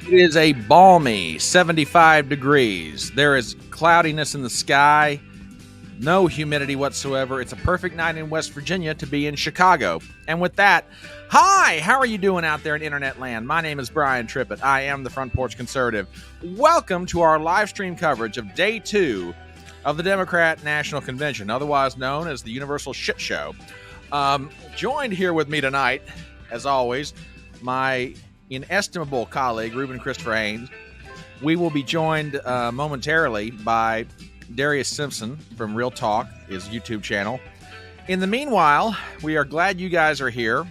It is a balmy 75 degrees. There is cloudiness in the sky, no humidity whatsoever. It's a perfect night in West Virginia to be in Chicago. And with that, hi, how are you doing out there in internet land? My name is Brian Trippett. I am the Front Porch Conservative. Welcome to our live stream coverage of day 2 of the Democrat National Convention, otherwise known as the Universal Shit Show. Joined here with me tonight, as always, my inestimable colleague, Ruben Christopher Haynes. We will be joined momentarily by Darius Simpson from Real Talk, his YouTube channel. In the meanwhile, we are glad you guys are here.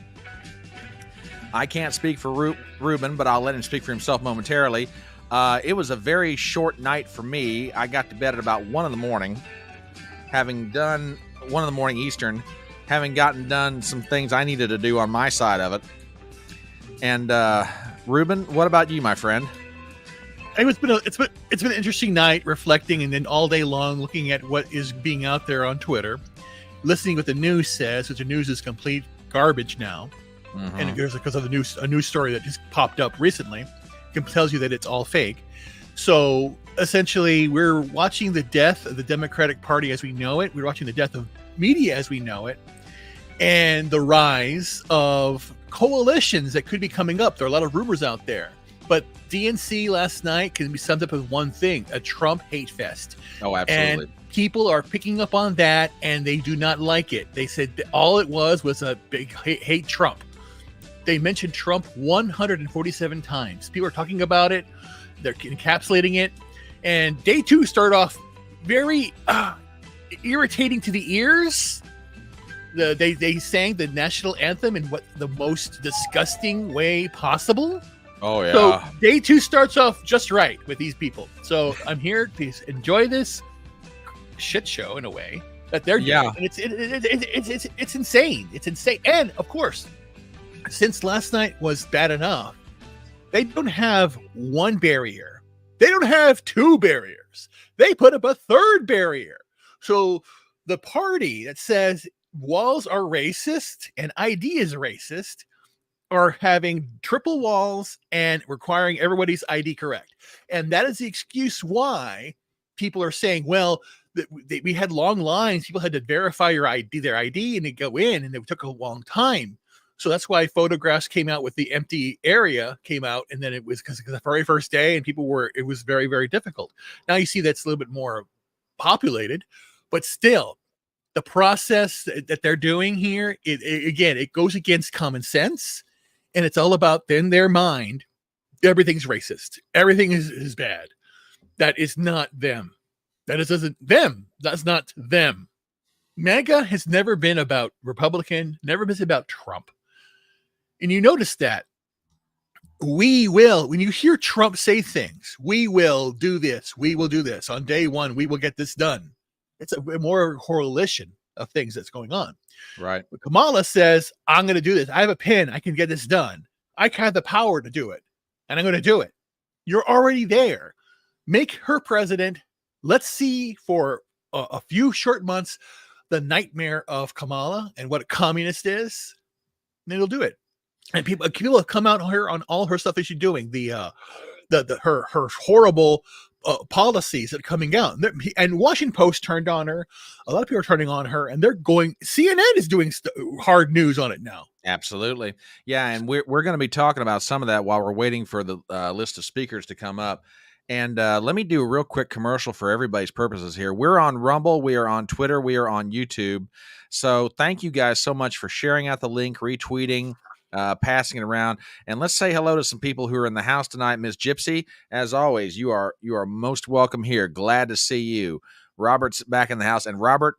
I can't speak for Ruben, but I'll let him speak for himself momentarily. It was a very short night for me. I got to bed at about 1 in the morning, having done 1 in the morning Eastern, having gotten done some things I needed to do on my side of it. And Ruben, what about you, my friend? It's been an interesting night reflecting, and then all day long looking at what is being out there on Twitter, listening what the news says, which the news is complete garbage now. Mm-hmm. And there's because of a news story that just popped up recently, it tells you that it's all fake. So essentially, we're watching the death of the Democratic Party as we know it. We're watching the death of media as we know it, and the rise of coalitions that could be coming up. There are a lot of rumors out there, but DNC last night can be summed up as one thing: a Trump hate fest. Oh, absolutely. And people are picking up on that, and they do not like it. They said that all it was a big hate Trump. They mentioned Trump 147 times. People are talking about it. They're encapsulating it. And day 2 started off very irritating to the ears. They sang the national anthem in what the most disgusting way possible. Oh, yeah. So day 2 starts off just right with these people. So I'm here to enjoy this shit show in a way that they're doing. Yeah. And it's insane. It's insane. And of course, since last night was bad enough, they don't have one barrier. They don't have 2 barriers. They put up a 3rd barrier. So the party that says walls are racist and ID is racist are having triple walls and requiring everybody's ID correct. And that is the excuse why people are saying, well, we had long lines. People had to verify their ID, and they go in, and it took a long time. So that's why photographs came out with the empty area came out. And then it was because the very first day, and it was very, very difficult. Now you see that's a little bit more populated, but still, the process that they're doing here, it goes against common sense, and it's all about, in their mind, everything's racist. Everything is bad. That is not them. Isn't them. That's not them. MAGA has never been about Republican, never been about Trump. And you notice that when you hear Trump say things, we will do this, on day 1, we will get this done. It's a more correlation of things that's going on. Right. But Kamala says, I'm going to do this. I have a pen. I can get this done. I have the power to do it, and I'm going to do it. You're already there. Make her president. Let's see for a few short months the nightmare of Kamala and what a communist is, and it'll do it. And people have come out on all her stuff that she's doing. Her horrible policies that are coming out, and Washington Post turned on her. A lot of people are turning on her, and they're going. CNN is doing hard news on it now. Absolutely, yeah, and we're going to be talking about some of that while we're waiting for the list of speakers to come up. And let me do a real quick commercial for everybody's purposes here. We're on Rumble, we are on Twitter, we are on YouTube. So thank you guys so much for sharing out the link, retweeting, passing it around. And let's say hello to some people who are in the house tonight. Miss Gypsy, as always, you are most welcome here. Glad to see you. Robert's back in the house. And Robert,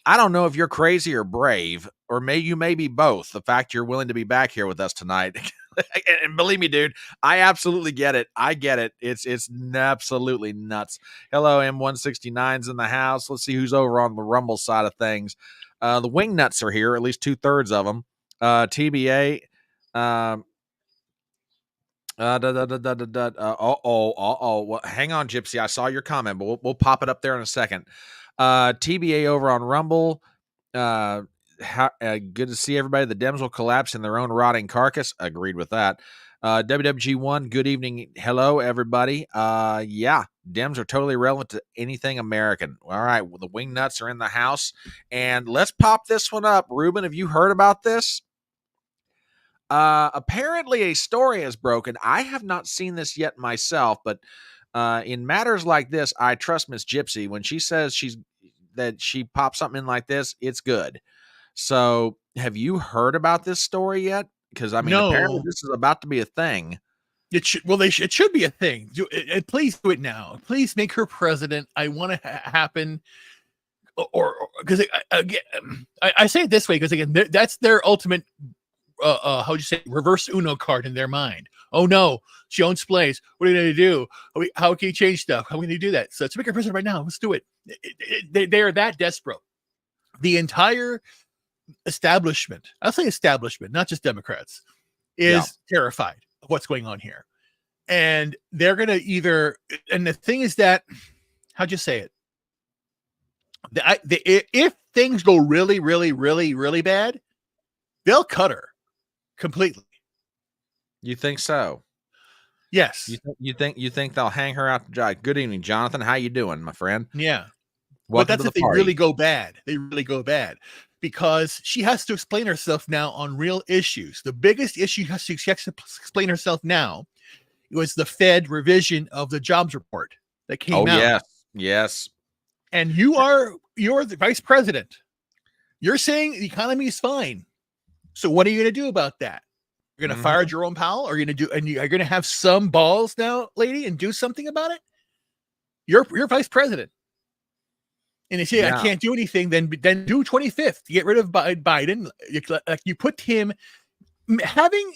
I don't know if you're crazy or brave, or you may be both. The fact you're willing to be back here with us tonight. And believe me, dude, I absolutely get it. I get it. It's absolutely nuts. Hello, M169's in the house. Let's see who's over on the Rumble side of things. The wing nuts are here, at least 2/3 of them. TBA. Well, hang on, Gypsy. I saw your comment, but we'll pop it up there in a second. TBA over on Rumble. Good to see everybody. The Dems will collapse in their own rotting carcass. Agreed with that. WWG1, good evening. Hello, everybody. Yeah, Dems are totally irrelevant to anything American. All right, well, the wing nuts are in the house. And let's pop this one up. Ruben, have you heard about this? Apparently a story is broken. I have not seen this yet myself, but in matters like this, I trust Miss Gypsy. When she says that she pops something in like this, it's good. So have you heard about this story yet? Because I mean, apparently No. this is about to be a thing. It should. Well, it should be a thing. Please do it now. Please make her president. I want to happen. Or because again, I say it this way because again, that's their ultimate. How would you say, reverse Uno card in their mind. Oh no, she owns Blaze. What are you going to do? How can you change stuff? How can you do that? So let's make her president right now. Let's do it. They are that desperate. The entire establishment, I'll say establishment, not just Democrats, is terrified of what's going on here. And they're going to either, and the thing is that, how'd you say it? If things go really, really, really, really bad, they'll cut her completely. You think so? Yes. You think they'll hang her out to dry? Good evening, Jonathan. How you doing, my friend? Yeah. Welcome but that's to if the they party. really go bad. They really go bad because she has to explain herself now on real issues. The biggest issue she has to explain herself now was the Fed revision of the jobs report that came out. Yes. And you're the vice president. You're saying the economy is fine. So what are you going to do about that? You're going to fire Jerome Powell? Or are you going to do? And you're going to have some balls now, lady, and do something about it? You're vice president. And they say, I can't do anything, then do 25th. Get rid of Biden. You put him having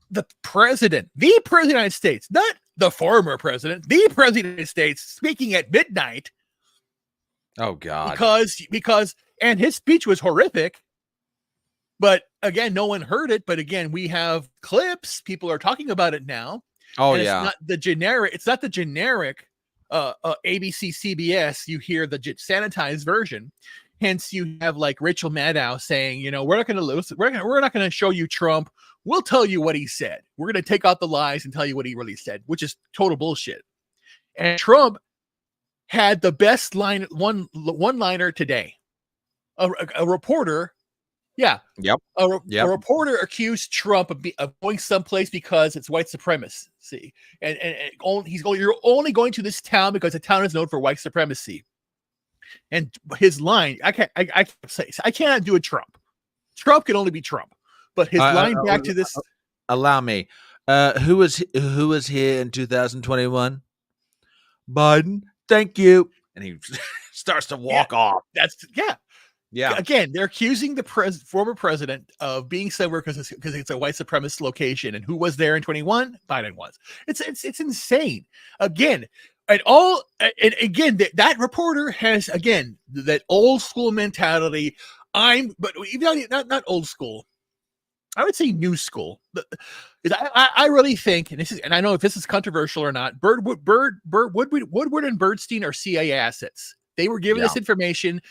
the president of the United States, not the former president, the president of the United States speaking at midnight. Oh, God. Because and his speech was horrific. But again, no one heard it. But again, we have clips. People are talking about it now. Oh, and yeah. It's not the generic ABC, CBS, you hear the sanitized version. Hence, you have like Rachel Maddow saying, we're not going to lose. We're not going to show you Trump. We'll tell you what he said. We're going to take out the lies and tell you what he really said, which is total bullshit. And Trump had the best one-liner today. A reporter. Yeah. Yep. A reporter accused Trump of going someplace because it's white supremacy. And you're only going to this town because the town is known for white supremacy. And his line, I cannot do a Trump. Trump can only be Trump. But his line back to this. Allow me. Who was here in 2021? Biden. Thank you. And he starts to walk off. Yeah. Again, they're accusing the former president of being somewhere because it's a white supremacist location. And who was there in 21? Biden was. It's insane. Again, that reporter has again that old school mentality. But even not old school. I would say new school. I really think, and I know if this is controversial or not. Woodward and Birdstein are CIA assets. They were given this information.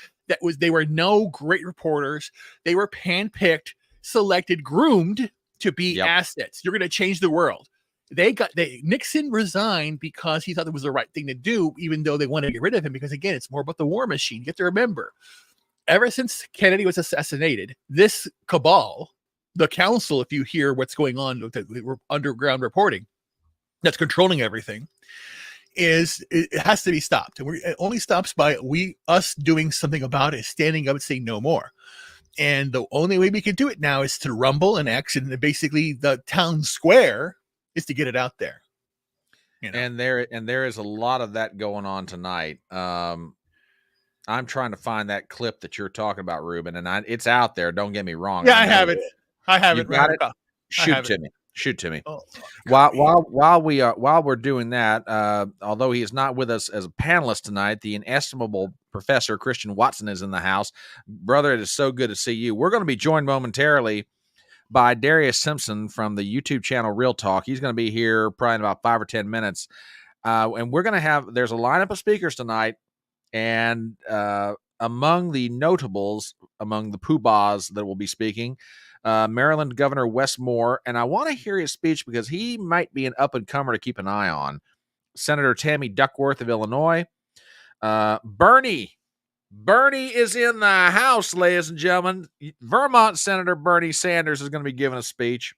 They were no great reporters. They were handpicked, selected, groomed to be assets. You're going to change the world. Nixon resigned because he thought it was the right thing to do, even though they wanted to get rid of him. Because again, it's more about the war machine. You have to remember, ever since Kennedy was assassinated, this cabal, the council, if you hear what's going on with the underground reporting, that's controlling everything. It has to be stopped. And it only stops by us doing something about it, standing up and saying no more. And the only way we can do it now is to rumble and X, and basically the town square is to get it out there. And there is a lot of that going on tonight. I'm trying to find that clip that you're talking about, Ruben, and it's out there. Don't get me wrong. Yeah, I have it. You got it. Shoot to me. Oh, while we're doing that, although he is not with us as a panelist tonight, the inestimable Professor Christian Watson is in the house. Brother, it is so good to see you. We're going to be joined momentarily by Darius Simpson from the YouTube channel Real Talk. He's going to be here probably in about 5 or 10 minutes, and we're going to there's a lineup of speakers tonight, and among the notables, among the poobahs that will be speaking, Maryland Governor Wes Moore, and I want to hear his speech because he might be an up-and-comer to keep an eye on. Senator Tammy Duckworth of Illinois. Bernie is in the house, ladies and gentlemen. Vermont Senator Bernie Sanders is going to be giving a speech.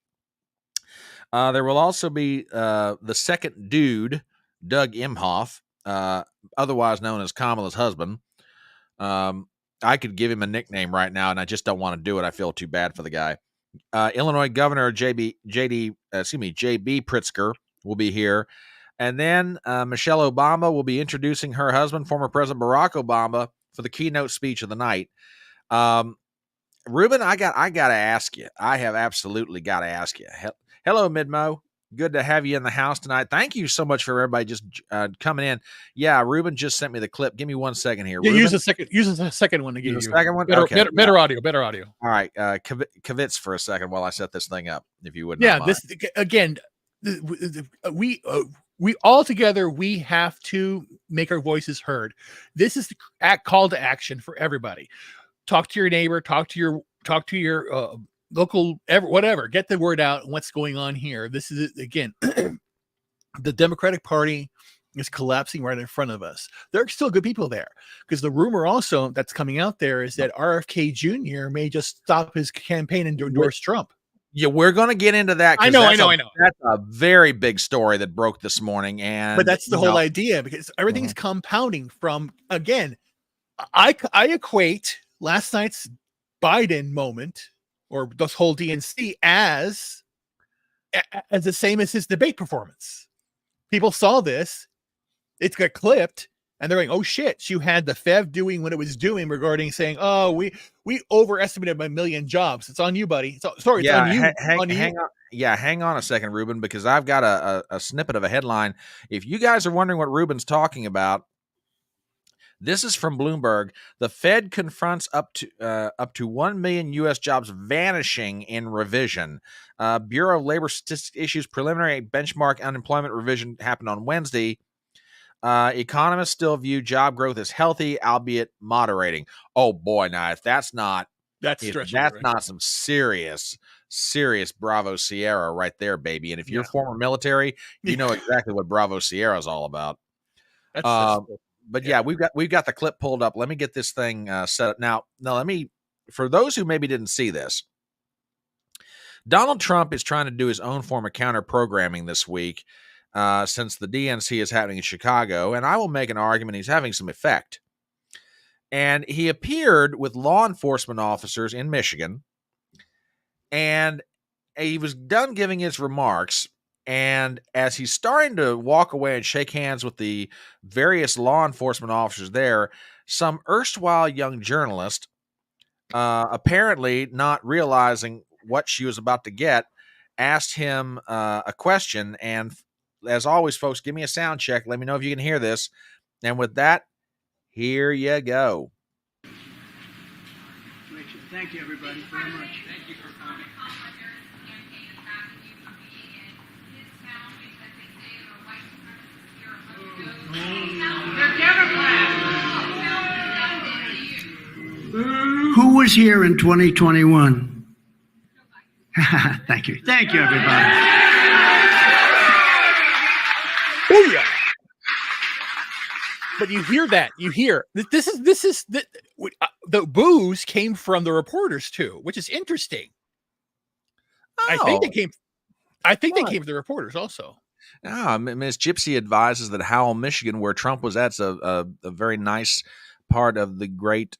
There will also be the second dude, Doug Emhoff, otherwise known as Kamala's husband. I could give him a nickname right now, and I just don't want to do it. I feel too bad for the guy. Illinois Governor J.B. Pritzker will be here. And then Michelle Obama will be introducing her husband, former President Barack Obama, for the keynote speech of the night. Ruben, I got to ask you. I have absolutely got to ask you. Hello, Midmo. Good to have you in the house tonight. Thank you so much for everybody just coming in. Yeah, Ruben just sent me the clip. Give me 1 second here. Yeah, Ruben? use the second one to give you. Second one? Better, okay. better audio. Better audio. All right. Kavitz for a second while I set this thing up, if you wouldn't. Yeah, this again. We all together, we have to make our voices heard. This is the call to action for everybody. Talk to your neighbor, talk to your local, whatever, get the word out on what's going on here. This is, again, the Democratic Party is collapsing right in front of us. There are still good people there, because the rumor also that's coming out there is that RFK Jr. may just stop his campaign and endorse Trump. Yeah, we're going to get into that. I know. That's a very big story that broke this morning, but that's the whole idea, because everything's compounding from, again, I equate last night's Biden moment, or this whole DNC, as the same as his debate performance. People saw this, it got clipped, and they're like, "Oh shit!" You had the Fev doing what it was doing regarding saying, "Oh, we overestimated by 1 million jobs." It's on you, buddy. It's on you. Hang on. Yeah, hang on a second, Ruben, because I've got a snippet of a headline. If you guys are wondering what Ruben's talking about, this is from Bloomberg. The Fed confronts up to 1 million U.S. jobs vanishing in revision. Bureau of Labor Statistics issues preliminary benchmark unemployment revision happened on Wednesday. Economists still view job growth as healthy, albeit moderating. Oh boy, now if that's not some serious Bravo Sierra right there, baby. And if you're former military, you know exactly what Bravo Sierra is all about. But yeah, we've got the clip pulled up. Let me get this thing set up now. For those who maybe didn't see this, Donald Trump is trying to do his own form of counter programming this week. Since the DNC is happening in Chicago, and I will make an argument he's having some effect. And he appeared with law enforcement officers in Michigan, and he was done giving his remarks, and as he's starting to walk away and shake hands with the various law enforcement officers there, some erstwhile young journalist, apparently not realizing what she was about to get, asked him a question, and as always, folks, give me a sound check. Let me know if you can hear this. And with that, here you go. Thank you, everybody, very much. Thank you for coming. Who was here in 2021? Thank you. Thank you, everybody. Oh yeah. But you hear that. You hear this is the boos came from the reporters too, which is interesting. Oh. I think they came from the reporters also. Ms. Gypsy advises that Howell, Michigan, where Trump was at, a very nice part of the great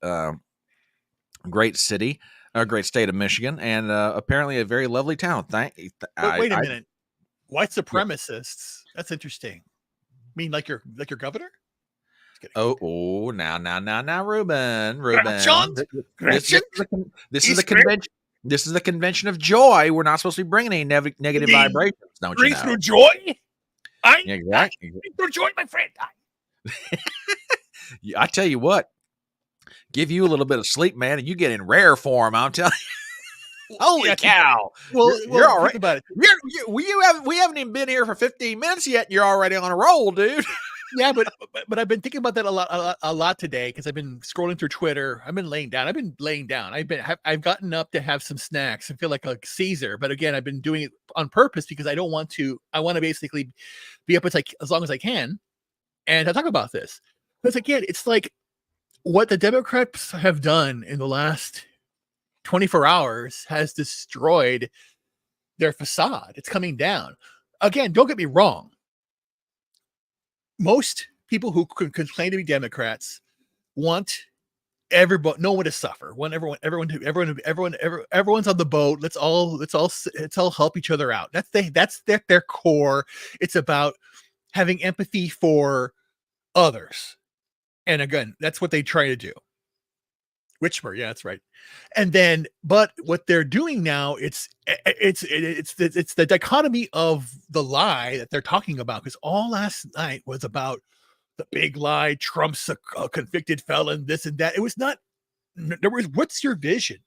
state of Michigan, and apparently a very lovely town. Wait a minute. White supremacists. That's interesting. I mean, like your governor? Now, Ruben. This is the convention. This is the convention of joy. We're not supposed to be bringing any negative vibrations. Don't you know? Through joy. Exactly. Through joy, my friend. I tell you what. Give you a little bit of sleep, man, and you get in rare form. I'm telling you. Holy cow! Well, you're all right about it. We haven't even been here for 15 minutes yet, and you're already on a roll, dude. Yeah, but I've been thinking about that a lot today because I've been scrolling through Twitter. I've been laying down. I've gotten up to have some snacks and feel like a Caesar. But again, I've been doing it on purpose because I don't want to. I want to basically be up as long as I can, and I talk about this because again, it's like what the Democrats have done in the last 24 hours has destroyed their facade. It's coming down. Again, don't get me wrong. Most people who complain to be Democrats want no one to suffer. Want everyone's on the boat. Let's all help each other out. That's their core. It's about having empathy for others. And again, that's what they try to do. Witchmer, yeah, that's right. And then, but what they're doing now, it's the dichotomy of the lie that they're talking about. Because all last night was about the big lie. Trump's a convicted felon. This and that. It was not. There was. What's your vision?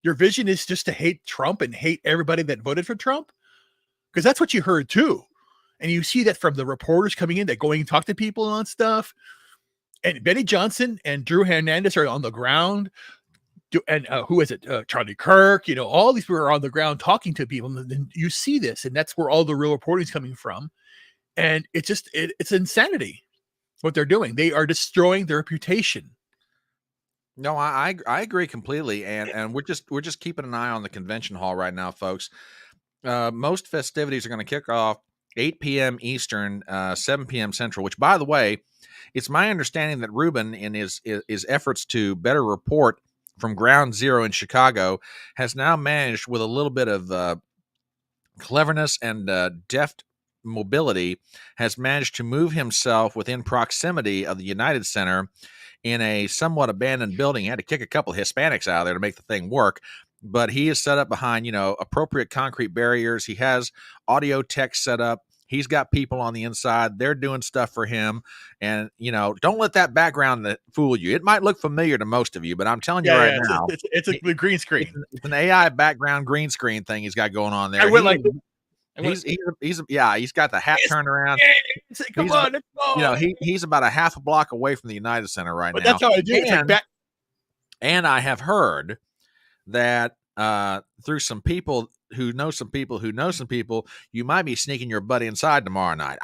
Your vision is just to hate Trump and hate everybody that voted for Trump, because that's what you heard too. And you see that from the reporters coming in, that going and talk to people on stuff. And Benny Johnson and Drew Hernandez are on the ground. And who is it? Charlie Kirk, all these people are on the ground talking to people. And then you see this, and that's where all the real reporting is coming from. And it's insanity what they're doing. They are destroying their reputation. No, I agree completely. And we're just keeping an eye on the convention hall right now, folks. Most festivities are going to kick off 8 p.m. Eastern, 7 p.m. Central, which, by the way, it's my understanding that Ruben, in his efforts to better report from ground zero in Chicago, has now managed, with a little bit of cleverness and deft mobility, has managed to move himself within proximity of the United Center in a somewhat abandoned building. He had to kick a couple of Hispanics out of there to make the thing work. But he is set up behind, appropriate concrete barriers. He has audio tech set up. He's got people on the inside. They're doing stuff for him. And, don't let that background fool you. It might look familiar to most of you, but I'm telling you now. It's a green screen. It's an AI background green screen thing he's got going on there. He's got the hat turned around. Come on, let's go. He's about a half a block away from the United Center right now. That's how I do it. And I have heard that through some people who know some people who know some people, you might be sneaking your buddy inside tomorrow night.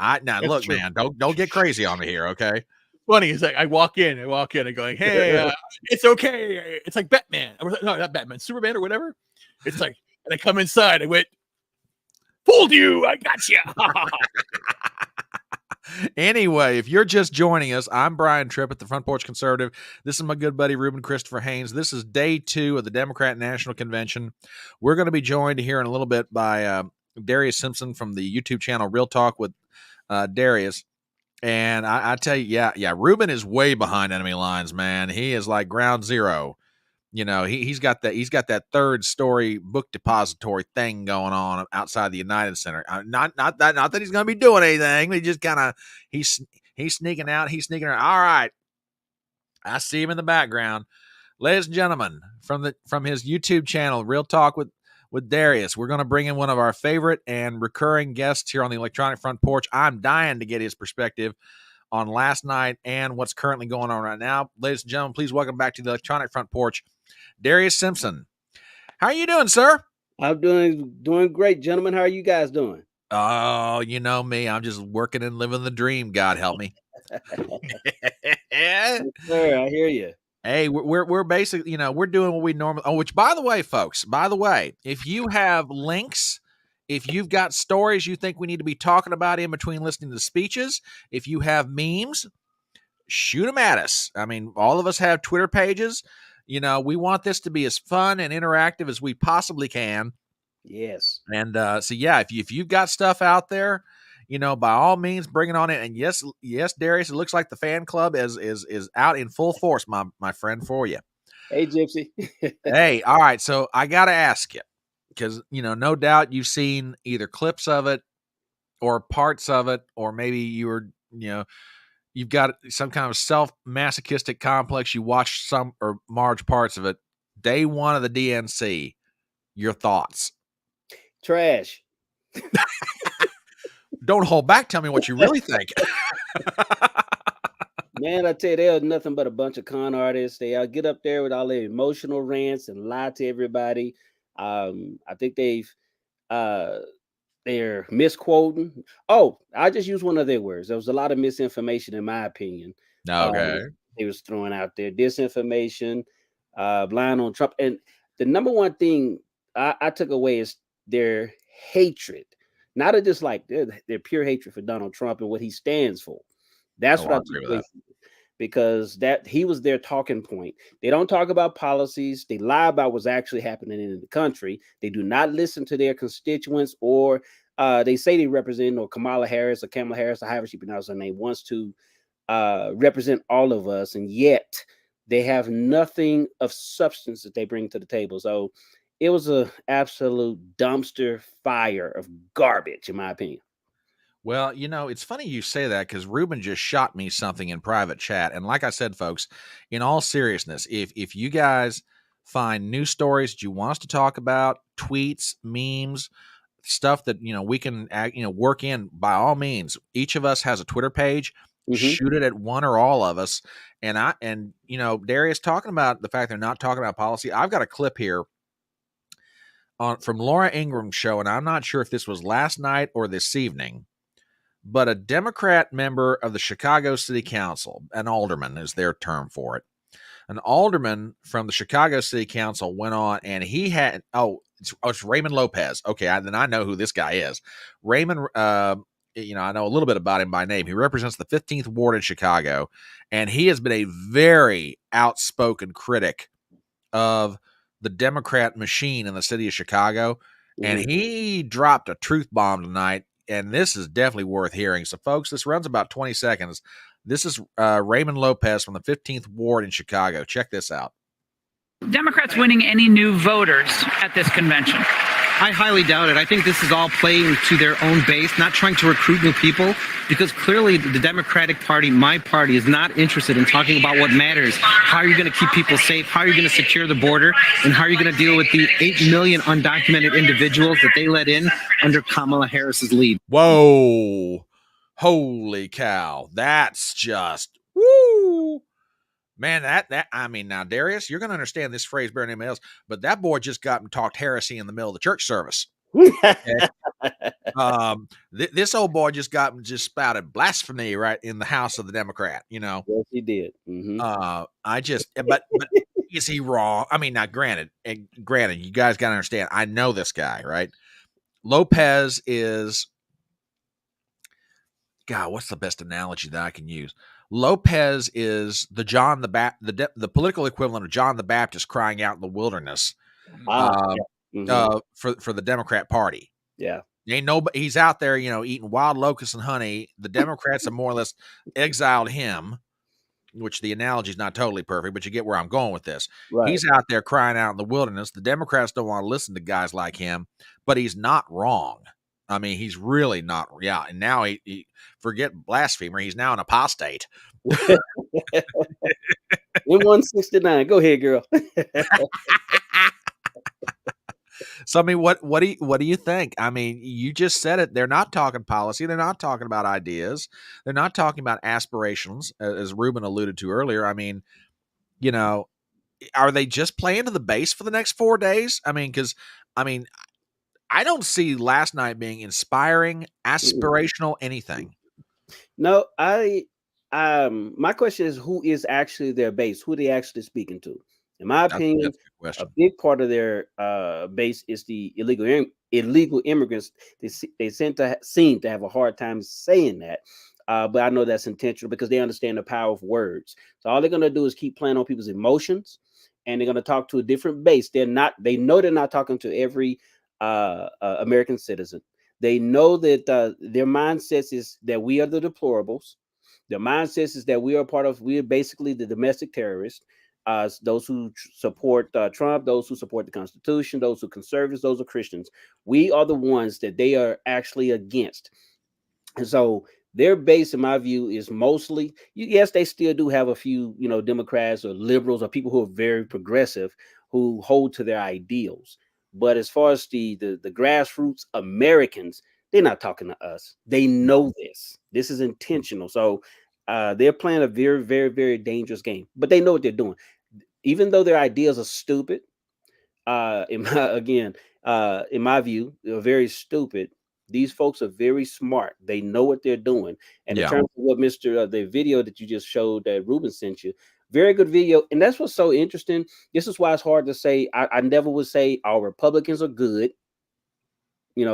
Look, true. Man, don't get crazy on me here, okay? Funny is like I walk in and going, hey, it's okay. It's like Batman. No, not Batman, Superman or whatever. It's like, and I come inside. I went, fooled you. I got you. Anyway, if you're just joining us, I'm Brian Tripp at the Front Porch Conservative. This is my good buddy, Ruben Christopher Haynes. This is day 2 of the Democrat National Convention. We're going to be joined here in a little bit by Darius Simpson from the YouTube channel Real Talk with Darius. And I tell you, Ruben is way behind enemy lines, man. He is like ground zero. He's got that third story book depository thing going on outside the United Center. Not that he's going to be doing anything. He just kind of he's sneaking out. He's sneaking around. All right, I see him in the background, ladies and gentlemen, from his YouTube channel, Real Talk with Darius. We're going to bring in one of our favorite and recurring guests here on the Electronic Front Porch. I'm dying to get his perspective on last night and what's currently going on right now. Ladies and gentlemen, please welcome back to the Electronic Front Porch, Darius Simpson. How are you doing, sir? I'm doing great, gentlemen. How are you guys doing? Oh, you know me. I'm just working and living the dream. God help me. Yes, sir, I hear you. Hey, we're basically, we're doing what we normally. Oh, which, by the way, folks, if you have links, if you've got stories you think we need to be talking about in between listening to speeches, if you have memes, shoot them at us. I mean, all of us have Twitter pages. We want this to be as fun and interactive as we possibly can. Yes. And if you've got stuff out there, by all means, bring it on in. And yes, Darius, it looks like the fan club is out in full force, my friend, for you. Hey, Gypsy. Hey, all right. So I got to ask you, because, no doubt you've seen either clips of it or parts of it, or maybe you've got some kind of self-masochistic complex. You watched some or large parts of it. Day 1 of the DNC, your thoughts? Trash. Don't hold back. Tell me what you really think. Man, I tell you, they're nothing but a bunch of con artists. They get up there with all their emotional rants and lie to everybody. I think uh, they're misquoting. Oh, I just use one of their words. There was a lot of misinformation, in my opinion. Okay. They was throwing out there disinformation, lying on Trump. And the number one thing I took away is their hatred, not a dislike, their pure hatred for Donald Trump and what he stands for. That's Oh, what I I agree took with away that. from it, because that he was their talking point. They don't talk about policies. They lie about what's actually happening in the country. They do not listen to their constituents, or they say they represent, or Kamala Harris or Kamala Harris, or however she pronounces her name, wants to represent all of us, and yet they have nothing of substance that they bring to the table. So it was a absolute dumpster fire of garbage, in my opinion. Well, it's funny you say that because Ruben just shot me something in private chat. And like I said, folks, in all seriousness, if you guys find news stories that you want us to talk about, tweets, memes, stuff that we can work in, by all means. Each of us has a Twitter page. Shoot it at one or all of us. And Darius talking about the fact they're not talking about policy. I've got a clip here from Laura Ingram's show, and I'm not sure if this was last night or this evening, but a Democrat member of the Chicago City Council, an alderman is their term for it. An alderman from the Chicago City Council went on, and he had, it's Raymond Lopez. Okay, then I know who this guy is. Raymond, I know a little bit about him by name. He represents the 15th Ward in Chicago, and he has been a very outspoken critic of the Democrat machine in the city of Chicago. And he dropped a truth bomb tonight, and this is definitely worth hearing. So, folks, this runs about 20 seconds. This is Raymond Lopez from the 15th Ward in Chicago. Check this out. Democrats winning any new voters at this convention? I highly doubt it. I think this is all playing to their own base, not trying to recruit new people, because clearly the Democratic Party, my party, is not interested in talking about what matters. How are you going to keep people safe? How are you going to secure the border? And how are you going to deal with the 8 million undocumented individuals that they let in under Kamala Harris's lead? Whoa. Holy cow. That's just, woo. Man, now, Darius, you're going to understand this phrase better than anybody else, but that boy just got and talked heresy in the middle of the church service. Okay? This old boy just spouted blasphemy right in the house of the Democrat, Yes, he did. But is he wrong? I mean, now, granted, you guys got to understand, I know this guy, right? Lopez is, God, what's the best analogy that I can use? Lopez is the political equivalent of John the Baptist crying out in the wilderness for the Democrat Party. Yeah. Ain't nobody. He's out there, eating wild locusts and honey. The Democrats have more or less exiled him, which the analogy is not totally perfect, but you get where I'm going with this. Right. He's out there crying out in the wilderness. The Democrats don't want to listen to guys like him, but he's not wrong. I mean, he's really not. Yeah. And now he forget blasphemer. He's now an apostate. In 169. Go ahead, girl. So, I mean, what do you think? I mean, you just said it. They're not talking policy. They're not talking about ideas. They're not talking about aspirations, as Ruben alluded to earlier. I mean, are they just playing to the base for the next 4 days? I mean, I don't see last night being inspiring, aspirational, anything. No, my question is, who is actually their base? Who are they actually speaking to? In my opinion, a big part of their base is the illegal immigrants. They seem to have a hard time saying that, but I know that's intentional because they understand the power of words. So all they're going to do is keep playing on people's emotions, and they're going to talk to a different base. They know they're not talking to every American citizen. They know that their mindset is that we are the deplorables. Their mindset is that we are basically the domestic terrorists. Those who support Trump, those who support the Constitution, those who are conservatives, those are Christians. We are the ones that they are actually against. And so their base, in my view, is mostly, yes, they still do have a few, Democrats or liberals or people who are very progressive who hold to their ideals. But as far as the grassroots Americans, They're not talking to us. They know this. This is intentional. So they're playing a very, very, very dangerous game, but they know what they're doing. Even though their ideas are stupid, in my view, they're very stupid. These folks are very smart. They know what they're doing. And in terms of what the video that you just showed that Ruben sent you, very good video. And that's what's so interesting. This is why it's hard to say. I never would say all Republicans are good,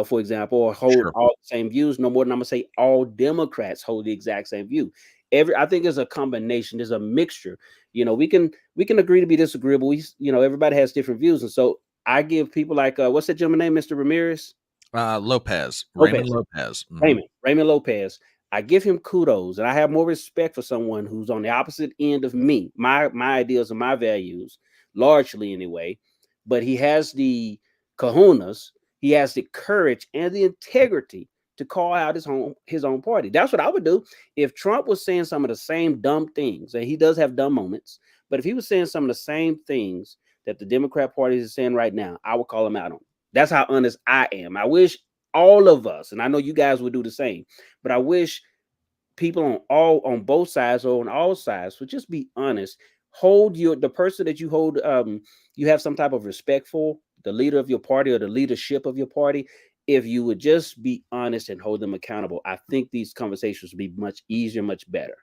for example, or hold all the same views, no more than I'm gonna say all Democrats hold the exact same view. I think there's a combination, there's a mixture. We can agree to be disagreeable. Everybody has different views. And so I give people like what's that gentleman name, Mr. Ramirez? Lopez. Raymond Lopez. Mm-hmm. Raymond Lopez. I give him kudos, and I have more respect for someone who's on the opposite end of me, my ideals and my values, largely anyway. But he has the kahunas, he has the courage and the integrity to call out his own party. That's what I would do if Trump was saying some of the same dumb things, and he does have dumb moments. But if he was saying some of the same things that the Democrat Party is saying right now, I would call him out on. That's how honest I am. I wish all of us, and I know you guys would do the same, but I wish people on both sides or on all sides would just be honest. Hold the person that you hold, you have some type of respect for, the leader of your party or the leadership of your party. If you would just be honest and hold them accountable, I think these conversations would be much easier, much better.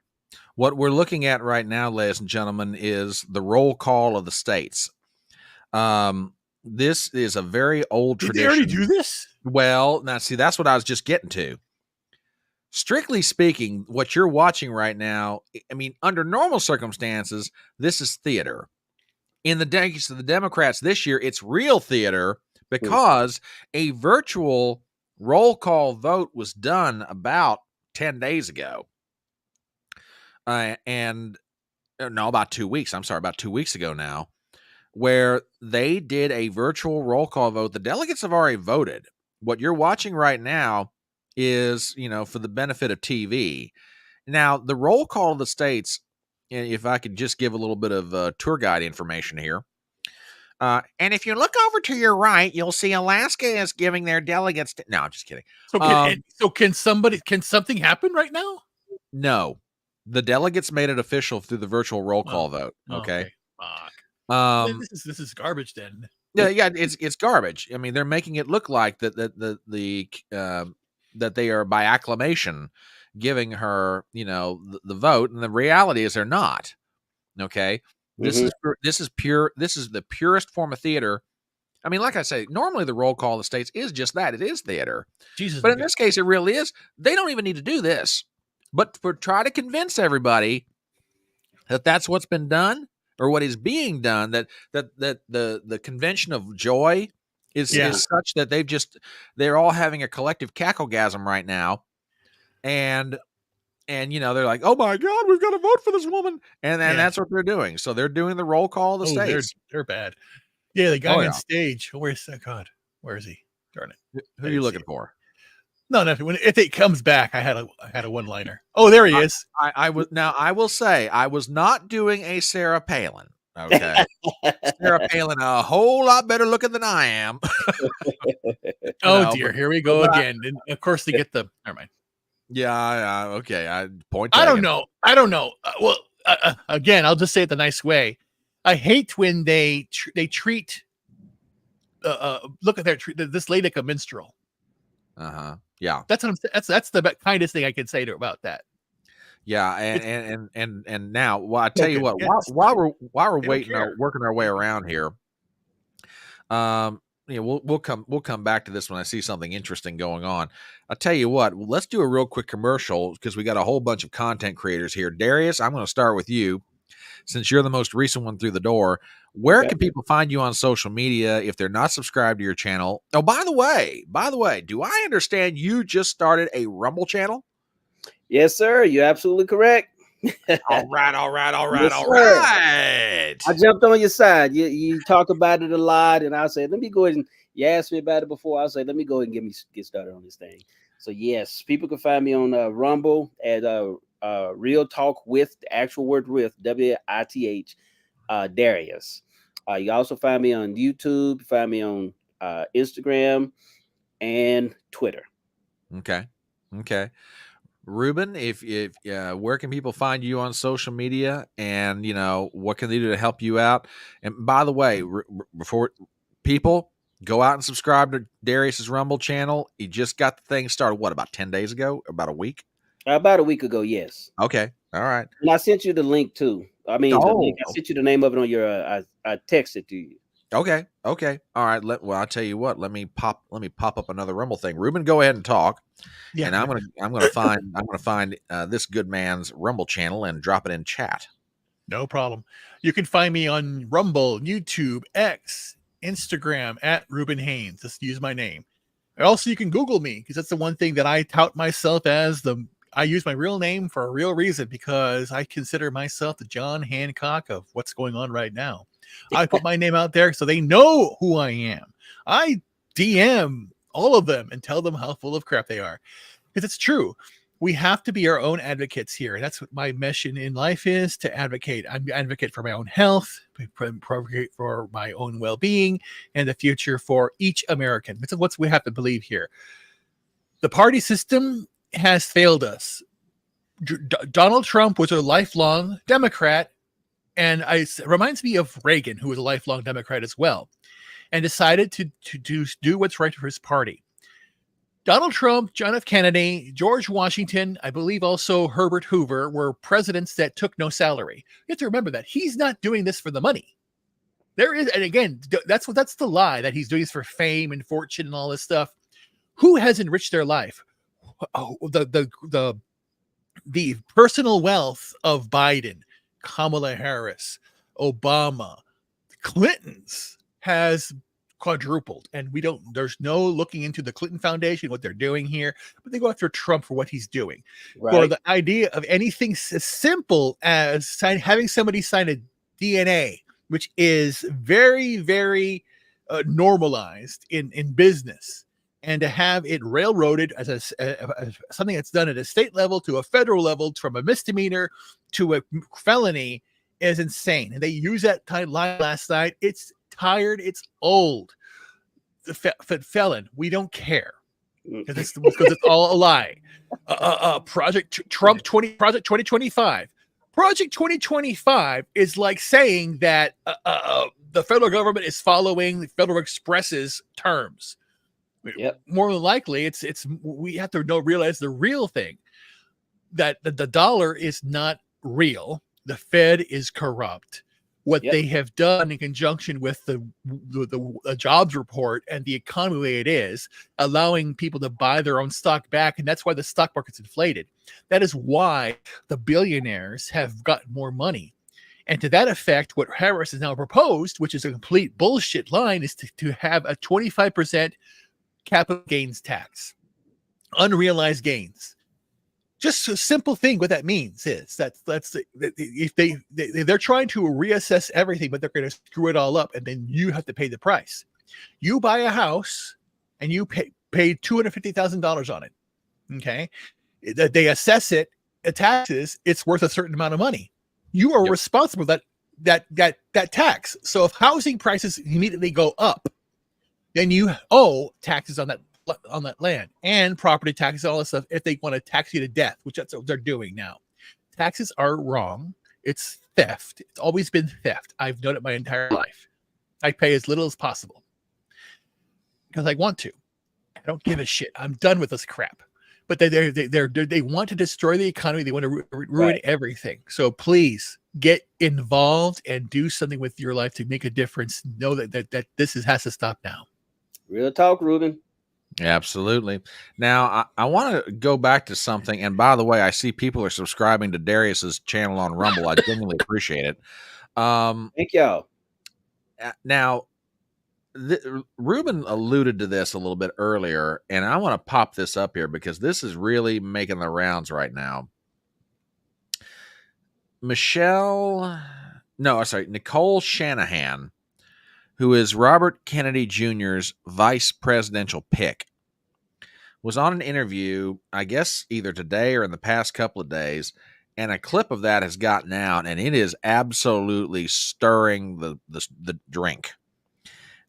What we're looking at right now, ladies and gentlemen, is the roll call of the states. This is a very old tradition. Did they already do this? Well, now see, that's what I was just getting to. Strictly speaking, what you're watching right now, I mean, under normal circumstances, this is theater. In the case of the Democrats this year, it's real theater because a virtual roll call vote was done about 10 days ago. About 2 weeks. I'm sorry, about 2 weeks ago now, where they did a virtual roll call vote. The delegates have already voted. What you're watching right now is, for the benefit of TV. Now, the roll call of the states, if I could just give a little bit of tour guide information here. And if you look over to your right, you'll see Alaska is giving their delegates. No, I'm just kidding. So can something happen right now? No, the delegates made it official through the virtual roll call vote. Okay. Fuck. This is garbage then. Yeah, it's garbage. I mean, they're making it look like that they are by acclamation giving her, the vote, and the reality is they're not. Okay, this is pure. This is the purest form of theater. I mean, like I say, normally the roll call of the states is just that. It is theater. Jesus, but in this case, it really is. They don't even need to do this, but try to convince everybody that that's what's been done. Or what is being done, that the convention of joy is such that they're all having a collective cacklegasm right now, and they're like, oh my God, we've got to vote for this woman, and that's what they're doing. So they're doing the roll call of the states. They're bad. Yeah, the guy on stage. Where's that? God, where is he? Darn it. Who are you looking for? No, nothing. If it comes back, I had a one-liner. Oh, there he is. I will say I was not doing a Sarah Palin. Okay, Sarah Palin, a whole lot better looking than I am. Dear, here we go again. And of course, they get the. Never mind. Yeah. Okay. I don't know. Again, I'll just say it the nice way. I hate when they treat. Look at this lady like a minstrel. Yeah, that's what I'm. That's the kindest thing I can say about that. Yeah, and now, well, I tell you what, while we're waiting, working our way around here, we'll come back to this when I see something interesting going on. I'll tell you what, let's do a real quick commercial because we got a whole bunch of content creators here. Darius, I'm going to start with you since you're the most recent one through the door. Where can people find you on social media if they're not subscribed to your channel? Oh, by the way, do I understand you just started a Rumble channel? Yes, sir. You're absolutely correct. All right. I jumped on your side. You talk about it a lot, and I said, let me go ahead and you asked me about it before. I said, let me go ahead and get started on this thing. So yes, people can find me on Rumble at Real Talk with the actual word with WITH Darius. You also find me on YouTube. Find me on Instagram and Twitter. Okay. Okay. Ruben, if where can people find you on social media, and what can they do to help you out? And by the way, before people go out and subscribe to Darius's Rumble channel, he just got the thing started. What, about 10 days ago? About a week? About a week ago, yes. Okay, all right. And I sent you the link too. I mean, the link. I sent you the name of it on your. I texted to you. Okay, all right. Well, I'll tell you what. Let me pop up another Rumble thing. Ruben, go ahead and talk. Yeah. And I'm gonna find this good man's Rumble channel and drop it in chat. No problem. You can find me on Rumble, YouTube, X, Instagram at Ruben Haynes. Just use my name. Also, you can Google me, because that's the one thing that I tout myself as. I use my real name for a real reason, because I consider myself the John Hancock of what's going on right now. I put my name out there so they know who I am. I DM all of them and tell them how full of crap they are, because it's true. We have to be our own advocates here. That's what my mission in life is, to advocate. I advocate for my own health, advocate for my own well-being, and the future for each American. That's what we have to believe here. The party system has failed us. Donald Trump was a lifelong Democrat, and it reminds me of Reagan, who was a lifelong Democrat as well, and decided to do what's right for his party. Donald Trump, John F. Kennedy, George Washington, I believe also Herbert Hoover, were presidents that took no salary. You have to remember that he's not doing this for the money. There is, and again, that's the lie, that he's doing this for fame and fortune and all this stuff. Who has enriched their life? Oh, the personal wealth of Biden, Kamala Harris, Obama, Clinton's has quadrupled, and there's no looking into the Clinton Foundation, what they're doing here, but they go after Trump for what he's doing. Right. For the idea of anything as simple as having somebody sign a DNA, which is very, very normalized in business, and to have it railroaded as something that's done at a state level to a federal level, from a misdemeanor to a felony, is insane. And they use that line last night. It's tired. It's old. The felon. We don't care, because it's all a lie. Project 2025. Project 2025 is like saying that the federal government is following the Federal Express's terms. Yep. More than likely, we have to realize the real thing, that the dollar is not real. The Fed is corrupt. What they have done in conjunction with the jobs report and the economy the way it is, allowing people to buy their own stock back, and that's why the stock market's inflated. That is why the billionaires have gotten more money. And to that effect, what Harris has now proposed, which is a complete bullshit line, is to have a 25% capital gains tax, unrealized gains. Just a simple thing. What that means is if they're trying to reassess everything, but they're going to screw it all up, and then you have to pay the price. You buy a house and you pay $250,000 on it. Okay, they assess it, taxes. It's worth a certain amount of money. You are responsible for that tax. So if housing prices immediately go up, then you owe taxes on that land, and property taxes, all this stuff, if they want to tax you to death, which that's what they're doing now. Taxes are wrong. It's theft. It's always been theft. I've known it my entire life. I pay as little as possible because I want to. I don't give a shit. I'm done with this crap. But they want to destroy the economy. They want to ruin everything. So please get involved and do something with your life to make a difference. Know that this has to stop now. Real talk, Ruben. Absolutely. Now, I want to go back to something. And by the way, I see people are subscribing to Darius's channel on Rumble. I genuinely appreciate it. Thank y'all. Now, Ruben alluded to this a little bit earlier, and I want to pop this up here because this is really making the rounds right now. Nicole Shanahan, who is Robert Kennedy Jr.'s vice presidential pick, was on an interview, I guess either today or in the past couple of days, and a clip of that has gotten out, and it is absolutely stirring the drink.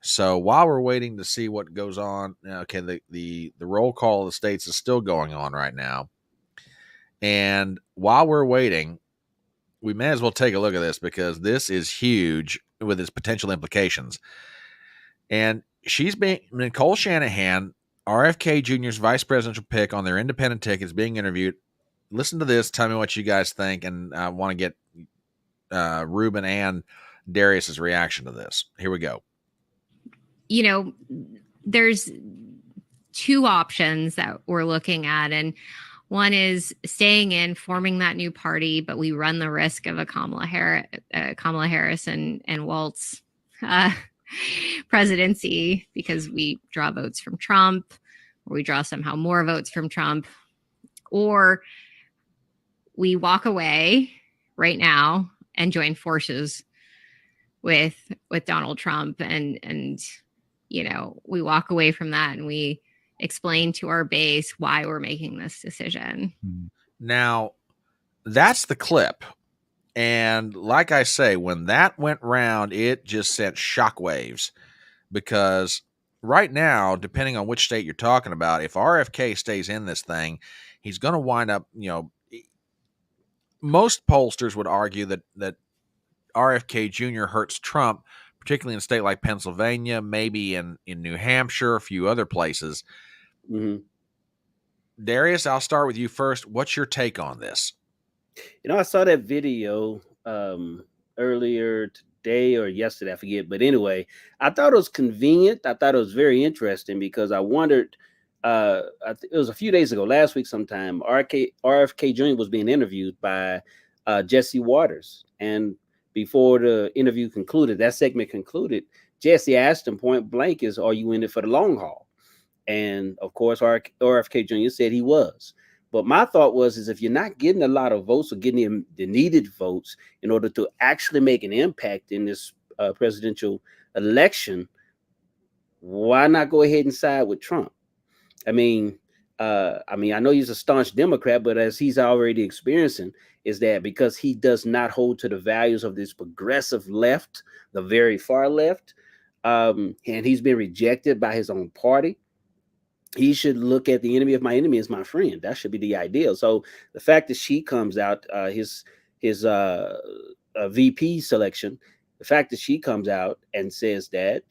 So while we're waiting to see what goes on, okay, the roll call of the states is still going on right now. And while we're waiting, we may as well take a look at this because this is huge with its potential implications. And Nicole Shanahan, RFK Jr.'s vice presidential pick on their independent ticket, is being interviewed. Listen to this. Tell me what you guys think. And I want to get Ruben and Darius's reaction to this. Here we go. You know, there's two options that we're looking at. And one is staying in, forming that new party, but we run the risk of a Kamala Harris and Waltz presidency because we draw votes from Trump, or we draw somehow more votes from Trump, or we walk away right now and join forces with Donald Trump and you know, we walk away from that and we explain to our base why we're making this decision. Now, that's the clip. And like I say, when that went round, it just sent shockwaves because right now, depending on which state you're talking about, if RFK stays in this thing, he's going to wind up, you know, most pollsters would argue that RFK Jr. hurts Trump, particularly in a state like Pennsylvania, maybe in New Hampshire, a few other places. Mm-hmm. Darius, I'll start with you first. What's your take on this? You know, I saw that video earlier today or yesterday, I forget. But anyway, I thought it was convenient. I thought it was very interesting because I wondered, it was a few days ago, last week sometime, RFK Jr. was being interviewed by Jesse Waters. And before the interview concluded, that segment concluded, Jesse asked him point blank are you in it for the long haul? And of course, RFK Jr. said he was. But my thought is if you're not getting a lot of votes or getting the needed votes in order to actually make an impact in this presidential election, why not go ahead and side with Trump? I mean, I know he's a staunch Democrat, but as he's already experiencing, is that because he does not hold to the values of this progressive left, the very far left, and he's been rejected by his own party, he should look at the enemy of my enemy as my friend. That should be the ideal. So the fact that she comes out, his VP selection, the fact that she comes out and says that,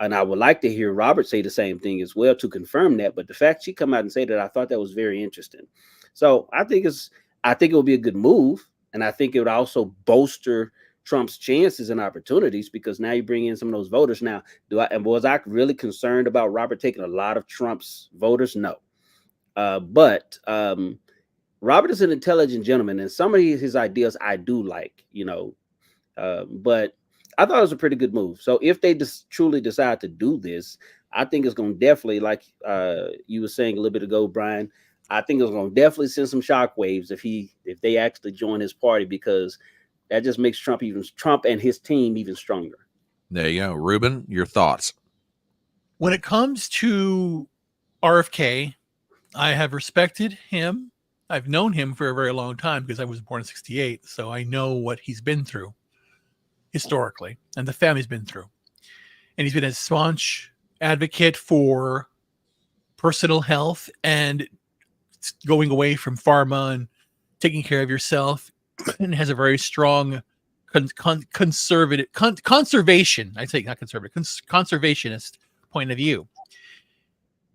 and I would like to hear Robert say the same thing as well to confirm that. But the fact she come out and say that, I thought that was very interesting. So I think it will be a good move, and I think it would also bolster Trump's chances and opportunities because now you bring in some of those voters. Now, was I really concerned about Robert taking a lot of Trump's voters? No, but Robert is an intelligent gentleman, and some of his ideas I do like, you know. But I thought it was a pretty good move. So if they truly decide to do this, I think it's going to definitely, like you were saying a little bit ago, Brian, I think it's going to definitely send some shockwaves if they actually join his party, because that just makes Trump and his team even stronger. There you go. Ruben, your thoughts. When it comes to RFK, I have respected him. I've known him for a very long time because I was born in 1968. So I know what he's been through historically and the family's been through. And he's been a staunch advocate for personal health and going away from pharma and taking care of yourself, and has a very strong conservationist point of view.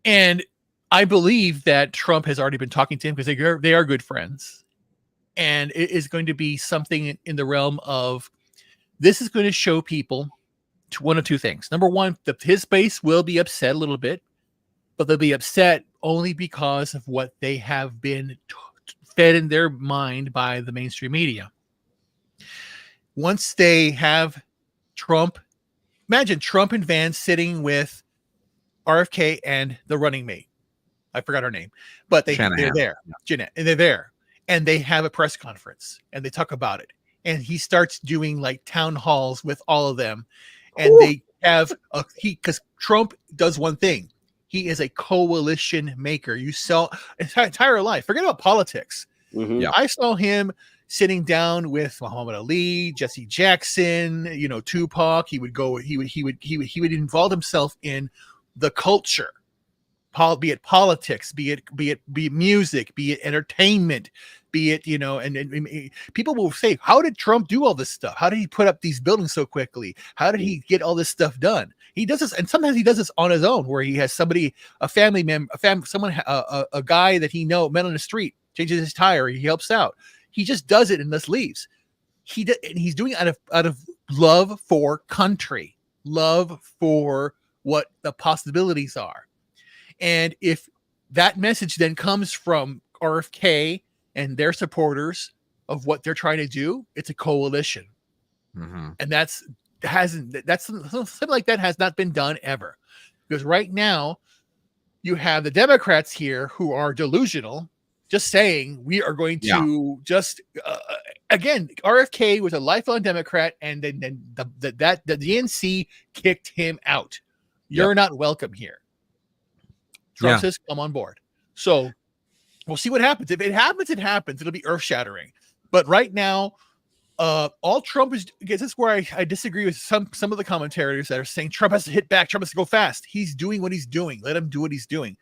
And I believe that Trump has already been talking to him because they are good friends. And it is going to be something in the realm of, this is going to show people one of two things. Number one, his base will be upset a little bit, but they'll be upset only because of what they have been fed in their mind by the mainstream media. Once they have Trump, imagine Trump and Vance sitting with RFK and the running mate. I forgot her name, but they're there. Jeanette, and they're there, and they have a press conference and they talk about it. And he starts doing like town halls with all of them, and they have because Trump does one thing. He is a coalition maker. You saw his entire life. Forget about politics. Mm-hmm. Yeah. I saw him sitting down with Muhammad Ali, Jesse Jackson, Tupac. He would involve himself in the culture, be it politics, be it music, be it entertainment, be it, and people will say, how did Trump do all this stuff? How did he put up these buildings so quickly? How did he get all this stuff done? He does this, and sometimes he does this on his own, where he has somebody, a family member, a guy that he met on the street, changes his tire, he helps out. He just does it and thus leaves. And he's doing it out of love for country, love for what the possibilities are. And if that message then comes from RFK and their supporters of what they're trying to do, it's a coalition. Mm-hmm. And something like that has not been done ever. Because right now you have the Democrats here who are delusional, just saying we are going to again, RFK was a lifelong Democrat, and then the DNC kicked him out. You're not welcome here. Trump says, come on board. So we'll see what happens. If it happens, it happens. It'll be earth shattering. But right now, all Trump is, this is where I disagree with some of the commentators that are saying Trump has to hit back. Trump has to go fast. He's doing what he's doing. Let him do what he's doing.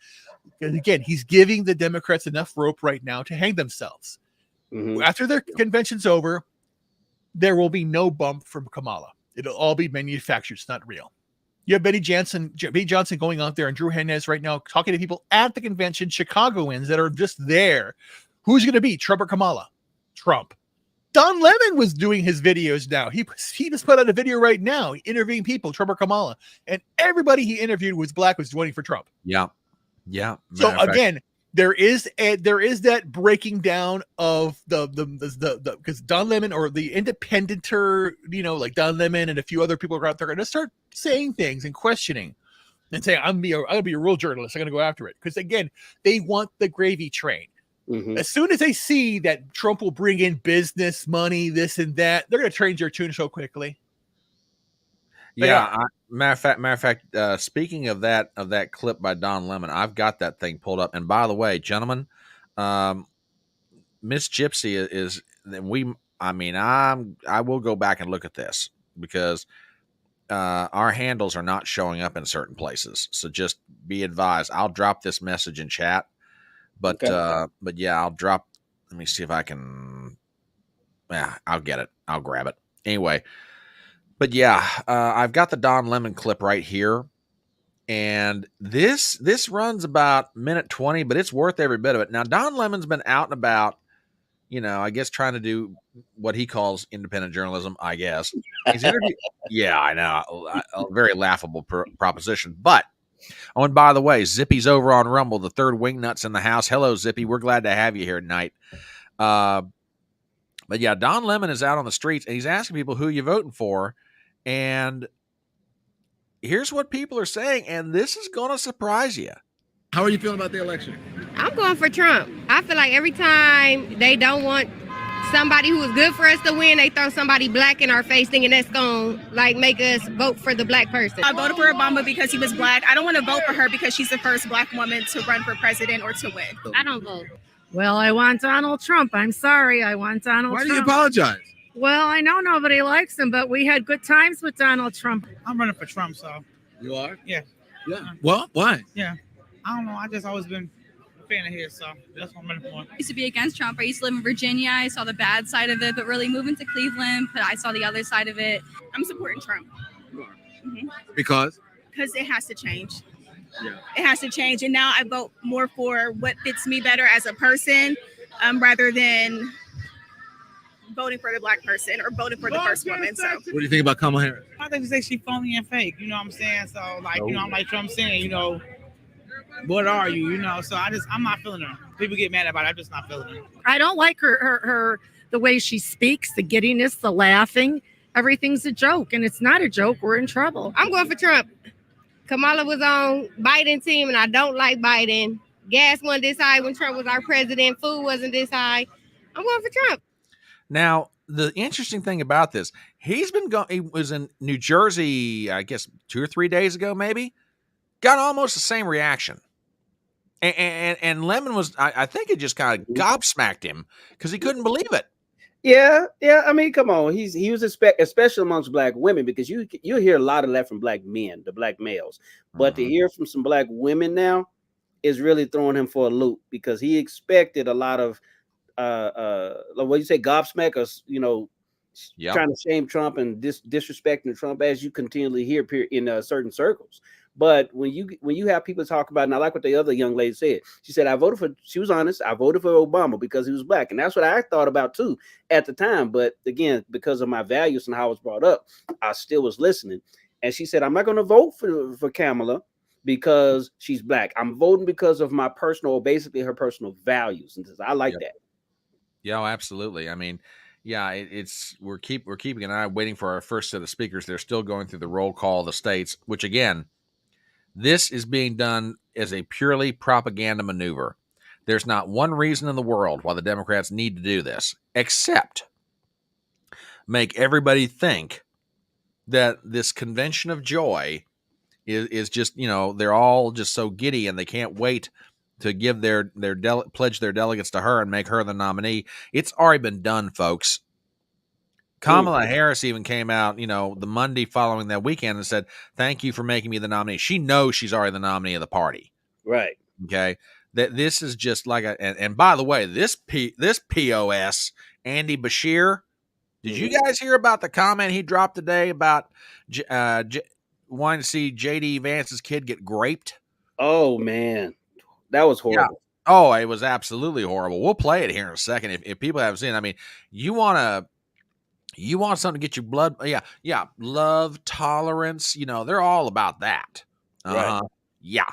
And again, he's giving the Democrats enough rope right now to hang themselves. Mm-hmm. After their convention's over, there will be no bump from Kamala. It'll all be manufactured. It's not real. You have Betty Johnson going out there, and Drew Hernandez right now talking to people at the convention, Chicagoans that are just there. Who's going to be Trump or Kamala? Trump. Don Lemon was doing his videos now. He just put out a video right now interviewing people, Trump or Kamala, and everybody he interviewed was voting for Trump. Yeah. So again, there is that breaking down of the because Don Lemon or the independenter, like Don Lemon and a few other people are out there going to start saying things and questioning and saying, I'm gonna be a real journalist. I'm gonna go after it. Because again, they want the gravy train. Mm-hmm. As soon as they see that Trump will bring in business, money, this and that, they're gonna change their tune so quickly. Matter of fact, speaking of that clip by Don Lemon, I've got that thing pulled up. And by the way, gentlemen, Miss Gypsy is I will go back and look at this because our handles are not showing up in certain places. So just be advised. I'll drop this message in chat, but I'll drop. Let me see if I can. Yeah, I'll get it. I'll grab it anyway. But I've got the Don Lemon clip right here, and this runs about minute 20, but it's worth every bit of it. Now, Don Lemon's been out and about, I guess trying to do what he calls independent journalism, I guess. He's interviewed. Yeah, I know. A very laughable proposition. But, and by the way, Zippy's over on Rumble, the third wingnut's in the house. Hello, Zippy. We're glad to have you here tonight. But yeah, Don Lemon is out on the streets, and he's asking people who you're voting for. And here's what people are saying, and this is going to surprise you. How are you feeling about the election? I'm going for Trump. I feel like every time they don't want somebody who is good for us to win, they throw somebody black in our face thinking that's going to make us vote for the black person. I voted for Obama because he was black. I don't want to vote for her because she's the first black woman to run for president or to win. I don't vote. Well, I want Donald Trump. I'm sorry. I want Donald Trump. Why do you apologize? Well, I know nobody likes him, but we had good times with Donald Trump. I'm running for Trump, so. You are? Yeah. Yeah. Well, why? Yeah. I don't know. I just always been a fan of his, so that's what I'm running for. I used to be against Trump. I used to live in Virginia. I saw the bad side of it, but really moving to Cleveland, but I saw the other side of it. I'm supporting Trump. Mm-hmm. Because it has to change. Yeah. It has to change. And now I vote more for what fits me better as a person rather than voting for the black person or voting for the first woman. So what do you think about Kamala Harris? I think they say she's phony and fake, you know what I'm saying? So I'm like Trump saying, what are you, so I'm not feeling her. People get mad about it, I'm just not feeling her. I don't like her the way she speaks, the giddiness, the laughing. Everything's a joke, and it's not a joke. We're in trouble. I'm going for Trump. Kamala was on Biden's team, and I don't like Biden. Gas wasn't this high when Trump was our president. Food wasn't this high. I'm going for Trump. Now, the interesting thing about this, he was in New Jersey, I guess 2 or 3 days ago, maybe, got almost the same reaction. And Lemon was, I think it just kind of gobsmacked him because he couldn't believe it. Yeah. I mean, come on. He was especially amongst black women, because you hear a lot of that from black men, the black males, but to hear from some black women now is really throwing him for a loop, because he expected a lot of what you say, gobsmackers, trying to shame Trump and disrespecting Trump, as you continually hear in certain circles. But when you have people talk about, and I like what the other young lady said. She said, she was honest, I voted for Obama because he was black. And that's what I thought about too at the time. But again, because of my values and how I was brought up, I still was listening. And she said, I'm not going to vote for Kamala because she's black. I'm voting because of my basically her personal values. And I like that. Yeah, absolutely. I mean, yeah, we're keeping an eye, waiting for our first set of speakers. They're still going through the roll call of the states, which again, this is being done as a purely propaganda maneuver. There's not one reason in the world why the Democrats need to do this, except make everybody think that this convention of joy is just, they're all just so giddy and they can't wait to give pledge their delegates to her and make her the nominee. It's already been done, folks. Kamala Harris even came out, the Monday following that weekend and said, "Thank you for making me the nominee." She knows she's already the nominee of the party. Right. Okay. That this is just like and by the way, this POS, Andy Bashir, did you guys hear about the comment he dropped today about wanting to see JD Vance's kid get graped? Oh man, that was horrible. Yeah. Oh, it was absolutely horrible. We'll play it here in a second if people haven't seen it. I mean, you want something to get your blood. Yeah. Love, tolerance. They're all about that. Right. Yeah.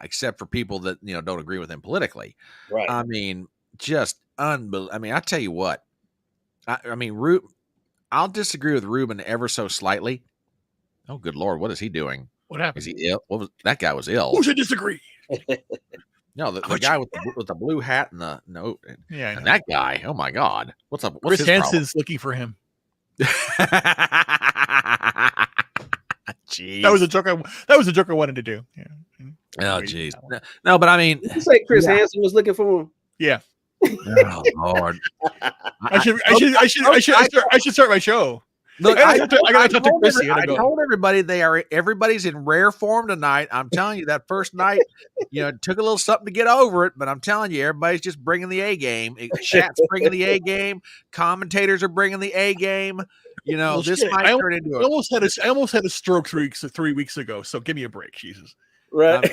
Except for people that, don't agree with him politically. Right. I mean, just unbelievable. I mean, I tell you what, I'll disagree with Ruben ever so slightly. Oh, good Lord. What is he doing? What happened? Is he ill? That guy was ill. Who should disagree? No, the guy with the blue hat and the no. Yeah. And that guy. Oh my God. What's up? Chris Hansen's looking for him. Jeez. That was a joke I wanted to do. Yeah. Oh, jeez. No, but I mean, did you say Chris Hansen was looking for him? Yeah. Oh Lord. I should start my show. Look, I gotta talk to Chrissy. I told everybody everybody's in rare form tonight. I'm telling you, that first night, it took a little something to get over it, but I'm telling you, everybody's just bringing the A game. Chat's bringing the A game. Commentators are bringing the A game. This might turn into I almost had a stroke 3 weeks ago. So give me a break, Jesus. Right.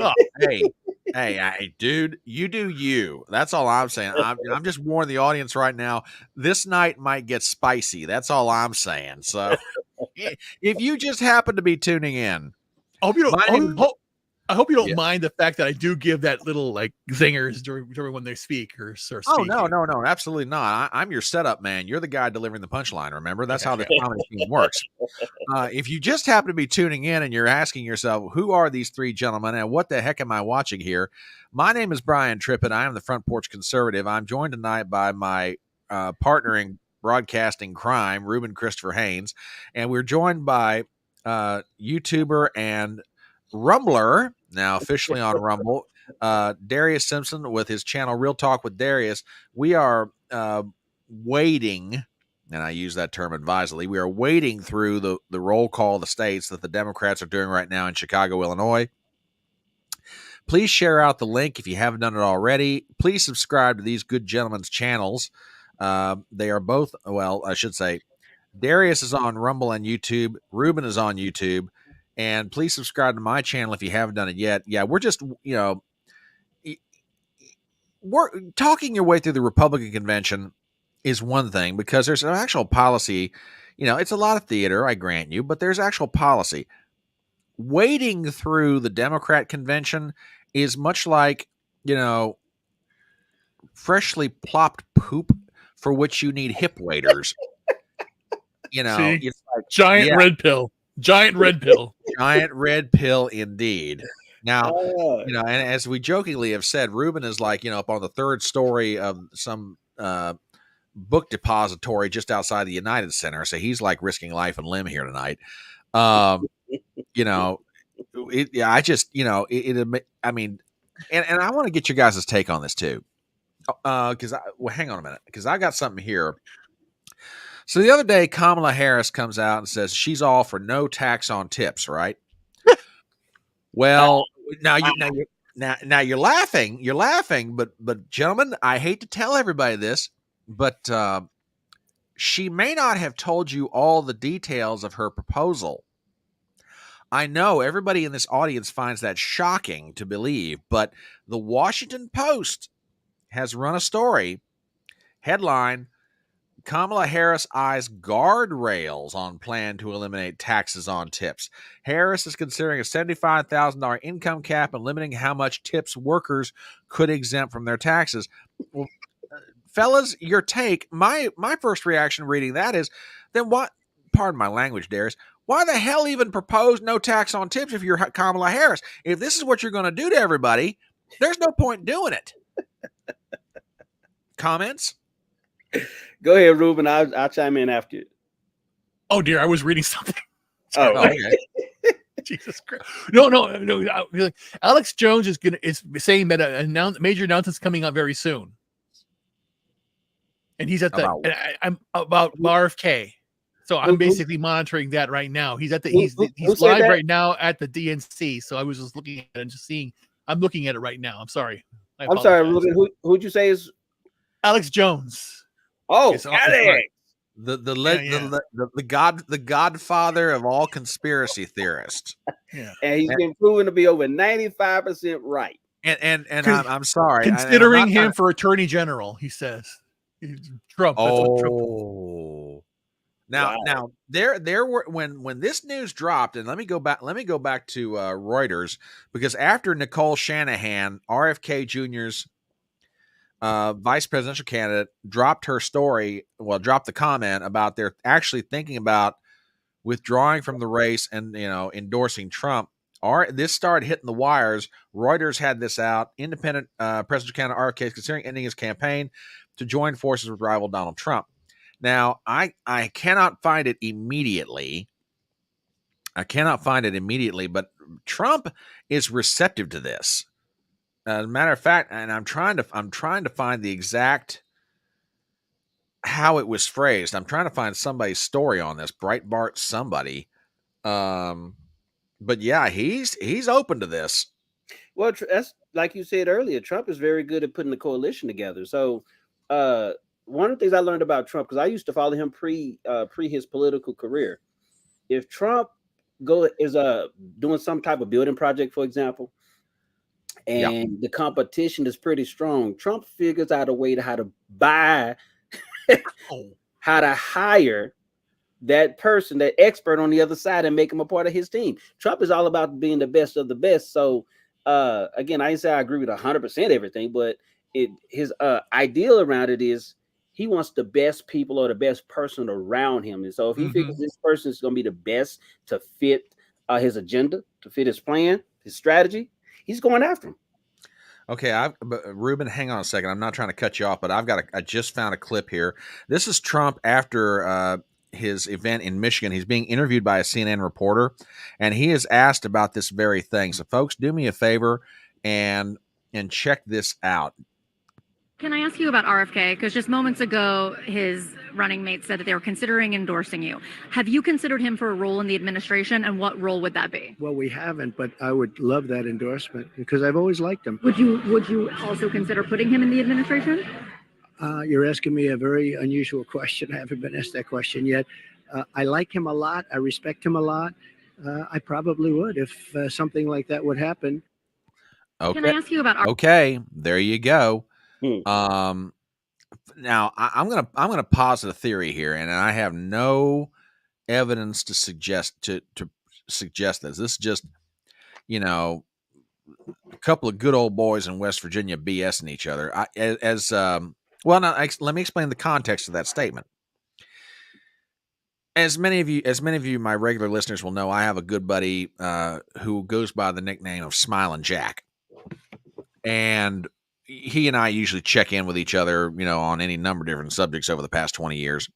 Hey, dude, you do you. That's all I'm saying. I'm just warning the audience right now. This night might get spicy. That's all I'm saying. So, if you just happen to be tuning in, I hope you don't mind the fact that I do give that little zingers during when they speak or speak. Oh no, absolutely not. I'm your setup man. You're the guy delivering the punchline. Remember, that's how the comedy scene works. If you just happen to be tuning in and you're asking yourself, who are these three gentlemen and what the heck am I watching here? My name is Brian Trippett. I am the Front Porch Conservative. I'm joined tonight by my partner in broadcasting crime, Ruben Christopher Haynes, and we're joined by YouTuber and Rumbler, now officially on Rumble, Darius Simpson with his channel Real Talk with Darius. We are waiting, and I use that term advisedly, we are wading through the roll call of the states that the Democrats are doing right now in Chicago, Illinois. Please share out the link if you haven't done it already. Please subscribe to these good gentlemen's channels. They are both, well, I should say, Darius is on Rumble and YouTube. Ruben is on YouTube. And please subscribe to my channel if you haven't done it yet. Yeah, we're just, we're talking your way through the Republican convention is one thing, because there's an actual policy. It's a lot of theater, I grant you, but there's actual policy. Wading through the Democrat convention is much like, freshly plopped poop for which you need hip waders. It's like giant red pill. Giant red pill. Giant red pill indeed. Now, and as we jokingly have said, Ruben is like, up on the third story of some book depository just outside the United Center. So he's like risking life and limb here tonight. I want to get your guys' take on this too. Hang on a minute, because I got something here So the other day, Kamala Harris comes out and says she's all for no tax on tips, right? Well, now you're laughing, but gentlemen, I hate to tell everybody this, but she may not have told you all the details of her proposal. I know everybody in this audience finds that shocking to believe, but the Washington Post has run a story, headline, Kamala Harris eyes guardrails on plan to eliminate taxes on tips. Harris is considering a $75,000 income cap and limiting how much tips workers could exempt from their taxes. Well, fellas, your take, my first reaction reading that is, then what, pardon my language, Darius, why the hell even propose no tax on tips if you're Kamala Harris? If this is what you're going to do to everybody, there's no point doing it. Comments? Go ahead, Ruben. I'll chime in after you. Oh dear, I was reading something. Oh, okay. Jesus Christ! No. Alex Jones is saying that a major announcement's coming up very soon, and he's at the. I'm about RFK, so I'm basically monitoring that right now. He's at the. He's live right now at the DNC. So I was just looking at it and just seeing. I'm looking at it right now. I'm sorry. I'm sorry, Ruben. Who'd you say is Alex Jones? Oh, Alex. The godfather of all conspiracy theorists. Yeah. And he's been proven to be over 95% right. And I'm sorry. Considering him for attorney general, he says. Trump. That's what Trump. Now there were when this news dropped, and let me go back to Reuters, because after Nicole Shanahan, RFK Jr.'s vice presidential candidate, dropped the comment about they're actually thinking about withdrawing from the race and endorsing Trump. This started hitting the wires. Reuters had this out. Independent presidential candidate RFK is considering ending his campaign to join forces with rival Donald Trump. Now, I cannot find it immediately. But Trump is receptive to this. As a matter of fact, and I'm trying to find the exact how it was phrased. I'm trying to find somebody's story on this, Breitbart somebody. But yeah, he's open to this. Well, that's like you said earlier. Trump is very good at putting the coalition together. So, one of the things I learned about Trump, because I used to follow him pre his political career. If Trump is doing some type of building project, for example, and the competition is pretty strong, Trump figures out a way to how to buy, how to hire that person, that expert on the other side, and make him a part of his team. Trump is all about being the best of the best. So again, I didn't say I agree with 100% everything, but his ideal around it is he wants the best people or the best person around him. And so if he figures this person is going to be the best to fit his agenda, to fit his plan, his strategy, he's going after him. Okay, Ruben, hang on a second. I'm not trying to cut you off, but I just found a clip here. This is Trump after his event in Michigan. He's being interviewed by a CNN reporter, and he is asked about this very thing. So, folks, do me a favor and check this out. Can I ask you about RFK? Because just moments ago, his running mate said that they were considering endorsing you. Have you considered him for a role in the administration, and what role would that be? Well, we haven't, but I would love that endorsement because I've always liked him. Would you also consider putting him in the administration? You're asking me a very unusual question. I haven't been asked that question yet. I like him a lot. I respect him a lot. I probably would if something like that would happen. Okay. Can I ask you about RFK? Okay, there you go. Now I'm gonna posit a theory here, and I have no evidence to suggest suggest this. This is just, a couple of good old boys in West Virginia BSing each other. Let me explain the context of that statement. As many of you, my regular listeners will know, I have a good buddy who goes by the nickname of Smiling Jack, and he and I usually check in with each other, on any number of different subjects over the past 20 years.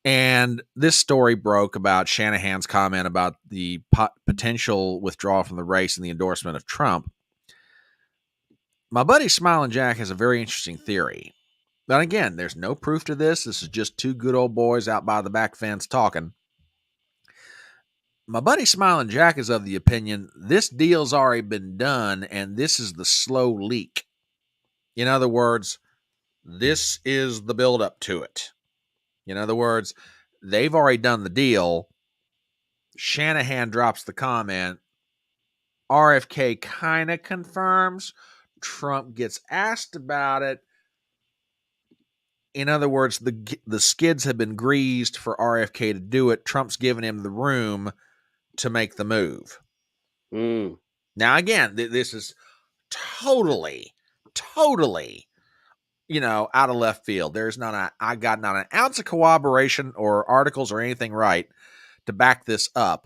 And this story broke about Shanahan's comment about the potential withdrawal from the race and the endorsement of Trump. My buddy Smiling Jack has a very interesting theory. But again, there's no proof to this. This is just two good old boys out by the back fence talking. My buddy Smiling Jack is of the opinion this deal's already been done, and this is the slow leak. In other words, this is the buildup to it. In other words, they've already done the deal. Shanahan drops the comment. RFK kind of confirms. Trump gets asked about it. In other words, the skids have been greased for RFK to do it. Trump's giving him the room to make the move. Now, again, this is totally, out of left field. I got not an ounce of corroboration or articles or anything right to back this up,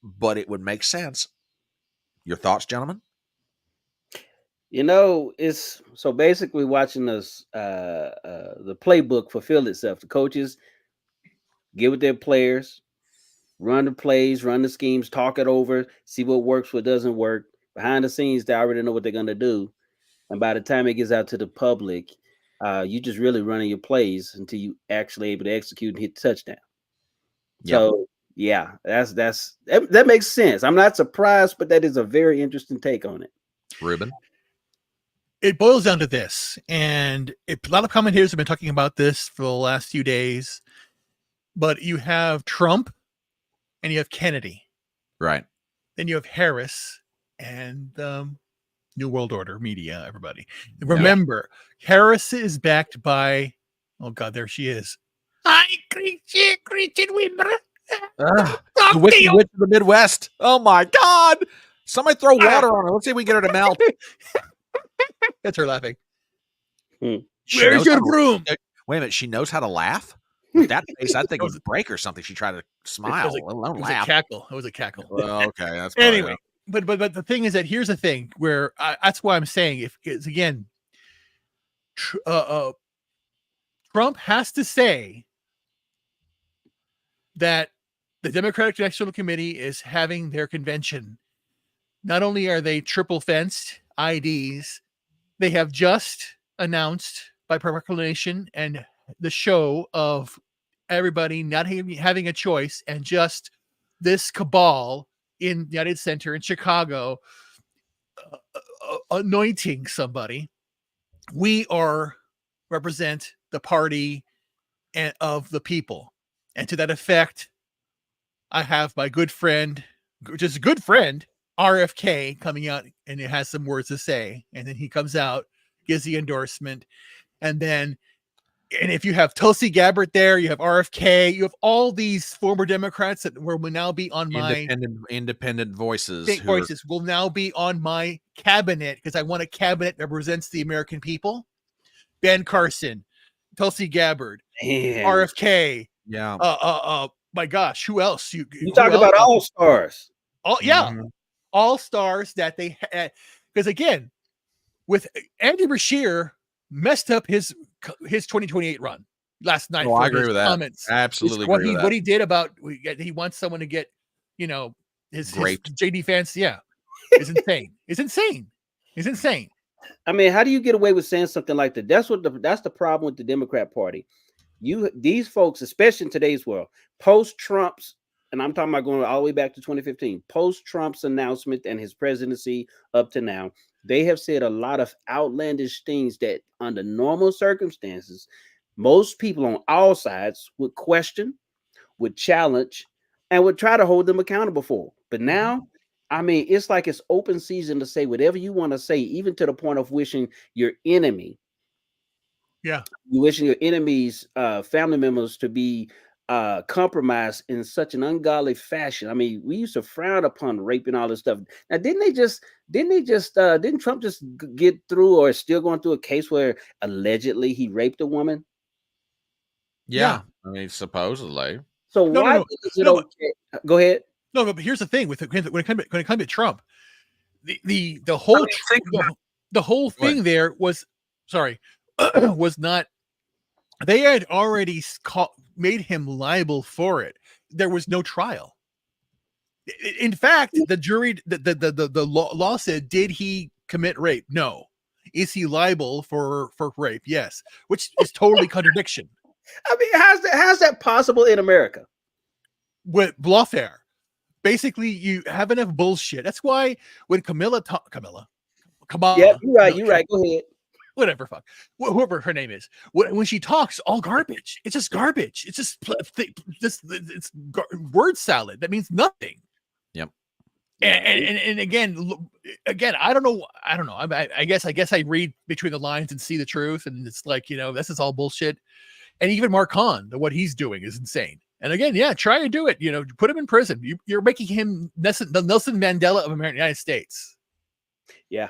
but it would make sense. Your thoughts, gentlemen? It's so basically watching this the playbook fulfill itself. The coaches get with their players, run the plays, run the schemes, talk it over, see what works, what doesn't work. Behind the scenes, they already know what they're going to do. And by the time it gets out to the public, you just really running your plays until you actually able to execute and hit the touchdown. Yep. So yeah, that makes sense. I'm not surprised, but that is a very interesting take on it. Ruben? It boils down to this, and a lot of commentators have been talking about this for the last few days, but you have Trump and you have Kennedy. Right. Then you have Harris and New World Order media, everybody. Remember, Harris is backed by, oh God, there she is. Hi, Christian Wimber. The Wicked Witch of the Midwest. Oh my God. Somebody throw water on her. Let's see if we can get her to melt. That's her laughing. Where's your broom? Wait a minute. She knows how to laugh? With that face, I think it would break or something. She tried to smile, let alone laugh. It was a cackle. Well, okay. That's anyway. But the thing is that here's the thing where that's why I'm saying it's again, Trump has to say that the Democratic National Committee is having their convention. Not only are they triple fenced IDs, they have just announced by proclamation and the show of everybody not having a choice and just this cabal in United Center in Chicago anointing somebody. We represent the party and of the people. And to that effect, I have my good friend, just a good friend, RFK, coming out, and it has some words to say. And then he comes out, gives the endorsement. And if you have Tulsi Gabbard there, you have RFK, you have all these former Democrats that will now be on my independent voices. Voices will now be on my cabinet because I want a cabinet that represents the American people. Ben Carson, Tulsi Gabbard, RFK. Yeah. My gosh, who else? You talk about all stars. All stars that they had. Because again, with Andy Beshear messed up his 2028 run last night. I agree with that. Comments. Absolutely. What he did about he wants someone to get, his JD fans. Yeah. It's insane. It's insane. I mean, how do you get away with saying something like that? That's the problem with the Democrat Party. These folks, especially in today's world, post Trump's, and I'm talking about going all the way back to 2015, post Trump's announcement and his presidency up to now, they have said a lot of outlandish things that under normal circumstances, most people on all sides would question, would challenge, and would try to hold them accountable for. But now, I mean, it's like it's open season to say whatever you want to say, even to the point of wishing your enemy. Yeah. You wishing your enemies, family members to be compromised in such an ungodly fashion. I mean, we used to frown upon rape and all this stuff. Now, didn't Trump just get through or is still going through a case where allegedly he raped a woman? Yeah. I mean, supposedly. So why is it okay? Go ahead. No, but here's the thing when it comes to Trump, the whole thing there was was not. They had already made him liable for it. There was no trial. In fact, the jury, the law said, did he commit rape? No. is he liable for rape? Yes, which is totally contradiction. I mean, how's that possible in America? With lawfare, basically, you have enough bullshit. That's why when Kamala, yeah, you're right. Go ahead. Whatever, fuck, whoever her name is, when she talks, all garbage. It's just garbage. It's just word salad that means nothing. Yep. And again, I don't know. I guess I read between the lines and see the truth, and it's like, this is all bullshit. And even Mark Hahn, what he's doing is insane. And again, yeah, try to do it. Put him in prison. You're making him the Nelson Mandela of the United States. Yeah.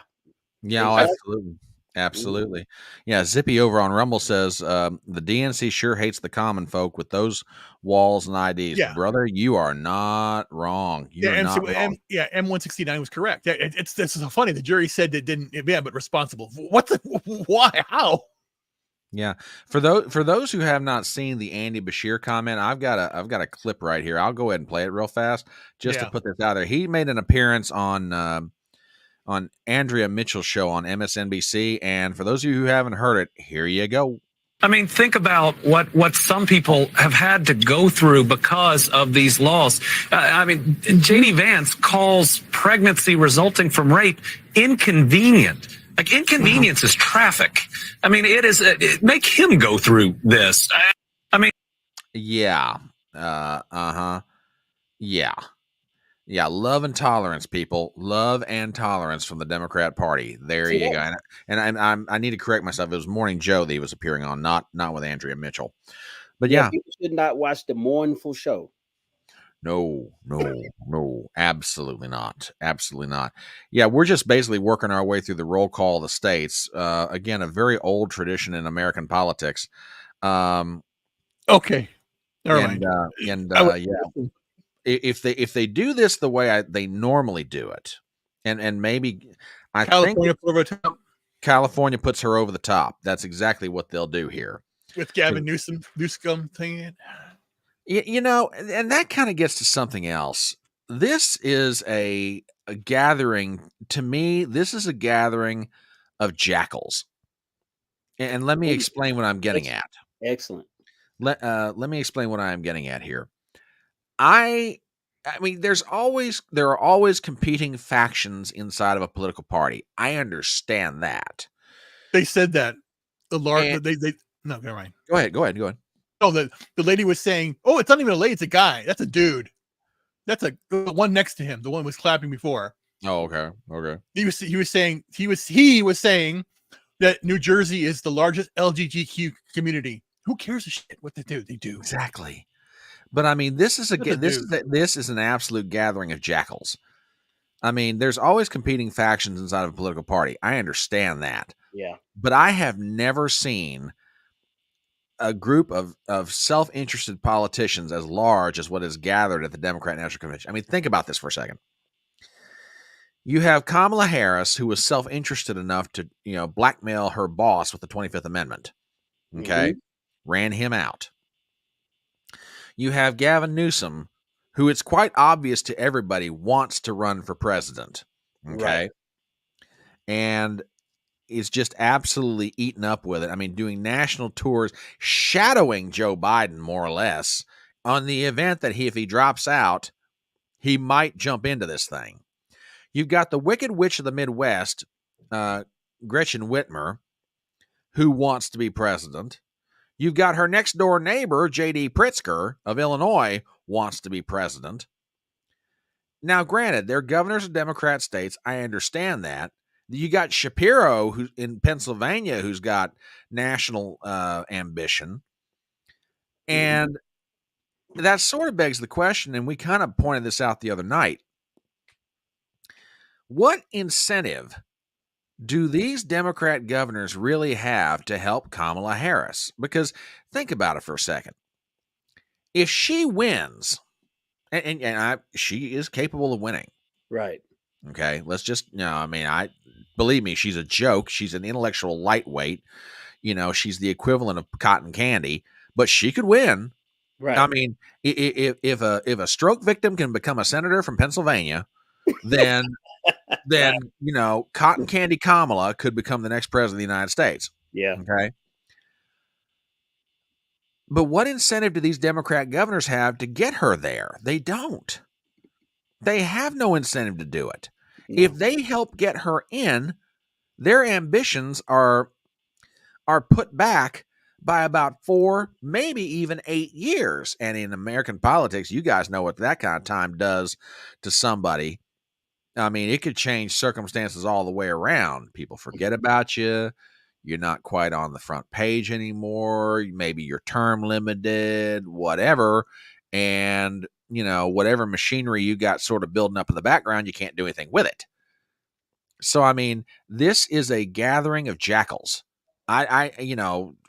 Yeah, absolutely. Absolutely. Yeah, Zippy over on Rumble says the DNC sure hates the common folk with those walls and IDs. Yeah. Brother, you are not wrong. M169 was correct. This is so funny. The jury said it didn't, but responsible. Why? How? Yeah. For those who have not seen the Andy Bashir comment, I've got a clip right here. I'll go ahead and play it real fast just to put this out there. He made an appearance on Andrea Mitchell's show on MSNBC. And for those of you who haven't heard it, here you go. I mean, think about what some people have had to go through because of these laws. J.D. Vance calls pregnancy resulting from rape inconvenient. Like, inconvenience is traffic. I mean, make him go through this. Yeah. Yeah. Yeah, love and tolerance, people. Love and tolerance from the Democrat Party. There you go. And I need to correct myself. It was Morning Joe that he was appearing on, not with Andrea Mitchell. But yeah, people should not watch the mournful show. No, absolutely not. Absolutely not. Yeah, we're just basically working our way through the roll call of the states. Again, a very old tradition in American politics. Okay. All right. Yeah. If they do this the way they normally do it, and maybe California puts her over the top. That's exactly what they'll do here with Gavin Newsom thing. And that kind of gets to something else. This is a gathering. To me, this is a gathering of jackals. And let me explain what I'm getting at. Excellent. Let me explain what I am getting at here. I mean, there are always competing factions inside of a political party. I understand that. They said that no, never mind. Go ahead. No, the lady was saying, "Oh, it's not even a lady; it's a guy. That's a dude. That's the one next to him. The one was clapping before." Oh, okay. He was saying that New Jersey is the largest LGBTQ community. Who cares a shit what they do? They do exactly. But I mean, this is an absolute gathering of jackals. I mean, there's always competing factions inside of a political party. I understand that. Yeah. But I have never seen a group of self-interested politicians as large as what is gathered at the Democrat National Convention. I mean, think about this for a second. You have Kamala Harris, who was self-interested enough to, blackmail her boss with the 25th Amendment. Okay. Mm-hmm. Ran him out. You have Gavin Newsom, who it's quite obvious to everybody wants to run for president. Okay. Right. And is just absolutely eaten up with it. I mean, doing national tours, shadowing Joe Biden more or less on the event that if he drops out, he might jump into this thing. You've got the Wicked Witch of the Midwest, Gretchen Whitmer, who wants to be president. You've got her next door neighbor, J.D. Pritzker of Illinois, wants to be president. Now, granted, they're governors of Democrat states. I understand that. You got Shapiro, who's in Pennsylvania, who's got national ambition. And that sort of begs the question, and we kind of pointed this out the other night. What incentive do these Democrat governors really have to help Kamala Harris? Because think about it for a second. If she wins, and she is capable of winning. Right. Okay. Let's just, believe me, she's a joke. She's an intellectual lightweight. She's the equivalent of cotton candy, but she could win. Right. I mean, if a stroke victim can become a senator from Pennsylvania, then then, Cotton Candy Kamala could become the next president of the United States. Yeah. Okay. But what incentive do these Democrat governors have to get her there? They don't. They have no incentive to do it. No. If they help get her in, their ambitions are put back by about 4, maybe even 8 years. And in American politics, you guys know what that kind of time does to somebody. I mean, it could change circumstances all the way around. People forget about you. You're not quite on the front page anymore. Maybe you're term limited, whatever. And, whatever machinery you got sort of building up in the background, you can't do anything with it. So, I mean, this is a gathering of jackals. There's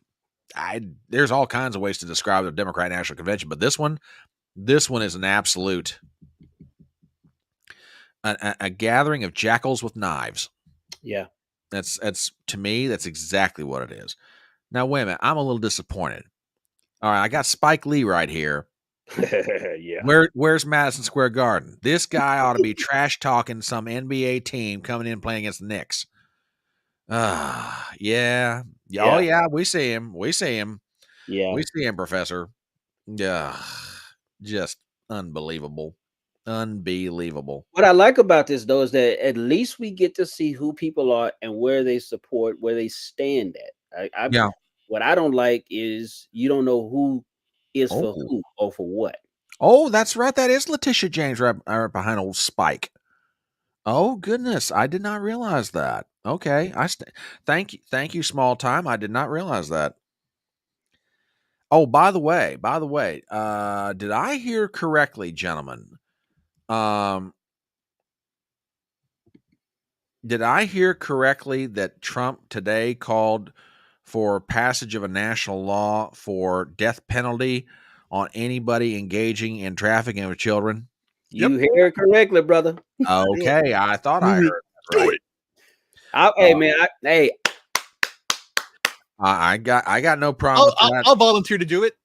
all kinds of ways to describe the Democrat National Convention, but this one is an absolute a gathering of jackals with knives. Yeah. That's to me, that's exactly what it is. Now, wait a minute. I'm a little disappointed. All right, I got Spike Lee right here. Yeah. Where's Madison Square Garden? This guy ought to be trash talking some NBA team coming in playing against the Knicks. Yeah. Oh yeah, we see him. Yeah. We see him, Professor. Yeah. Just unbelievable. Unbelievable. What I like about this, though, is that at least we get to see who people are and where they support, where they stand at. Yeah. What I don't like is you don't know who is for who or for what. Oh, that's right. That is Letitia James right behind old Spike. Oh goodness, I did not realize that. Okay, thank you, small time. I did not realize that. Oh, by the way, did I hear correctly, gentlemen? Did I hear correctly that Trump today called for passage of a national law for death penalty on anybody engaging in trafficking of children? You hear it correctly, brother. Okay, I thought I heard that right. Hey, man. I got no problem. I'll volunteer to do it.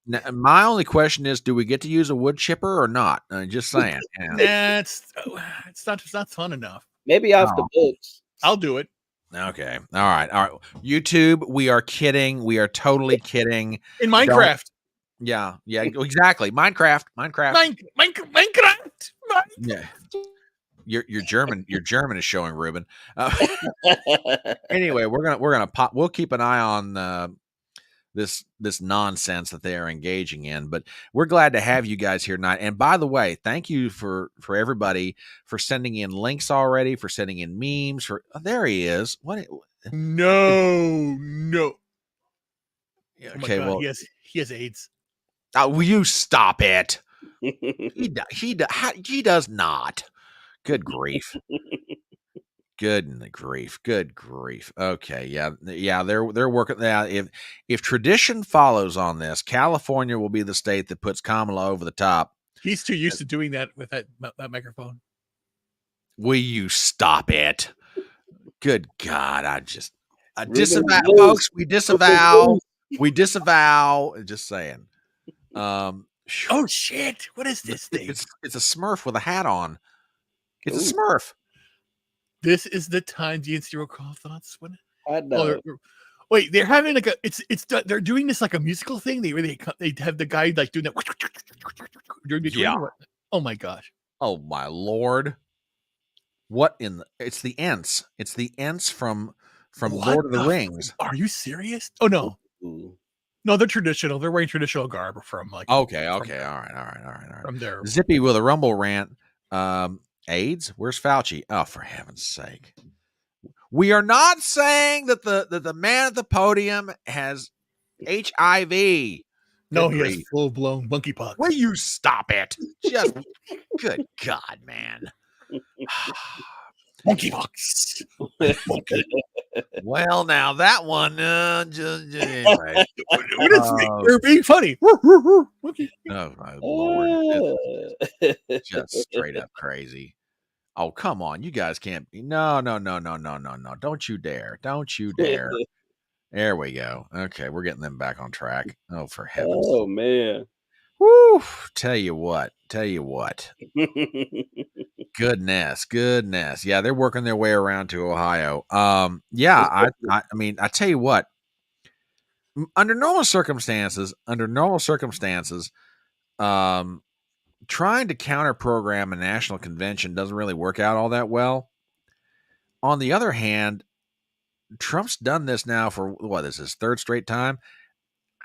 Now, my only question is, do we get to use a wood chipper or not? Just saying. Nah, it's not fun enough. Maybe off the books. I'll do it. Okay. All right. YouTube, we are kidding. We are totally kidding. In Minecraft. Yeah, exactly. Minecraft. Yeah. Your German is showing, Ruben. Anyway, we'll keep an eye on this nonsense that they are engaging in, but we're glad to have you guys here tonight. And by the way, thank you for everybody for sending in links already, for sending in memes. There he is. What? No. Okay, well, he has AIDS. Will you stop it? He does not. Good grief. Good grief. Okay, yeah. They're working. Yeah, if tradition follows on this, California will be the state that puts Kamala over the top. He's too used to doing that with that microphone. Will you stop it? Good God, I disavow, folks. We disavow. Just saying. Oh shit! What is this thing? It's a Smurf with a hat on. It's a Smurf. This is the time DNC recall thoughts when I know. Wait, they're having like they're doing this like a musical thing. They have the guy like doing that. Yeah. Oh my gosh. Oh my Lord. What in the? It's the Ents. It's the Ents from Lord of the Rings. Are you serious? Oh no. No, they're traditional. They're wearing traditional garb from like. Okay. All right. From there. Zippy with a rumble rant. AIDS? Where's Fauci? Oh, for heaven's sake. We are not saying that the man at the podium has HIV. No, he has full-blown monkeypox. Will you stop it? Just good God, man. Monkeypox. Monkey. Well, now that one, just anyway. We're being funny. Oh my Lord! Just straight up crazy. Oh, come on, you guys can't be. No! Don't you dare! There we go. Okay, we're getting them back on track. Oh, for heavens! Oh man! Woo! Tell you what. Goodness. Yeah, they're working their way around to Ohio. Yeah, I mean, I tell you what, under normal circumstances, trying to counter program a national convention doesn't really work out all that well. On the other hand, Trump's done this now for what, this is his third straight time.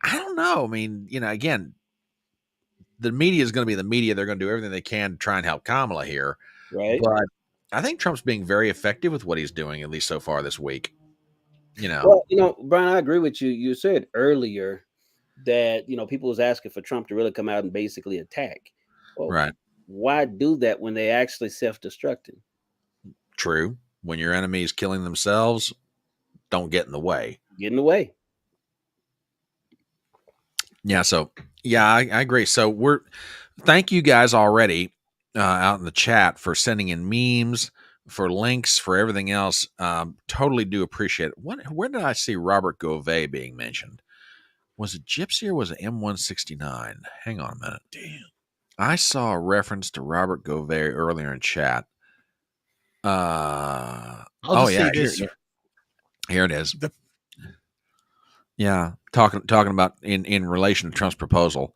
I don't know. I mean, again, the media is going to be the media. They're going to do everything they can to try and help Kamala here. Right. But I think Trump's being very effective with what he's doing, at least so far this week. Well, Brian, I agree with you. You said earlier that, people was asking for Trump to really come out and basically attack. Well, right. Why do that when they actually self-destructing? True. When your enemy is killing themselves, don't get in the way. Get in the way. Yeah. So, yeah, I agree. So thank you guys already out in the chat for sending in memes, for links, for everything else. Totally do appreciate it. Where did I see Robert Gouvet being mentioned? Was it Gypsy or was it M169? Hang on a minute. Damn. I saw a reference to Robert Gouvet earlier in chat. I'll just say this. Here it is. Yeah, talking about in relation to Trump's proposal.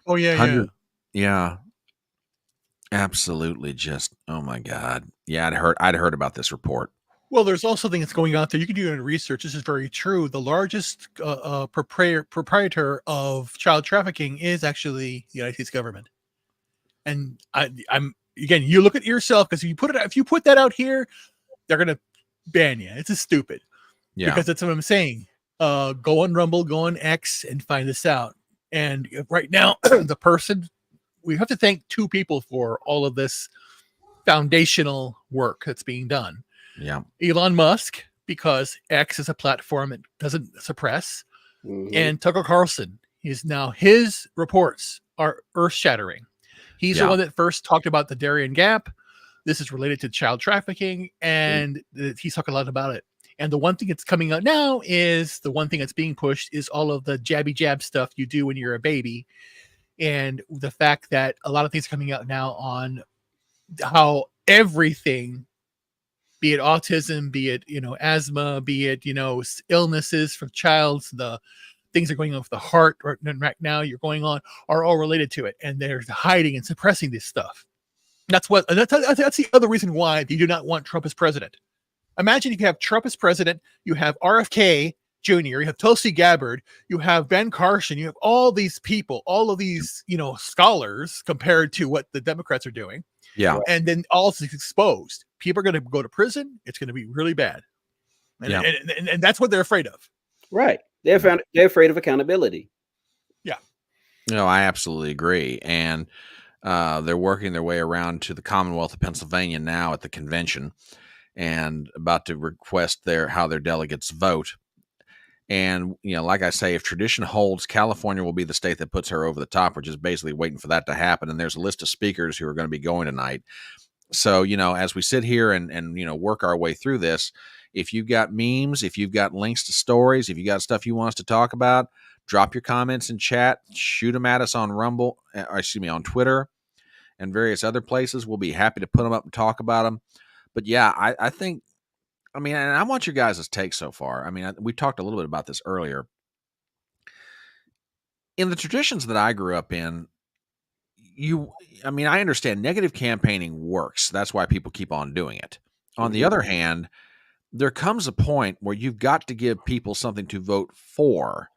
Oh yeah. Yeah. Absolutely, just oh my God. Yeah, I'd heard about this report. Well, there's also something that's going out there. You can do your own research. This is very true. The largest proprietor of child trafficking is actually the United States government. And I'm again, you look at yourself, because if you put that out here, they're gonna ban you. It's just stupid. Yeah, because that's what I'm saying. Go on Rumble, go on X, and find this out. And right now, we have to thank two people for all of this foundational work that's being done. Yeah. Elon Musk, because X is a platform that doesn't suppress, and Tucker Carlson. His reports are earth-shattering. He's the one that first talked about the Darien Gap. This is related to child trafficking, and he's talking a lot about it. And the one thing that's coming out now is the one thing that's being pushed is all of the jabby jab stuff you do when you're a baby. And the fact that a lot of things are coming out now on how everything, be it autism, be it, asthma, be it, illnesses for child, the things that are going on with the heart right now are all related to it. And they're hiding and suppressing this stuff. That's the other reason why they do not want Trump as president. Imagine if you have Trump as president, you have RFK Jr., you have Tulsi Gabbard, you have Ben Carson, you have all these people, all of these, scholars compared to what the Democrats are doing. Yeah. And then all is exposed. People are going to go to prison. It's going to be really bad. And that's what they're afraid of. Right. They're afraid of accountability. Yeah. No, I absolutely agree. And they're working their way around to the Commonwealth of Pennsylvania now at the convention, and about to request how their delegates vote. And, like I say, if tradition holds, California will be the state that puts her over the top. We're just basically waiting for that to happen. And there's a list of speakers who are going to be going tonight. So, as we sit here and work our way through this, if you've got memes, if you've got links to stories, if you got stuff you want us to talk about, drop your comments in chat, shoot them at us on Rumble, on Twitter and various other places. We'll be happy to put them up and talk about them. But yeah, I think, and I want your guys' take so far. We talked a little bit about this earlier. In the traditions that I grew up in, I understand negative campaigning works. That's why people keep on doing it. On the other hand, there comes a point where you've got to give people something to vote for.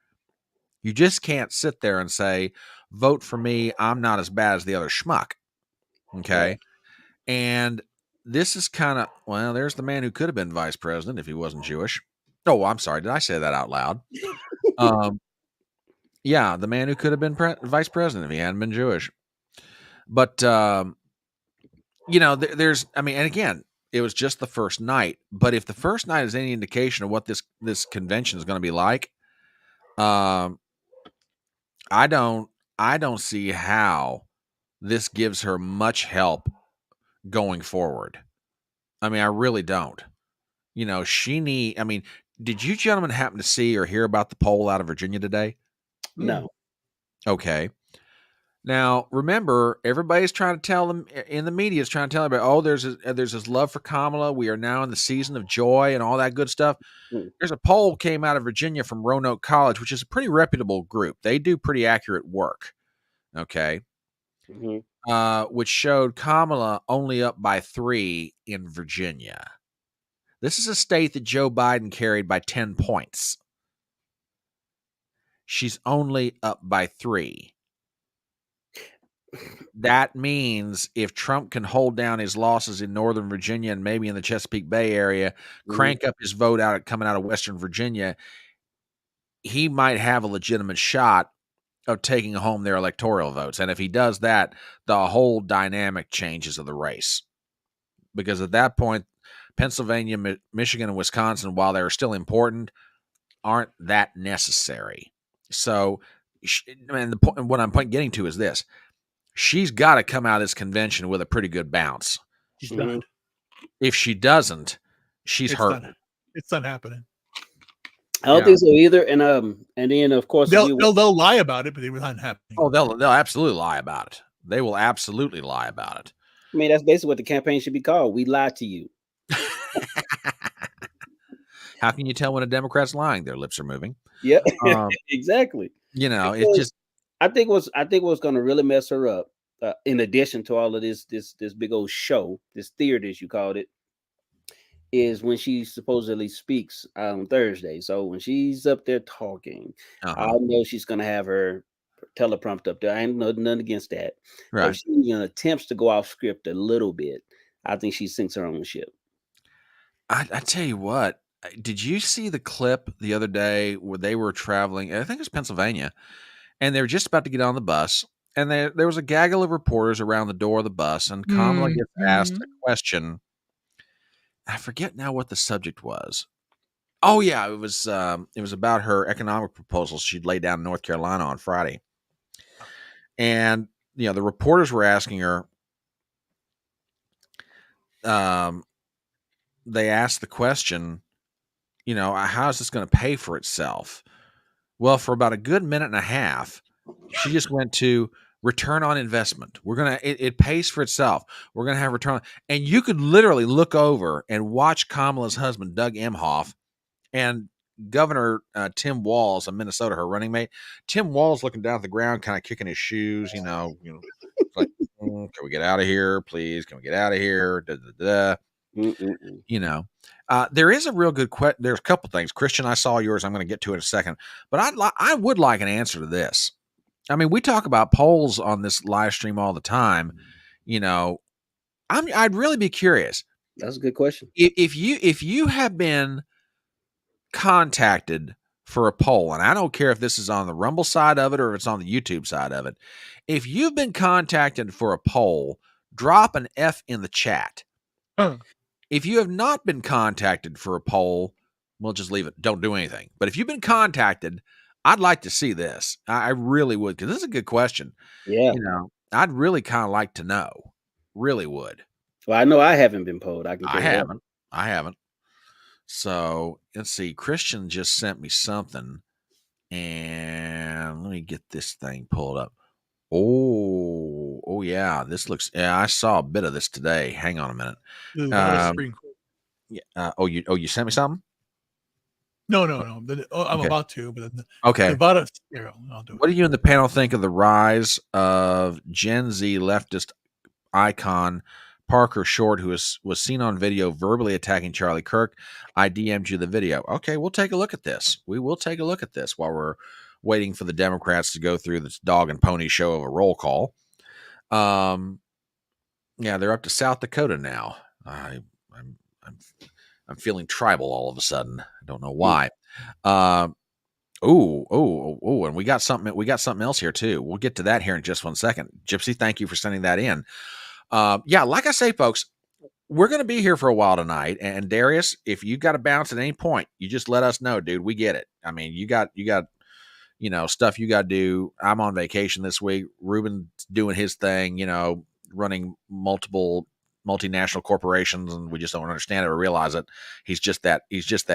You just can't sit there and say, vote for me, I'm not as bad as the other schmuck. Okay? Yeah. And this is kind of, there's the man who could have been vice president if he wasn't Jewish. Oh, I'm sorry. Did I say that out loud? Yeah, the man who could have been vice president if he hadn't been Jewish. But, there's, and again, it was just the first night. But if the first night is any indication of what this convention is going to be like, I don't see how this gives her much help going forward. I really don't. Did you gentlemen happen to see or hear about the poll out of Virginia today? No. Okay. Now, remember, everybody's trying to tell them in the media is trying to tell everybody, oh, there's this love for Kamala. We are now in the season of joy and all that good stuff. There's a poll came out of Virginia from Roanoke College, which is a pretty reputable group. They do pretty accurate work. Okay. Which showed Kamala only up by 3 in Virginia. This is a state that Joe Biden carried by 10 points. She's only up by 3. That means if Trump can hold down his losses in Northern Virginia and maybe in the Chesapeake Bay area, crank up his vote out coming out of Western Virginia, he might have a legitimate shot of taking home their electoral votes. And if he does that, the whole dynamic changes of the race. Because at that point, Pennsylvania, Michigan, and Wisconsin, while they're still important, aren't that necessary. So, and the point, what I'm getting to is this. She's got to come out of this convention with a pretty good bounce. She's done. If she doesn't, she's hurt. It's not happening. I don't think so either. And then of course they'll lie about it, but it was not happening. Oh, they'll absolutely lie about it. They will absolutely lie about it. I mean, that's basically what the campaign should be called. We lied to you. How can you tell when a Democrat's lying? Their lips are moving. Yeah, exactly. You know, it's just. I think what's going to really mess her up, in addition to all of this big old show, this theater as you called it, is when she supposedly speaks on Thursday. So when she's up there talking, I know she's going to have her teleprompter up there. I ain't nothing against that. Right. If she even attempts to go off script a little bit, I think she sinks her own ship. I tell you what. Did you see the clip the other day where they were traveling? I think it was Pennsylvania. And they were just about to get on the bus, and there was a gaggle of reporters around the door of the bus, and Kamala gets asked a question. I forget now what the subject was. Oh yeah, it was about her economic proposals she'd laid down in North Carolina on Friday. And the reporters were asking her. They asked the question, how is this going to pay for itself? Well, for about a good minute and a half, she just went to return on investment. It pays for itself. We're going to have return on, and you could literally look over and watch Kamala's husband, Doug Emhoff, and Governor Tim Walz of Minnesota, her running mate. Tim Walz looking down at the ground, kind of kicking his shoes, like, can we get out of here, please? Can we get out of here? Da, da, da. There is a real good question. There's a couple things. Christian, I saw yours. I'm going to get to it in a second. But I would like an answer to this. I mean, we talk about polls on this live stream all the time. I'd really be curious. That's a good question. If you have been contacted for a poll, and I don't care if this is on the Rumble side of it or if it's on the YouTube side of it, if you've been contacted for a poll, drop an F in the chat. If you have not been contacted for a poll, we'll just leave it. Don't do anything. But if you've been contacted, I'd like to see this. I really would, because this is a good question. Yeah. I'd really kind of like to know. Really would. Well, I know I haven't been polled. I haven't. So let's see. Christian just sent me something, and let me get this thing pulled up. Oh yeah. This looks. Yeah, I saw a bit of this today. Hang on a minute. Yeah. You sent me something? No. I'm about to, but okay. I'll do it. What do you and the panel think of the rise of Gen Z leftist icon Parker Short, who was seen on video verbally attacking Charlie Kirk? I DM'd you the video. Okay, we'll take a look at this. We will take a look at this while we're waiting for the Democrats to go through this dog and pony show of a roll call. Yeah, they're up to South Dakota now. I'm feeling tribal all of a sudden. I don't know why. And we got something else here too. We'll get to that here in just 1 second. Gypsy, thank you for sending that in. Yeah, like I say, folks, we're going to be here for a while tonight. And Darius, if you got to bounce at any point, you just let us know, dude. We get it. I mean, you got stuff you got to do. I'm on vacation this week. Ruben's doing his thing, running multiple multinational corporations, and we just don't understand it or realize it. He's just that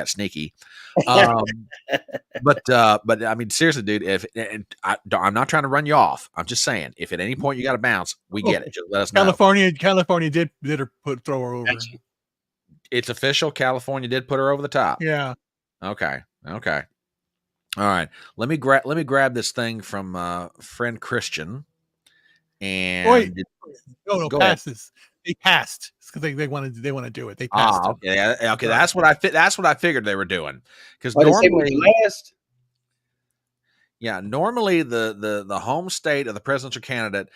sneaky. But I mean, seriously, dude, I'm not trying to run you off. I'm just saying, if at any point you got to bounce, we get it. Just let us know. California did throw her over. It's official. California did put her over the top. Yeah. Okay. All right. Let me grab this thing from friend Christian. And Wait, no, go pass ahead. this. They passed because they want to do it. They passed. Okay. That's what I figured they were doing. Because normally the home state of the presidential candidate,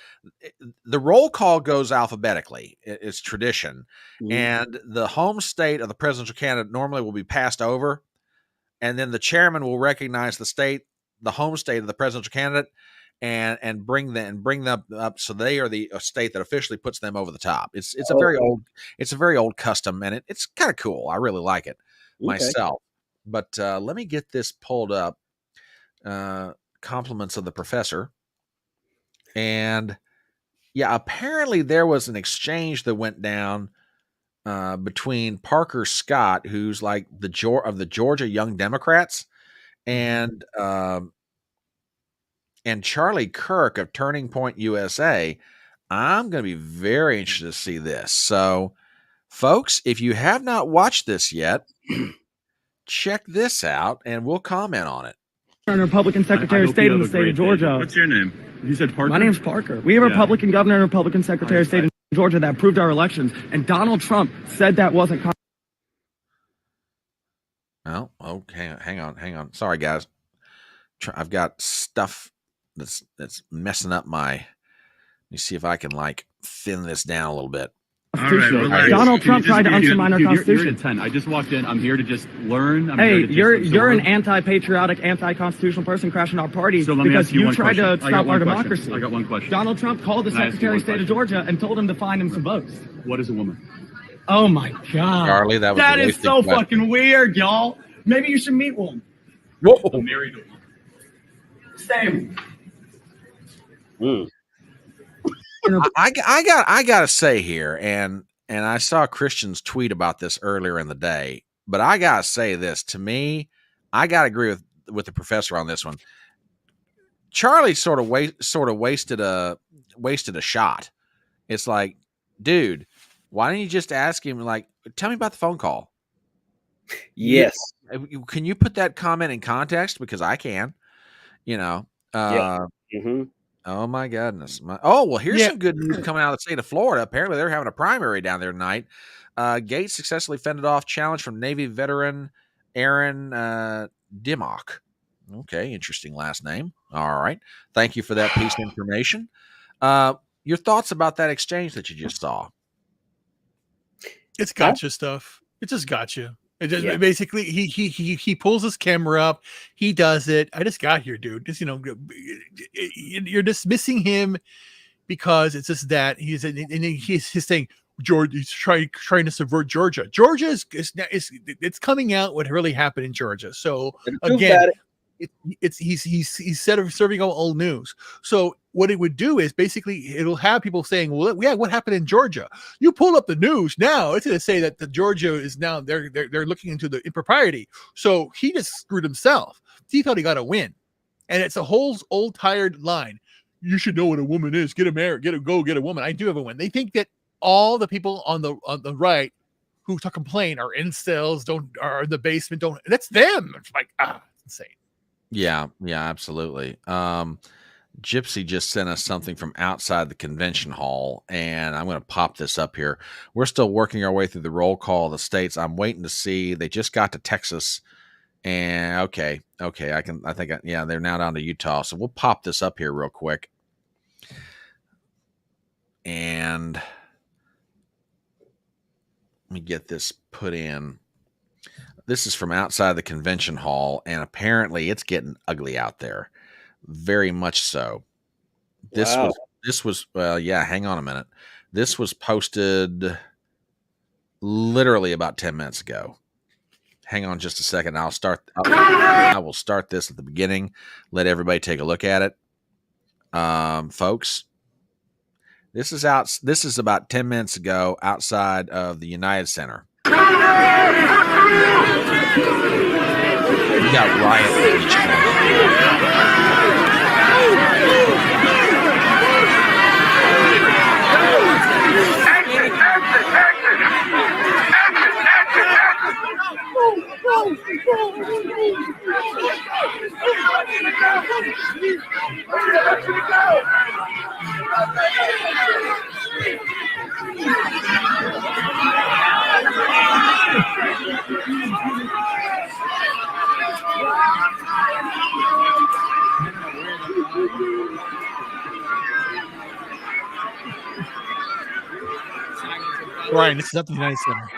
the roll call goes alphabetically. It's tradition, and the home state of the presidential candidate normally will be passed over, and then the chairman will recognize the home state of the presidential candidate, and bring them up, so they are the state that officially puts them over the top. It's a very old custom, and it's kind of cool. I really like it myself. But let me get this pulled up. Compliments of the professor. And yeah, apparently there was an exchange that went down between Parker Scott, who's like the Georgia Young Democrats, and Charlie Kirk of Turning Point USA. I'm going to be very interested to see this. So, folks, if you have not watched this yet, check this out, and we'll comment on it. Republican Secretary of State in the state of Georgia. What's your name? You said Parker? My name's Parker. We have a Republican governor and Republican Secretary of State in Georgia that approved our elections, and Donald Trump said that wasn't. Oh, okay. Hang on. Sorry, guys. I've got stuff that's messing up my. Let me see if I can thin this down a little bit. Right, Donald Trump tried to undermine our Constitution. You're at 10. I just walked in. I'm here to just learn. Hey, you're an anti-patriotic, anti-constitutional person crashing our party because you tried to stop our democracy. I got one question. Donald Trump called the Secretary of State of Georgia and told him to find him some votes. What is a woman? Oh my God, Charlie, that is so fucking weird, y'all. Maybe you should meet one. Whoa, I'm married to one. Same. I gotta say here, and I saw Christian's tweet about this earlier in the day, but I gotta say this. To me, I gotta agree with the professor on this one. Charlie sort of wasted a shot. It's like, dude, why didn't you just ask him, tell me about the phone call? Yes. Can you put that comment in context? Because I can, Yeah. Oh my goodness! Here's some good news coming out of the state of Florida. Apparently, they're having a primary down there tonight. Gates successfully fended off challenge from Navy veteran Aaron Dimmock. Okay, interesting last name. All right, thank you for that piece of information. Your thoughts about that exchange that you just saw? It's gotcha stuff. It just gotcha. It just basically he pulls his camera up. He does it. I just got here, dude. Just you're dismissing him because it's just that he's saying Georgia. He's trying to subvert Georgia. Georgia is it's coming out what really happened in Georgia. So again, he's serving all old news. So what it would do is basically it'll have people saying, well, yeah, what happened in Georgia? You pull up the news now, it's going to say that the Georgia is now they're looking into the impropriety. So he just screwed himself. He thought he got a win, and it's a whole old tired line. You should know what a woman is. Get a woman. I do have a win. They think that all the people on the right who complain are incels, are in the basement. That's them. It's like it's insane. Yeah, absolutely. Gypsy just sent us something from outside the convention hall, and I'm going to pop this up here. We're still working our way through the roll call of the states. I'm waiting to see. They just got to Texas, and okay. They're now down to Utah. So we'll pop this up here real quick. And let me get this put in. This is from outside the convention hall, and apparently it's getting ugly out there. Very much so. This was hang on a minute. This was posted literally about 10 minutes ago. Hang on just a second. I will start this at the beginning. Let everybody take a look at it. Folks, This is about 10 minutes ago outside of the United Center. You got riot footage Brian, this is not the United Center.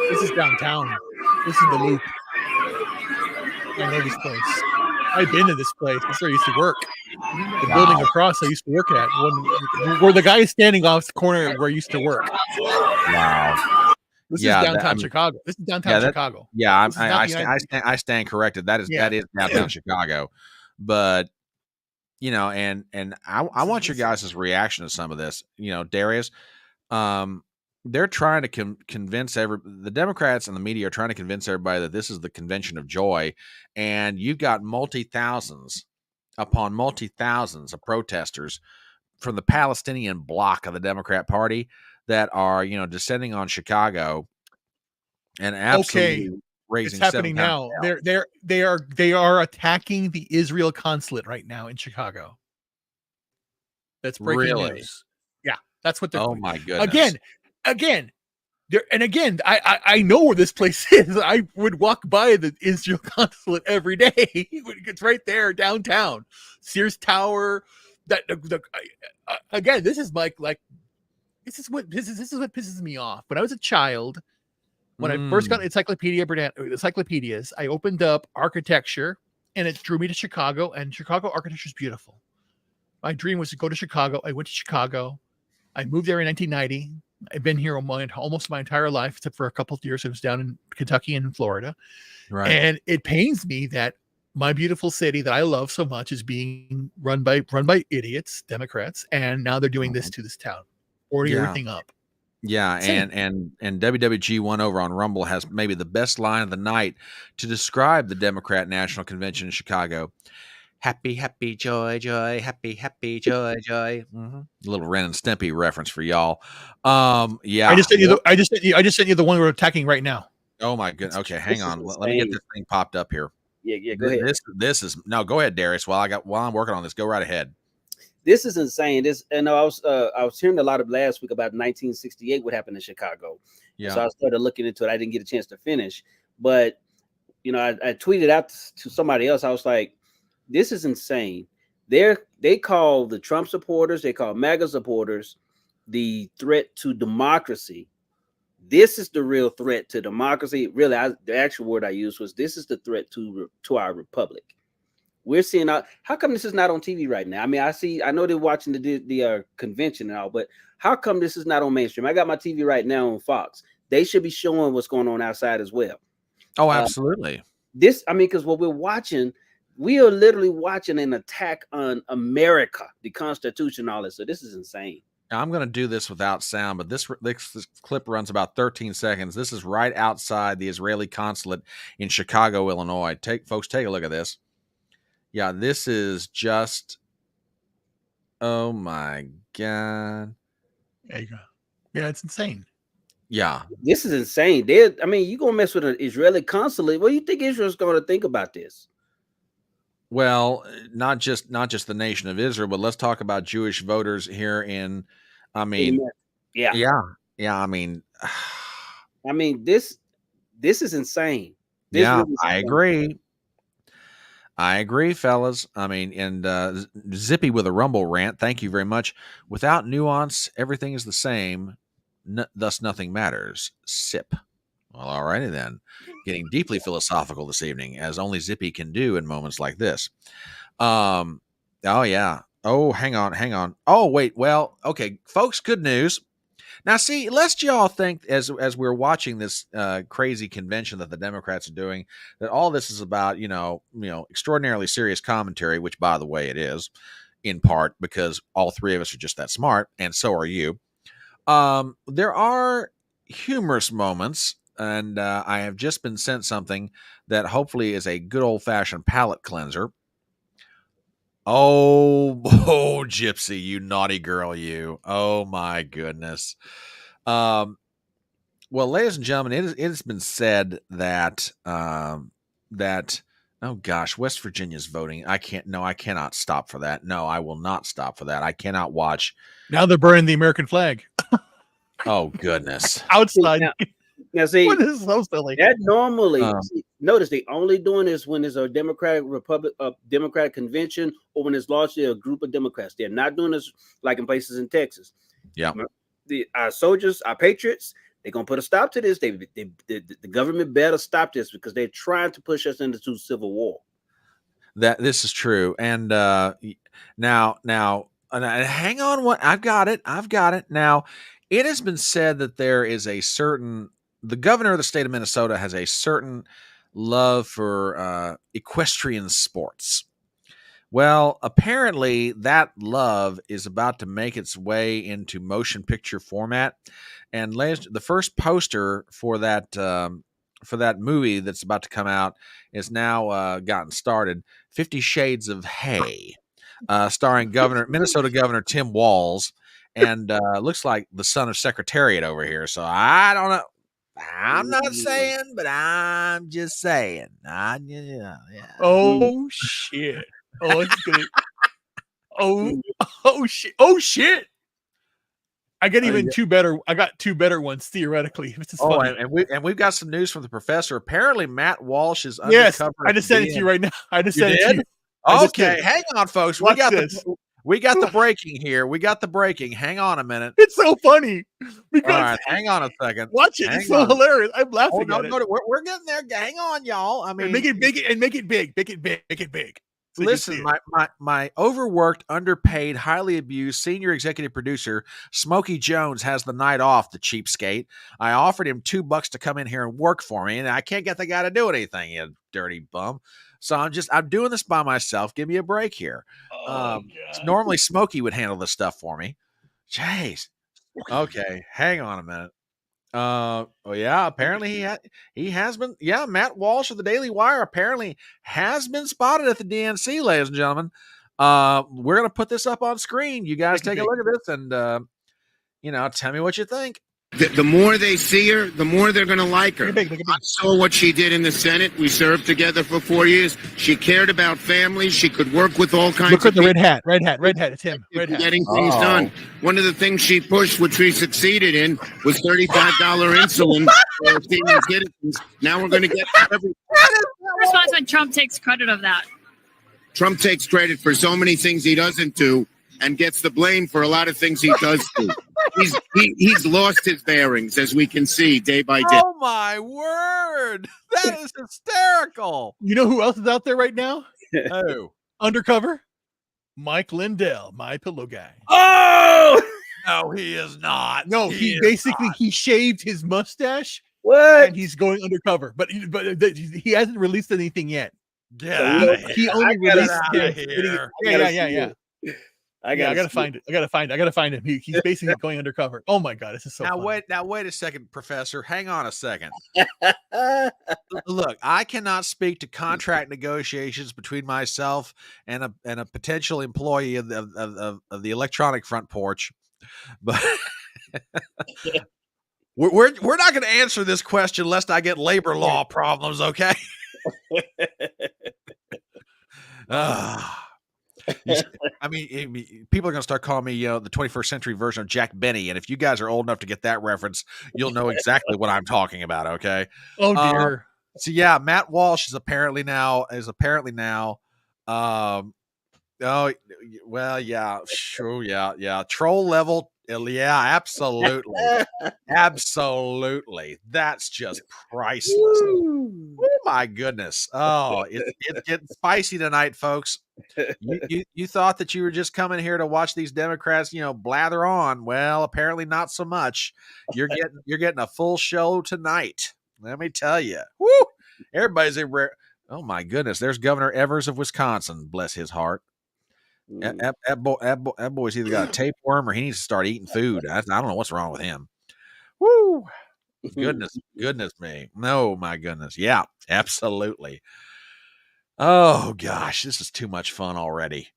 This is downtown. This is the Loop. I know this place. I've been to this place. This is where I used to work. The building across I used to work at, where the guy is standing off the corner where I used to work. Wow. This is downtown Chicago. This is downtown Chicago. Yeah, I stand corrected. That is downtown Chicago. But and I want your guys' reaction to some of this. Darius, they're trying to convince the Democrats and the media are trying to convince everybody that this is the convention of joy, and you've got multi-thousands upon multi-thousands of protesters from the Palestinian bloc of the Democrat Party that are descending on Chicago and absolutely raising. It's happening now. They are attacking the Israel consulate right now in Chicago. That's breaking news. Yeah, that's what they're. Oh my goodness! Again, I know where this place is. I would walk by the Israel consulate every day. It's right there downtown, Sears Tower. Again, this is like this is what pisses me off. When I was a child, when I first got encyclopedias, I opened up architecture, and it drew me to Chicago. And Chicago architecture is beautiful. My dream was to go to Chicago. I went to Chicago. I moved there in 1990. I've been here almost my entire life, except for a couple of years. I was down in Kentucky and in Florida. Right. And it pains me that my beautiful city that I love so much is being run by idiots, Democrats, and now they're doing this to this town, boarding everything up. Yeah, and WWG1 over on Rumble has maybe the best line of the night to describe the Democrat National Convention in Chicago. Happy, happy, joy, joy, happy, happy, joy, joy. Mm-hmm. A little Ren and Stimpy reference for y'all. Yeah. I just sent you the one we're attacking right now. Oh my goodness. Okay, hang on. Let me get this thing popped up here. Yeah, go ahead. This is go ahead, Darius. While I'm working on this, go right ahead. This is insane. I was hearing a lot of last week about 1968, what happened in Chicago. Yeah. So I started looking into it. I didn't get a chance to finish, but I tweeted out to somebody else. I was like, this is insane. They call the Trump supporters, they call MAGA supporters the threat to democracy. This is the real threat to democracy. Really, the actual word I used was this is the threat to our republic. We're seeing how come this is not on TV right now? I mean, I know they're watching the convention and all, but how come this is not on mainstream? I got my TV right now on Fox. They should be showing what's going on outside as well. Oh, absolutely. Because what we're watching, we are literally watching an attack on America, the Constitution, all this. So this is insane. Now, I'm going to do this without sound, but this clip runs about 13 seconds. This is right outside the Israeli consulate in Chicago, Illinois. Take a look at this. Yeah, this is just, oh my God. There you go. Yeah, it's insane. Yeah. This is insane. You're going to mess with an Israeli consulate. What do you think Israel's going to think about this? Well, not just the nation of Israel, but let's talk about Jewish voters here in, yeah. This is insane. I agree. I agree, fellas. And Zippy with a Rumble rant. Thank you very much. Without nuance, everything is the same. Thus, nothing matters. Sip. Well, all righty then. Getting deeply philosophical this evening, as only Zippy can do in moments like this. Oh yeah. Oh, hang on. Oh, wait. Well, okay, folks. Good news. Now, see, lest y'all think as we're watching this crazy convention that the Democrats are doing, that all this is about, extraordinarily serious commentary, which, by the way, it is. in part because all three of us are just that smart, and so are you. There are humorous moments, and I have just been sent something that hopefully is a good old-fashioned palate cleanser. Oh, Gypsy, you naughty girl, you. Oh, my goodness. Well, ladies and gentlemen, it has been said that oh gosh, West Virginia's voting. I cannot stop for that. No, I will not stop for that. I cannot watch. Now they're burning the American flag. Oh goodness. Outside. Now see, what is so silly? That normally, notice they only doing this when there's a Democratic convention or when it's largely a group of Democrats. They're not doing this like in places in Texas. Yeah, our soldiers, our patriots, they're gonna put a stop to this. The government better stop this because they're trying to push us into civil war. That this is true, and now, hang on. What I've got it. Now, it has been said that there is the governor of the state of Minnesota has a certain love for equestrian sports. Well, apparently that love is about to make its way into motion picture format. And the first poster for that movie that's about to come out is now gotten started. 50 Shades of Hay, starring Minnesota Governor Tim Walz, and looks like the son of Secretariat over here. So I don't know. I'm not saying, but I'm just saying. Yeah. Oh shit! Oh, it's gonna. Oh shit! Oh shit! I got two better. I got two better ones theoretically. This is funny. And we've got some news from the professor. Apparently, Matt Walsh is yes. undercover. I just sent it to you right now. I just sent it to you. Okay, hang on, folks. Watch this. We got the breaking here. Hang on a minute. It's so funny. All right, hang on a second. Watch it. It's so hilarious. I'm laughing at it. We're getting there. Hang on, y'all. I mean, make it big and make it big. Make it big. So listen, my overworked, underpaid, highly abused senior executive producer, Smokey Jones, has the night off, the cheapskate. I offered him $2 to come in here and work for me, and I can't get the guy to do anything, you dirty bum. So I'm doing this by myself. Give me a break here. Normally Smokey would handle this stuff for me. Jeez. Okay, hang on a minute. Apparently he has been. Yeah, Matt Walsh of the Daily Wire apparently has been spotted at the DNC, ladies and gentlemen. We're gonna put this up on screen. You guys take a look at this and tell me what you think. The more they see her, the more they're going to like her. I saw what she did in the Senate. We served together for 4 years. She cared about families. She could work with all kinds of people. Look at the red hat. It's him. Red hat. Getting things done. One of the things she pushed, which we succeeded in, was $35 insulin for senior citizens. Now we're going to get everything. Response when Trump takes credit of that. Trump takes credit for so many things he doesn't do and gets the blame for a lot of things he does do. He's lost his bearings, as we can see day by day. Oh my word, that is hysterical. You know who else is out there right now? Who? Undercover? Mike Lindell, my pillow guy. Oh no, he is not. No, he basically shaved his mustache. What? And he's going undercover, but he hasn't released anything yet. Get out of here. He only released here. Yeah. I gotta find it. I gotta find him. He's basically going undercover. Oh my god, this is so. Now wait a second, Professor. Hang on a second. Look, I cannot speak to contract negotiations between myself and a potential employee of the electronic front porch, but we're not going to answer this question lest I get labor law problems. Okay. I mean, people are going to start calling me, the 21st century version of Jack Benny. And if you guys are old enough to get that reference, you'll know exactly what I'm talking about. Okay. Oh dear. So yeah, Matt Walsh is apparently now, oh, well, yeah, sure. Yeah. Troll level. Yeah, absolutely. Absolutely. That's just priceless. Oh my goodness. Oh, it's getting spicy tonight, folks. You thought that you were just coming here to watch these Democrats, blather on. Well, apparently not so much. You're getting a full show tonight. Let me tell you. Woo! Everybody's oh my goodness. There's Governor Evers of Wisconsin. Bless his heart. That boy's either got a tapeworm or he needs to start eating food. I don't know what's wrong with him. Woo! Goodness me. No, my goodness. Yeah, absolutely. Oh gosh, this is too much fun already.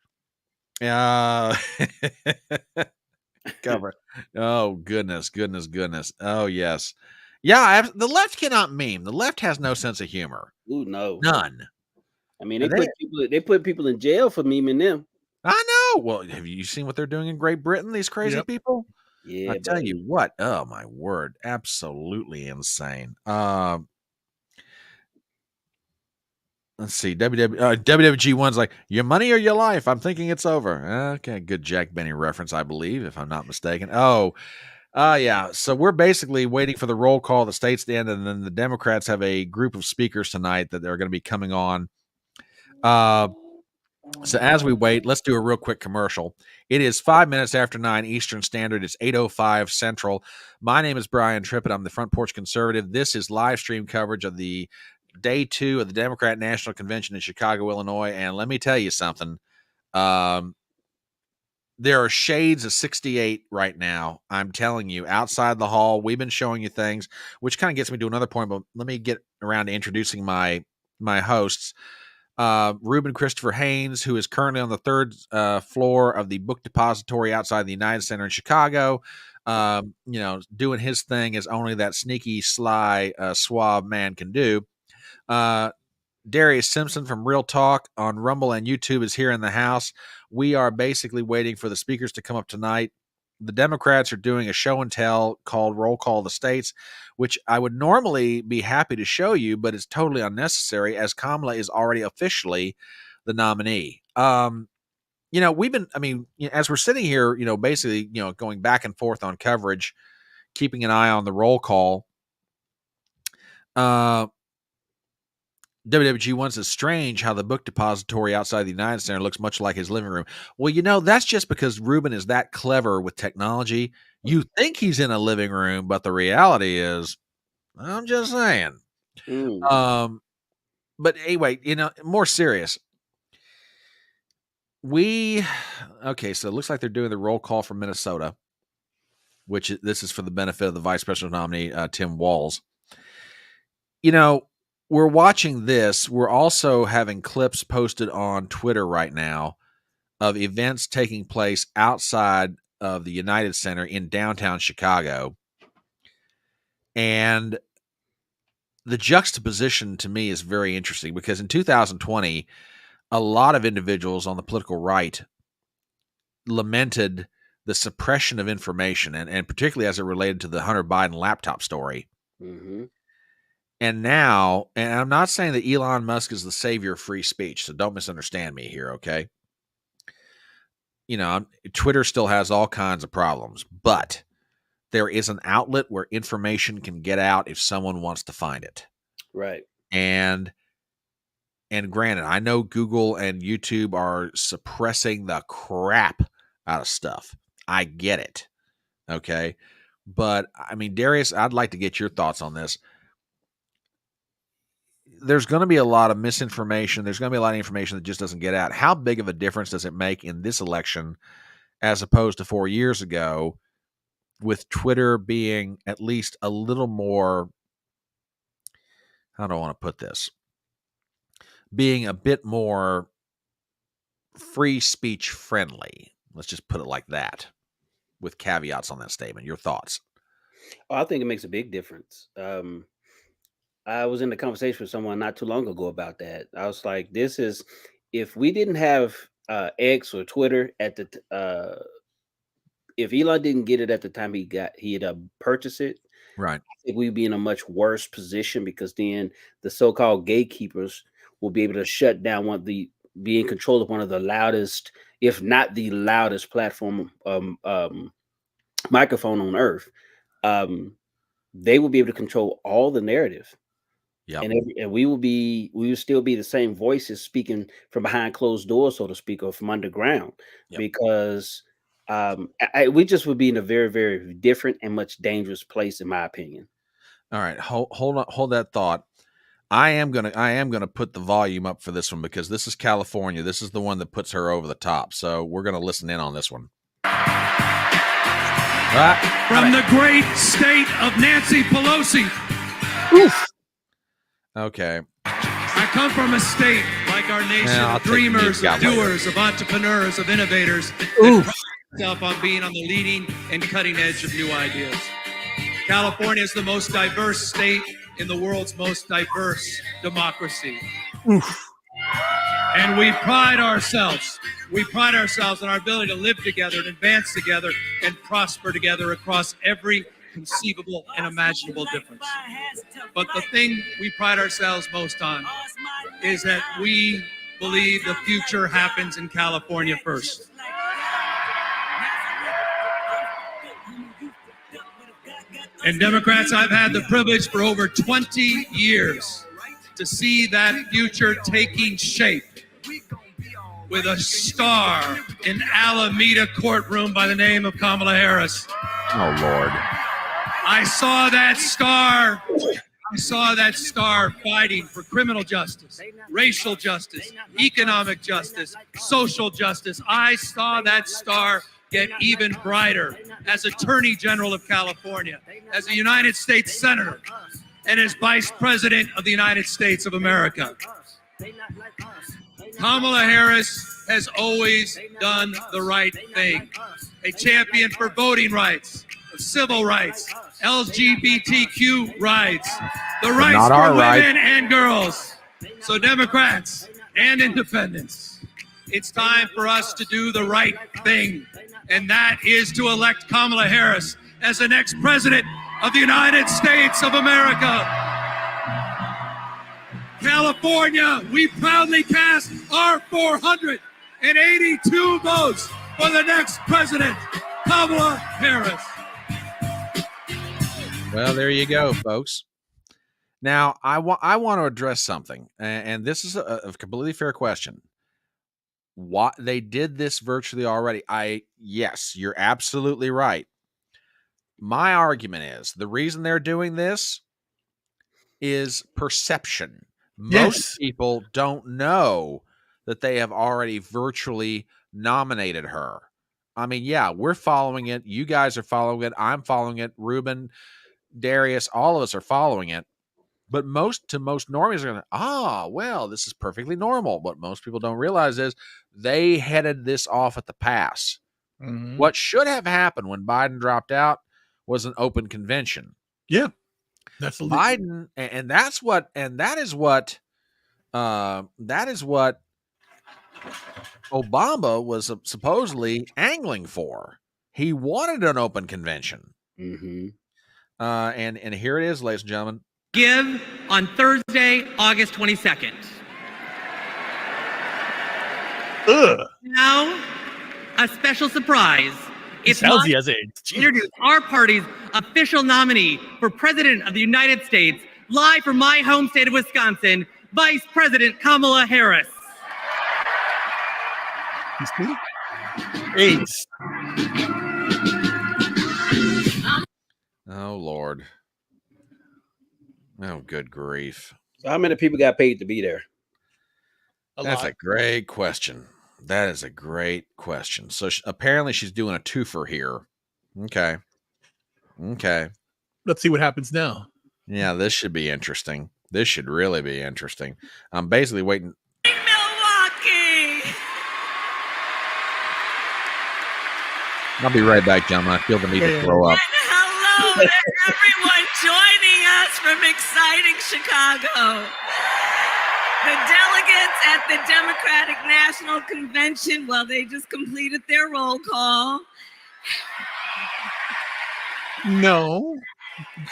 Cover. Oh goodness. Oh yes. Yeah, the left cannot meme. The left has no sense of humor. Ooh, no. None. I mean, they put people in jail for memeing them. I know. Well, have you seen what they're doing in Great Britain, these crazy people? Yeah, I tell you what, oh my word, absolutely insane. Let's see, WWG1's like, your money or your life? I'm thinking it's over. Okay, good Jack Benny reference, I believe, if I'm not mistaken. Yeah. So we're basically waiting for the roll call of the states to end, and then the Democrats have a group of speakers tonight that they're going to be coming on. So as we wait, let's do a real quick commercial. It is 5 minutes after 9 Eastern Standard. It's 8:05 Central. My name is Brian Trippett. I'm the Front Porch Conservative. This is live stream coverage of the day 2 of the Democrat National Convention in Chicago, Illinois. And let me tell you something. There are shades of 68 right now. I'm telling you, outside the hall, we've been showing you things, which kind of gets me to another point, but let me get around to introducing my hosts. Ruben Christopher Haynes, who is currently on the third floor of the book depository outside the United Center in Chicago, doing his thing as only that sneaky, sly, suave man can do. Darius Simpson from Real Talk on Rumble and YouTube is here in the house. We are basically waiting for the speakers to come up tonight. The Democrats are doing a show and tell called Roll Call of the States, which I would normally be happy to show you, but it's totally unnecessary as Kamala is already officially the nominee. As we're sitting here, basically, going back and forth on coverage, keeping an eye on the roll call. WWG1 says, strange how the book depository outside the United Center looks much like his living room. Well, that's just because Ruben is that clever with technology. You think he's in a living room, but the reality is, I'm just saying. But anyway, more serious. So it looks like they're doing the roll call from Minnesota, which this is for the benefit of the vice presidential nominee, Tim Walz. We're watching this. We're also having clips posted on Twitter right now of events taking place outside of the United Center in downtown Chicago. And the juxtaposition to me is very interesting because in 2020, a lot of individuals on the political right lamented the suppression of information, and particularly as it related to the Hunter Biden laptop story. Mm-hmm. And now, and I'm not saying that Elon Musk is the savior of free speech, so don't misunderstand me here, okay? Twitter still has all kinds of problems, but there is an outlet where information can get out if someone wants to find it. Right. And granted, I know Google and YouTube are suppressing the crap out of stuff. I get it, okay? But, Darius, I'd like to get your thoughts on this. There's going to be a lot of misinformation. There's going to be a lot of information that just doesn't get out. How big of a difference does it make in this election as opposed to 4 years ago, with Twitter being at least a little more, how do I want to put this? Being a bit more free speech friendly. Let's just put it like that, with caveats on that statement. Your thoughts? I think it makes a big difference. I was in a conversation with someone not too long ago about that. I was like, if we didn't have X or Twitter at the, if Elon didn't get it at the time he had purchased it, right? I think we'd be in a much worse position because then the so-called gatekeepers will be able to shut down be in control of one of the loudest, if not the loudest platform, microphone on earth. They will be able to control all the narrative. Yeah, and we will still be the same voices speaking from behind closed doors, so to speak, or from underground, because we just would be in a very, very different and much dangerous place, in my opinion. All right, hold that thought. I am gonna put the volume up for this one because this is California. This is the one that puts her over the top. So we're gonna listen in on this one. From the great state of Nancy Pelosi. Oof. Okay. I come from a state like our nation of dreamers, of doers, of entrepreneurs, of innovators that pride itself on being on the leading and cutting edge of new ideas. California is the most diverse state in the world's most diverse democracy. Oof. And we pride ourselves on our ability to live together and advance together and prosper together across every conceivable and imaginable difference. But the thing we pride ourselves most on is that we believe the future happens in California first. And Democrats, I've had the privilege for over 20 years to see that future taking shape with a star in Alameda courtroom by the name of Kamala Harris. Oh, Lord. I saw that star fighting for criminal justice, racial justice, economic justice, social justice. I saw that star get even brighter as Attorney General of California, as a United States Senator, and as Vice President of the United States of America. Kamala Harris has always done the right thing. A champion for voting rights, civil rights, LGBTQ rights, the rights for women and girls. So Democrats and independents, it's time for us to do the right thing. And that is to elect Kamala Harris as the next president of the United States of America. California, we proudly cast our 482 votes for the next president, Kamala Harris. Well, there you go, folks. Now, I want to address something, and this is a completely fair question. What they did this virtually already. Yes, you're absolutely right. My argument is the reason they're doing this is perception. Most people don't know that they have already virtually nominated her. I mean, yeah, we're following it. You guys are following it. I'm following it. Ruben, Darius, all of us are following it. But most normies are going to, well, this is perfectly normal. What most people don't realize is they headed this off at the pass. Mm-hmm. What should have happened when Biden dropped out was an open convention. Yeah. That's Biden, and that is what Obama was supposedly angling for. He wanted an open convention. Mm-hmm. And here it is, ladies and gentlemen. Give on Thursday, August 22nd. Now, a special surprise. It's sounds he has AIDS. Introduce our party's official nominee for President of the United States, live from my home state of Wisconsin, Vice President Kamala Harris. AIDS. Oh, Lord. Oh, good grief. So how many people got paid to be there? That's a great question. That is a great question. So apparently she's doing a twofer here. Okay. Let's see what happens now. Yeah, this should be interesting. This should really be interesting. I'm basically waiting. Milwaukee. I'll be right back, gentlemen. I feel the need to throw up. Hello to everyone joining us from exciting Chicago. The delegates at the Democratic National Convention, well, they just completed their roll call. No.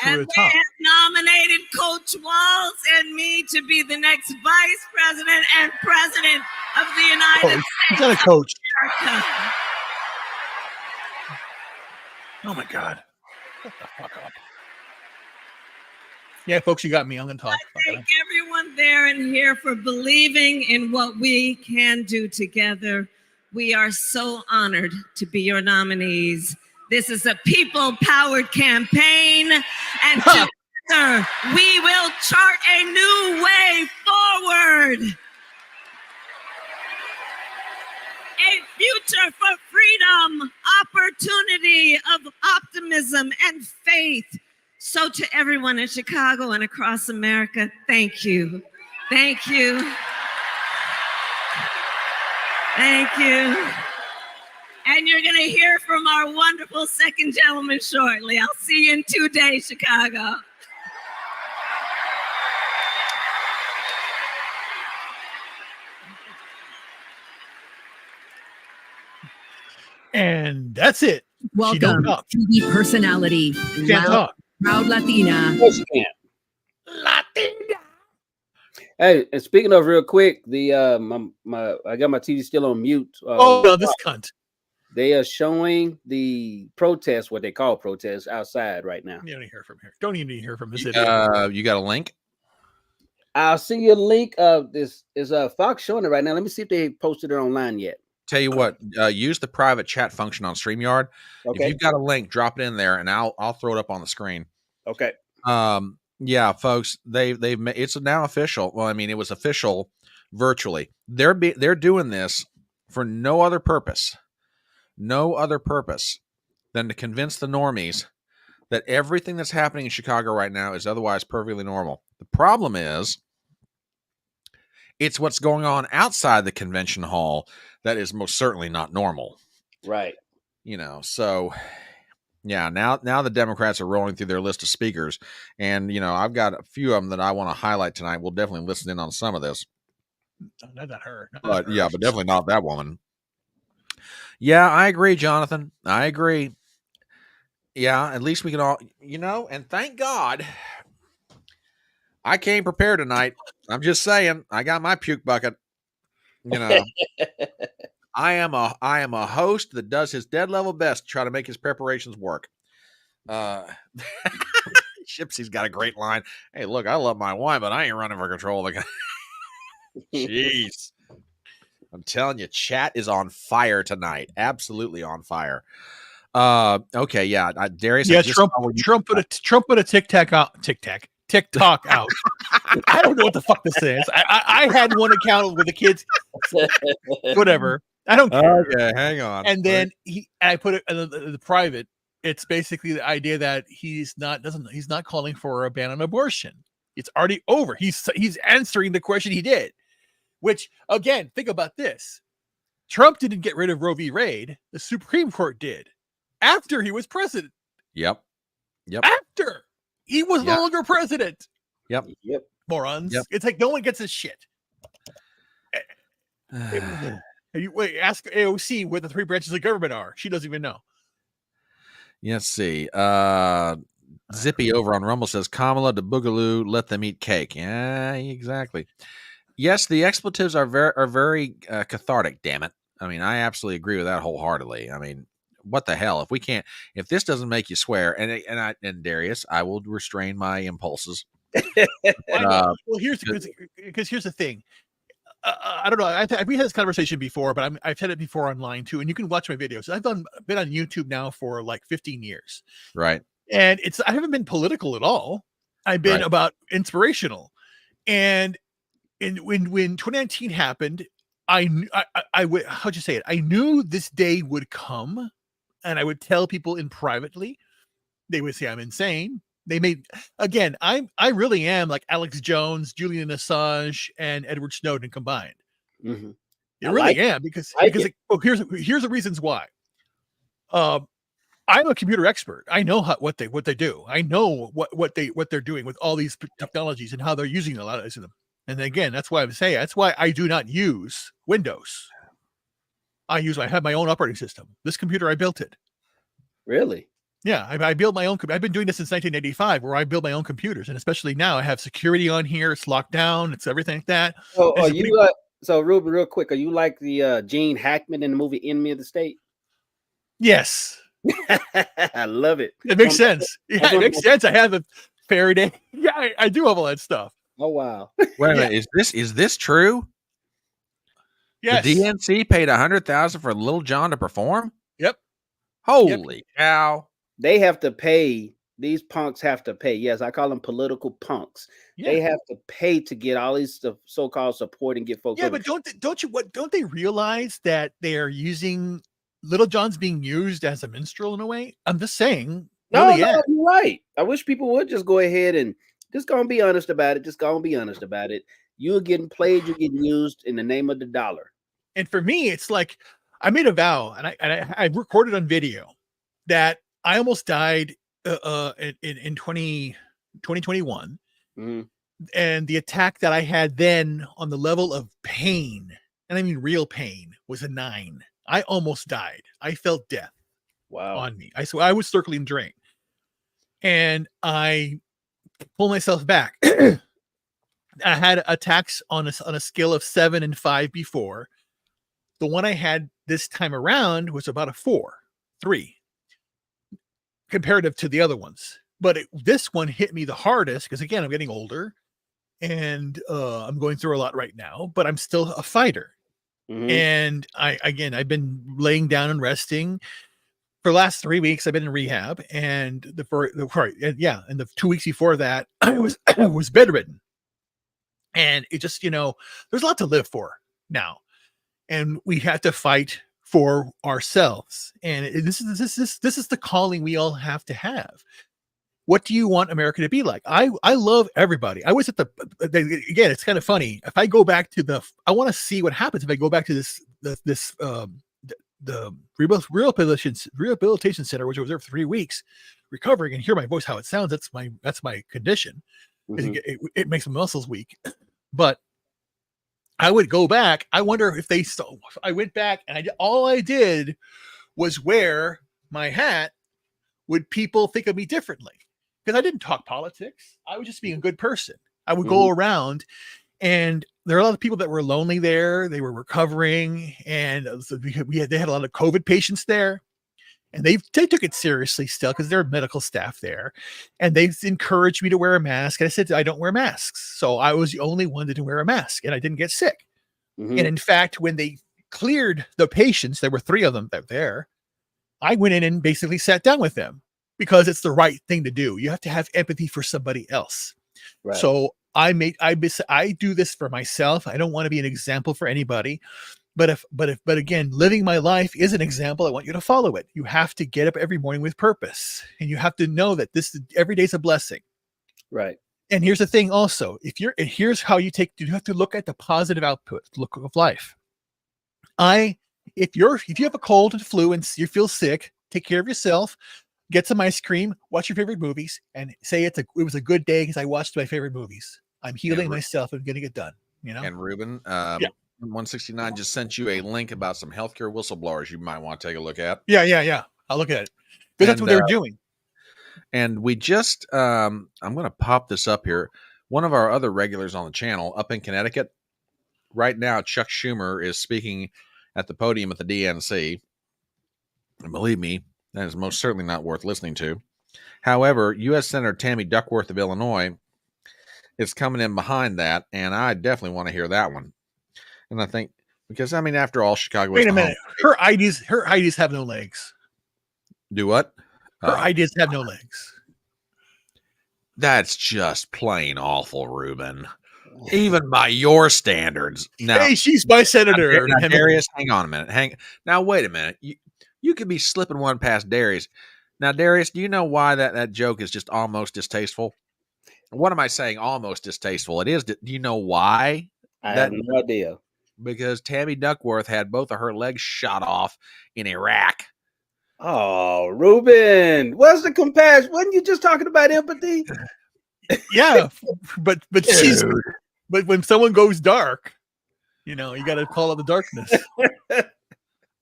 And they have nominated Coach Walz and me to be the next Vice President and President of the United States. He's not a coach. America. Oh, my God. Shut the fuck up. Yeah, folks, you got me. I'm going to talk. Thank everyone there and here for believing in what we can do together. We are so honored to be your nominees. This is a people-powered campaign, and Together, we will chart a new way forward. A future for freedom, opportunity, of optimism and faith. So to everyone in Chicago and across America, thank you. Thank you. Thank you. And you're going to hear from our wonderful second gentleman shortly. I'll see you in 2 days, Chicago. And that's it. Welcome, TV personality, Can't talk. proud Latina. Hey, and speaking of real quick, the I got my TV still on mute. No, this cunt. They are showing the protest, what they call protests, outside right now. You don't hear from here. Don't even hear from this You got a link? I'll send you a link. This is Fox showing it right now. Let me see if they posted it online yet. Tell you what, use the private chat function on StreamYard. Okay. If you've got a link, drop it in there, and I'll throw it up on the screen. Okay. Yeah, folks, they've it's now official. Well, I mean, it was official virtually. They're doing this for no other purpose than to convince the normies that everything that's happening in Chicago right now is otherwise perfectly normal. The problem is, it's what's going on outside the convention hall that is most certainly not normal. Right. So yeah, now the Democrats are rolling through their list of speakers, and I've got a few of them that I want to highlight tonight. We'll definitely listen in on some of this. Not her. But yeah, but definitely not that woman. Yeah, I agree, Jonathan. I agree. Yeah, at least we can all, and thank God I came prepared tonight. I'm just saying, I got my puke bucket. I am a host that does his dead level best to try to make his preparations work. Shipsy's got a great line. Hey, look, I love my wine, but I ain't running for control. Jeez. I'm telling you, chat is on fire tonight. Absolutely on fire. Okay, yeah, Darius. Yeah, Trump put a TikTok out. I don't know what the fuck this is. I had one account with the kids. Whatever. I don't care. Okay, hang on. And then I put it in the private. It's basically the idea that he's not calling for a ban on abortion. It's already over. He's answering the question he did. Which, again, think about this. Trump didn't get rid of Roe v. Wade. The Supreme Court did. After he was president. Yep. After he was no longer president. Yep. Morons. Yep. It's like no one gets this shit. Wait, ask AOC what the three branches of government are. She doesn't even know. Let's see. Zippy over on Rumble says, Kamala to Boogaloo, let them eat cake. Yeah, exactly. Yes, the expletives are very cathartic, damn it. I mean, I absolutely agree with that wholeheartedly. I mean, what the hell? If this doesn't make you swear, and Darius, I will restrain my impulses. Well, here's the thing. I don't know. We had this conversation before, but I've said it before online too, and you can watch my videos. I've been on YouTube now for like 15 years, right? And I haven't been political at all. I've been about inspirational, and when 2019 happened, how'd you say it? I knew this day would come, and I would tell people in privately. They would say I'm insane. I really am like Alex Jones, Julian Assange, and Edward Snowden combined. Mm-hmm. I really am because here's the reasons why. I'm a computer expert. I know what they do. I know what they're doing with all these technologies and how they're using a lot of them. And again, that's why that's why I do not use Windows. I have my own operating system. This computer, I built it. Really? Yeah, I build my own. I've been doing this since 1985, where I build my own computers, and especially now, I have security on here. It's locked down. It's everything like that. So, Ruben, real quick, are you like the Gene Hackman in the movie Enemy of the State? Yes, I love it. It makes sense. Yeah, it makes sense. I have a Faraday. Yeah, I do have all that stuff. Oh wow! Wait a minute, is this true? Yes. The DNC paid $100,000 for Little John to perform. Yep. Holy cow! They have to pay these punks have to pay. Yes, I call them political punks. Yeah. They have to pay to get all these so-called support and get folks. Yeah, but don't they realize that they are using Little John's being used as a minstrel in a way? I'm just saying. No, really, you're right. I wish people would just go ahead and just go and be honest about it. Just go and be honest about it. You're getting played. You're getting used in the name of the dollar. And for me, it's like I made a vow, and I recorded on video that I almost died in 2021. Mm-hmm. And the attack that I had then on the level of pain, and I mean real pain, was a 9. I almost died. I felt death on me. So I was circling drain. And I pulled myself back. I had attacks on a scale of 7 and 5 before. The one I had this time around was about a 3 comparative to the other ones. But this one hit me the hardest because, again, I'm getting older and I'm going through a lot right now, but I'm still a fighter. Mm-hmm. And I've been laying down and resting for the last 3 weeks. I've been in rehab, and the 2 weeks before that, I was bedridden. And it just, there's a lot to live for now, and we have to fight for ourselves. And this is the calling we all have to have. What do you want America to be like? I love everybody. I was at again, it's kind of funny. If I go back to I want to see what happens if I go back to the rehabilitation center, which I was there for 3 weeks, recovering, and hear my voice, how it sounds. That's my condition. Mm-hmm. It makes my muscles weak. But I would go back. I wonder if I went back and all I did was wear my hat. Would people think of me differently? Because I didn't talk politics. I was just being a good person. I would go around, and there are a lot of people that were lonely there. They were recovering, and they had a lot of COVID patients there, and they took it seriously still because there are medical staff there, and they encouraged me to wear a mask. And I said, I don't wear masks. So I was the only one that didn't wear a mask, and I didn't get sick. Mm-hmm. And in fact, when they cleared the patients, there were 3 of them that were there. I went in and basically sat down with them because it's the right thing to do. You have to have empathy for somebody else. Right. So I do this for myself. I don't want to be an example for anybody, but again, living my life is an example. I want you to follow it. You have to get up every morning with purpose, and you have to know that every day is a blessing. Right. And here's the thing also, here's how you have to look at the positive output of life. If you have a cold and flu and you feel sick, take care of yourself, get some ice cream, watch your favorite movies, and say it was a good day because I watched my favorite movies. I'm healing myself and getting it done. And Ruben, 169 just sent you a link about some healthcare whistleblowers you might want to take a look at. Yeah. I'll look at it because that's what they're doing. And we just, I'm going to pop this up here. One of our other regulars on the channel up in Connecticut right now, Chuck Schumer is speaking at the podium at the DNC. And believe me, that is most certainly not worth listening to. However, U.S. Senator Tammy Duckworth of Illinois is coming in behind that, and I definitely want to hear that one. And I think, because, after all, Chicago is Wait a minute. Her ideas have no legs. Do what? Her ideas have no legs. That's just plain awful, Ruben. Even by your standards. Now, hey, she's my senator. Now, Darius, hang on a minute. Now, wait a minute. You could be slipping one past Darius. Now, Darius, do you know why that joke is just almost distasteful? What am I saying? Almost distasteful. It is. Do you know why? I have no idea. Because Tammy Duckworth had both of her legs shot off in Iraq. Oh, Ruben, what's the compassion? Wasn't you just talking about empathy? Yeah, but when someone goes dark, you got to call out the darkness.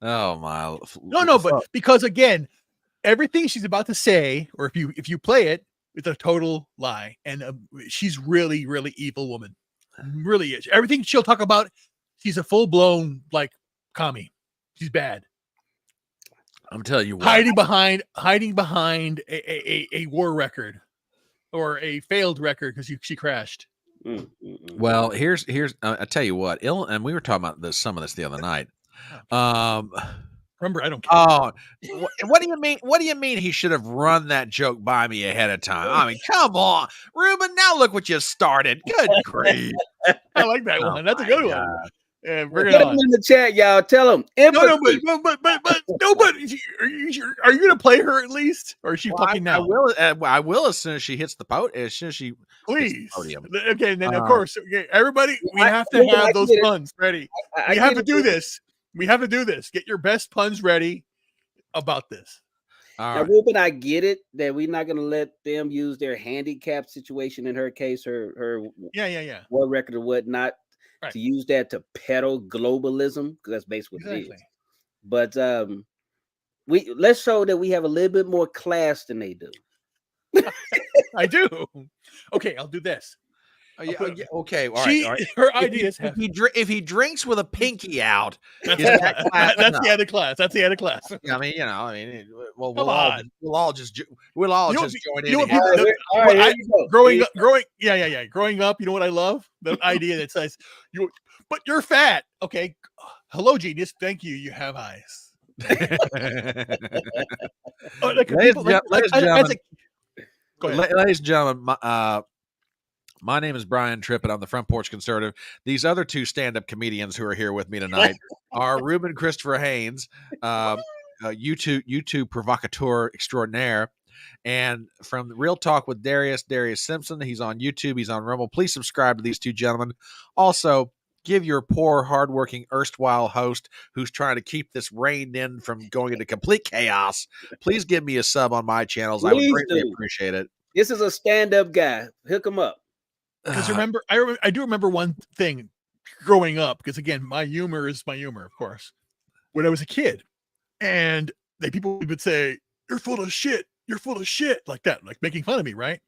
Oh my! No, but because again, everything she's about to say, or if you play it, it's a total lie, and she's really, really evil woman. Really is. Everything she'll talk about, she's a full blown commie. She's bad. I'm telling you what. Hiding behind a war record or a failed record because she crashed. Well, here's I tell you what, and we were talking about some of this the other night. Remember, I don't care. Oh, what do you mean? What do you mean he should have run that joke by me ahead of time? I mean, come on, Ruben. Now look what you started. Good grief. I like that one. That's a good one. Yeah, bring it Get them on. in the chat, y'all. Tell them. No, but are you gonna play her at least, or is she fucking now? I will as soon as she hits the podium. As soon as she Please. hits the podium. Okay, and then of course, okay, everybody, we have to have those puns ready. We have to do this. We have to do this. Get your best puns ready about this. Now, Ruben, I get it that we're not going to let them use their handicap situation in her case, her world record or whatnot, to use that to peddle globalism, because that's basically what it is. But let's show that we have a little bit more class than they do. I do. Okay, I'll do this. Okay, all right. Her ideas. If he drinks with a pinky out, that's the end of class. That's the end of class. I mean, we'll all just join in. Growing up, you know what I love? The idea that says but you're fat. Okay, hello, genius. Thank you. You have eyes. Ladies and gentlemen, my name is Brian Trippett. I'm the Front Porch Conservative. These other two stand-up comedians who are here with me tonight are Ruben Christopher Haynes, YouTube provocateur extraordinaire, and from Real Talk with Darius Simpson. He's on YouTube. He's on Rumble. Please subscribe to these two gentlemen. Also, give your poor, hardworking, erstwhile host who's trying to keep this reined in from going into complete chaos. Please give me a sub on my channels. I would greatly appreciate it. This is a stand-up guy. Hook him up. Because I do remember one thing growing up, because again, my humor is my humor, of course. When I was a kid, and people would say, "You're full of shit. You're full of shit," like that, like making fun of me, right?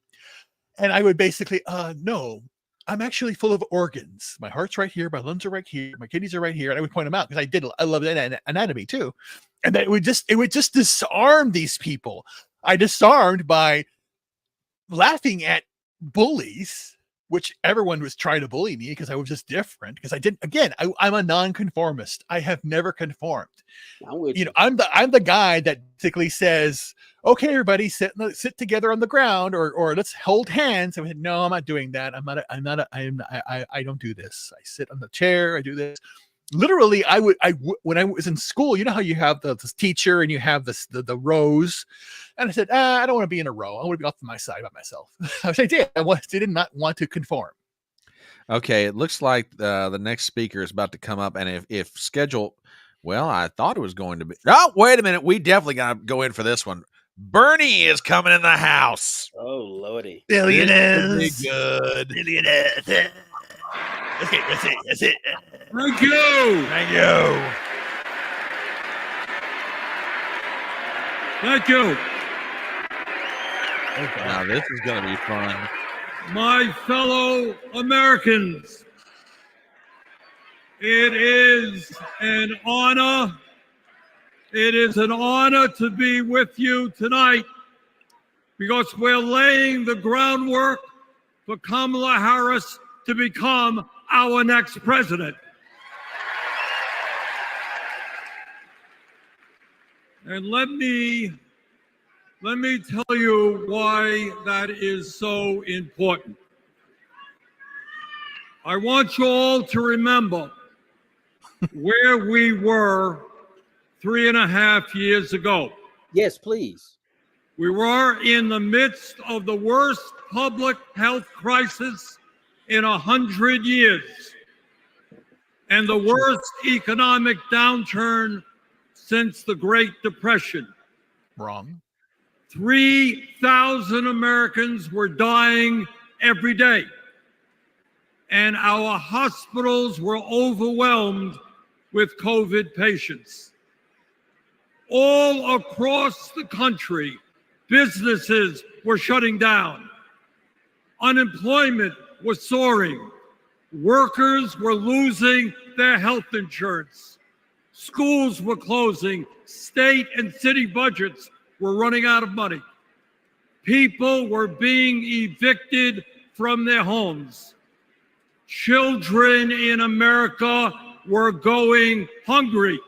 And I would basically, no, I'm actually full of organs. My heart's right here, my lungs are right here, my kidneys are right here, and I would point them out because I love anatomy too, and that it would just disarm these people. I disarmed by laughing at bullies, which everyone was trying to bully me because I was just different. Because I'm a nonconformist. I have never conformed. I'm the guy that basically says, "Okay, everybody, sit together on the ground, or let's hold hands." I said, "No, I'm not doing that. I don't do this. I sit on the chair. I do this." Literally, when I was in school, you know how you have the teacher and you have the rows, and I said, I don't want to be in a row. I want to be off to my side by myself. I did not want to conform. Okay, it looks like the next speaker is about to come up, and if scheduled, well, I thought it was going to be. Oh, wait a minute, we definitely got to go in for this one. Bernie is coming in the house. Oh, lordy, billionaires, good billionaires. Okay, that's it. Thank you. Thank you. Thank you. Okay. Now this is going to be fun. My fellow Americans, it is an honor. It is an honor to be with you tonight because we're laying the groundwork for Kamala Harris to become our next president. And let me tell you why that is so important. I want you all to remember where we were 3.5 years ago. Yes, please. We were in the midst of the worst public health crisis in 100 years and the worst economic downturn since the Great Depression. Wrong. 3,000 Americans were dying every day, and our hospitals were overwhelmed with COVID patients. All across the country, businesses were shutting down. Unemployment was soaring. Workers were losing their health insurance. Schools were closing. State and city budgets were running out of money. People were being evicted from their homes. Children in America were going hungry.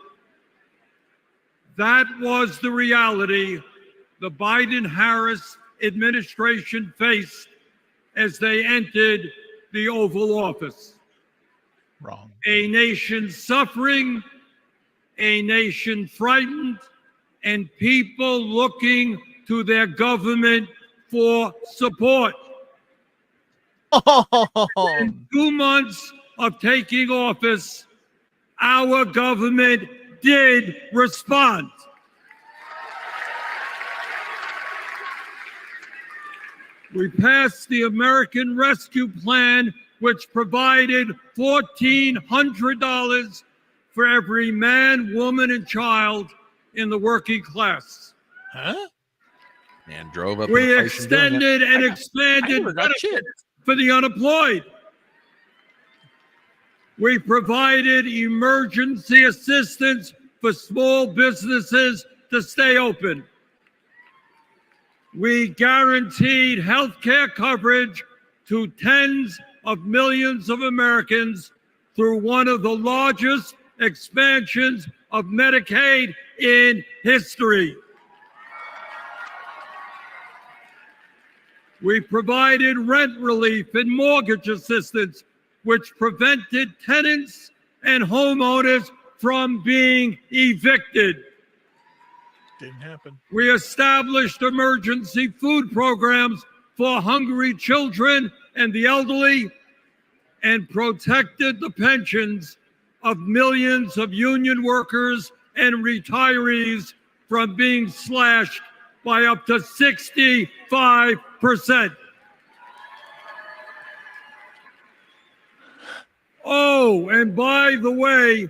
That was the reality the Biden-Harris administration faced as they entered the Oval Office. Wrong. A nation suffering, a nation frightened, and people looking to their government for support. In 2 months of taking office, our government did respond. We passed the American Rescue Plan, which provided $1,400 for every man, woman, and child in the working class. Huh? And drove up. We extended and expanded benefits for the unemployed. We provided emergency assistance for small businesses to stay open. We guaranteed health care coverage to tens of millions of Americans through one of the largest expansions of Medicaid in history. We provided rent relief and mortgage assistance, which prevented tenants and homeowners from being evicted. Didn't happen. We established emergency food programs for hungry children and the elderly, and protected the pensions of millions of union workers and retirees from being slashed by up to 65%. Oh, and by the way,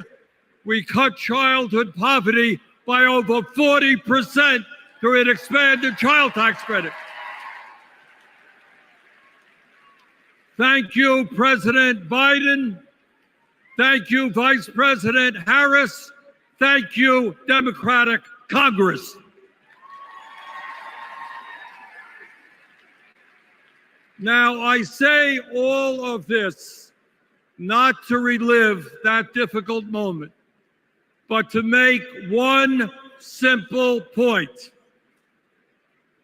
we cut childhood poverty by over 40% through an expanded child tax credit. Thank you, President Biden. Thank you, Vice President Harris. Thank you, Democratic Congress. Now, I say all of this not to relive that difficult moment, but to make one simple point.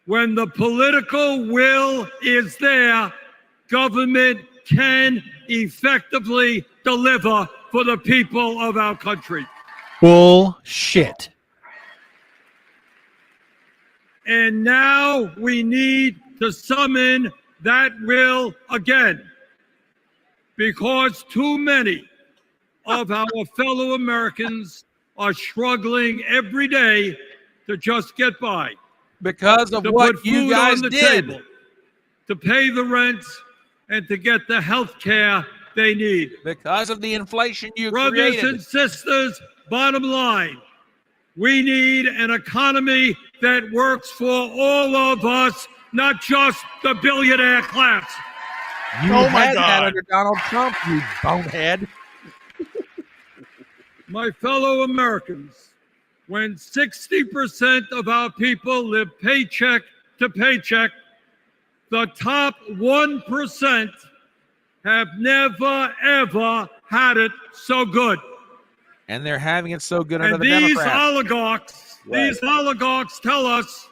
When the political will is there, government can effectively deliver for the people of our country. Bullshit. And now we need to summon that will again, because too many of our fellow Americans are struggling every day to just get by. Because of what you guys did. Table, to pay the rent and to get the health care they need. Because of the inflation you created. created. Brothers and sisters, bottom line, we need an economy that works for all of us, not just the billionaire class. You had that under Donald Trump, you bonehead. My fellow Americans, when 60% of our people live paycheck to paycheck, the top 1% have never, ever had it so good. And they're having it so good under and the Democrats. These oligarchs tell us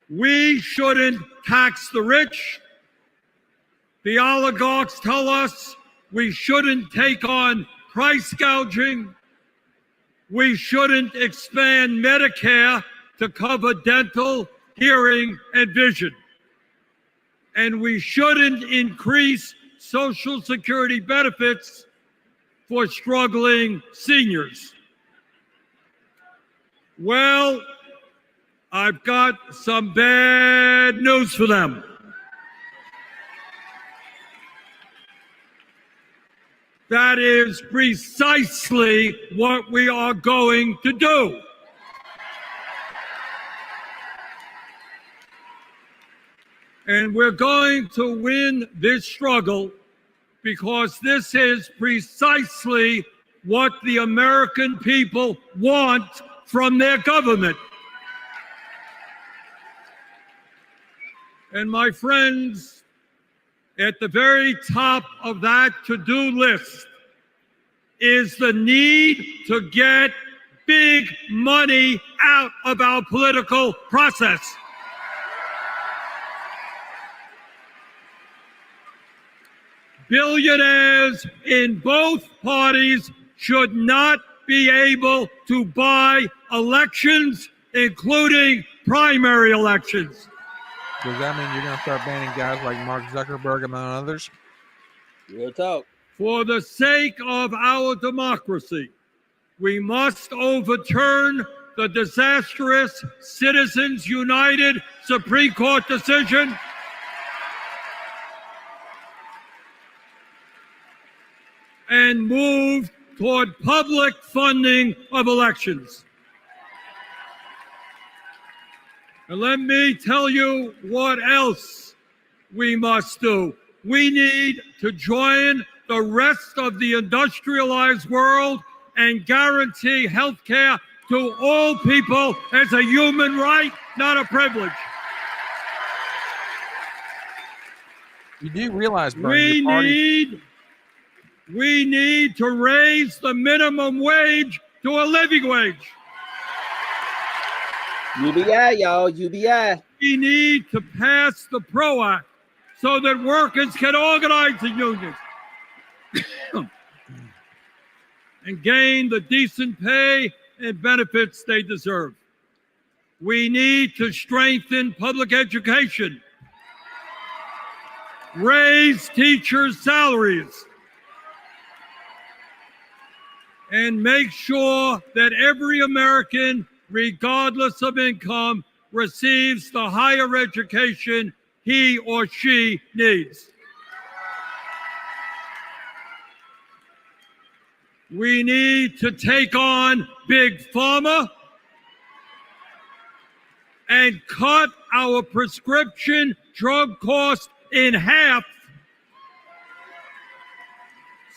we shouldn't tax the rich. The oligarchs tell us we shouldn't take on price gouging. We shouldn't expand Medicare to cover dental, hearing, and vision. And we shouldn't increase Social Security benefits for struggling seniors. Well, I've got some bad news for them. That is precisely what we are going to do. And we're going to win this struggle because this is precisely what the American people want from their government. And my friends, at the very top of that to-do list is the need to get big money out of our political process. Billionaires in both parties should not be able to buy elections, including primary elections. Does that mean you're going to start banning guys like Mark Zuckerberg among others? Real talk. For the sake of our democracy, we must overturn the disastrous Citizens United Supreme Court decision and move toward public funding of elections. And let me tell you what else we must do. We need to join the rest of the industrialized world and guarantee health care to all people as a human right, not a privilege. You do realize, We need to raise the minimum wage to a living wage. UBI, y'all, UBI. We need to pass the PRO Act so that workers can organize in unions and gain the decent pay and benefits they deserve. We need to strengthen public education, raise teachers' salaries, and make sure that every American, regardless of income, receives the higher education he or she needs. We need to take on Big Pharma and cut our prescription drug costs in half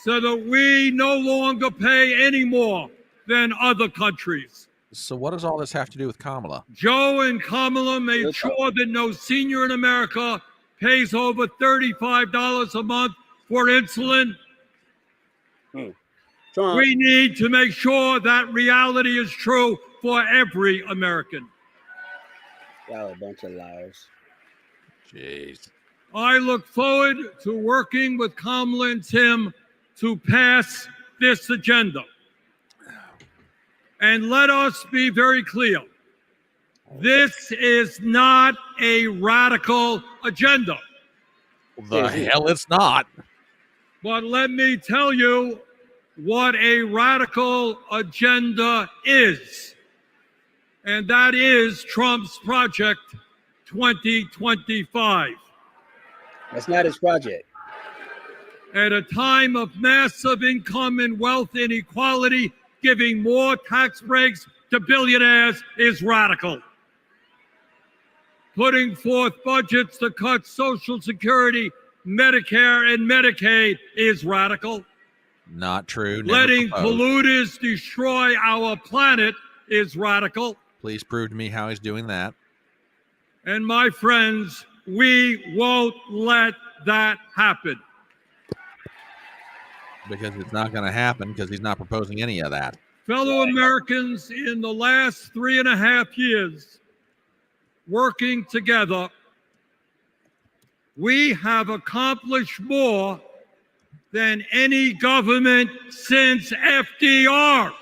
so that we no longer pay any more than other countries. So what does all this have to do with Kamala? Joe and Kamala made sure that no senior in America pays over $35 a month for insulin. We need to make sure that reality is true for every American. Y'all a bunch of liars. Jeez. I look forward to working with Kamala and Tim to pass this agenda. And let us be very clear. This is not a radical agenda. The hell it's not. But let me tell you what a radical agenda is. And that is Trump's Project 2025. That's not his project. At a time of massive income and wealth inequality, giving more tax breaks to billionaires is radical. Putting forth budgets to cut Social Security, Medicare, and Medicaid is radical. Not true. Letting polluters destroy our planet is radical. Please prove to me how he's doing that. And my friends, we won't let that happen. Because it's not going to happen because he's not proposing any of that. Fellow Americans, in the last 3.5 years, working together, we have accomplished more than any government since FDR.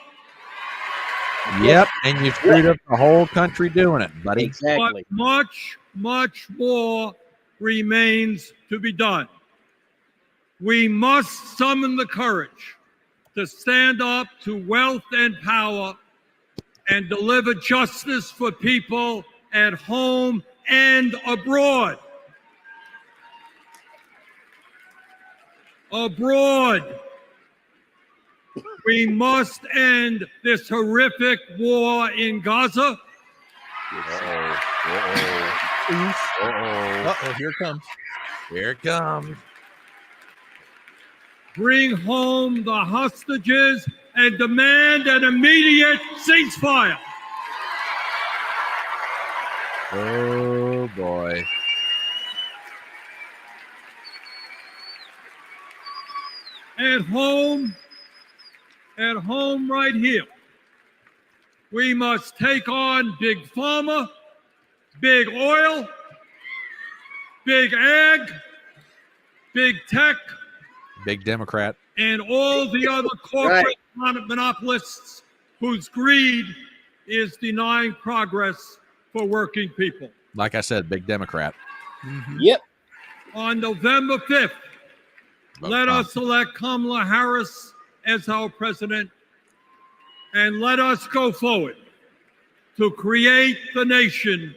Yep, and you screwed up the whole country doing it, buddy. Exactly. But much, much more remains to be done. We must summon the courage to stand up to wealth and power and deliver justice for people at home and abroad. Abroad, we must end this horrific war in Gaza. Here it comes. Here it comes. Bring home the hostages and demand an immediate ceasefire. Oh, boy. At home right here, We must take on big pharma, big oil, big ag, big tech, Big Democrat, and all the other corporate monopolists whose greed is denying progress for working people. like I said, big Democrat. Yep. On November 5th, let us elect Kamala Harris as our president, and let us go forward to create the nation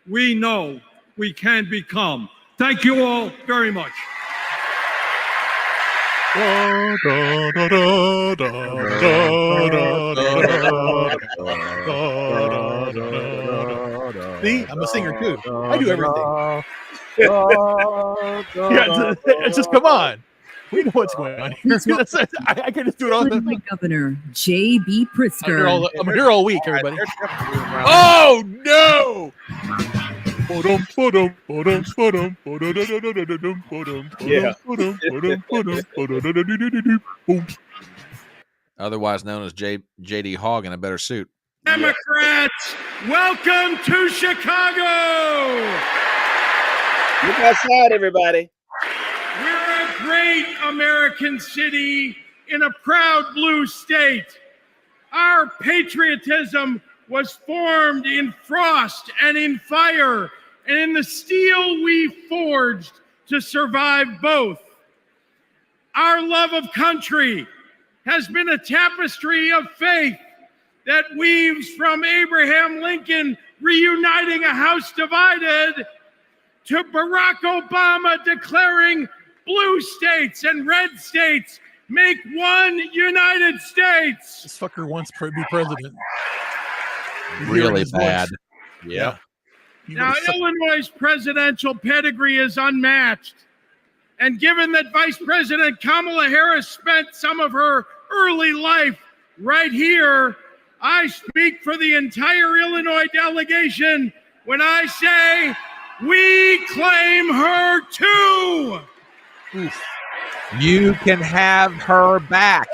we know we can become. Thank you all very much. See, I'm a singer too. I do everything. Yeah, it's just come on. We know what's going on here. I can just do it all the time. Governor J.B. Pritzker. I'm here all week, everybody. Oh no! Otherwise known as J.D. Hogg in a better suit. Democrats, welcome to Chicago. Look outside, everybody. We're a great American city in a proud blue state. Our patriotism was formed in frost and in fire, and in the steel we forged to survive both. Our love of country has been a tapestry of faith that weaves from Abraham Lincoln reuniting a house divided to Barack Obama declaring blue states and red states make one United States. This fucker wants to be president. Really bad. Yeah. Now, Illinois' presidential pedigree is unmatched. And given that Vice President Kamala Harris spent some of her early life right here, I speak for the entire Illinois delegation when I say we claim her too. You can have her back.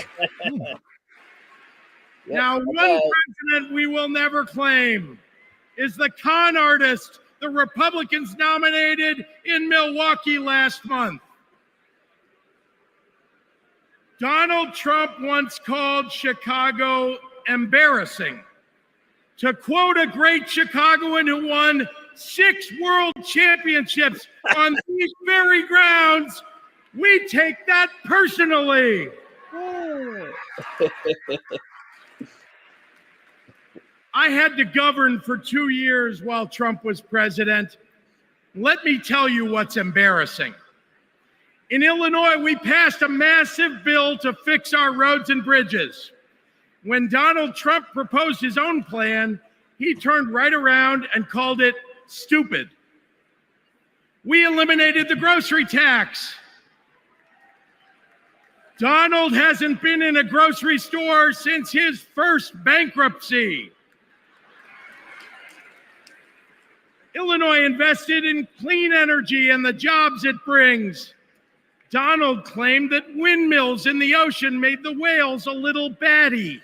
Now, one president we will never claim is the con artist the Republicans nominated in Milwaukee last month. Donald Trump once called Chicago embarrassing. To quote a great Chicagoan who won 6 world championships on these very grounds, we take that personally. I had to govern for 2 years while Trump was president. Let me tell you what's embarrassing. In Illinois, we passed a massive bill to fix our roads and bridges. When Donald Trump proposed his own plan, he turned right around and called it stupid. We eliminated the grocery tax. Donald hasn't been in a grocery store since his first bankruptcy. Illinois invested in clean energy and the jobs it brings. Donald claimed that windmills in the ocean made the whales a little batty.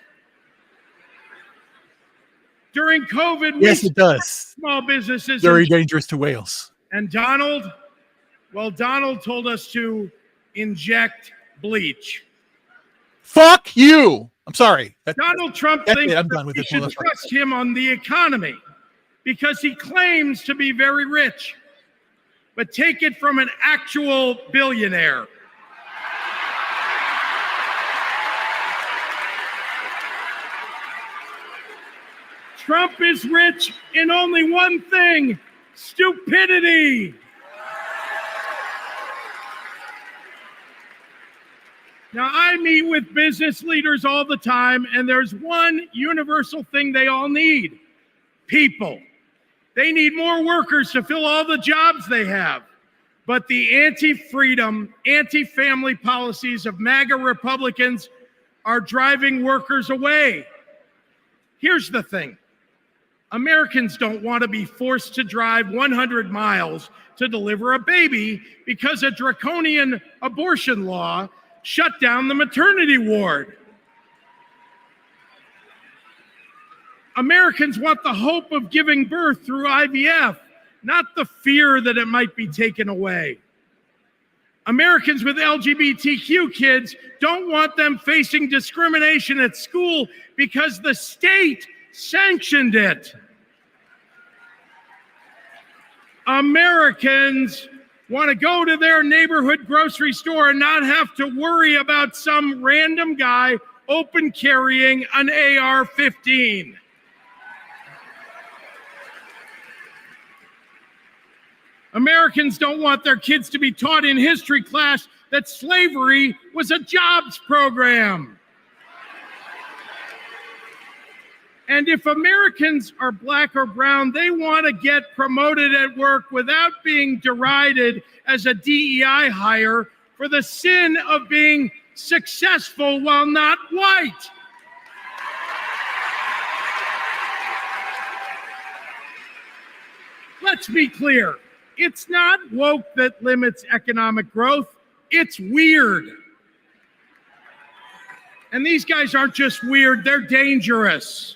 During COVID, yes, it does. Small businesses very dangerous to whales. And Donald, well, Donald told us to inject bleach. Fuck you. I'm sorry. Donald Trump thinks I'm done with we this. should trust him on the economy because he claims to be very rich. But take it from an actual billionaire. Trump is rich in only one thing: stupidity. Now, I meet with business leaders all the time, and there's one universal thing they all need: people. They need more workers to fill all the jobs they have. But the anti-freedom, anti-family policies of MAGA Republicans are driving workers away. Here's the thing. Americans don't want to be forced to drive 100 miles to deliver a baby because a draconian abortion law shut down the maternity ward. Americans want the hope of giving birth through IVF, not the fear that it might be taken away. Americans with LGBTQ kids don't want them facing discrimination at school because the state sanctioned it. Americans want to go to their neighborhood grocery store and not have to worry about some random guy open carrying an AR-15. Americans don't want their kids to be taught in history class that slavery was a jobs program. And if Americans are black or brown, they want to get promoted at work without being derided as a DEI hire for the sin of being successful while not white. Let's be clear. It's not woke that limits economic growth. It's weird. And these guys aren't just weird, they're dangerous.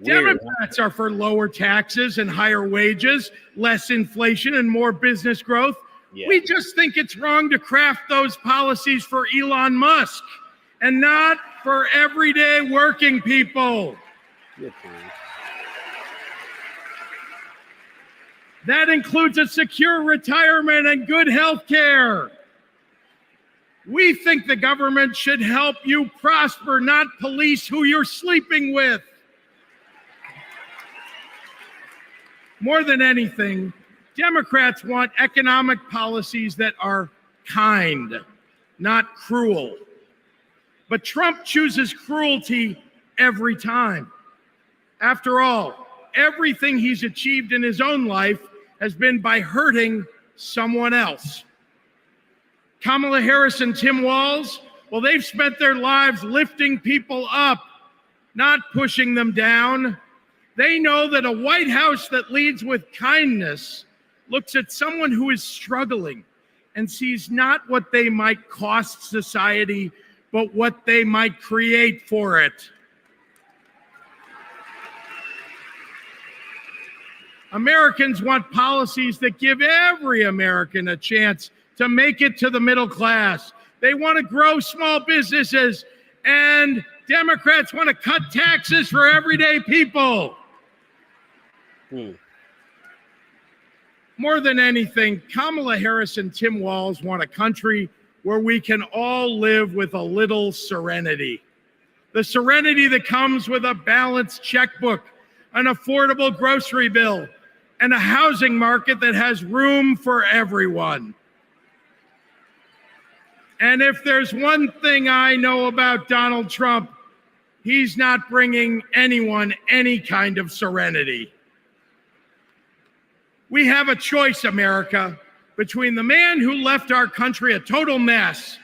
Weird. Democrats are for lower taxes and higher wages, less inflation and more business growth. Yeah. We just think it's wrong to craft those policies for Elon Musk and not for everyday working people. That includes a secure retirement and good health care. We think the government should help you prosper, not police who you're sleeping with. More than anything, Democrats want economic policies that are kind, not cruel. But Trump chooses cruelty every time. After all, everything he's achieved in his own life has been by hurting someone else. Kamala Harris and Tim Walz, well, they've spent their lives lifting people up, not pushing them down. They know that a White House that leads with kindness looks at someone who is struggling and sees not what they might cost society, but what they might create for it. Americans want policies that give every American a chance to make it to the middle class. They want to grow small businesses, and Democrats want to cut taxes for everyday people. More than anything, Kamala Harris and Tim Walz want a country where we can all live with a little serenity. The serenity that comes with a balanced checkbook, an affordable grocery bill, and a housing market that has room for everyone. And if there's one thing I know about Donald Trump, he's not bringing anyone any kind of serenity. We have a choice, America, between the man who left our country a total mess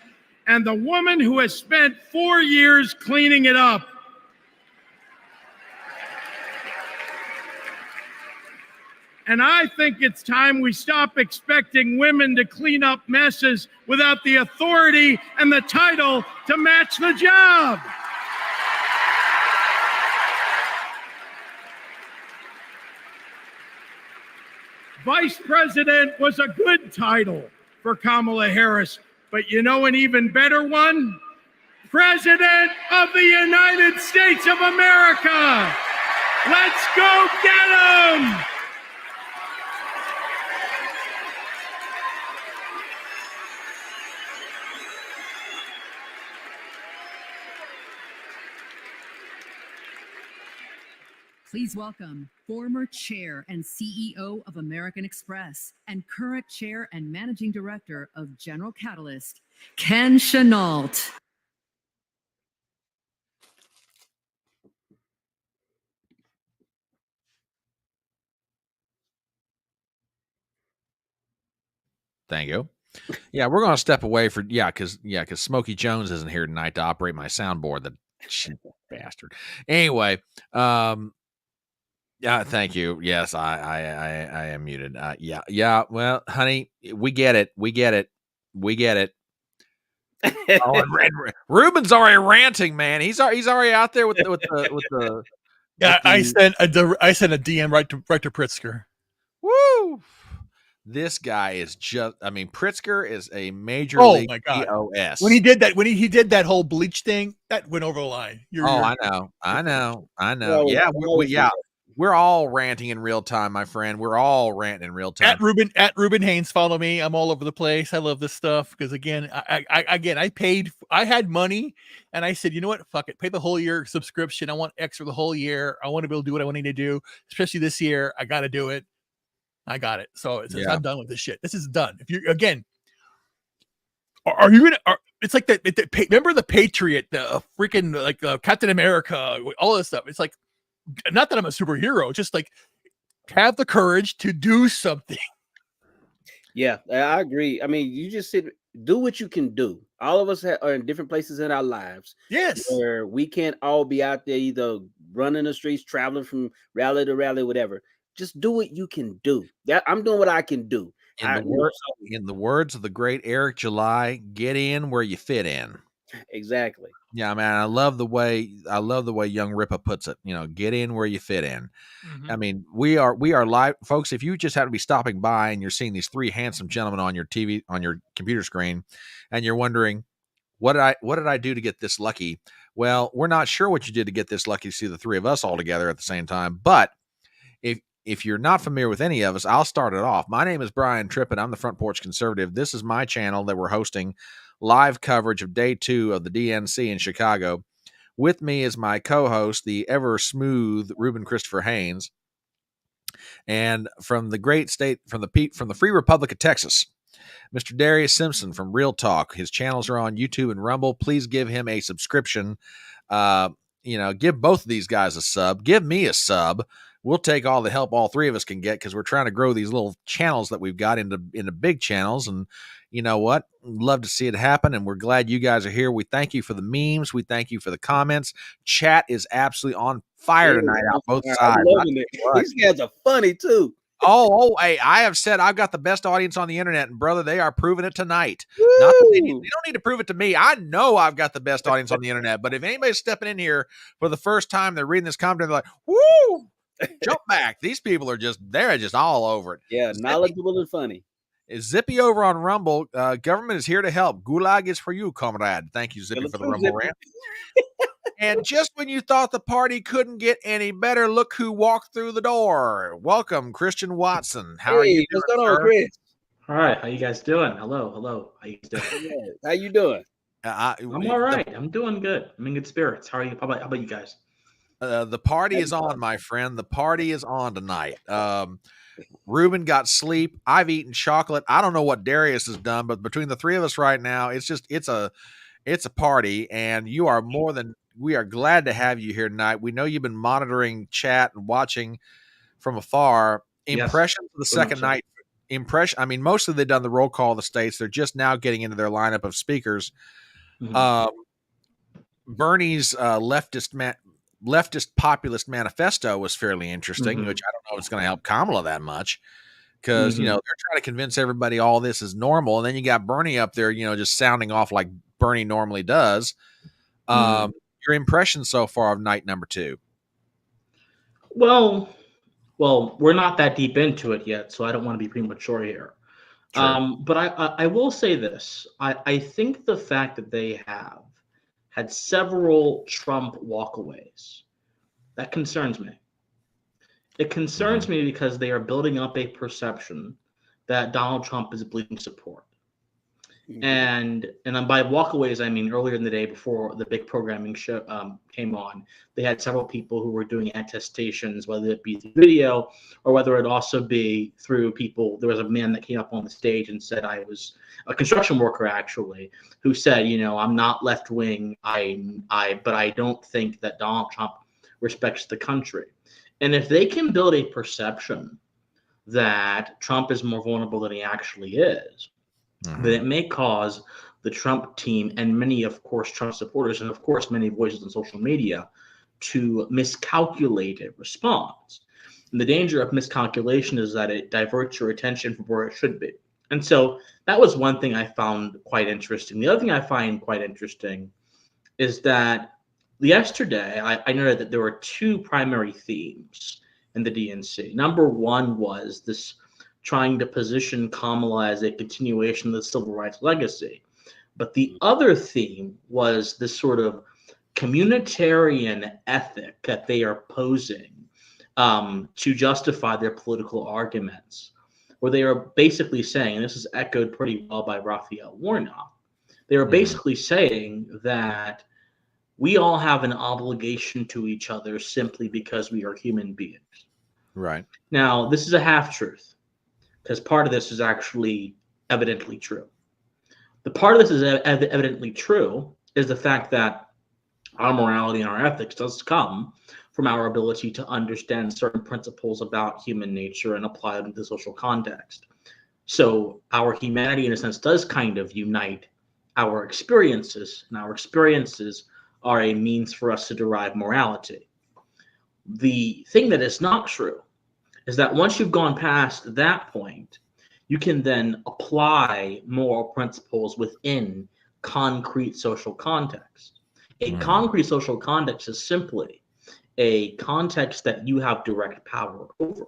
and the woman who has spent 4 years cleaning it up. And I think it's time we stop expecting women to clean up messes without the authority and the title to match the job. Vice President was a good title for Kamala Harris, but you know an even better one? President of the United States of America. Let's go get him! Please welcome former chair and CEO of American Express and current chair and managing director of General Catalyst, Ken Chenault. Thank you. Yeah, we're going to step away for because Smokey Jones isn't here tonight to operate my soundboard. The bastard. Anyway, thank you. Yes, I am muted. Yeah. Well, honey, we get it. Oh, and Ruben's already ranting, man. He's already out there with the Yeah, I sent a DM right to Pritzker. Woo! This guy is just, I mean, Pritzker is a major league POS. When he did that, he did that whole bleach thing, that went over the line. I know. Yeah, we're all ranting in real time, my friend. We're all ranting in real time. At Ruben Haynes, follow me. I'm all over the place. I love this stuff because again, I had money and I said, you know what? Fuck it. Pay the whole year subscription. I want X for the whole year. I want to be able to do what I need to do, especially this year. I got to do it. I got it. So I'm done with this shit. This is done. If you are you gonna? It's like remember the Patriot, the freaking like Captain America, all this stuff. It's like, not that I'm a superhero, just like have the courage to do something. Yeah, I agree. I mean, you just do what you can do. All of us are in different places in our lives. Yes, where we can't all be out there either running the streets, traveling from rally to rally, whatever. Just do what you can do. I'm doing what I can do. In the words of the great Eric July, get in where you fit in. Exactly. Yeah, man, I love the way young Ripa puts it. Get in where you fit in. Mm-hmm. I mean, we are live, folks. If you just happen to be stopping by and you're seeing these three handsome gentlemen on your TV, on your computer screen, and you're wondering, what did I do to get this lucky? Well, we're not sure what you did to get this lucky to see the three of us all together at the same time, but if you're not familiar with any of us, I'll start it off. My name is Brian Trippett. I'm the Front Porch Conservative. This is my channel that we're hosting live coverage of day 2 of the DNC in Chicago. With me is my co-host, the ever smooth Ruben Christopher Haynes, and from the great state, from the Free Republic of Texas, Mr. Darius Simpson from Real Talk. His channels are on YouTube and Rumble. Please give him a subscription. Give both of these guys a sub. Give me a sub. We'll take all the help all three of us can get because we're trying to grow these little channels that we've got into big channels. And you know what? Love to see it happen. And we're glad you guys are here. We thank you for the memes. We thank you for the comments. Chat is absolutely on fire tonight on both sides. I'm loving it. These guys are funny too. Hey, I have said I've got the best audience on the internet, and brother, they are proving it tonight. Not that they don't need to prove it to me. I know I've got the best audience on the internet, but if anybody's stepping in here for the first time, they're reading this comment, they're like, woo! Jump back. These people they're just all over it. Yeah, knowledgeable and funny. Is Zippy over on Rumble? Government is here to help. Gulag is for you, comrade. Thank you, Zippy, for the Rumble rant. And just when you thought the party couldn't get any better, look who walked through the door. Welcome, Christian Watson. How are you doing, what's going on, Chris? All right, how you guys doing? Hello. How you guys doing? How you doing? I'm all right. I'm doing good. I'm in good spirits. How are you? How about you guys? The party is on, my friend. The party is on tonight. Ruben got sleep. I've eaten chocolate. I don't know what Darius has done, but between the three of us right now, it's a party, and we are glad to have you here tonight. We know you've been monitoring chat and watching from afar. Impressions of the second night. Mostly they've done the roll call of the states. They're just now getting into their lineup of speakers. Mm-hmm. Bernie's leftist populist manifesto was fairly interesting, which I don't know if it's going to help Kamala that much because, they're trying to convince everybody all this is normal. And then you got Bernie up there, just sounding off like Bernie normally does. Your impression so far of night number 2? Well, we're not that deep into it yet, so I don't want to be premature here. But I will say this. I think the fact that they have had several Trump walkaways, that concerns me. It concerns me because they are building up a perception that Donald Trump is bleeding support. And by walkaways, I mean earlier in the day before the big programming show came on, they had several people who were doing attestations, whether it be through video or whether it also be through people. There was a man that came up on the stage and said, I was a construction worker actually, who said, I'm not left wing, but I don't think that Donald Trump respects the country. And if they can build a perception that Trump is more vulnerable than he actually is, then it may cause the Trump team and many, of course, Trump supporters, and of course, many voices on social media to miscalculate a response. And the danger of miscalculation is that it diverts your attention from where it should be. And so that was one thing I found quite interesting. The other thing I find quite interesting is that yesterday, I noted that there were two primary themes in the DNC. Number one was this trying to position Kamala as a continuation of the civil rights legacy. But the other theme was this sort of communitarian ethic that they are posing to justify their political arguments, where they are basically saying, and this is echoed pretty well by Raphael Warnock, they are basically saying that we all have an obligation to each other simply because we are human beings. Right. Now, this is a half-truth, because part of this is actually evidently true. The part of this is evidently true is the fact that our morality and our ethics does come from our ability to understand certain principles about human nature and apply them to the social context. So our humanity, in a sense, does kind of unite our experiences, and our experiences are a means for us to derive morality. The thing that is not true is that once you've gone past that point, you can then apply moral principles within concrete social context. A concrete social context is simply a context that you have direct power over.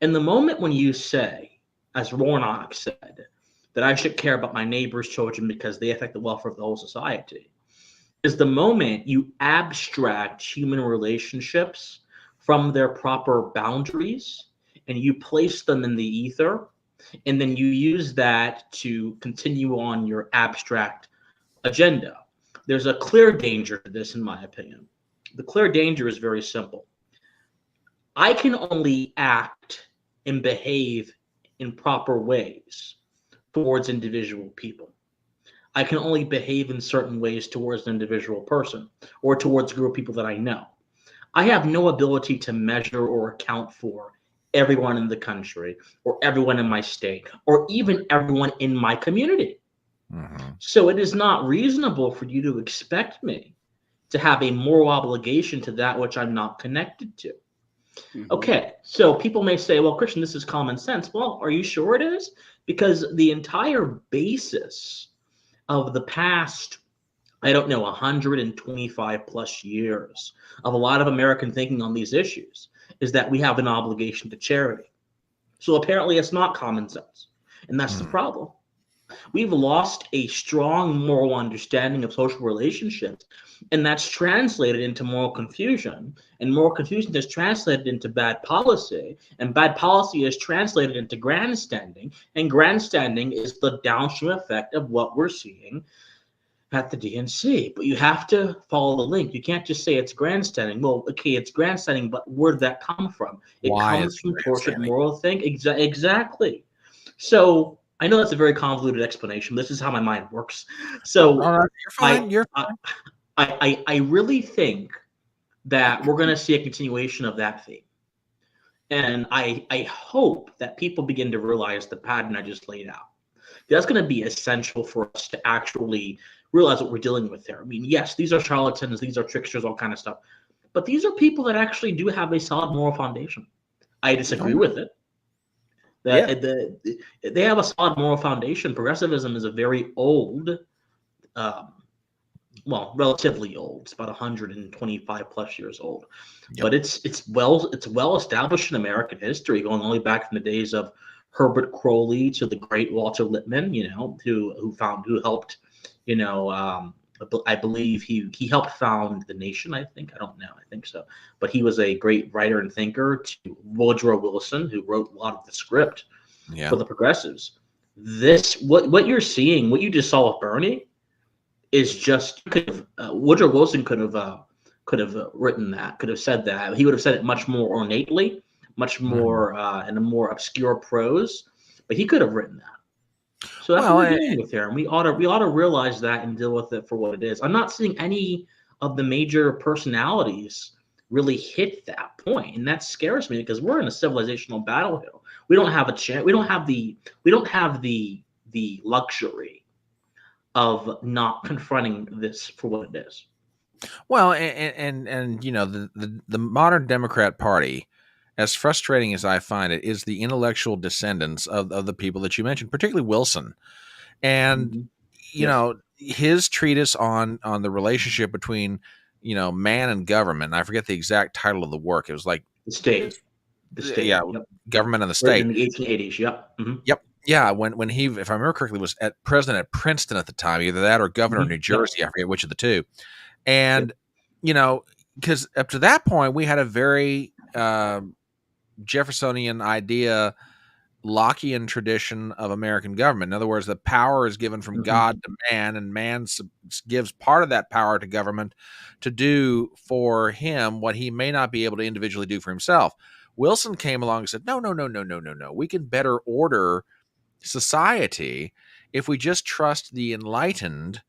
And the moment when you say, as Warnock said, that I should care about my neighbor's children because they affect the welfare of the whole society, is the moment you abstract human relationships from their proper boundaries and you place them in the ether, and then you use that to continue on your abstract agenda. There's a clear danger to this, in my opinion. The clear danger is very simple. I can only act and behave in proper ways towards individual people. I can only behave in certain ways towards an individual person or towards a group of people that I know. I have no ability to measure or account for everyone in the country or everyone in my state or even everyone in my community. So it is not reasonable for you to expect me to have a moral obligation to that which I'm not connected to. Okay, so people may say, well, Christian, this is common sense. Well, are you sure it is? Because the entire basis of the past, I don't know, 125 plus years of a lot of American thinking on these issues is that we have an obligation to charity. So apparently it's not common sense. And that's the problem. We've lost a strong moral understanding of social relationships, and that's translated into moral confusion. And moral confusion is translated into bad policy, and bad policy is translated into grandstanding, and grandstanding is the downstream effect of what we're seeing at the DNC. But you have to follow the link. You can't just say it's grandstanding. Well, okay, it's grandstanding, but where did that come from? It comes from tortured moral thing. Exactly. So I know that's a very convoluted explanation. This is how my mind works. So you're fine. You're fine. I really think that we're going to see a continuation of that theme. And I hope that people begin to realize the pattern I just laid out. That's going to be essential for us to actually realize what we're dealing with there. I mean, yes, these are charlatans, these are tricksters, all kind of stuff. But these are people that actually do have a solid moral foundation. I disagree with it. They have a solid moral foundation. Progressivism is a very old, well, relatively old. It's about 125 plus years old, but it's well established in American history, going all the way back from the days of Herbert Crowley to the great Walter Lippmann. You know, who helped. You know, I believe he helped found the nation. I think, I don't know. I think so. But he was a great writer and thinker. To Woodrow Wilson, who wrote a lot of the script for the progressives. What you're seeing, what you just saw with Bernie, is just Woodrow Wilson could have written that, could have said that. He would have said it much more ornately, much more in a more obscure prose, but he could have written that. So that's what we're dealing with here, and we ought to realize that and deal with it for what it is. I'm not seeing any of the major personalities really hit that point, and that scares me because we're in a civilizational battle hill. We don't have a chance. We don't have the luxury of not confronting this for what it is. Well, and you know, the modern Democrat Party, as frustrating as I find it, is the intellectual descendants of the people that you mentioned, particularly Wilson. And, you know, his treatise on the relationship between Man and Government. And I forget the exact title of the work. It was like The State. Yeah, Yep. Government and the State. In the 1880s. Yep. Mm-hmm. Yep. Yeah, when he, if I remember correctly, was president at Princeton at the time, either that or governor of New Jersey. I forget which of the two. And because up to that point we had a very Jeffersonian idea, Lockean tradition of American government. In other words, the power is given from God to man, and man gives part of that power to government to do for him what he may not be able to individually do for himself. Wilson came along and said, no. We can better order society if we just trust the enlightened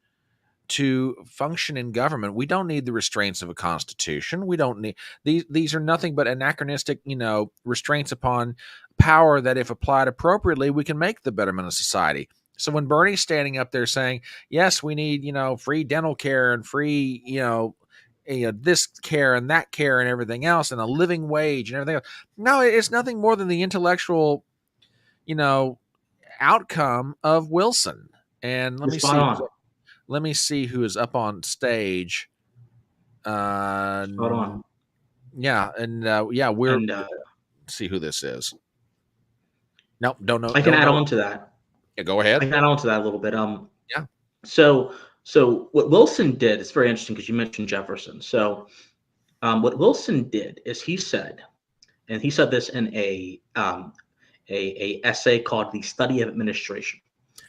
to function in government. We don't need the restraints of a constitution. We don't need these are nothing but anachronistic, restraints upon power that, if applied appropriately, we can make the betterment of society. So when Bernie's standing up there saying, yes, we need, free dental care and free, this care and that care and everything else, and a living wage and everything else. No, it's nothing more than the intellectual, outcome of Wilson. And let me see who is up on stage. Yeah, we're see who this is. Nope, don't know. I can add on to that. Yeah, go ahead. I can add on to that a little bit. Yeah. So what Wilson did is very interesting because you mentioned Jefferson. So what Wilson did is he said this in a essay called "The Study of Administration,"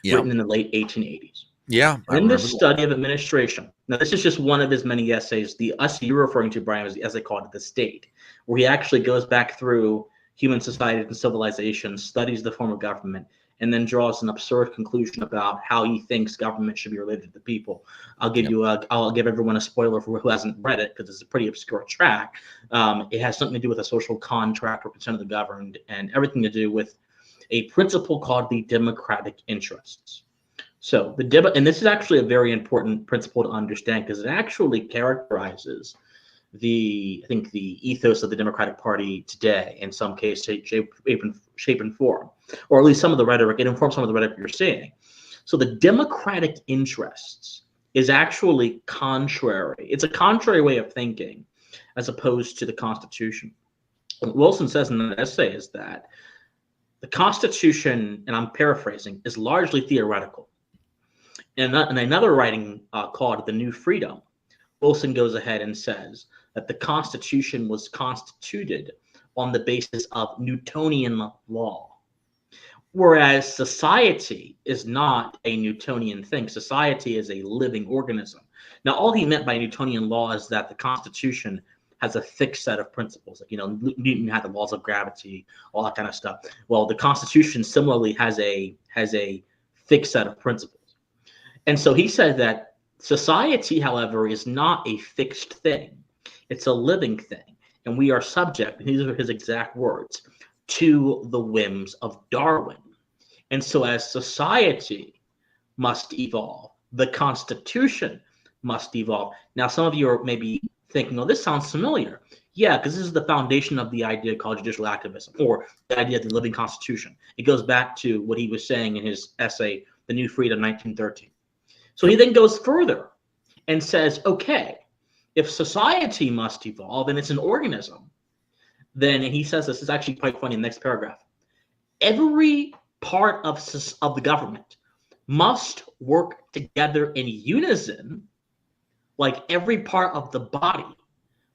written in the late 1880s. Yeah. In the study of administration. Now, this is just one of his many essays. The essay you're referring to, Brian, is the essay called "The State," where he actually goes back through human society and civilization, studies the form of government, and then draws an absurd conclusion about how he thinks government should be related to the people. I'll give everyone a spoiler for who hasn't read it, because it's a pretty obscure track. It has something to do with a social contract or consent of the governed, and everything to do with a principle called the democratic interests. So and this is actually a very important principle to understand, because it actually characterizes the ethos of the Democratic Party today, in some case, shape and form, or at least some of the rhetoric. It informs some of the rhetoric you're seeing. So the democratic interests is actually contrary. It's a contrary way of thinking as opposed to the Constitution. What Wilson says in the essay is that the Constitution, and I'm paraphrasing, is largely theoretical. In another writing called "The New Freedom," Wilson goes ahead and says that the Constitution was constituted on the basis of Newtonian law, whereas society is not a Newtonian thing. Society is a living organism. Now, all he meant by Newtonian law is that the Constitution has a fixed set of principles. Like, Newton had the laws of gravity, all that kind of stuff. Well, the Constitution similarly has a fixed set of principles. And so he said that society, however, is not a fixed thing. It's a living thing. And we are subject, these are his exact words, to the whims of Darwin. And so as society must evolve, the Constitution must evolve. Now, some of you are maybe thinking, oh, this sounds familiar. Yeah, because this is the foundation of the idea called judicial activism, or the idea of the living Constitution. It goes back to what he was saying in his essay, The New Freedom, 1913. So he then goes further and says, okay, if society must evolve and it's an organism, then, and he says this is actually quite funny in the next paragraph, every part of the government must work together in unison, like every part of the body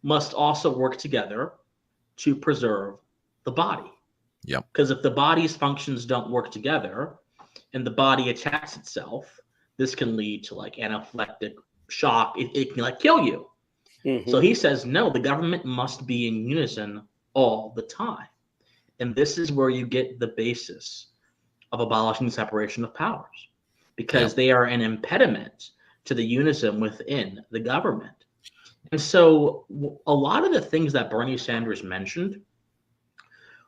must also work together to preserve the body. Yep. Because if the body's functions don't work together and the body attacks itself, this can lead to like anaphylactic shock. It can like kill you. Mm-hmm. So he says, no, the government must be in unison all the time. And this is where you get the basis of abolishing the separation of powers, because they are an impediment to the unison within the government. And so a lot of the things that Bernie Sanders mentioned,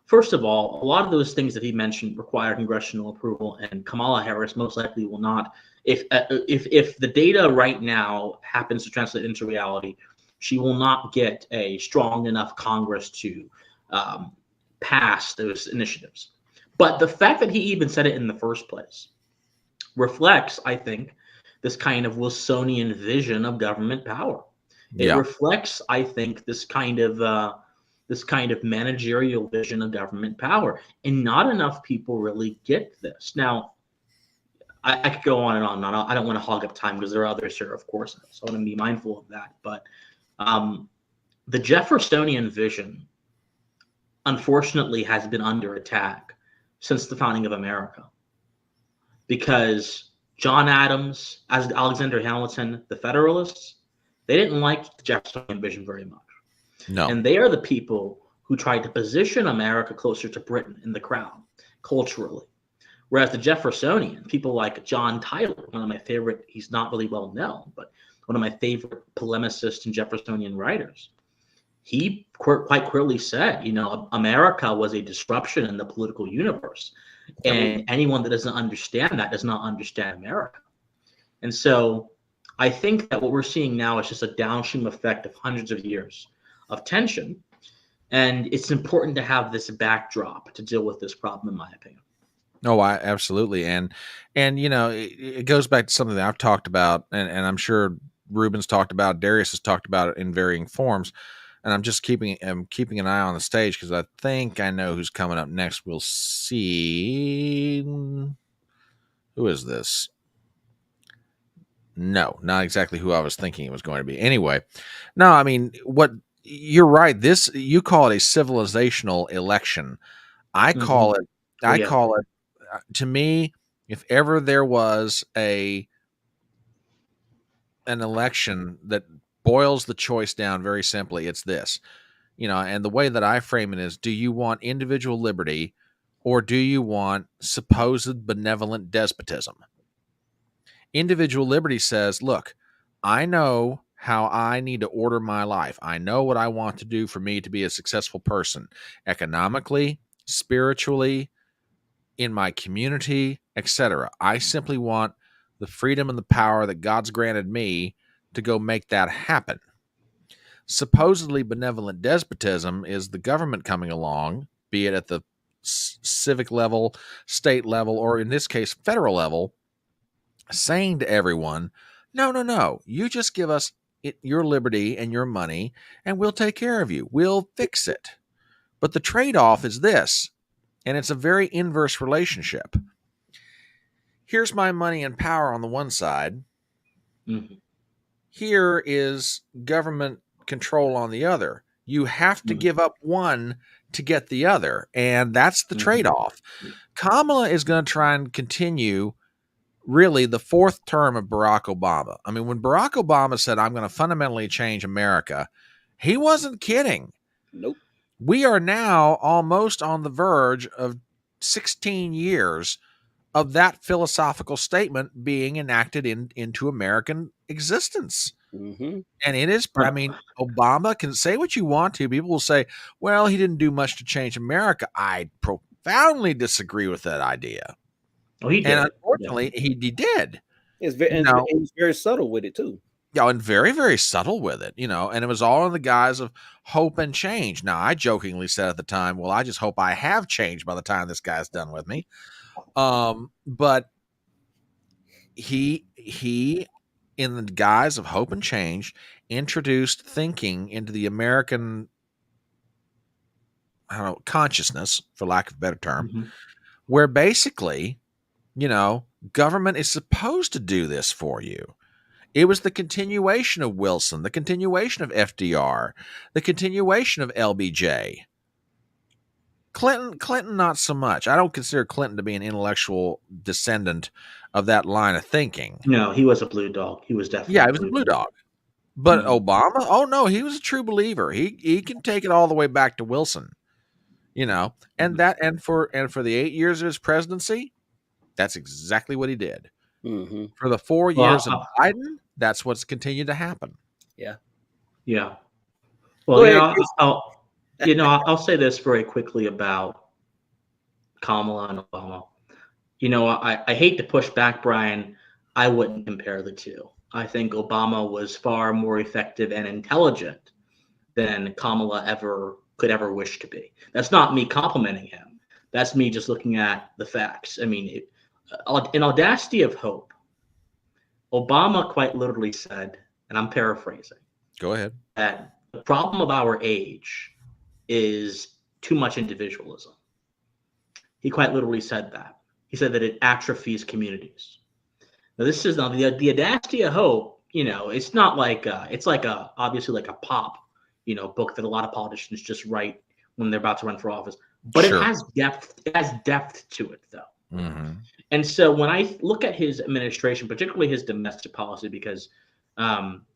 first of all, a lot of those things that he mentioned require congressional approval, and Kamala Harris most likely will not. If the data right now happens to translate into reality, she will not get a strong enough Congress to pass those initiatives. But the fact that he even said it in the first place reflects, I think, this kind of Wilsonian vision of government power. It reflects, I think, this kind of managerial vision of government power, and not enough people really get this. Now, I could go on and on. I don't want to hog up time because there are others here, of course, so I want to be mindful of that. But the Jeffersonian vision, unfortunately, has been under attack since the founding of America, because John Adams, as Alexander Hamilton, the Federalists, they didn't like the Jeffersonian vision very much. No. And they are the people who tried to position America closer to Britain in the crown culturally. Whereas the Jeffersonian, people like John Tyler, one of my favorite, he's not really well known, but one of my favorite polemicists and Jeffersonian writers, he quite clearly said, America was a disruption in the political universe. And anyone that doesn't understand that does not understand America. And so I think that what we're seeing now is just a downstream effect of hundreds of years of tension. And it's important to have this backdrop to deal with this problem, in my opinion. No, absolutely. And it goes back to something that I've talked about, and I'm sure Ruben's talked about, Darius has talked about it in varying forms. And I'm just keeping an eye on the stage because I think I know who's coming up next. We'll see. Who is this? No, not exactly who I was thinking it was going to be. Anyway, no, I mean, you're right. You call it a civilizational election. I call it. To me, if ever there was an election that boils the choice down very simply, it's this. And the way that I frame it is, do you want individual liberty or do you want supposed benevolent despotism? Individual liberty says, look, I know how I need to order my life. I know what I want to do for me to be a successful person, economically, spiritually, in my community, etc. I simply want the freedom and the power that God's granted me to go make that happen. Supposedly benevolent despotism is the government coming along, be it at the civic level, state level, or in this case, federal level, saying to everyone, no, you just give us your liberty and your money, and we'll take care of you. We'll fix it. But the trade-off is this, and it's a very inverse relationship. Here's my money and power on the one side. Mm-hmm. Here is government control on the other. You have to give up one to get the other, and that's the trade-off. Kamala is going to try and continue really the fourth term of Barack Obama. I mean, when Barack Obama said, I'm going to fundamentally change America, he wasn't kidding. Nope. We are now almost on the verge of 16 years of that philosophical statement being enacted into American existence. Mm-hmm. And it is, I mean, Obama can say what you want to. People will say, well, he didn't do much to change America. I profoundly disagree with that idea. Oh, he did. And unfortunately, he did. He's very subtle with it, too. Yeah, and very, very subtle with it, and it was all in the guise of hope and change. Now, I jokingly said at the time, well, I just hope I have changed by the time this guy's done with me. But he, in the guise of hope and change, introduced thinking into the American, consciousness, for lack of a better term, where basically, government is supposed to do this for you. It was the continuation of Wilson, the continuation of FDR, the continuation of LBJ. Clinton, not so much. I don't consider Clinton to be an intellectual descendant of that line of thinking. No, he was a blue dog. He was definitely he was a blue dog. But Obama, oh no, he was a true believer. He can take it all the way back to Wilson, and for the 8 years of his presidency, that's exactly what he did. Mm-hmm. For the 4 years of Biden, that's what's continued to happen. Yeah. Yeah. Well, I'll say this very quickly about Kamala and Obama. I hate to push back, Brian. I wouldn't compare the two. I think Obama was far more effective and intelligent than Kamala could ever wish to be. That's not me complimenting him. That's me just looking at the facts. I mean, in Audacity of Hope, Obama quite literally said, and I'm paraphrasing, Go ahead. That the problem of our age is too much individualism. He quite literally said that. He said that it atrophies communities. Now, this is not the audacity of hope. You know, it's not like it's like obviously like a pop, you know, book that a lot of politicians just write when they're about to run for office. But Sure. it has depth. It has depth to it, though. Mm-hmm. And so when I look at his administration, particularly his domestic policy, because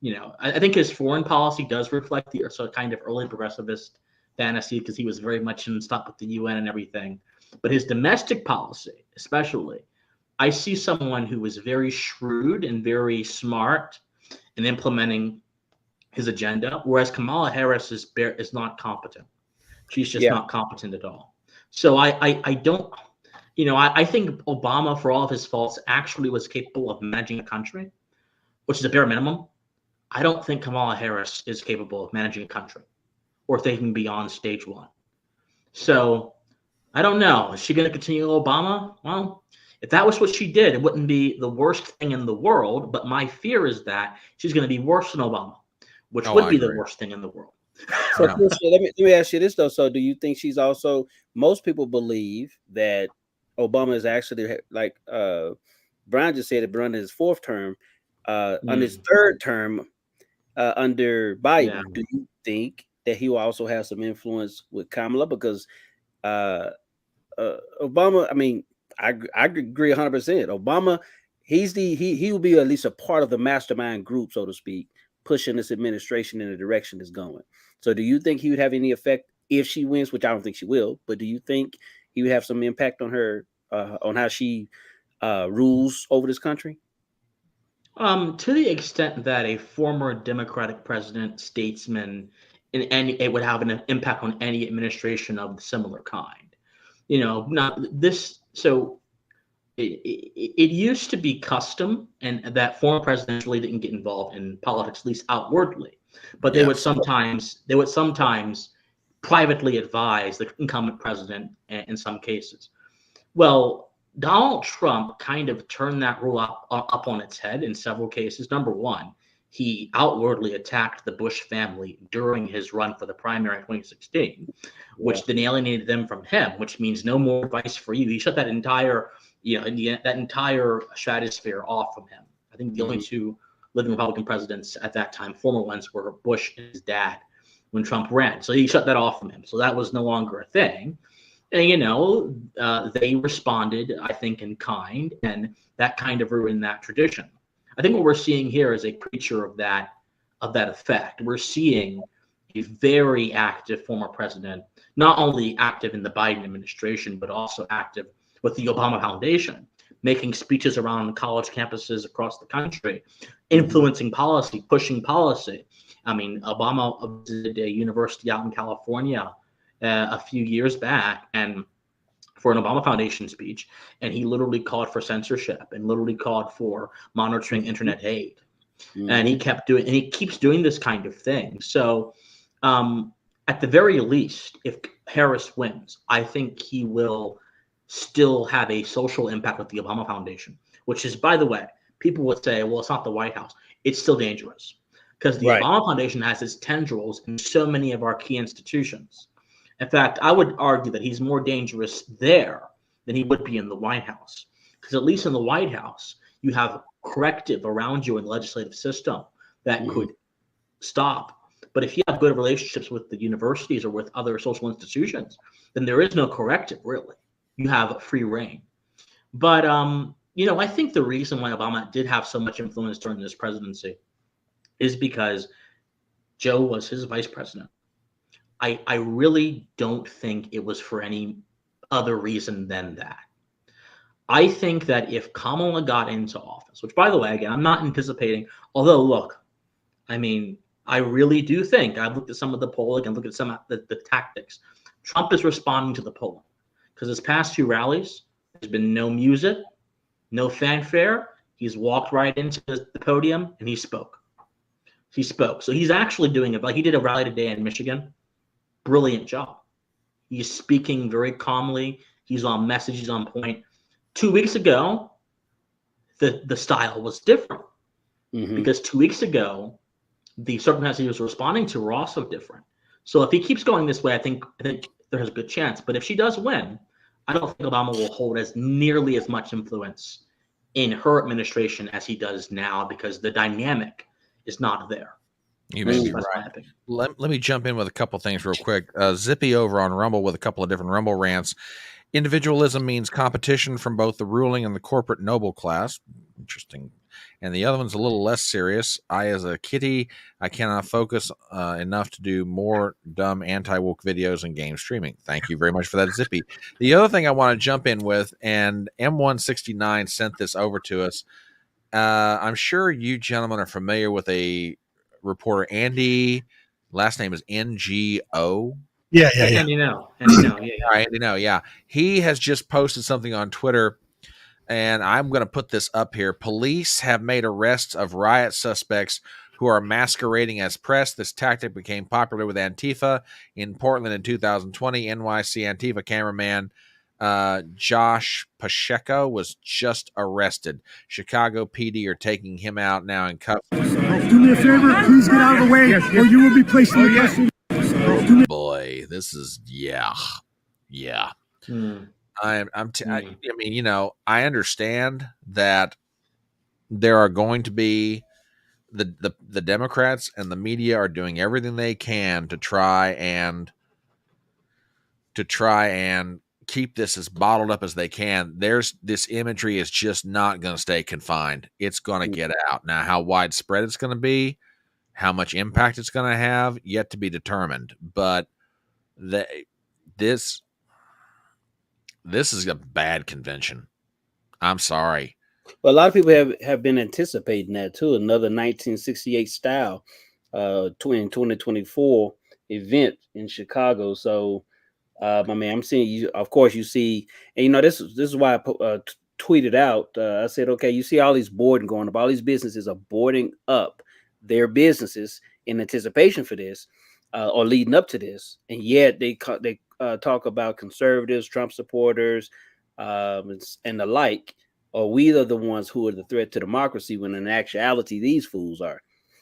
you know, I think his foreign policy does reflect the sort of kind of early progressivist fantasy, because he was very much in step with the UN and everything. But his domestic policy, especially, I see someone who is very shrewd and very smart in implementing his agenda, whereas Kamala Harris is not competent. She's just not competent at all. So I don't, you know, I think Obama, for all of his faults, actually was capable of managing a country, which is a bare minimum. I don't think Kamala Harris is capable of managing a country or thinking beyond stage one. So I don't know. Is she going to continue Obama? Well, if that was what she did, it wouldn't be the worst thing in the world. But my fear is that she's going to be worse than Obama, which would be the worst thing in the world. So Chris, let me ask you this though. So do you think she's also, most people believe that Obama is actually, like Brian just said, running his fourth term, on his third term under Biden. Do you think that he will also have some influence with Kamala? Because Obama, I mean, I agree 100%. Obama, he will be at least a part of the mastermind group, so to speak, pushing this administration in the direction it's going. So do you think he would have any effect if she wins, which I don't think she will, but do you think he would have some impact on her, on how she rules over this country? To the extent that a former Democratic president, statesman, and it would have an impact on any administration of similar kind. You know, not this. So it used to be custom, and that former presidents really didn't get involved in politics, at least outwardly. But they would sometimes privately advise the incumbent president in some cases. Well, Donald Trump kind of turned that rule up on its head in several cases. Number one, he outwardly attacked the Bush family during his run for the primary in 2016, which then alienated them from him, which means no more advice for you. He shut that entire, that entire stratosphere off from him. I think the only two living Republican presidents at that time, former ones, were Bush and his dad when Trump ran. So he shut that off from him. So that was no longer a thing. And, they responded, I think, in kind, and that kind of ruined that tradition. I think what we're seeing here is a creature of that effect. We're seeing a very active former president, not only active in the Biden administration, but also active with the Obama Foundation, making speeches around college campuses across the country, influencing policy, pushing policy. I mean, Obama visited a university out in California a few years back, and for an Obama Foundation speech, and he literally called for censorship and literally called for monitoring internet hate. And he keeps doing this kind of thing. So at the very least, if Harris wins, I think he will still have a social impact with the Obama Foundation, which is, by the way, people would say, well, it's not the White House. It's still dangerous because the Obama Foundation has its tendrils in so many of our key institutions. In fact, I would argue that he's more dangerous there than he would be in the White House. Because at least in the White House, you have corrective around you in the legislative system that could stop. But if you have good relationships with the universities or with other social institutions, then there is no corrective, really. You have free reign. But, I think the reason why Obama did have so much influence during this presidency is because Joe was his vice president. I really don't think it was for any other reason than that. I think that if Kamala got into office, which, by the way, again, I'm not anticipating, although, look, I mean, I really do think, I've looked at some of the polling and looked at some of the tactics. Trump is responding to the polling because his past two rallies, there's been no music, no fanfare. He's walked right into the podium and he spoke. So he's actually doing it. Like he did a rally today in Michigan. Brilliant job. He's speaking very calmly. He's on message. He's on point. 2 weeks ago, the style was different because 2 weeks ago, the circumstances he was responding to were also different. So if he keeps going this way, I think there's a good chance. But if she does win, I don't think Obama will hold as nearly as much influence in her administration as he does now, because the dynamic is not there. You may be right. Let me jump in with a couple things real quick. Zippy over on Rumble with a couple of different Rumble rants. Individualism means competition from both the ruling and the corporate noble class. Interesting. And the other one's a little less serious. I, as a kitty, I cannot focus enough to do more dumb anti-woke videos and game streaming. Thank you very much for that, Zippy. The other thing I want to jump in with, and M169 sent this over to us. I'm sure you gentlemen are familiar with a reporter, Andy. Last name is NGO. Yeah. Andy No. Andy No, yeah. He has just posted something on Twitter, and I'm going to put this up here. Police have made arrests of riot suspects who are masquerading as press. This tactic became popular with Antifa in Portland in 2020. NYC Antifa cameraman Josh Pacheco was just arrested. Chicago PD are taking him out now in cuffs. Do me a favor, please get out of the way, or you will be placed in custody. Boy, this is yeah. I mean, you know, I understand that there are going to be the Democrats and the media are doing everything they can to try and keep this as bottled up as they can. This imagery is just not going to stay confined. It's going to get out. Now, how widespread it's going to be, how much impact it's going to have, yet to be determined. But this is a bad convention. I'm sorry. Well, a lot of people have been anticipating that too. Another 1968 style 2024 event in Chicago. So I mean, I'm seeing you. Of course, you see, and you know this is why I tweeted out. I said, okay, you see all these boarding going up. All these businesses are boarding up their businesses in anticipation for this, or leading up to this, and yet they talk about conservatives, Trump supporters, and the like. Or we are the ones who are the threat to democracy, when in actuality these fools are.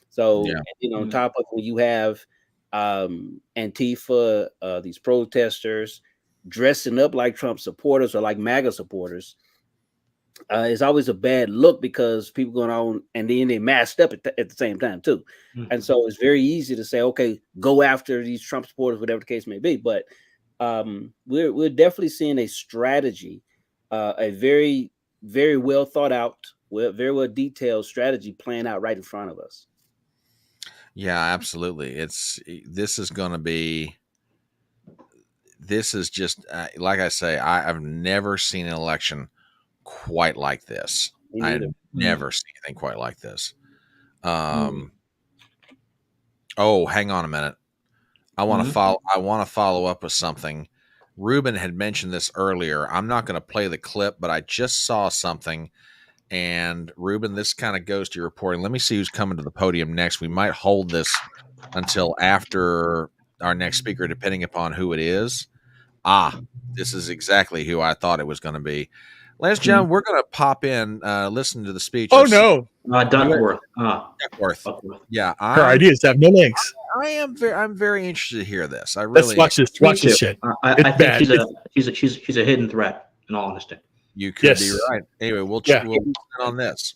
So, you know, on top of when you have Antifa, these protesters dressing up like Trump supporters or like MAGA supporters, it's always a bad look, because people going on and then they masked up at the same time too. And so it's very easy to say, okay, go after these Trump supporters, whatever the case may be. But we're definitely seeing a strategy, a very, very well thought out, very well detailed strategy playing out right in front of us. Yeah, absolutely. This is just like I say, I've never seen an election quite like this. I've never seen anything quite like this. Oh, hang on a minute. I want to follow up with something. Ruben had mentioned this earlier. I'm not going to play the clip, but I just saw something. And Ruben, this kind of goes to your reporting. Let me see who's coming to the podium next. We might hold this until after our next speaker, depending upon who it is. This is exactly who I thought it was going to be. Ladies and gentlemen, we're going to pop in, listen to the speech. Oh, no. Duckworth. Duckworth. Yeah. Her ideas have no legs. I'm very interested to hear this. Let's watch this. Watch this shit. I think she's a hidden threat, in all honesty. You could be right. Anyway, we'll listen on this.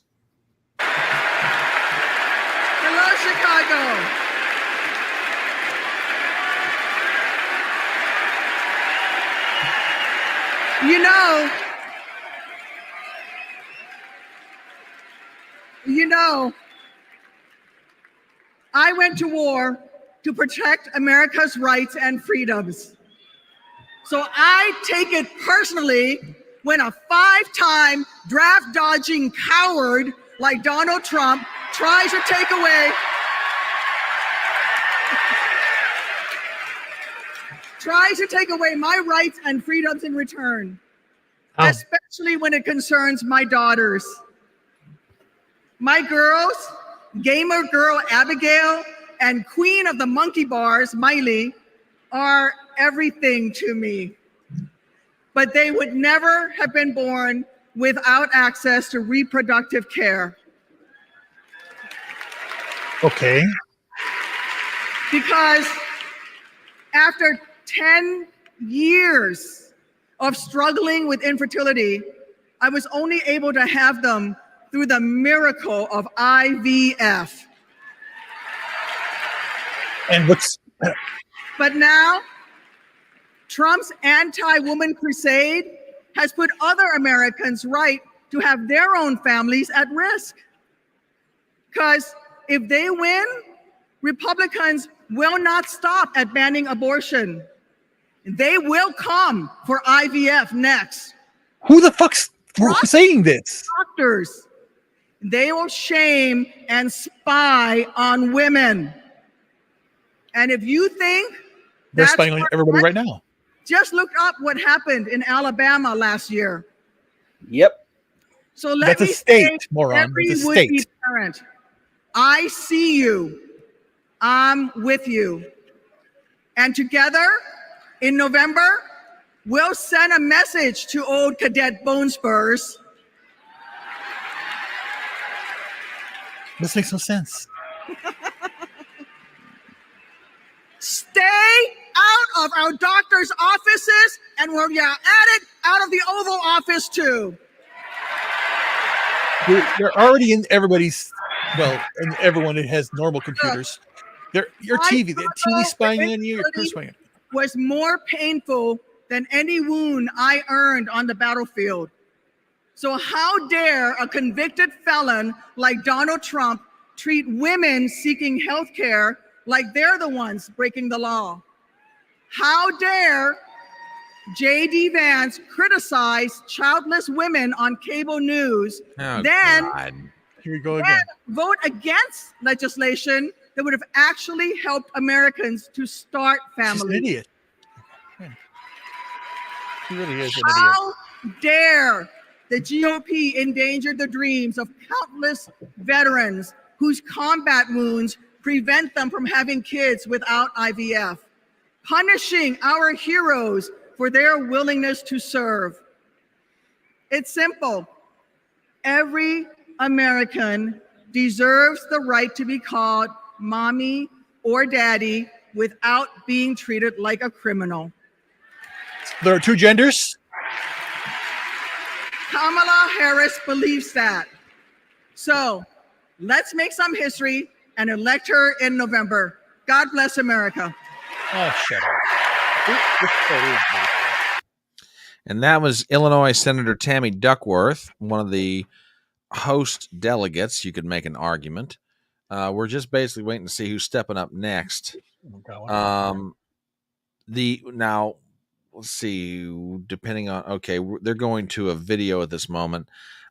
Hello, Chicago. You know, I went to war to protect America's rights and freedoms. So I take it personally when a 5-time draft dodging coward like Donald Trump tries to take away my rights and freedoms in return, especially when it concerns my daughters. My girls, gamer girl Abigail and queen of the monkey bars, Miley, are everything to me. But they would never have been born without access to reproductive care. Okay. because after 10 years of struggling with infertility, I was only able to have them through the miracle of IVF. And what's But now, Trump's anti-woman crusade has put other Americans' right to have their own families at risk. Because if they win, Republicans will not stop at banning abortion. They will come for IVF next. who the fuck's saying this? Doctors, they will shame and spy on women. And if you think They're that's spying on everybody right now. just look up what happened in Alabama last year. Yep. So let That's a me state, say, moron. every That's a would-be state. parent, I see you. I'm with you. And together, in November, we'll send a message to old Cadet Bone Spurs. This makes no sense. Stay out of our doctors' offices, and when you're at it, out of the Oval Office too. They're already in everybody's, well, and everyone that has normal computers. Your TV, the TV spying on you, your computer spying on you. Was more painful than any wound I earned on the battlefield. So how dare a convicted felon like Donald Trump treat women seeking health care like they're the ones breaking the law? How dare J.D. Vance criticize childless women on cable news, Oh, then God. Here we go again. vote against legislation that would have actually helped Americans to start She's families? an idiot. He really is an idiot. How dare the GOP endanger the dreams of countless veterans whose combat wounds prevent them from having kids without IVF, punishing our heroes for their willingness to serve? It's simple. Every American deserves the right to be called mommy or daddy without being treated like a criminal. There are two genders. Kamala Harris believes that. So let's make some history and elect her in November. God bless America. Oh, shut up. And that was Illinois Senator Tammy Duckworth, one of the host delegates. You could make an argument. We're just basically waiting to see who's stepping up next. Now, let's see. Depending on they're going to a video at this moment.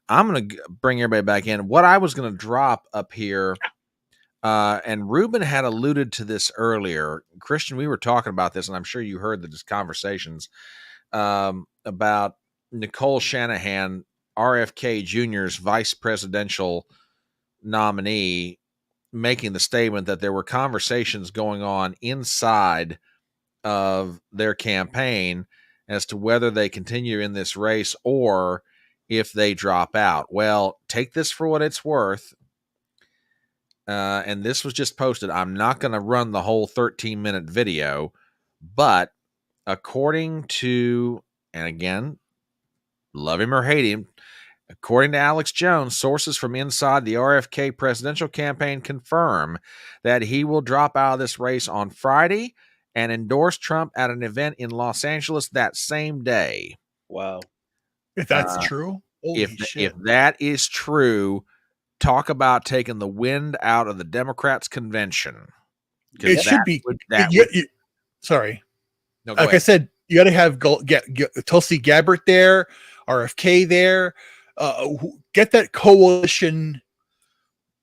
I'm going to bring everybody back in. What I was going to drop up here, and Ruben had alluded to this earlier. Christian, we were talking about this, and I'm sure you heard the conversations about Nicole Shanahan, RFK Jr.'s vice presidential nominee, making the statement that there were conversations going on inside of their campaign as to whether they continue in this race or if they drop out. Well, take this for what it's worth. And this was just posted. I'm not going to run the whole 13-minute video, but according to, and again, love him or hate him, according to Alex Jones, sources from inside the RFK presidential campaign confirm that he will drop out of this race on Friday and endorse Trump at an event in Los Angeles that same day. Wow. If that's true, if that is true, talk about taking the wind out of the Democrats' convention. It should be. Sorry. No, like I said, you got to have Tulsi Gabbard there, RFK there. Get that coalition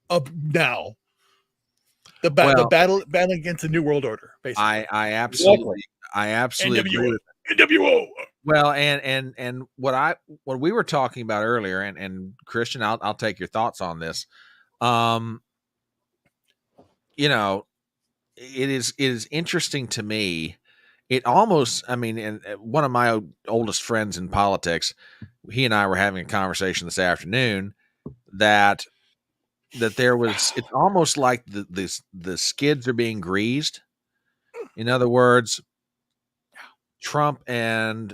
up now. The battle against the New World Order, basically. I absolutely agree with NWO. Well, and what we were talking about earlier, and Christian, I'll take your thoughts on this. It is interesting to me. It almost, and one of my oldest friends in politics, he and I were having a conversation this afternoon that that there was, it's almost like the skids are being greased. In other words, Trump and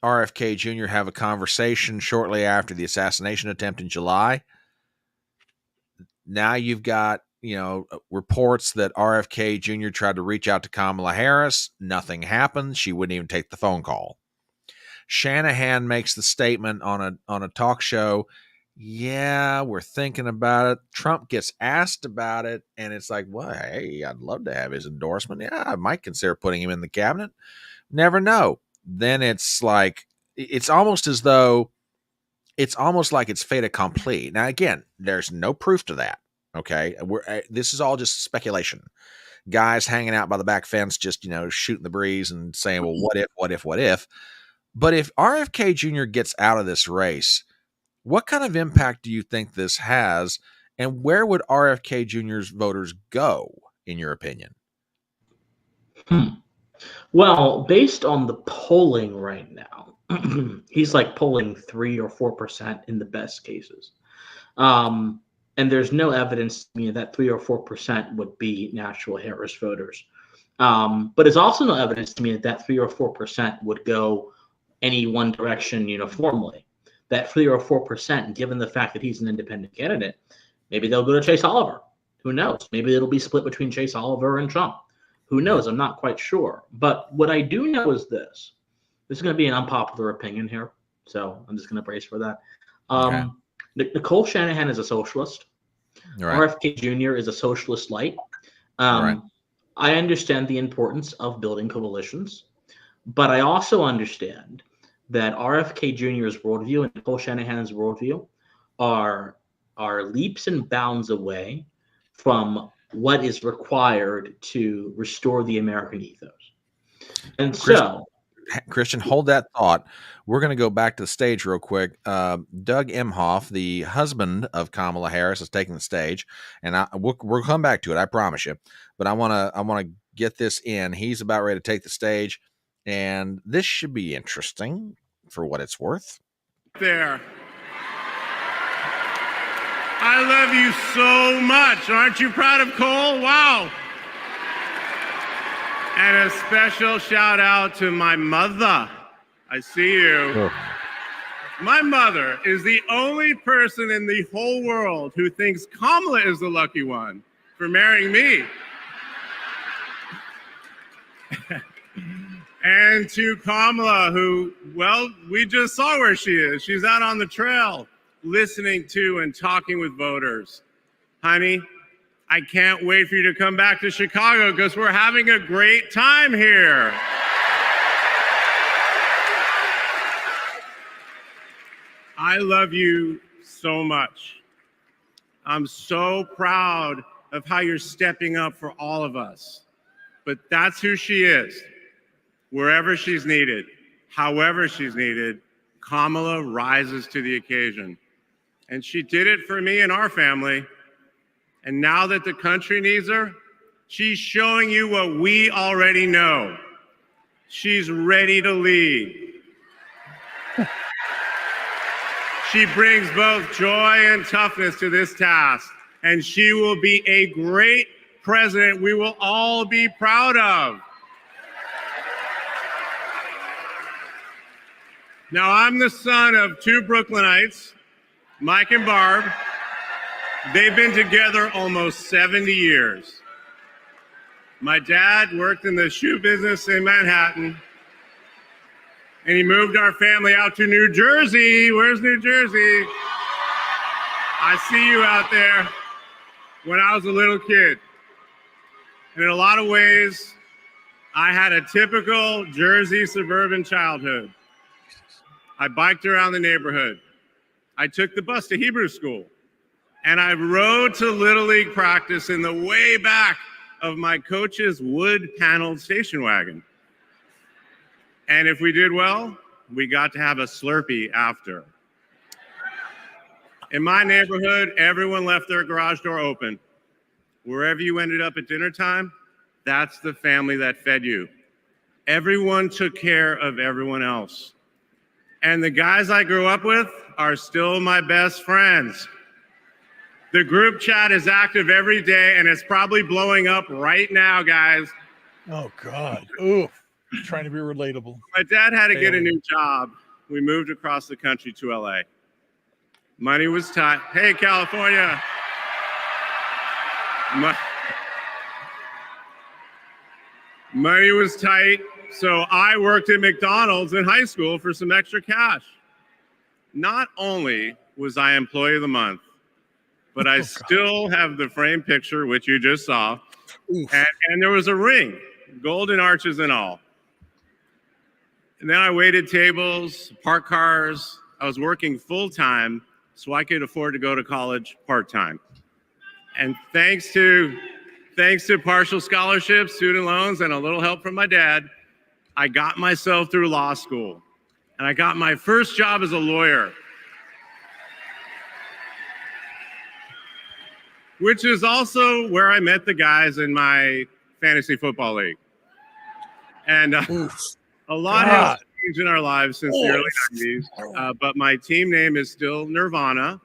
RFK Jr. have a conversation shortly after the assassination attempt in July. Now you've got, reports that RFK Jr. tried to reach out to Kamala Harris. Nothing happened. She wouldn't even take the phone call. Shanahan makes the statement on a talk show. Yeah, we're thinking about it. Trump gets asked about it, and it's like, well, hey, I'd love to have his endorsement. Yeah, I might consider putting him in the cabinet. Never know. Then it's like, it's almost as though, it's almost like it's fait accompli. Now, again, there's no proof to that. Okay, this is all just speculation. Guys hanging out by the back fence, just shooting the breeze and saying, well, what if? But if RFK Jr. gets out of this race, what kind of impact do you think this has, and where would RFK Jr.'s voters go, in your opinion? Well, based on the polling right now, he's like polling 3 or 4% in the best cases. And there's no evidence to me that 3 or 4% would be natural Harris voters. But there's also no evidence to me that 3 or 4% would go any one direction uniformly. That 3 or 4%, given the fact that he's an independent candidate, maybe they'll go to Chase Oliver. Who knows? Maybe it'll be split between Chase Oliver and Trump. Who knows? I'm not quite sure. But what I do know is this. This is going to be an unpopular opinion here, so I'm just going to brace for that. Okay. Nicole Shanahan is a socialist. Right. RFK Jr. is a socialist light. Right. I understand the importance of building coalitions, but I also understand that RFK Jr.'s worldview and Nicole Shanahan's worldview are leaps and bounds away from what is required to restore the American ethos. And Christian, hold that thought. We're going to go back to the stage real quick. Doug Emhoff, the husband of Kamala Harris, is taking the stage, and we'll come back to it. I promise you. But I want to get this in. He's about ready to take the stage, and this should be interesting for what it's worth. There. I love you so much. Aren't you proud of Cole? Wow. And a special shout out to my mother. I see you. Oh. My mother is the only person in the whole world who thinks Kamala is the lucky one for marrying me. And to Kamala, who, well, we just saw where she is. She's out on the trail listening to and talking with voters. Honey, I can't wait for you to come back to Chicago because we're having a great time here. I love you so much. I'm so proud of how you're stepping up for all of us. But that's who she is. Wherever she's needed, however she's needed, Kamala rises to the occasion. And she did it for me and our family. And now that the country needs her, she's showing you what we already know. She's ready to lead. She brings both joy and toughness to this task, and she will be a great president we will all be proud of. Now, I'm the son of two Brooklynites, Mike and Barb. They've been together almost 70 years. My dad worked in the shoe business in Manhattan, and he moved our family out to New Jersey. Where's New Jersey? I see you out there. When I was a little kid. And in a lot of ways, I had a typical Jersey suburban childhood. I biked around the neighborhood. I took the bus to Hebrew school. And I rode to Little League practice in the way back of my coach's wood-paneled station wagon. And if we did well, we got to have a Slurpee after. In my neighborhood, everyone left their garage door open. Wherever you ended up at dinner time, that's the family that fed you. Everyone took care of everyone else. And the guys I grew up with are still my best friends. The group chat is active every day, and it's probably blowing up right now, guys. Oh, God. Ooh, trying to be relatable. My dad had to get a new job. We moved across the country to LA. Money was tight. Hey, California. Money was tight, so I worked at McDonald's in high school for some extra cash. Not only was I Employee of the Month, but I still have the frame picture, which you just saw, and there was a ring, golden arches and all. And then I waited tables, parked cars. I was working full-time so I could afford to go to college part-time. And thanks to partial scholarships, student loans, and a little help from my dad, I got myself through law school. And I got my first job as a lawyer, which is also where I met the guys in my fantasy football league. And a lot has changed in our lives since the early 90s, but my team name is still Nirvana.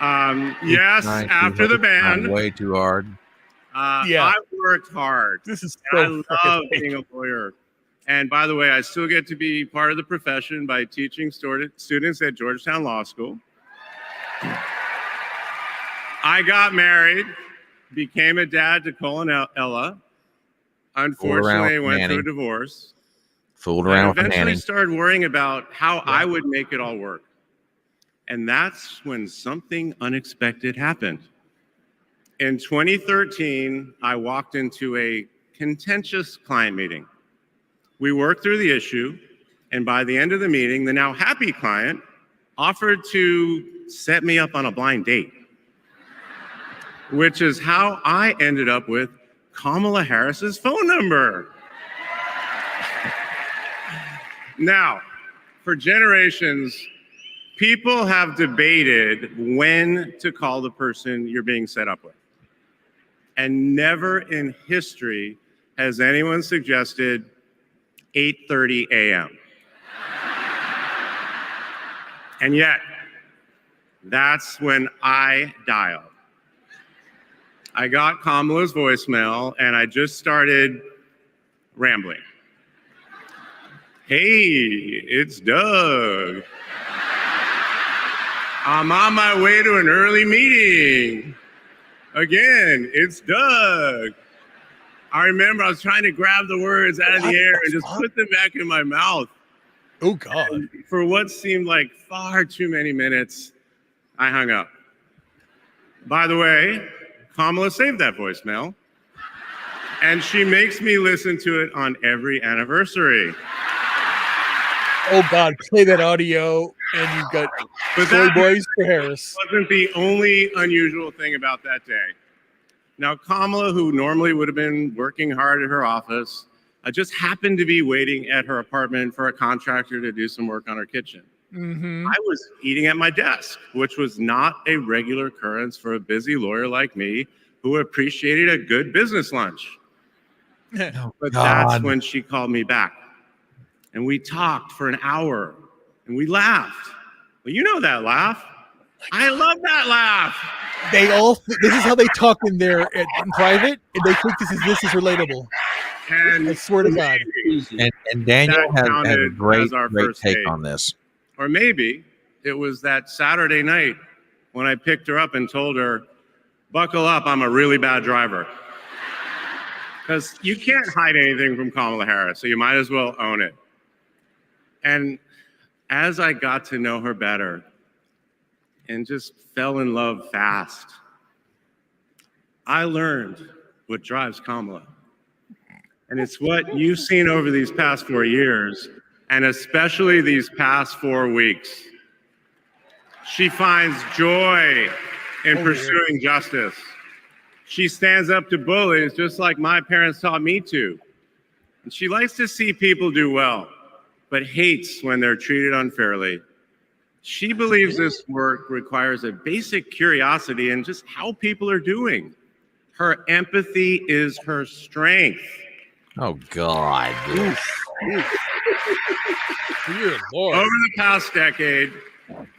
Yes, after the band. Way too hard. I worked hard. This is so I love being a lawyer. And by the way, I still get to be part of the profession by teaching students at Georgetown Law School. I got married, became a dad to Cole and Ella. Unfortunately, went through a divorce. Fooled around with eventually Nanny. started worrying about how I would make it all work. And that's when something unexpected happened. In 2013, I walked into a contentious client meeting. We worked through the issue, and by the end of the meeting, the now happy client offered to set me up on a blind date, which is how I ended up with Kamala Harris's phone number. Now, for generations, people have debated when to call the person you're being set up with. And never in history has anyone suggested 8:30 a.m. And yet, that's when I dialed. I got Kamala's voicemail, and I just started rambling. Hey, it's Doug. I'm on my way to an early meeting. Again, it's Doug. I remember I was trying to grab the words out of the air and just put them back in my mouth. Oh, God. And for what seemed like far too many minutes, I hung up. By the way, Kamala saved that voicemail, and she makes me listen to it on every anniversary. Oh, God, play that audio, and you've got Soy Boys for Harris. Wasn't the only unusual thing about that day. Now, Kamala, who normally would have been working hard at her office, just happened to be waiting at her apartment for a contractor to do some work on her kitchen. Mm-hmm. I was eating at my desk, which was not a regular occurrence for a busy lawyer like me who appreciated a good business lunch. But that's when she called me back. And we talked for an hour, and we laughed. Well, you know that laugh. I love that laugh. This is how they talk in private, and they think this is relatable. And I swear to God. And Daniel has a great take date. on this. Or maybe it was that Saturday night when I picked her up and told her, buckle up, I'm a really bad driver. Because you can't hide anything from Kamala Harris, so you might as well own it. And as I got to know her better and just fell in love fast, I learned what drives Kamala. And it's what you've seen over these past 4 years, and especially these past 4 weeks. She finds joy in pursuing justice. She stands up to bullies just like my parents taught me to. And she likes to see people do well, but hates when they're treated unfairly. She believes this work requires a basic curiosity in just how people are doing. Her empathy is her strength. Oh, God. Dear Lord. Over the past decade,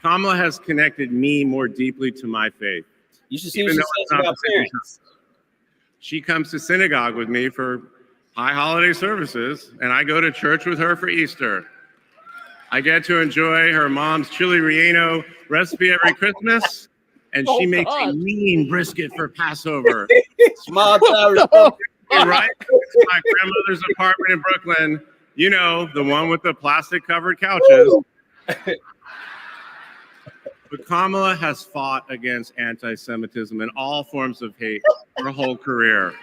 Kamala has connected me more deeply to my faith, You should see what she says about parents. She comes to synagogue with me for high holiday services, and I go to church with her for Easter. I get to enjoy her mom's chili relleno recipe every Christmas, and she makes a mean brisket for Passover. Small town. Right to my grandmother's apartment in Brooklyn, you know, the one with the plastic covered couches. But Kamala has fought against anti-Semitism and all forms of hate her whole career.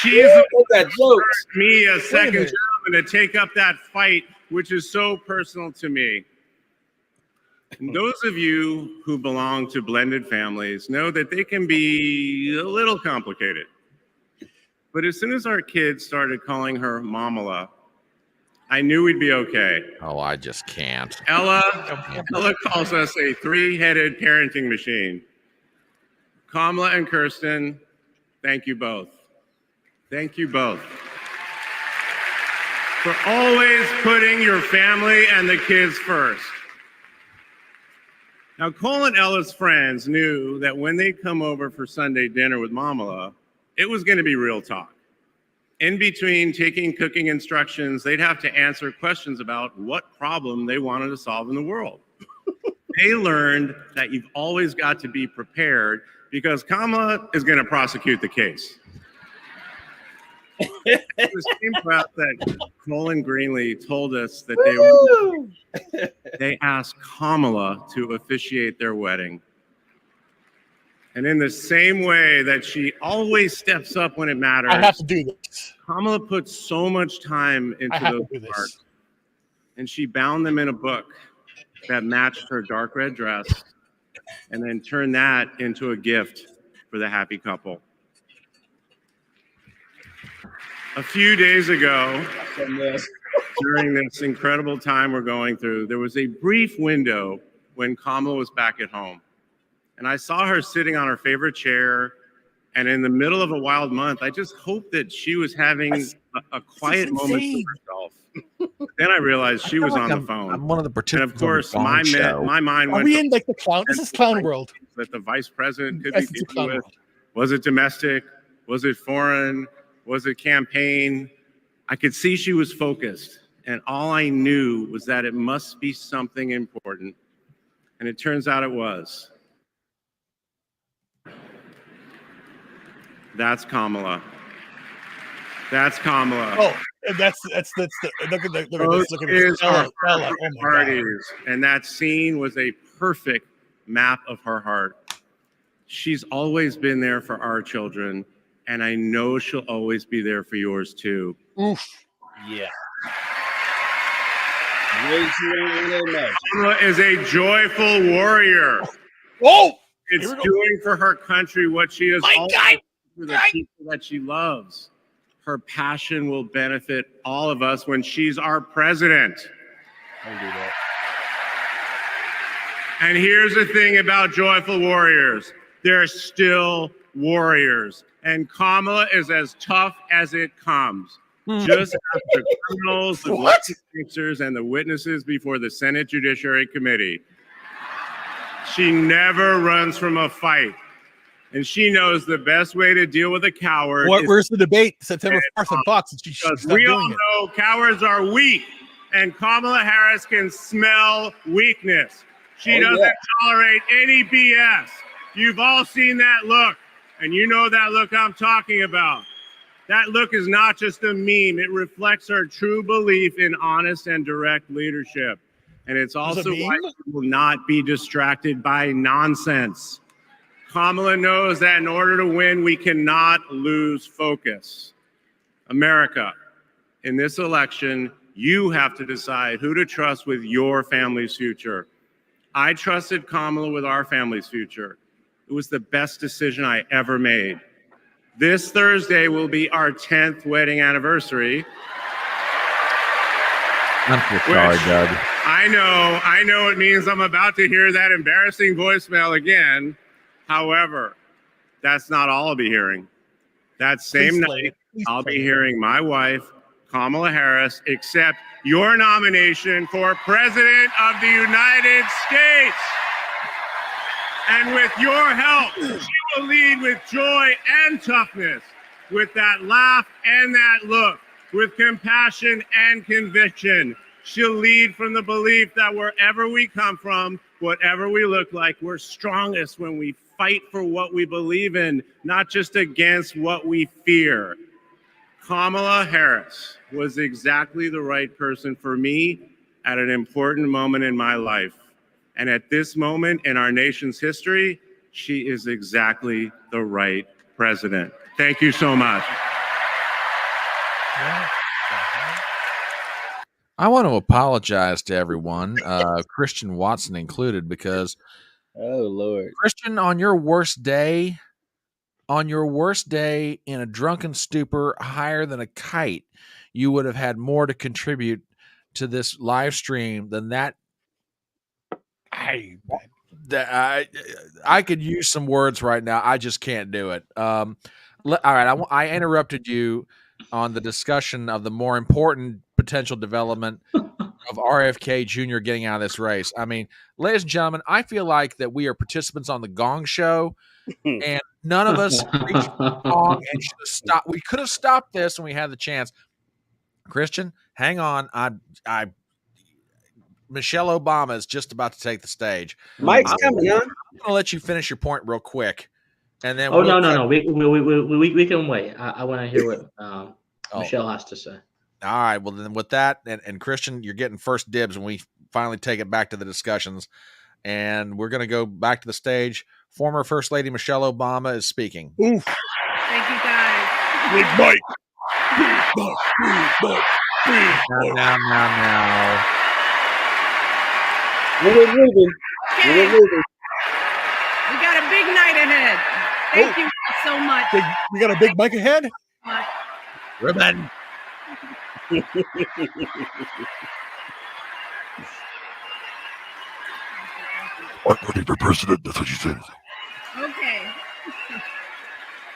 She's me a second gentleman to take up that fight, which is so personal to me. And those of you who belong to blended families know that they can be a little complicated. But as soon as our kids started calling her Mamala, I knew we'd be okay. Oh, I just can't. Ella calls us a three-headed parenting machine. Kamala and Kirsten, thank you both. Thank you both for always putting your family and the kids first. Now, Cole and Ella's friends knew that when they come over for Sunday dinner with Mamala, it was going to be real talk. In between taking cooking instructions, they'd have to answer questions about what problem they wanted to solve in the world. They learned that you've always got to be prepared because Kamala is going to prosecute the case. It was proud that Colin Greenlee told us that they asked Kamala to officiate their wedding. And in the same way that she always steps up when it matters, I have to do this. Kamala put so much time into those parts, and she bound them in a book that matched her dark red dress, and then turned that into a gift for the happy couple. A few days ago, during this incredible time we're going through, there was a brief window when Kamala was back at home. And I saw her sitting on her favorite chair. And in the middle of a wild month, I just hoped that she was having a quiet moment for herself. Then I realized she was on the phone. I'm one of the participants. And of course, my mind went. Are we in like the clown? This is clown world. That the vice president could be dealing with. Was it domestic? Was it foreign? Was it campaign? I could see she was focused. And all I knew was that it must be something important. And it turns out it was. That's Kamala. That's Kamala. Oh, that's the look at this. Look at this. Ella, oh my God. And that scene was a perfect map of her heart. She's always been there for our children, and I know she'll always be there for yours too. Oof. Yeah. Kamala is a joyful warrior. Oh, it's doing for her country what she has always done for the people that she loves. Her passion will benefit all of us when she's our president. I'll do that. And here's the thing about joyful warriors. They're still warriors. And Kamala is as tough as it comes. Just as the criminals, the witnesses, and the witnesses before the Senate Judiciary Committee. She never runs from a fight. And she knows the best way to deal with a coward. Where's the debate? September 4th in Fox. Because we all know cowards are weak. And Kamala Harris can smell weakness. She doesn't tolerate any BS. You've all seen that look. And you know that look I'm talking about. That look is not just a meme. It reflects her true belief in honest and direct leadership. And it's also why she will not be distracted by nonsense. Kamala knows that in order to win, we cannot lose focus. America, in this election, you have to decide who to trust with your family's future. I trusted Kamala with our family's future. It was the best decision I ever made. This Thursday will be our 10th wedding anniversary. I'm so sorry, Doug. I know it means I'm about to hear that embarrassing voicemail again. However, that's not all I'll be hearing. That same night, I'll be hearing my wife, Kamala Harris, accept your nomination for President of the United States. And with your help, she will lead with joy and toughness, with that laugh and that look, with compassion and conviction. She'll lead from the belief that wherever we come from, whatever we look like, we're strongest when we fight for what we believe in, not just against what we fear. Kamala Harris was exactly the right person for me at an important moment in my life. And at this moment in our nation's history, she is exactly the right president. Thank you so much. I want to apologize to everyone, Christian Watson included, because oh Lord, Christian, on your worst day in a drunken stupor higher than a kite, you would have had more to contribute to this live stream than that. I could use some words right now. I just can't do it. All right, I interrupted you on the discussion of the more important potential development of RFK Jr. getting out of this race. I mean, ladies and gentlemen, I feel like that we are participants on the Gong Show, and none of us reached for the gong and should have stopped. We could have stopped this when we had the chance. Christian, hang on. Michelle Obama is just about to take the stage. Mike's coming, huh? I'm going to let you finish your point real quick, and then no. We can wait. I want to hear what Michelle has to say. All right. Well, then with that, and Christian, you're getting first dibs when we finally take it back to the discussions, and we're going to go back to the stage. Former First Lady Michelle Obama is speaking. Oof. Thank you, guys. Big Mike. Now. We're moving. Okay. We're moving. We got a big night ahead. Thank you so much. We got a big mic ahead? Ribbon. I'm running for president. That's what she said. Okay.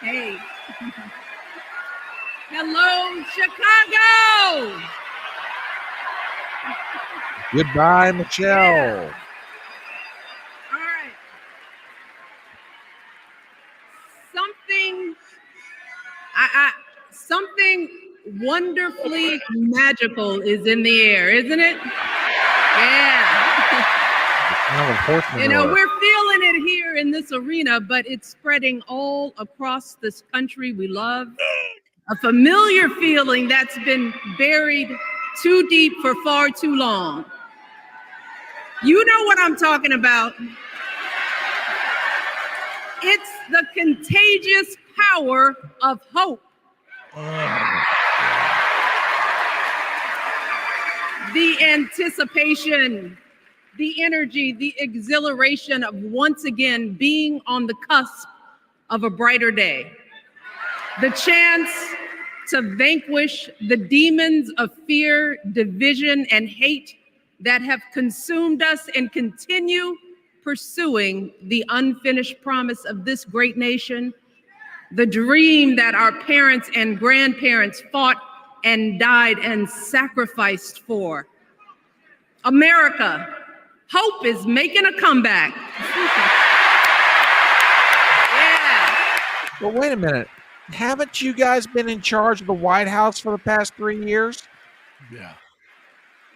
Hey. Hello, Chicago. Goodbye, Michelle. Yeah. All right. Something wonderfully magical is in the air, isn't it? Yeah. You know, we're feeling it here in this arena, but it's spreading all across this country we love. A familiar feeling that's been buried too deep for far too long. You know what I'm talking about. It's the contagious power of hope. The anticipation, the energy, the exhilaration of once again being on the cusp of a brighter day. The chance to vanquish the demons of fear, division, and hate that have consumed us and continue pursuing the unfinished promise of this great nation, the dream that our parents and grandparents fought and died and sacrificed for. America, hope is making a comeback. Yeah. Well, wait a minute. Haven't you guys been in charge of the White House for the past 3 years? Yeah.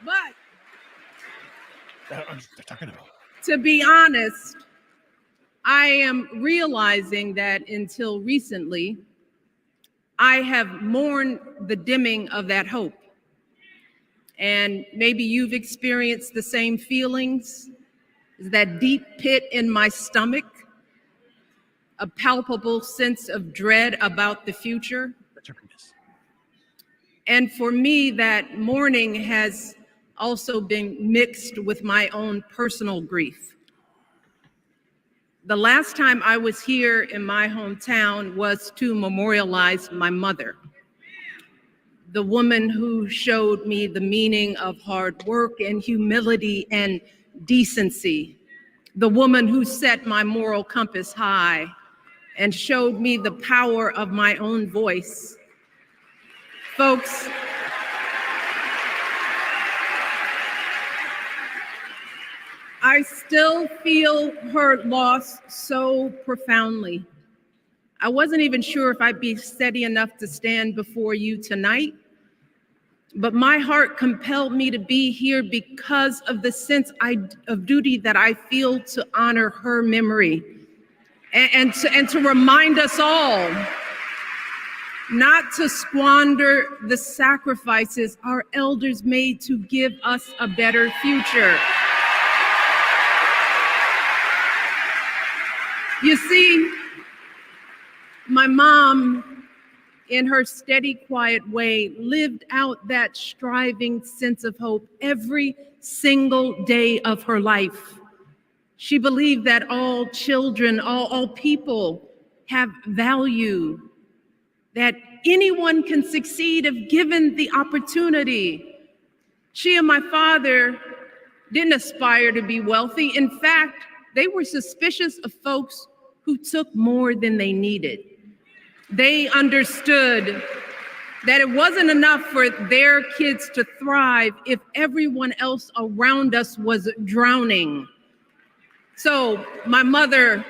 But They're talking about. to be honest, I am realizing that until recently, I have mourned the dimming of that hope. And maybe you've experienced the same feelings, that deep pit in my stomach, a palpable sense of dread about the future. And for me, that mourning has also been mixed with my own personal grief. The last time I was here in my hometown was to memorialize my mother, the woman who showed me the meaning of hard work and humility and decency, the woman who set my moral compass high and showed me the power of my own voice. Folks, I still feel her loss so profoundly. I wasn't even sure if I'd be steady enough to stand before you tonight, but my heart compelled me to be here because of the sense of duty that I feel to honor her memory and to remind us all not to squander the sacrifices our elders made to give us a better future. You see, my mom, in her steady, quiet way, lived out that striving sense of hope every single day of her life. She believed that all children, all people have value, that anyone can succeed if given the opportunity. She and my father didn't aspire to be wealthy. In fact, they were suspicious of folks who took more than they needed. They understood that it wasn't enough for their kids to thrive if everyone else around us was drowning. So my mother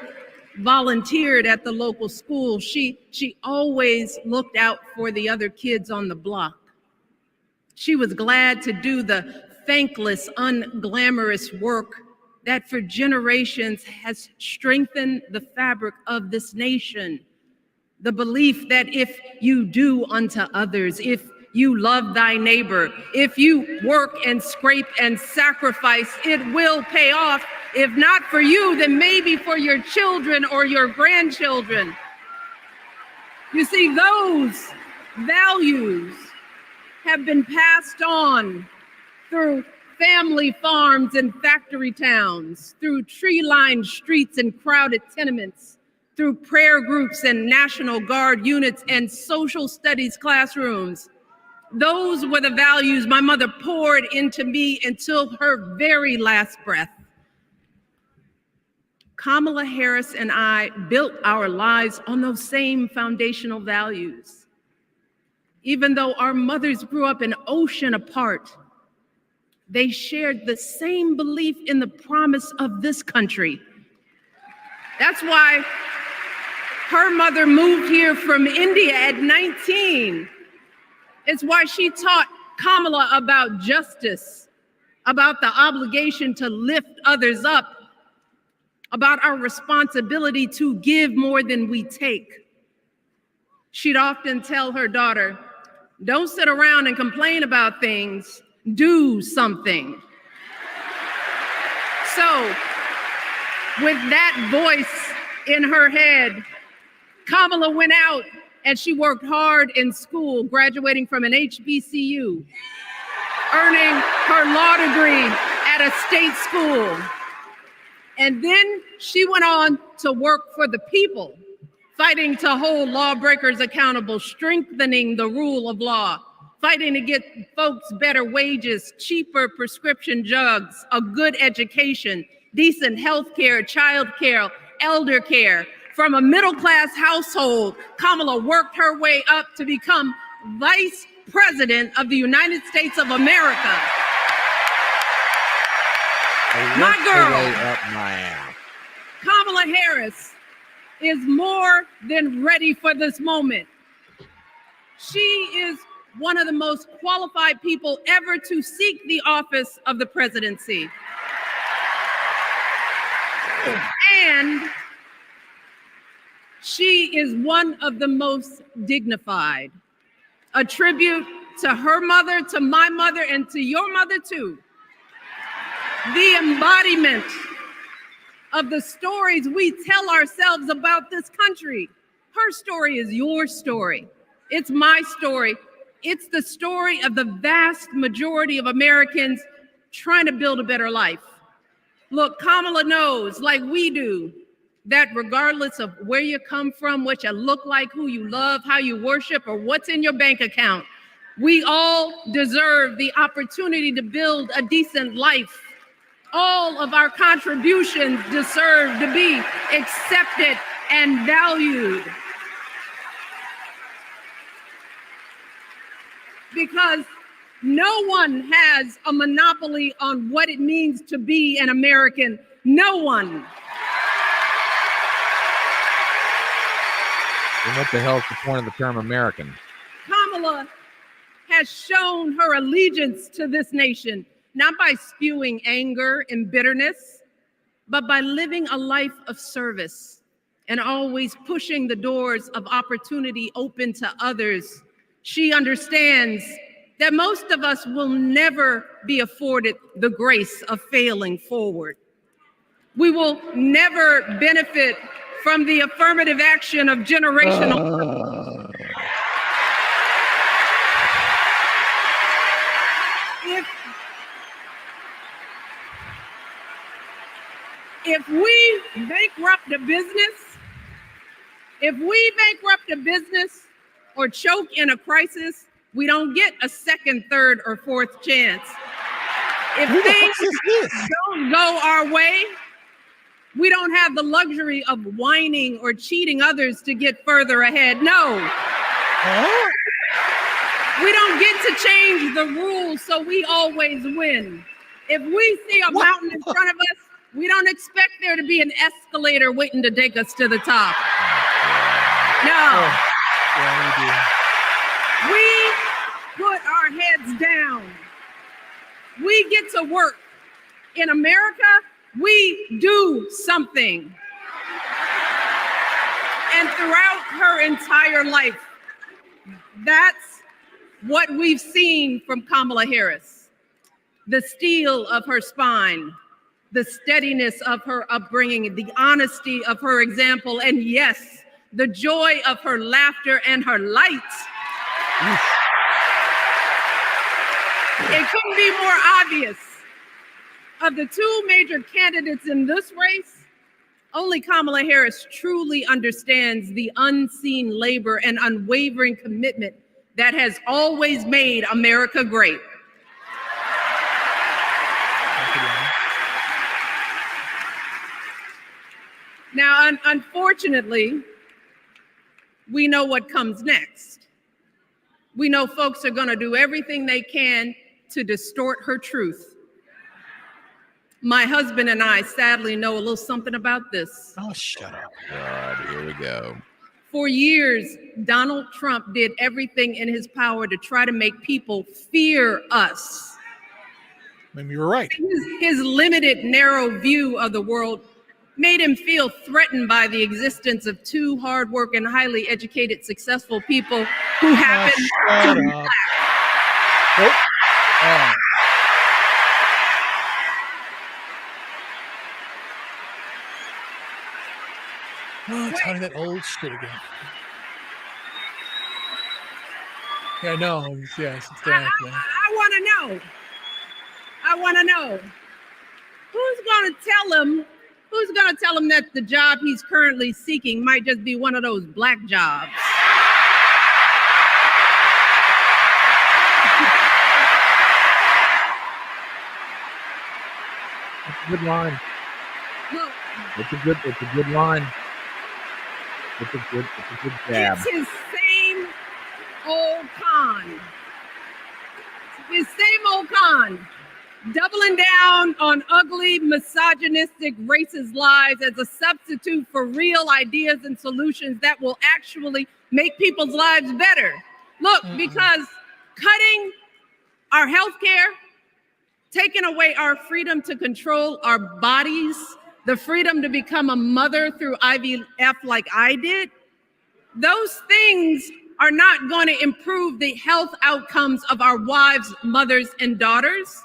volunteered at the local school. She always looked out for the other kids on the block. She was glad to do the thankless, unglamorous work that for generations has strengthened the fabric of this nation. The belief that if you do unto others, if you love thy neighbor, if you work and scrape and sacrifice, it will pay off. If not for you, then maybe for your children or your grandchildren. You see, those values have been passed on through family farms and factory towns, through tree-lined streets and crowded tenements, through prayer groups and National Guard units and social studies classrooms. Those were the values my mother poured into me until her very last breath. Kamala Harris and I built our lives on those same foundational values. Even though our mothers grew up an ocean apart, they shared the same belief in the promise of this country. That's why her mother moved here from India at 19. It's why she taught Kamala about justice, about the obligation to lift others up, about our responsibility to give more than we take. She'd often tell her daughter, don't sit around and complain about things, do something. So, with that voice in her head, Kamala went out and she worked hard in school, graduating from an HBCU, earning her law degree at a state school. And then she went on to work for the people, fighting to hold lawbreakers accountable, strengthening the rule of law, fighting to get folks better wages, cheaper prescription drugs, a good education, decent health care, child care, elder care. From a middle-class household, Kamala worked her way up to become Vice President of the United States of America. My girl, Kamala Harris, is more than ready for this moment. She is one of the most qualified people ever to seek the office of the presidency. And she is one of the most dignified. A tribute to her mother, to my mother, and to your mother too. The embodiment of the stories we tell ourselves about this country. Her story is your story. It's my story. It's the story of the vast majority of Americans trying to build a better life. Look, Kamala knows, like we do, that regardless of where you come from, what you look like, who you love, how you worship, or what's in your bank account, we all deserve the opportunity to build a decent life. All of our contributions deserve to be accepted and valued. Because No one has a monopoly on what it means to be an American. No one. And what the hell is the point of the term American? Kamala has shown her allegiance to this nation, not by spewing anger and bitterness, but by living a life of service and always pushing the doors of opportunity open to others. She understands that most of us will never be afforded the grace of failing forward. We will never benefit from the affirmative action of generational. If we bankrupt a business, or choke in a crisis, we don't get a second, third, or fourth chance. If things don't go our way, we don't have the luxury of whining or cheating others to get further ahead. No. We don't get to change the rules so we always win. If we see a mountain in front of us, we don't expect there to be an escalator waiting to take us to the top. No. We put our heads down. We get to work. In America, we do something. And throughout her entire life, that's what we've seen from Kamala Harris. The steel of her spine, the steadiness of her upbringing, the honesty of her example, and yes, the joy of her laughter and her light. It couldn't be more obvious. Of the two major candidates in this race, only Kamala Harris truly understands the unseen labor and unwavering commitment that has always made America great. Now, unfortunately, we know what comes next. We know folks are going to do everything they can to distort her truth. My husband and I sadly know a little something about this. Oh, shut up. God, here we go. For years, Donald Trump did everything in his power to try to make people fear us. Maybe you were right. His limited, narrow view of the world made him feel threatened by the existence of two hardworking, highly educated, successful people who happen to be Black. Oh, telling that old shit again. Yeah, I know. Yes, it's that. I want to know. Who's going to tell him that the job he's currently seeking might just be one of those black jobs? That's a good line. Look, It's a good line. It's a good jab. it's his same old con. Doubling down on ugly, misogynistic, racist lies as a substitute for real ideas and solutions that will actually make people's lives better. Look, because cutting our health care, taking away our freedom to control our bodies, the freedom to become a mother through IVF like I did, those things are not going to improve the health outcomes of our wives, mothers, and daughters.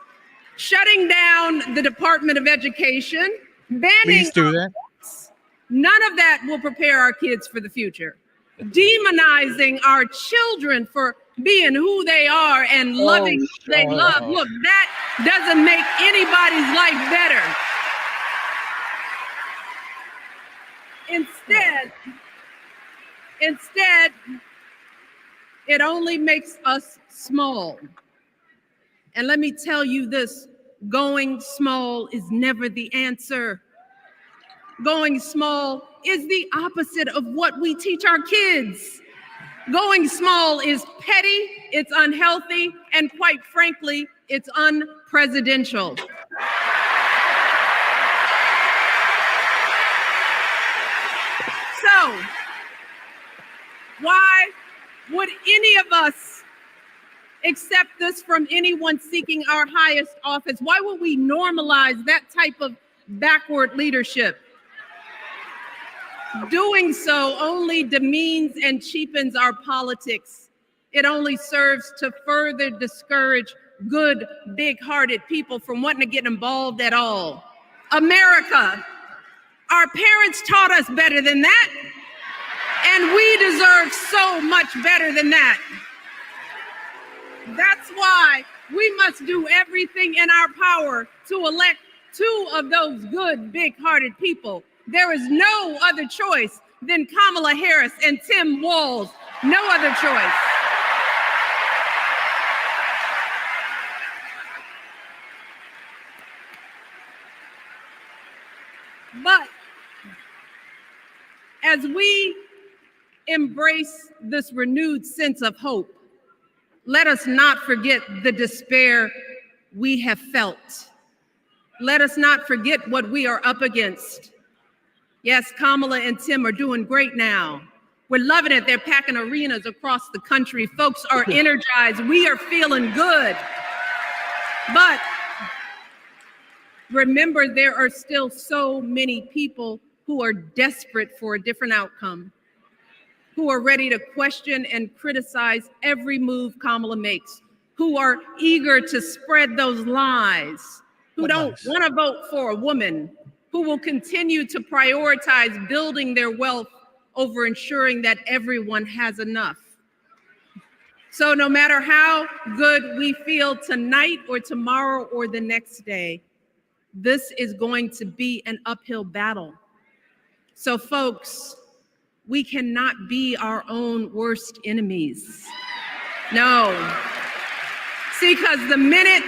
Shutting down the Department of Education, banning books, none of that will prepare our kids for the future. Demonizing our children for being who they are and loving who they love. Look, that doesn't make anybody's life better. Instead, it only makes us small. And let me tell you this, going small is never the answer. Going small is the opposite of what we teach our kids. Going small is petty, it's unhealthy, and quite frankly, it's unpresidential. So, why would any of us accept this from anyone seeking our highest office? Why would we normalize that type of backward leadership? Doing so only demeans and cheapens our politics. It only serves to further discourage good, big-hearted people from wanting to get involved at all. America, our parents taught us better than that, and we deserve so much better than that. That's why we must do everything in our power to elect 2 of those good, big-hearted people. There is no other choice than Kamala Harris and Tim Walz. No other choice. But as we embrace this renewed sense of hope, let us not forget the despair we have felt. Let us not forget what we are up against. Yes, Kamala and Tim are doing great now. We're loving it. They're packing arenas across the country. Folks are energized. We are feeling good. But remember, there are still so many people who are desperate for a different outcome, who are ready to question and criticize every move Kamala makes, who are eager to spread those lies, who don't want to vote for a woman, who will continue to prioritize building their wealth over ensuring that everyone has enough. So no matter how good we feel tonight or tomorrow or the next day, this is going to be an uphill battle. So folks, we cannot be our own worst enemies. No. See, because the minute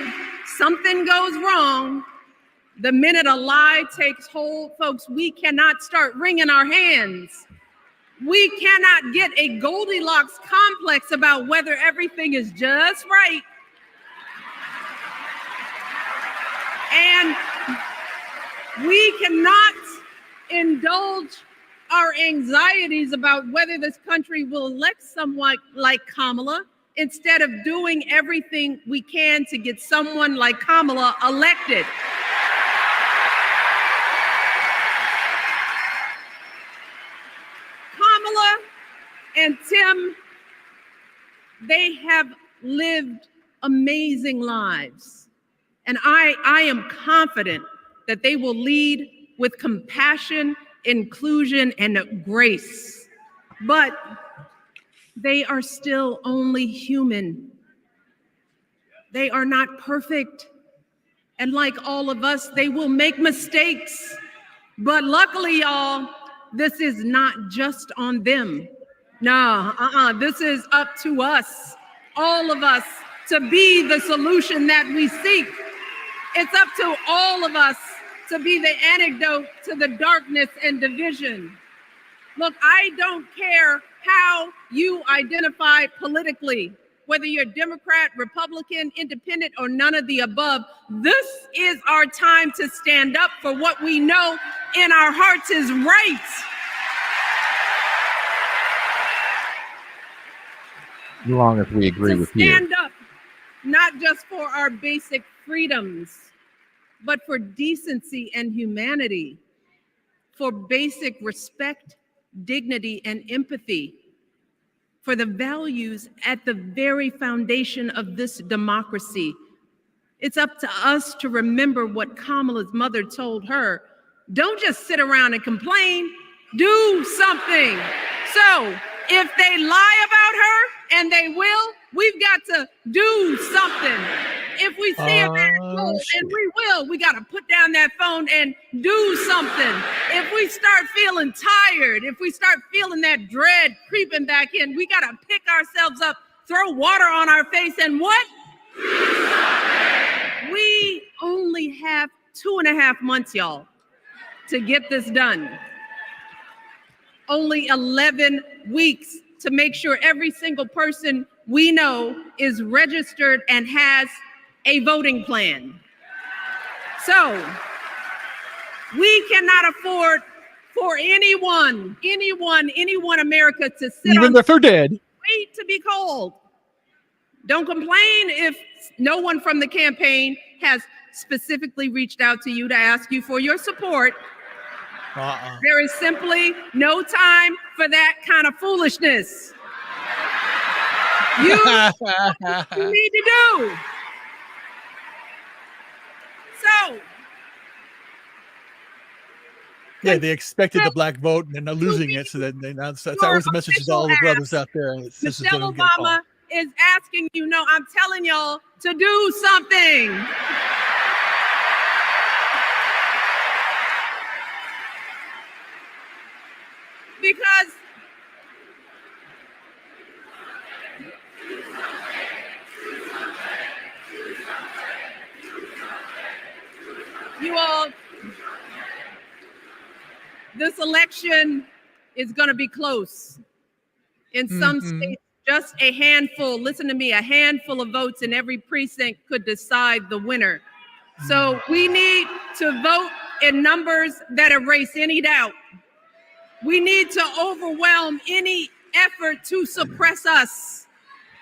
something goes wrong, the minute a lie takes hold, folks, we cannot start wringing our hands. We cannot get a Goldilocks complex about whether everything is just right. And we cannot indulge our anxieties about whether this country will elect someone like Kamala instead of doing everything we can to get someone like Kamala elected. Kamala and Tim, they have lived amazing lives. And I am confident that they will lead with compassion, inclusion, and grace. But they are still only human. They are not perfect. And like all of us, they will make mistakes. But luckily, y'all, this is not just on them. This is up to us, all of us, to be the solution that we seek. It's up to all of us to be the antidote to the darkness and division. Look, I don't care how you identify politically, whether you're Democrat, Republican, Independent, or none of the above. This is our time to stand up for what we know in our hearts is right. As long as we agree with you. Stand up, not just for our basic freedoms, but for decency and humanity, for basic respect, dignity, and empathy, for the values at the very foundation of this democracy. It's up to us to remember what Kamala's mother told her. Don't just sit around and complain, do something. So if they lie about her, and they will, we've got to do something. If we see a bad role, and we will, we got to put down that phone and do something. If we start feeling tired, if we start feeling that dread creeping back in, we got to pick ourselves up, throw water on our face, and what? We only have 2.5 months, y'all, to get this done. Only 11 weeks to make sure every single person we know is registered and has a voting plan. So we cannot afford for anyone America to sit even if they're dead. Wait to be called. Don't complain if no one from the campaign has specifically reached out to you to ask you for your support. There is simply no time for that kind of foolishness. You know what you need to do. So yeah, they expected the black vote and they're not losing it, so that that's always the message to all the brothers out there. Michelle Obama is asking you, no, I'm telling y'all to do something. Because you all, this election is going to be close. In some states, just a handful, listen to me, a handful of votes in every precinct could decide the winner. So we need to vote in numbers that erase any doubt. We need to overwhelm any effort to suppress us.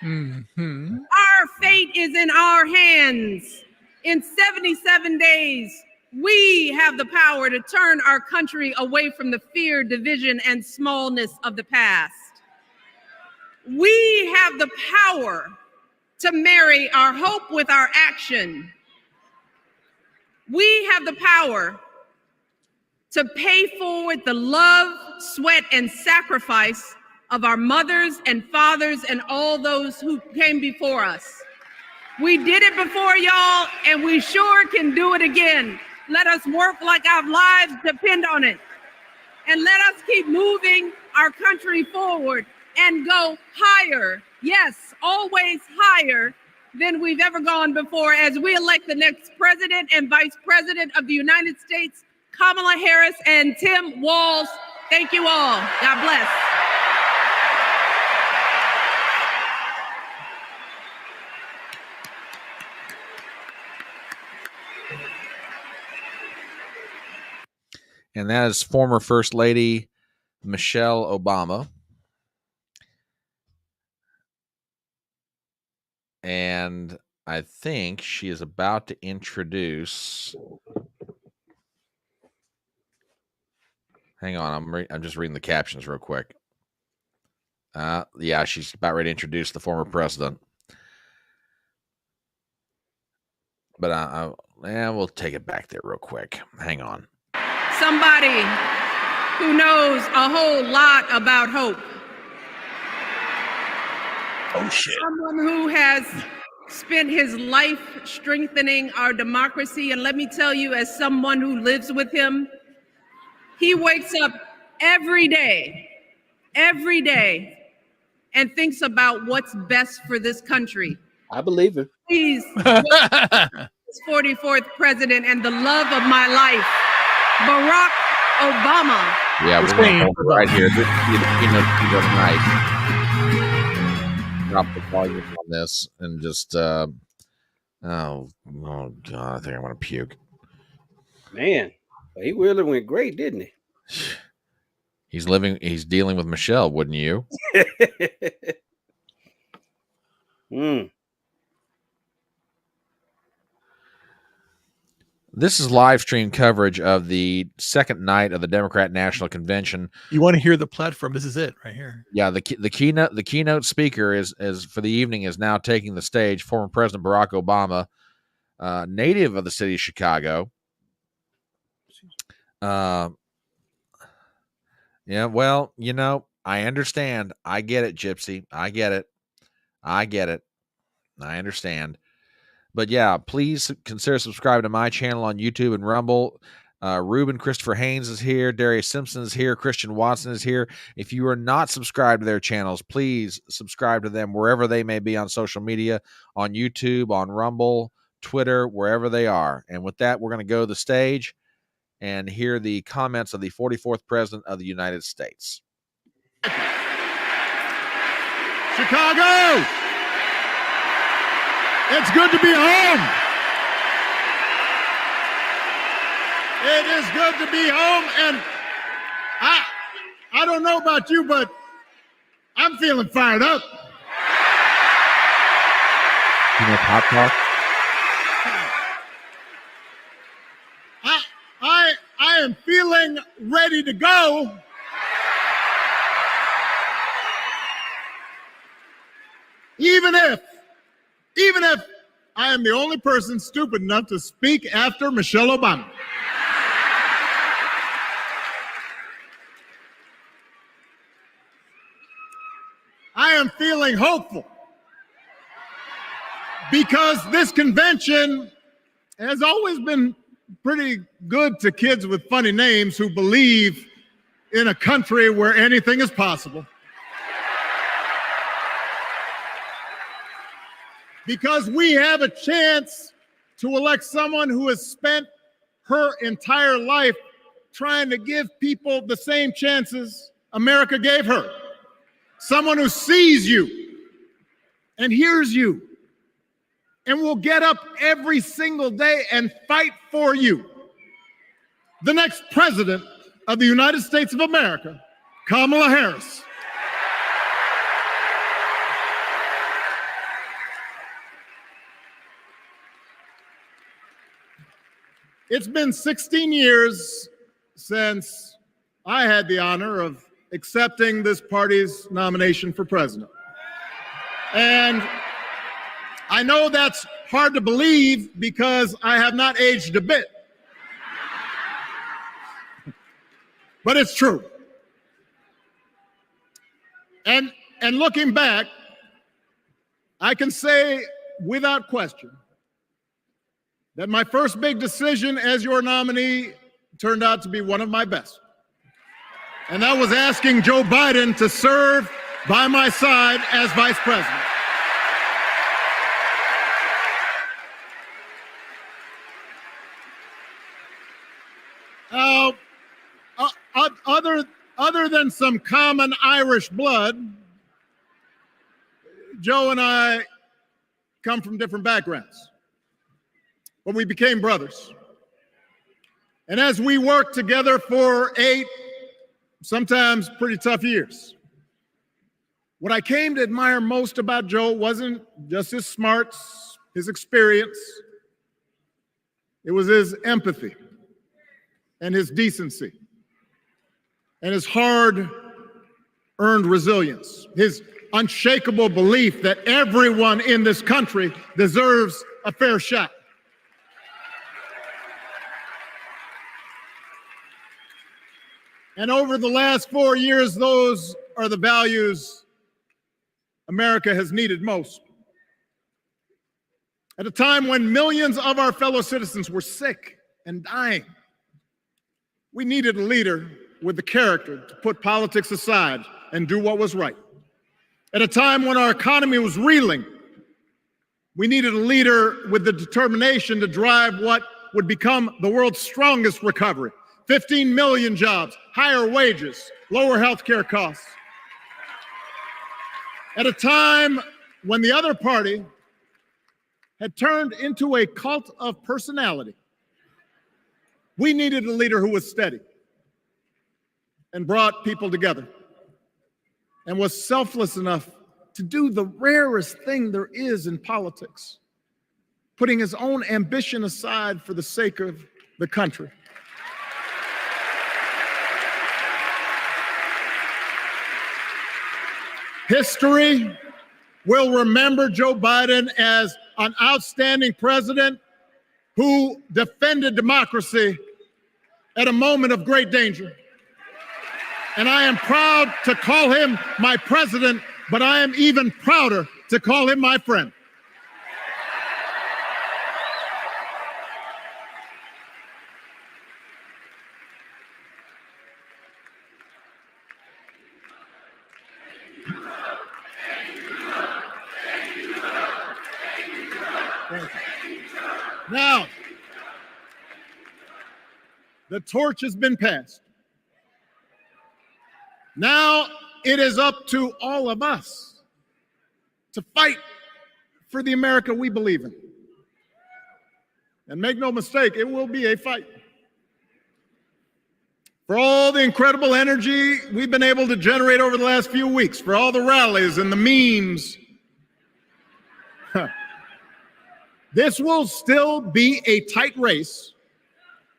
Our fate is in our hands. In 77 days, we have the power to turn our country away from the fear, division, and smallness of the past. We have the power to marry our hope with our action. We have the power to pay forward the love, sweat, and sacrifice of our mothers and fathers and all those who came before us. We did it before, y'all, and we sure can do it again. Let us work like our lives depend on it. And let us keep moving our country forward and go higher. Yes, always higher than we've ever gone before as we elect the next president and vice president of the United States, Kamala Harris and Tim Walz. Thank you all. God bless. And that is former First Lady Michelle Obama. And I think she is about to introduce. Hang on, I'm just reading the captions real quick. Yeah, she's about ready to introduce the former president. But we'll take it back there real quick. Hang on. Somebody who knows a whole lot about hope. Oh, shit. Someone who has spent his life strengthening our democracy. And let me tell you, as someone who lives with him, he wakes up every day, and thinks about what's best for this country. I believe it. Please, his 44th president and the love of my life, Barack Obama. Yeah, we're going to hold it right here. Drop the volume on this and just, oh God, I think I'm going to puke. Man, he really went great, didn't he? He's dealing with Michelle, wouldn't you? This is live stream coverage of the second night of the Democrat National Convention. You want to hear the platform? This is it right here. Yeah, the keynote speaker is for the evening is now taking the stage. Former President Barack Obama, native of the city of Chicago. Yeah, well, I understand. I get it, Gypsy. I get it. I understand. But yeah, please consider subscribing to my channel on YouTube and Rumble. Ruben Christopher Haynes is here. Darius Simpson is here. Christian Watson is here. If you are not subscribed to their channels, please subscribe to them wherever they may be on social media, on YouTube, on Rumble, Twitter, wherever they are. And with that, we're going to go to the stage and hear the comments of the 44th President of the United States. Chicago! It's good to be home. It is good to be home, and I don't know about you, but I'm feeling fired up. You know, pop talk. I am feeling ready to go. Even if I am the only person stupid enough to speak after Michelle Obama. I am feeling hopeful because this convention has always been pretty good to kids with funny names who believe in a country where anything is possible. Because we have a chance to elect someone who has spent her entire life trying to give people the same chances America gave her. Someone who sees you and hears you and will get up every single day and fight for you. The next president of the United States of America, Kamala Harris. It's been 16 years since I had the honor of accepting this party's nomination for president. And I know that's hard to believe because I have not aged a bit. But it's true. And looking back, I can say without question that my first big decision as your nominee turned out to be one of my best. And that was asking Joe Biden to serve by my side as vice president. Other than some common Irish blood, Joe and I come from different backgrounds, but we became brothers. And as we worked together for 8, sometimes pretty tough years, what I came to admire most about Joe wasn't just his smarts, his experience. It was his empathy and his decency and his hard-earned resilience, his unshakable belief that everyone in this country deserves a fair shot. And over the last 4 years, those are the values America has needed most. At a time when millions of our fellow citizens were sick and dying, we needed a leader with the character to put politics aside and do what was right. At a time when our economy was reeling, we needed a leader with the determination to drive what would become the world's strongest recovery. 15 million jobs, higher wages, lower healthcare costs. At a time when the other party had turned into a cult of personality, we needed a leader who was steady and brought people together and was selfless enough to do the rarest thing there is in politics, putting his own ambition aside for the sake of the country. History will remember Joe Biden as an outstanding president who defended democracy at a moment of great danger. And I am proud to call him my president, but I am even prouder to call him my friend. Now, the torch has been passed. Now it is up to all of us to fight for the America we believe in. And make no mistake, it will be a fight. For all the incredible energy we've been able to generate over the last few weeks, for all the rallies and the memes, this will still be a tight race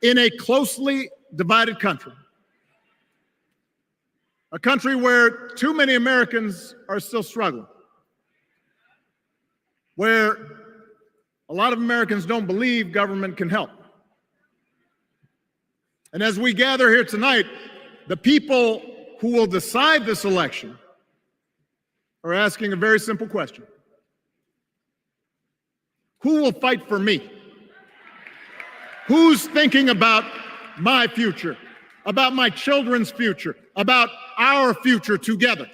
in a closely divided country. A country where too many Americans are still struggling. Where a lot of Americans don't believe government can help. And as we gather here tonight, the people who will decide this election are asking a very simple question. Who will fight for me? Who's thinking about my future, about my children's future, about our future together?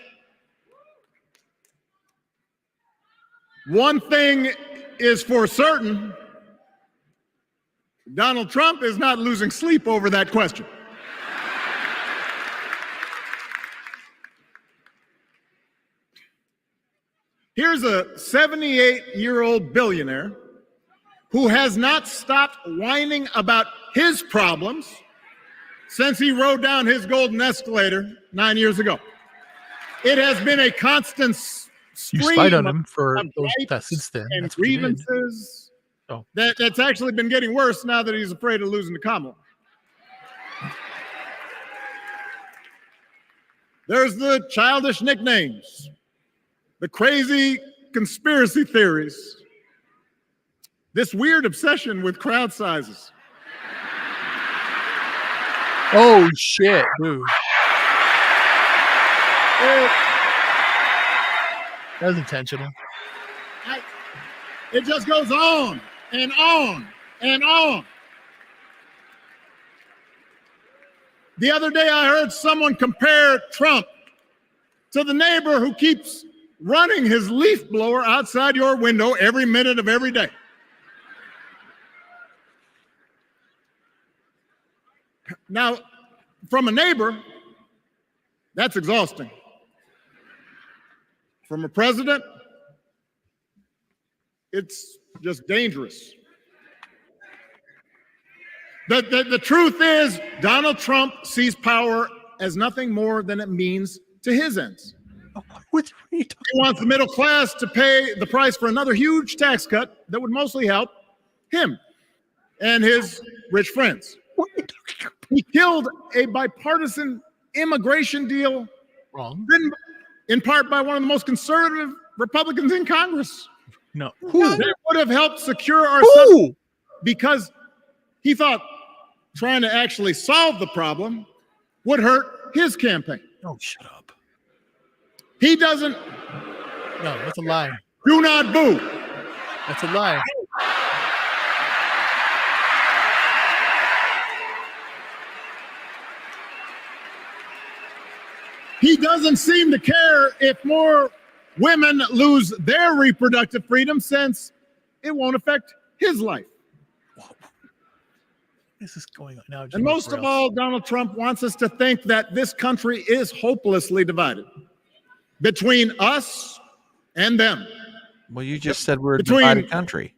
One thing is for certain, Donald Trump is not losing sleep over that question. Here's a 78-year-old billionaire who has not stopped whining about his problems since he rode down his golden escalator 9 years ago. It has been a constant You stream spied on him for of those gripes since then. and That's what you did. grievances. Oh. That's actually been getting worse now that he's afraid of losing to Kamala. There's the childish nicknames, the crazy conspiracy theories, this weird obsession with crowd sizes. Oh, shit, dude. That was intentional. It just goes on and on and on. The other day, I heard someone compare Trump to the neighbor who keeps running his leaf blower outside your window every minute of every day. Now, from a neighbor, that's exhausting. From a president, it's just dangerous. The truth is, Donald Trump sees power as nothing more than it means to his ends. He wants the middle class to pay the price for another huge tax cut that would mostly help him and his rich friends. He killed a bipartisan immigration deal, written in part by one of the most conservative Republicans in Congress. No. That would have helped secure our southern, because he thought trying to actually solve the problem would hurt his campaign. Oh, shut up. He doesn't. No, that's a lie. Do not boo. That's a lie. He doesn't seem to care if more women lose their reproductive freedom, since it won't affect his life. This is going on now. And most of all, Donald Trump wants us to think that this country is hopelessly divided between us and them. Well, you just said we're a Between divided country.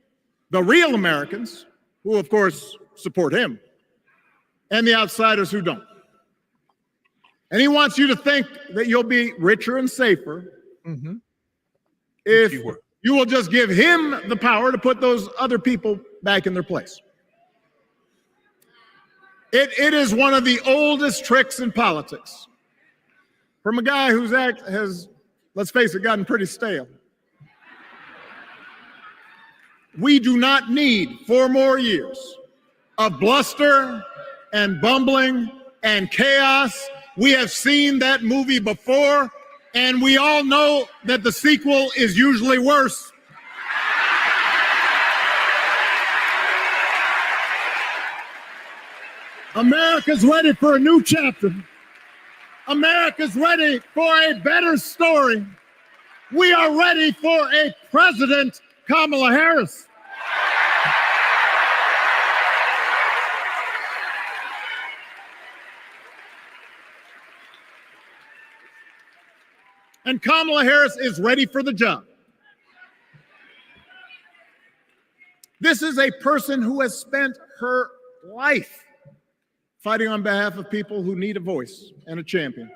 The real Americans, who of course support him, and the outsiders who don't. And he wants you to think that you'll be richer and safer if you will just give him the power to put those other people back in their place. It is one of the oldest tricks in politics. From a guy whose act has, let's face it, gotten pretty stale. We do not need 4 more years of bluster and bumbling and chaos. We have seen that movie before, and we all know that the sequel is usually worse. America's ready for a new chapter. America's ready for a better story. We are ready for a President Kamala Harris. And Kamala Harris is ready for the job. This is a person who has spent her life fighting on behalf of people who need a voice and a champion.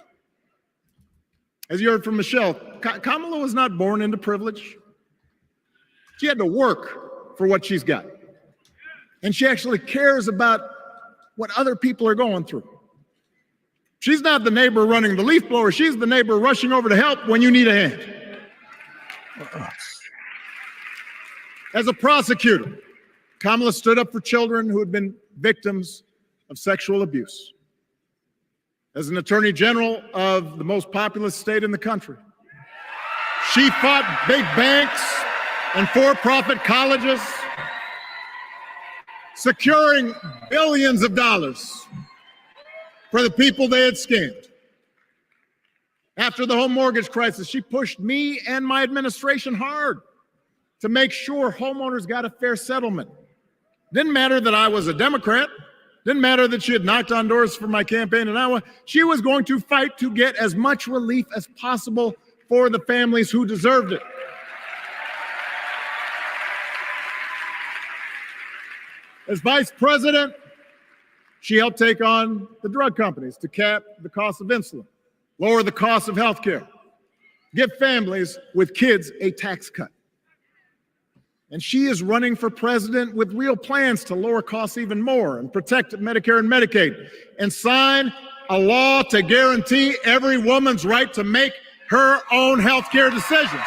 As you heard from Michelle, Kamala was not born into privilege. She had to work for what she's got. And she actually cares about what other people are going through. She's not the neighbor running the leaf blower. She's the neighbor rushing over to help when you need a hand. As a prosecutor, Kamala stood up for children who had been victims of sexual abuse. As an attorney general of the most populous state in the country, she fought big banks and for-profit colleges, securing billions of dollars for the people they had scammed. After the home mortgage crisis, she pushed me and my administration hard to make sure homeowners got a fair settlement. Didn't matter that I was a Democrat. Didn't matter that she had knocked on doors for my campaign in Iowa. She was going to fight to get as much relief as possible for the families who deserved it. As vice president, she helped take on the drug companies to cap the cost of insulin, lower the cost of health care, give families with kids a tax cut. And she is running for president with real plans to lower costs even more and protect Medicare and Medicaid and sign a law to guarantee every woman's right to make her own health care decisions.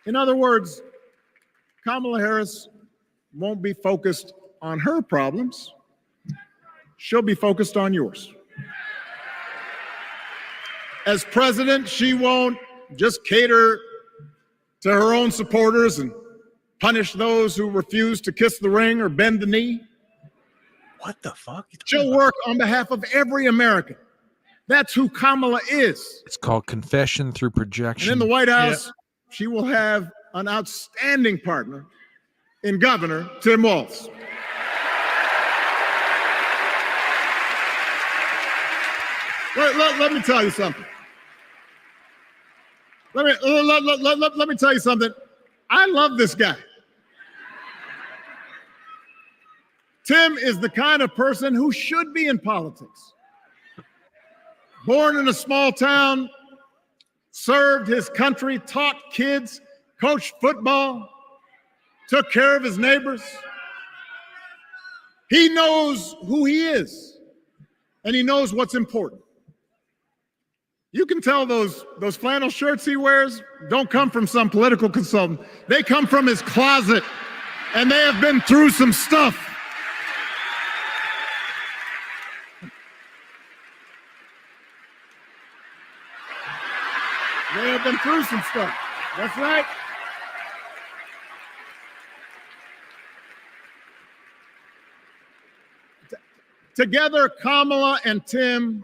In other words, Kamala Harris won't be focused on her problems. She'll be focused on yours. As president, she won't just cater to her own supporters and punish those who refuse to kiss the ring or bend the knee. What the fuck? She'll work on behalf of every American. That's who Kamala is. It's called confession through projection. And in the White House, she will have an outstanding partner in Governor Tim Walz. Let me tell you something. Let me tell you something. I love this guy. Tim is the kind of person who should be in politics. Born in a small town, served his country, taught kids, coached football, took care of his neighbors. He knows who he is, and he knows what's important. You can tell those flannel shirts he wears don't come from some political consultant. They come from his closet, and they have been through some stuff. They have been through some stuff. That's right. Together, Kamala and Tim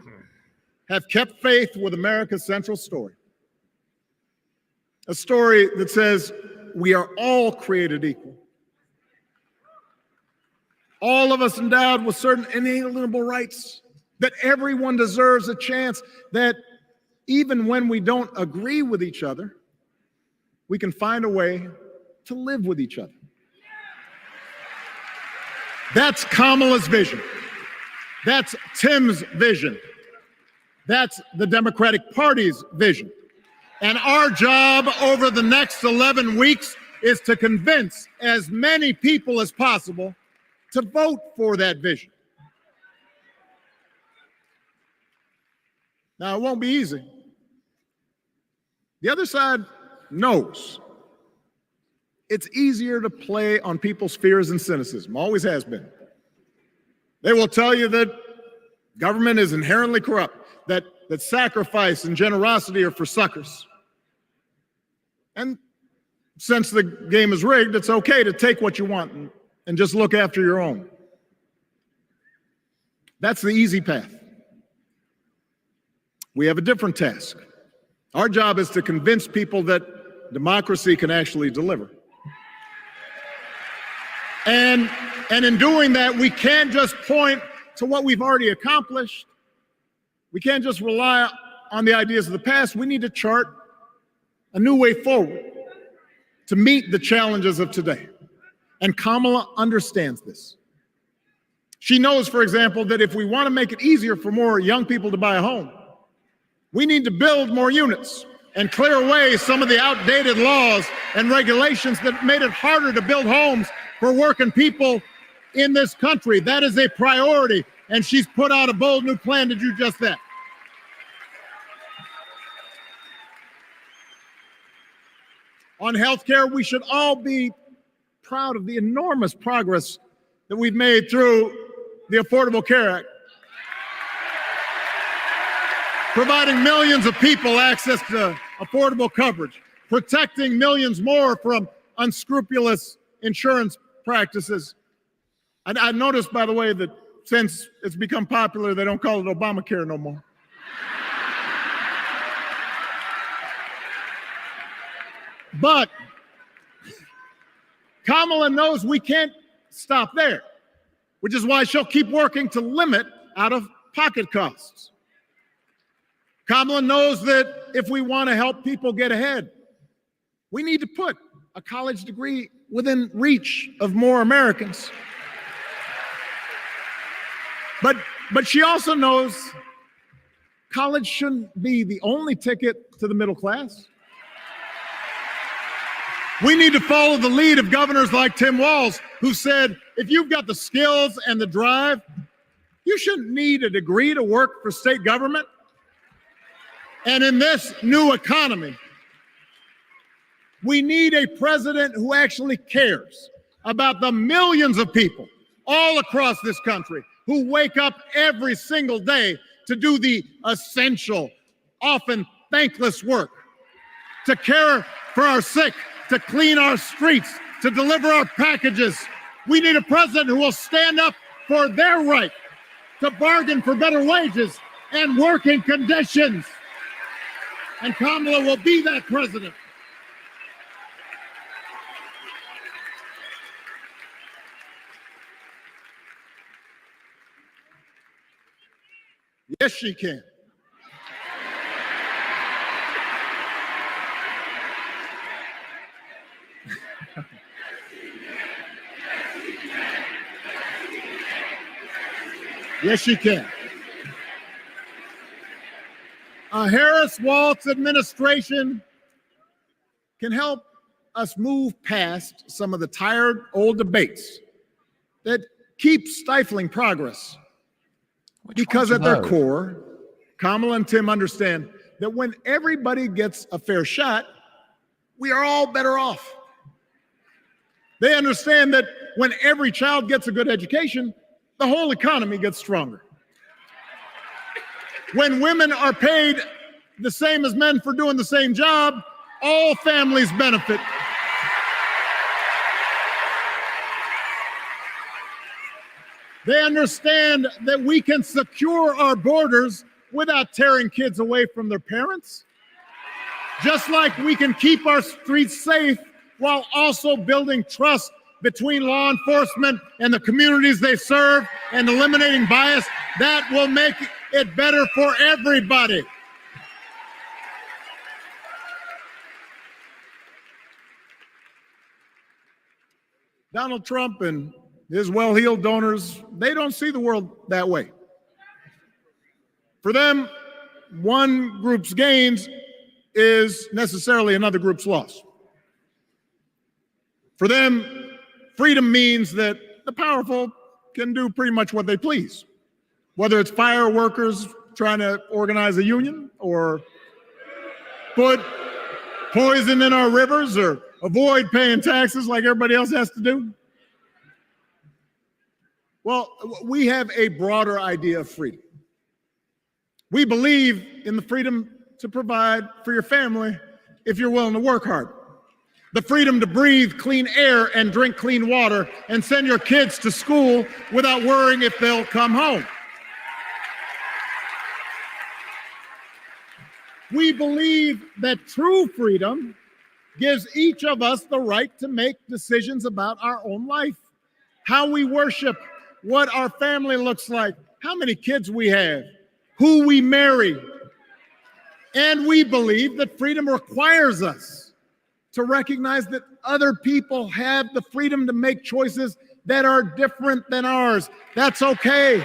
have kept faith with America's central story. A story that says we are all created equal. All of us endowed with certain inalienable rights, that everyone deserves a chance, that even when we don't agree with each other, we can find a way to live with each other. That's Kamala's vision. That's Tim's vision. That's the Democratic Party's vision. And our job over the next 11 weeks is to convince as many people as possible to vote for that vision. Now, it won't be easy. The other side knows it's easier to play on people's fears and cynicism, always has been. They will tell you that government is inherently corrupt, that sacrifice and generosity are for suckers. And since the game is rigged, it's okay to take what you want and just look after your own. That's the easy path. We have a different task. Our job is to convince people that democracy can actually deliver. And in doing that, we can't just point to what we've already accomplished. We can't just rely on the ideas of the past. We need to chart a new way forward to meet the challenges of today. And Kamala understands this. She knows, for example, that if we want to make it easier for more young people to buy a home, we need to build more units and clear away some of the outdated laws and regulations that made it harder to build homes for working people in this country. That is a priority, and she's put out a bold new plan to do just that. On healthcare, we should all be proud of the enormous progress that we've made through the Affordable Care Act, providing millions of people access to affordable coverage, protecting millions more from unscrupulous insurance practices. I noticed, by the way, that since it's become popular, they don't call it Obamacare no more. But Kamala knows we can't stop there, which is why she'll keep working to limit out-of-pocket costs. Kamala knows that if we want to help people get ahead, we need to put a college degree within reach of more Americans. But she also knows college shouldn't be the only ticket to the middle class. We need to follow the lead of governors like Tim Walz, who said, if you've got the skills and the drive, you shouldn't need a degree to work for state government. And in this new economy, we need a president who actually cares about the millions of people all across this country who wake up every single day to do the essential, often thankless work, to care for our sick, to clean our streets, to deliver our packages. We need a president who will stand up for their right to bargain for better wages and working conditions. And Kamala will be that president. Yes, she can. Yes, she can. Harris-Walz administration can help us move past some of the tired old debates that keep stifling progress. Because at their core, Kamala and Tim understand that when everybody gets a fair shot, we are all better off. They understand that when every child gets a good education, the whole economy gets stronger. When women are paid the same as men for doing the same job, all families benefit. They understand that we can secure our borders without tearing kids away from their parents, just like we can keep our streets safe while also building trust between law enforcement and the communities they serve and eliminating bias. That will make it better for everybody. Donald Trump and his well-heeled donors, they don't see the world that way. For them, one group's gains is necessarily another group's loss. For them, freedom means that the powerful can do pretty much what they please, whether it's fire workers trying to organize a union or put poison in our rivers or avoid paying taxes like everybody else has to do. Well, we have a broader idea of freedom. We believe in the freedom to provide for your family if you're willing to work hard. The freedom to breathe clean air and drink clean water and send your kids to school without worrying if they'll come home. We believe that true freedom gives each of us the right to make decisions about our own life, how we worship, what our family looks like, how many kids we have, who we marry. And we believe that freedom requires us to recognize that other people have the freedom to make choices that are different than ours. That's okay.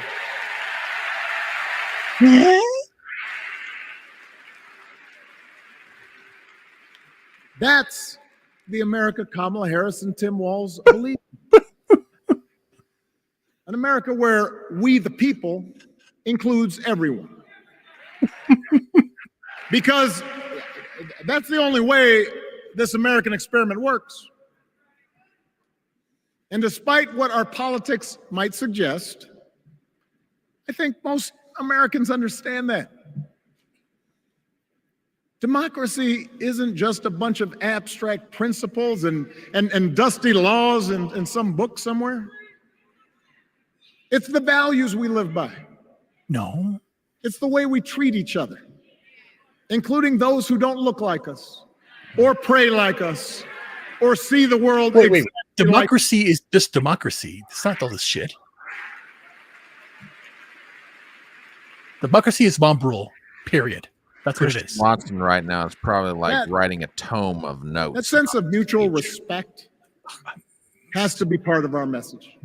That's the America Kamala Harris and Tim Walz believe. An America where we, the people, includes everyone. Because that's the only way this American experiment works. And despite what our politics might suggest, I think most Americans understand that. Democracy isn't just a bunch of abstract principles and dusty laws in some book somewhere. It's the values we live by. No. It's the way we treat each other, including those who don't look like us, or pray like us, or see the world. Wait. Democracy is just democracy. It's not all this shit. Democracy is mob rule, period. That's what it is. Watson right now is probably like writing a tome of notes. That sense of mutual respect has to be part of our message.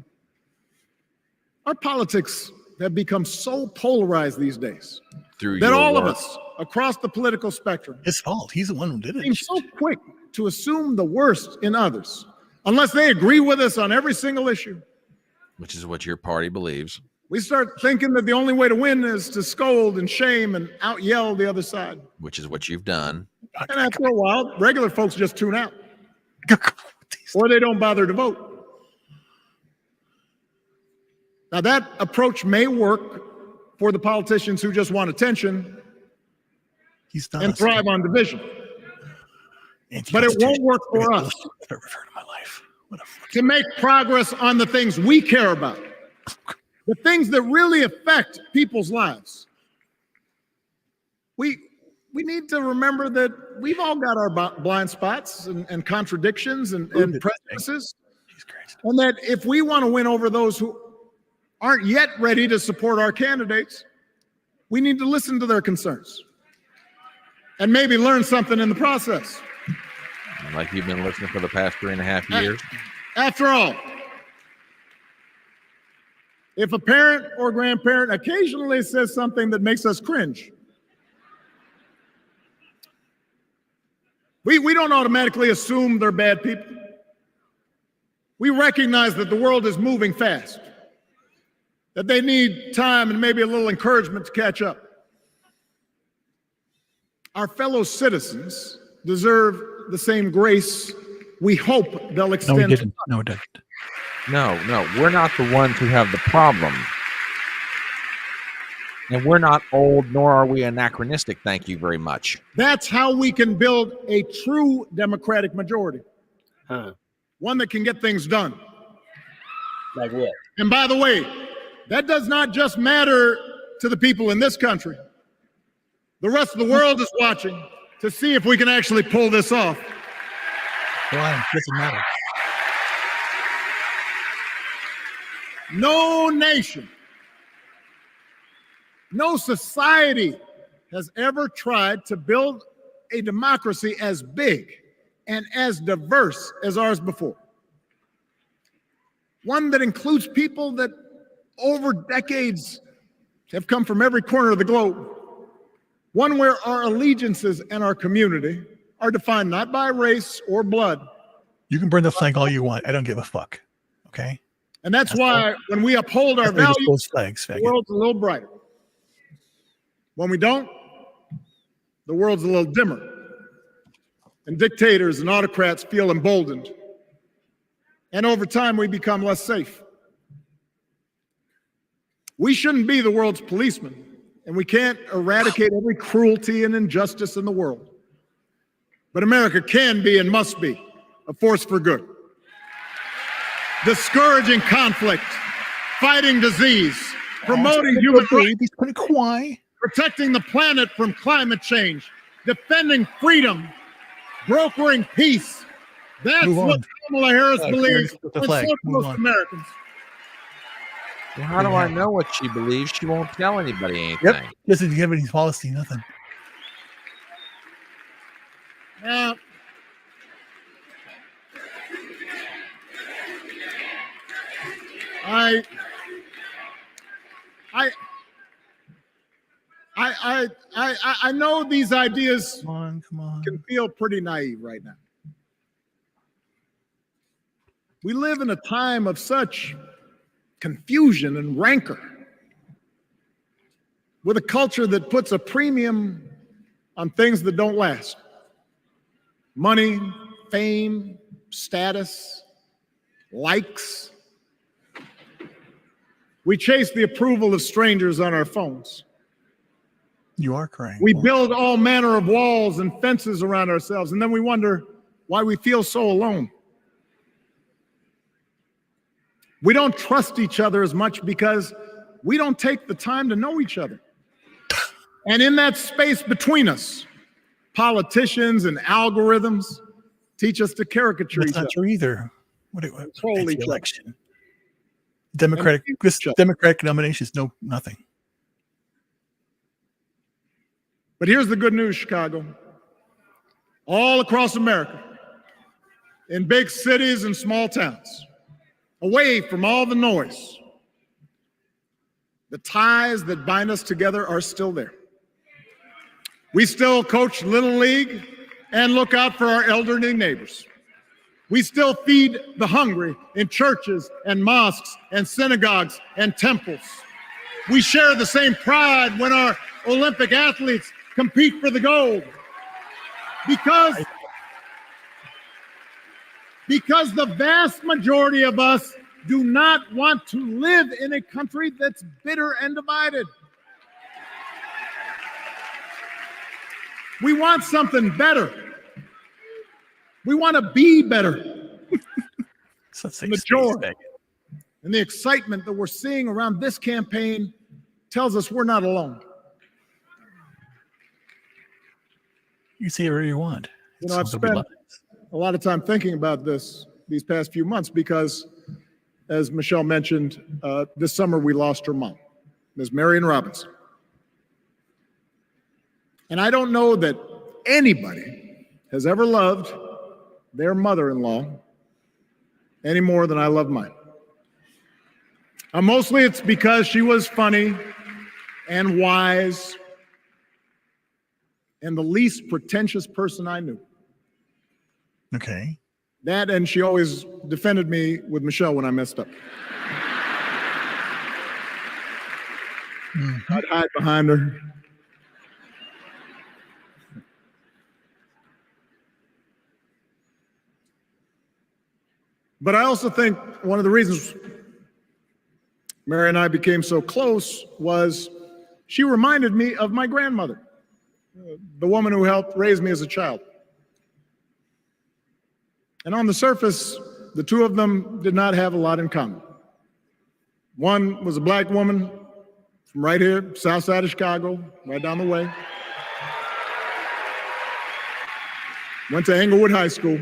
Our politics have become so polarized these days that all of us across the political spectrum, his fault. He's the one who did it. seem so quick to assume the worst in others, unless they agree with us on every single issue. Which is what your party believes. We start thinking that the only way to win is to scold and shame and out yell the other side. Which is what you've done. And after a while, regular folks just tune out. Or they don't bother to vote. Now that approach may work for the politicians who just want attention and thrive on division. But it won't work for us. I've ever heard in my life. To make progress on the things we care about. The things that really affect people's lives. We need to remember that we've all got our blind spots and contradictions and prejudices. And that if we want to win over those who aren't yet ready to support our candidates, we need to listen to their concerns and maybe learn something in the process. Like you've been listening for the past 3.5 years. After all, if a parent or grandparent occasionally says something that makes us cringe, we don't automatically assume they're bad people. We recognize that the world is moving fast, that they need time and maybe a little encouragement to catch up. Our fellow citizens deserve the same grace we hope they'll extend. No, he didn't. No, it didn't. No, we're not the ones who have the problem. And we're not old, nor are we anachronistic, thank you very much. That's how we can build a true democratic majority. One that can get things done. Like what? And by the way, that does not just matter to the people in this country. The rest of the world is watching to see if we can actually pull this off. Why? Doesn't matter. No nation, no society has ever tried to build a democracy as big and as diverse as ours before. One that includes people that over decades have come from every corner of the globe. One where our allegiances and our community are defined not by race or blood. You can burn the flag all you want. I don't give a fuck. Okay? And that's why when we uphold our values, the world's a little brighter. When we don't, the world's a little dimmer. And dictators and autocrats feel emboldened. And over time, we become less safe. We shouldn't be the world's policemen, and we can't eradicate every cruelty and injustice in the world. But America can be and must be a force for good. Discouraging conflict, fighting disease, promoting human rights, protecting the planet from climate change, defending freedom, brokering peace. That's what Kamala Harris believes, and so do most Americans. Well, how do I know what she believes? She won't tell anybody anything. Yep. Doesn't give any policy, nothing. Now, I know these ideas come on. can feel pretty naive right now. We live in a time of such confusion and rancor, with a culture that puts a premium on things that don't last. Money, fame, status, likes. We chase the approval of strangers on our phones. You are crying. We build all manner of walls and fences around ourselves, and then we wonder why we feel so alone. We don't trust each other as much because we don't take the time to know each other. And in that space between us, politicians and algorithms teach us to caricature each other. That's not true either. What Control each other. election? Democratic nominations, no, nothing. But here's the good news, Chicago. All across America, in big cities and small towns, away from all the noise, the ties that bind us together are still there. We still coach Little League and look out for our elderly neighbors. We still feed the hungry in churches and mosques and synagogues and temples. We share the same pride when our Olympic athletes compete for the gold. Because the vast majority of us do not want to live in a country that's bitter and divided. We want something better. We want to be better. The majority. And the excitement that we're seeing around this campaign tells us we're not alone. You see whatever you want. You know, I've spent a lot of time thinking about this these past few months because, as Michelle mentioned, this summer we lost her mom, Ms. Marion Robinson. And I don't know that anybody has ever loved their mother-in-law any more than I love mine. Mostly it's because she was funny and wise and the least pretentious person I knew. Okay. That, and she always defended me with Michelle when I messed up. I'd hide behind her. But I also think one of the reasons Mary and I became so close was she reminded me of my grandmother, the woman who helped raise me as a child. And on the surface, the two of them did not have a lot in common. One was a black woman from right here, south side of Chicago, right down the way. Went to Englewood High School.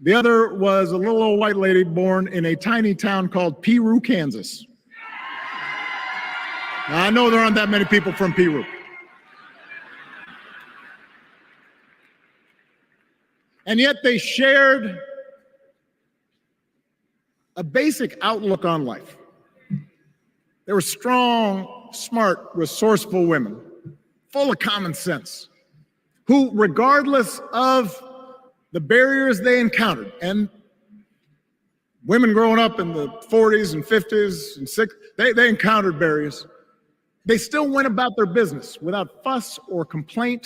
The other was a little old white lady born in a tiny town called Peru, Kansas. Now, I know there aren't that many people from Peru. And yet they shared a basic outlook on life. They were strong, smart, resourceful women, full of common sense, who, regardless of the barriers they encountered, and women growing up in the 40s and 50s and 60s, they encountered barriers. They still went about their business without fuss or complaint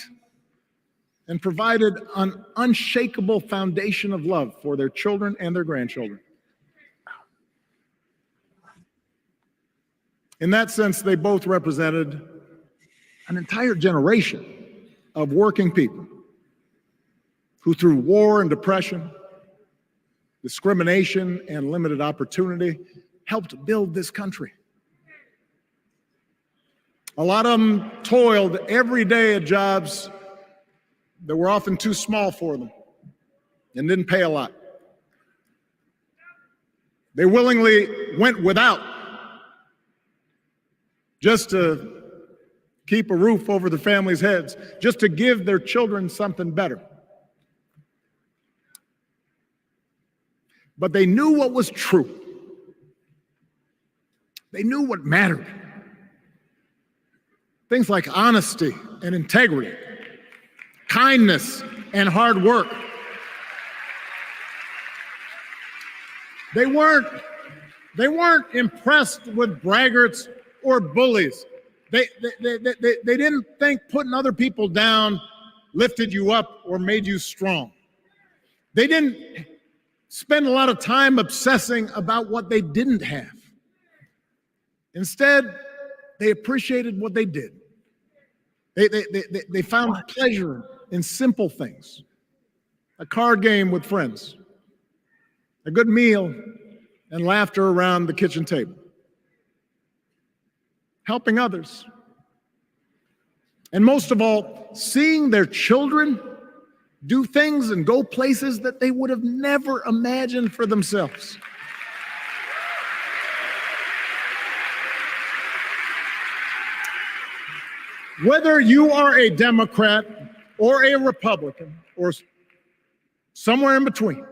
and provided an unshakable foundation of love for their children and their grandchildren. In that sense, they both represented an entire generation of working people who, through war and depression, discrimination and limited opportunity, helped build this country. A lot of them toiled every day at jobs that were often too small for them and didn't pay a lot. They willingly went without just to keep a roof over their families' heads, just to give their children something better. But they knew what was true. They knew what mattered. Things like honesty and integrity, kindness and hard work. They weren't impressed with braggarts or bullies. They didn't think putting other people down lifted you up or made you strong. They didn't spend a lot of time obsessing about what they didn't have. Instead, they appreciated what they did. They found pleasure in simple things. A card game with friends, a good meal, and laughter around the kitchen table. Helping others. And most of all, seeing their children do things and go places that they would have never imagined for themselves. Whether you are a Democrat or a Republican or somewhere in between,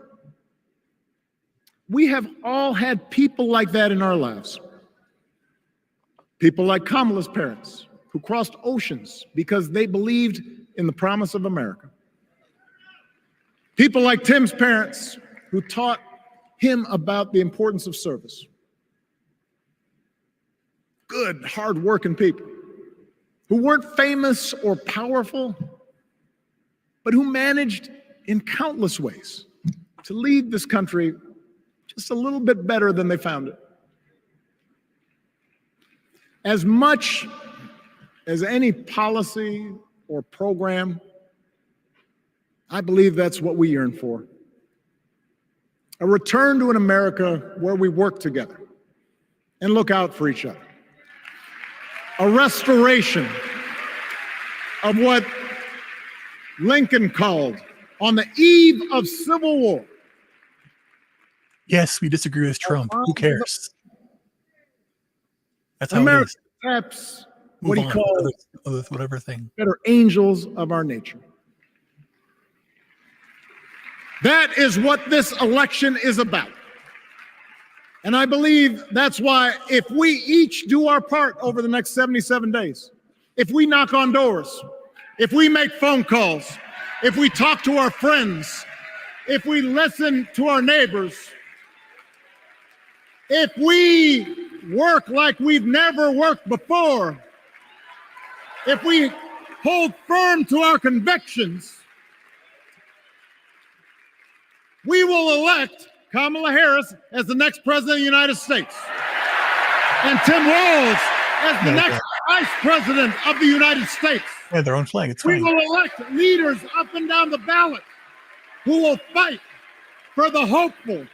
we have all had people like that in our lives. People like Kamala's parents, who crossed oceans because they believed in the promise of America. People like Tim's parents, who taught him about the importance of service. Good, hard-working people who weren't famous or powerful, but who managed in countless ways to lead this country just a little bit better than they found it. As much as any policy or program, I believe that's what we yearn for. A return to an America where we work together and look out for each other. A restoration of what Lincoln called, on the eve of civil war. Yes, we disagree with Trump. Who cares? That's how America, it is. perhaps Move what he on, called whatever thing. better angels of our nature. That is what this election is about. And I believe that's why if we each do our part over the next 77 days, if we knock on doors, if we make phone calls, if we talk to our friends, if we listen to our neighbors, if we work like we've never worked before, if we hold firm to our convictions, we will elect Kamala Harris as the next president of the United States, and Tim Walz as the next vice president of the United States. They have their own flag. It's We fine. will elect leaders up and down the ballot who will fight for the hopeful,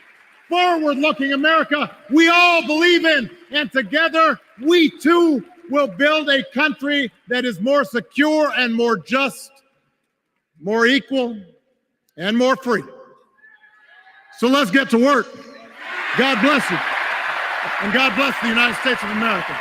forward-looking America we all believe in. And together, we too will build a country that is more secure and more just, more equal, and more free. So let's get to work. God bless you. And God bless the United States of America.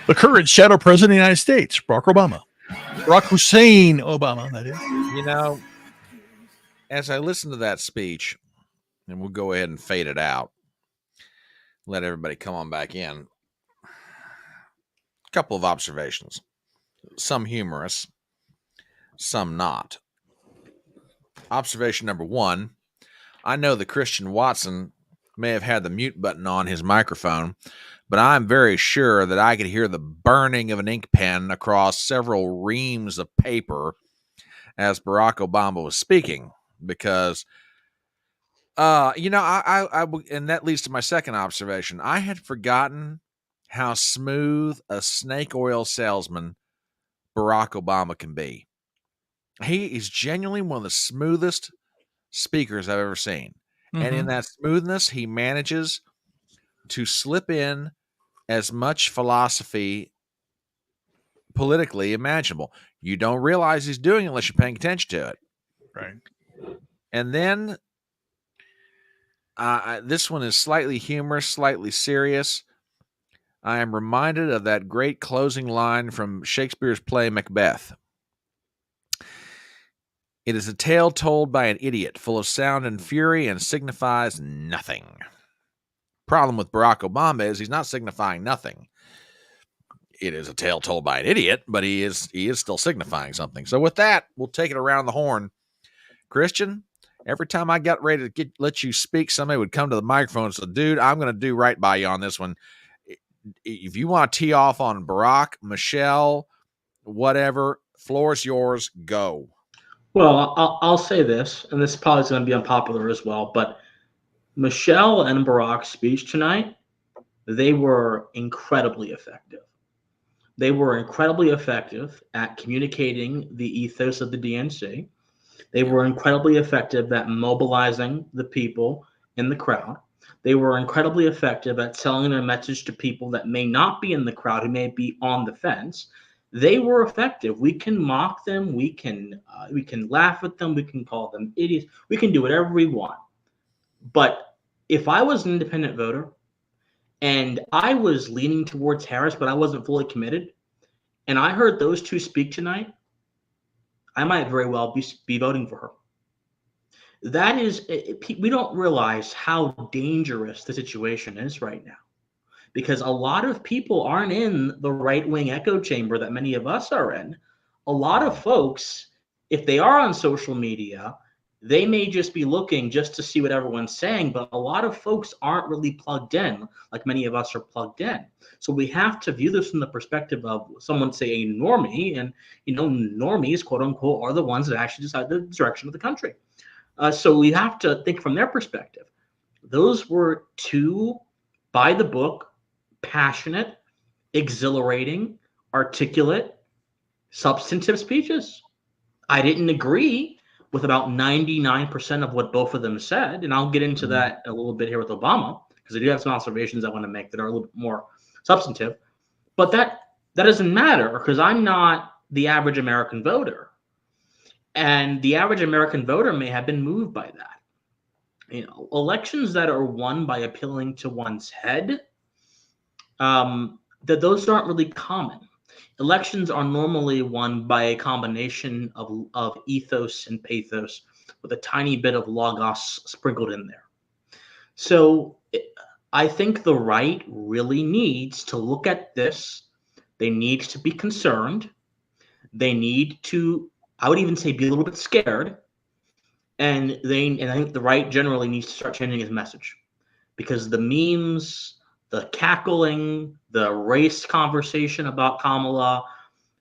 The current shadow president of the United States, Barack Obama. Barack Hussein Obama, that is. You know, as I listen to that speech, and we'll go ahead and fade it out, let everybody come on back in. A couple of observations, some humorous, some not. Observation number one, I know that Christian Watson may have had the mute button on his microphone, but I'm very sure that I could hear the burning of an ink pen across several reams of paper as Barack Obama was speaking, because and that leads to my second observation. I had forgotten how smooth a snake oil salesman Barack Obama can be. He is genuinely one of the smoothest speakers I've ever seen. And in that smoothness, he manages to slip in as much philosophy politically imaginable. You don't realize he's doing it unless you're paying attention to it. Right. And then this one is slightly humorous, slightly serious. I am reminded of that great closing line from Shakespeare's play Macbeth. It is a tale told by an idiot, full of sound and fury, and signifies nothing. Problem with Barack Obama is he's not signifying nothing. It is a tale told by an idiot, but he is still signifying something. So with that, we'll take it around the horn. Christian, every time I got ready to let you speak, somebody would come to the microphone and say, dude, I'm going to do right by you on this one. If you want to tee off on Barack, Michelle, whatever, floor is yours, go. Well, I'll say this, and this is probably going to be unpopular as well, but Michelle and Barack's speech tonight, they were incredibly effective. They were incredibly effective at communicating the ethos of the DNC. They were incredibly effective at mobilizing the people in the crowd. They were incredibly effective at selling a message to people that may not be in the crowd, who may be on the fence. They were effective. We can mock them. We can laugh at them. We can call them idiots. We can do whatever we want. But if I was an independent voter and I was leaning towards Harris, but I wasn't fully committed, and I heard those two speak tonight, I might very well be voting for her. That is, we don't realize how dangerous the situation is right now, because a lot of people aren't in the right-wing echo chamber that many of us are in. A lot of folks, if they are on social media, they may just be looking just to see what everyone's saying, but a lot of folks aren't really plugged in like many of us are plugged in. So we have to view this from the perspective of someone, say, a normie, and normies, quote unquote, are the ones that actually decide the direction of the country. So we have to think from their perspective. Those were two by the book, passionate, exhilarating, articulate, substantive speeches. I didn't agree with about 99% of what both of them said, and I'll get into that a little bit here with Obama, because I do have some observations I want to make that are a little bit more substantive. But that doesn't matter, because I'm not the average American voter. And the average American voter may have been moved by that. Elections that are won by appealing to one's head, that those aren't really common. Elections are normally won by a combination of ethos and pathos with a tiny bit of logos sprinkled in there. So I think the right really needs to look at this. They need to be concerned. They need to, I would even say, be a little bit scared. And I think the right generally needs to start changing his message, because the memes, the cackling, the race conversation about Kamala,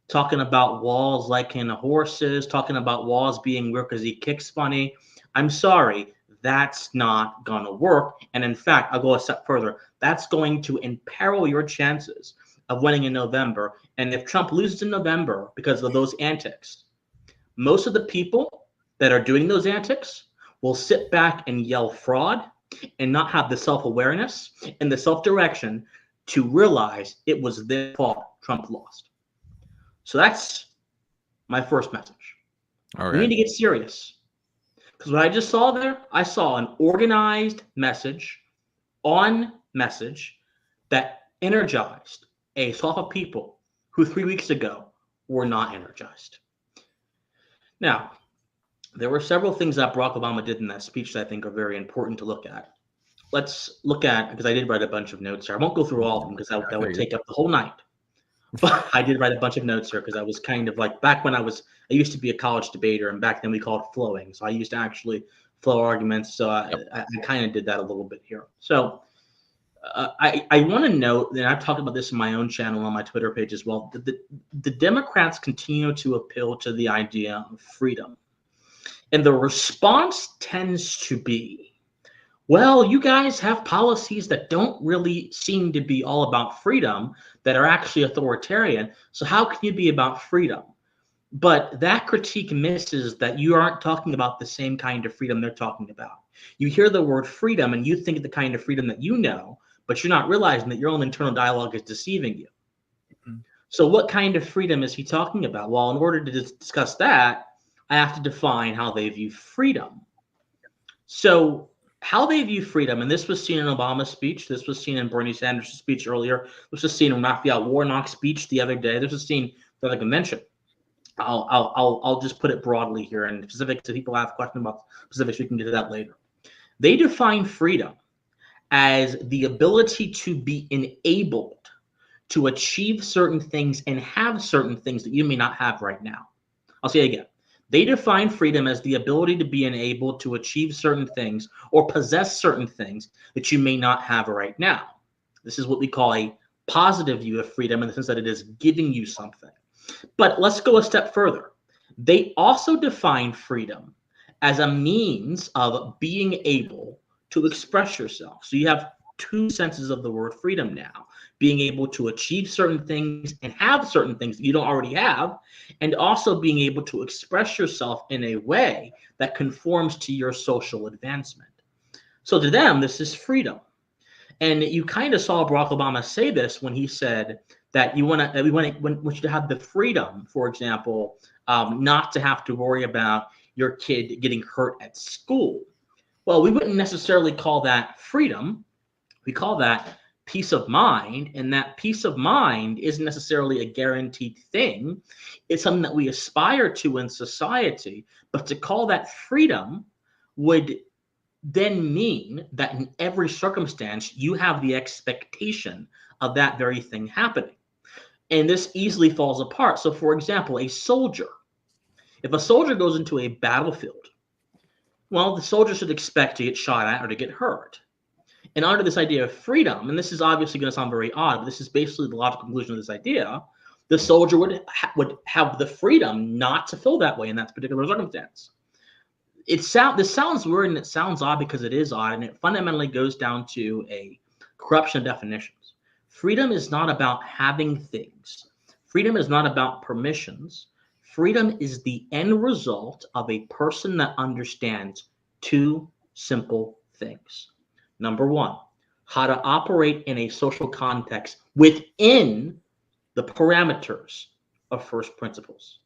talking about Walz liking horses, talking about Walz being weird because he kicks funny. I'm sorry, that's not going to work. And in fact, I'll go a step further. That's going to imperil your chances of winning in November. And if Trump loses in November because of those antics, most of the people that are doing those antics will sit back and yell fraud and not have the self-awareness and the self-direction to realize it was their fault Trump lost. So that's my first message. All right. We need to get serious. Because what I just saw there, I saw an organized message on message that energized a swath of people who 3 weeks ago were not energized. Now, there were several things that Barack Obama did in that speech that I think are very important to look at. Let's look at, because I did write a bunch of notes here. I won't go through all of them because that would take up the whole night. But I did write a bunch of notes here because I was kind of like, back when I used to be a college debater, and back then we called it flowing. So I used to actually flow arguments. So I kind of did that a little bit here. So I want to note, and I've talked about this in my own channel on my Twitter page as well, that the Democrats continue to appeal to the idea of freedom. And the response tends to be, well, you guys have policies that don't really seem to be all about freedom, that are actually authoritarian. So how can you be about freedom? But that critique misses that you aren't talking about the same kind of freedom they're talking about. You hear the word freedom and you think of the kind of freedom that you know, but you're not realizing that your own internal dialogue is deceiving you. So what kind of freedom is he talking about? Well, in order to discuss that, I have to define how they view freedom. So how they view freedom, and this was seen in Obama's speech, this was seen in Bernie Sanders' speech earlier, this was seen in Raphael Warnock's speech the other day, this was seen at the convention. I'll just put it broadly here, and specific to people have questions about specifics, we can get to that later. They define freedom as the ability to be enabled to achieve certain things and have certain things that you may not have right now. I'll say it again. They define freedom as the ability to be enabled to achieve certain things or possess certain things that you may not have right now. This is what we call a positive view of freedom in the sense that it is giving you something. But let's go a step further. They also define freedom as a means of being able to express yourself. So you have two senses of the word freedom now: being able to achieve certain things and have certain things that you don't already have, and also being able to express yourself in a way that conforms to your social advancement. So to them, this is freedom. And you kind of saw Barack Obama say this when he said that we want you to have the freedom, for example, not to have to worry about your kid getting hurt at school. Well, we wouldn't necessarily call that freedom. We call that peace of mind, and that peace of mind isn't necessarily a guaranteed thing. It's something that we aspire to in society, but to call that freedom would then mean that in every circumstance, you have the expectation of that very thing happening. And this easily falls apart. So for example, a soldier, if a soldier goes into a battlefield, well, the soldier should expect to get shot at or to get hurt. And under this idea of freedom, and this is obviously going to sound very odd, but this is basically the logical conclusion of this idea, the soldier would have the freedom not to feel that way in that particular circumstance. This sounds weird and it sounds odd because it is odd, and it fundamentally goes down to a corruption of definitions. Freedom is not about having things. Freedom is not about permissions. Freedom is the end result of a person that understands two simple things. Number one, how to operate in a social context within the parameters of first principles.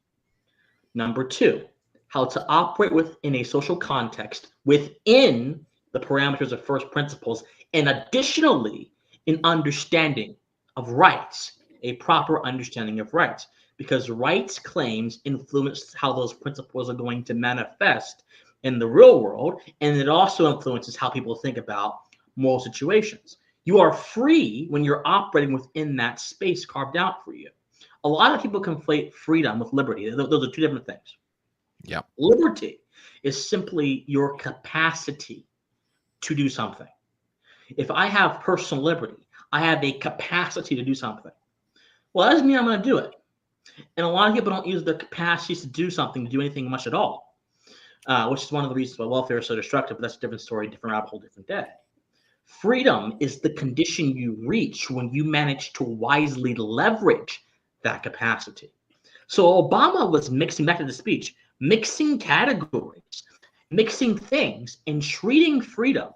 Number two, how to operate within a social context within the parameters of first principles, and additionally, an understanding of rights, a proper understanding of rights, because rights claims influence how those principles are going to manifest in the real world, and it also influences how people think about moral situations. You are free when you're operating within that space carved out for you. A lot of people conflate freedom with liberty. Those are two different things. Yeah. Liberty is simply your capacity to do something. If I have personal liberty, I have a capacity to do something. Well, that doesn't mean I'm going to do it. And a lot of people don't use their capacities to do something to do anything much at all, which is one of the reasons why welfare is so destructive. But that's a different story, different rabbit hole, different day. Freedom is the condition you reach when you manage to wisely leverage that capacity. So Obama was mixing, back to the speech, mixing categories, mixing things, and treating freedom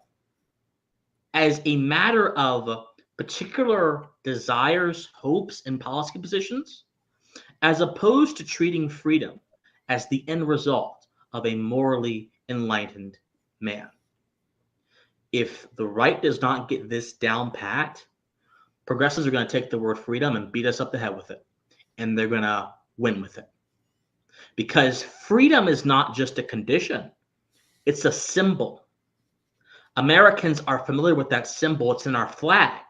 as a matter of particular desires, hopes, and policy positions, as opposed to treating freedom as the end result of a morally enlightened man. If the right does not get this down pat, progressives are going to take the word freedom and beat us up the head with it. And they're going to win with it. Because freedom is not just a condition. It's a symbol. Americans are familiar with that symbol. It's in our flag.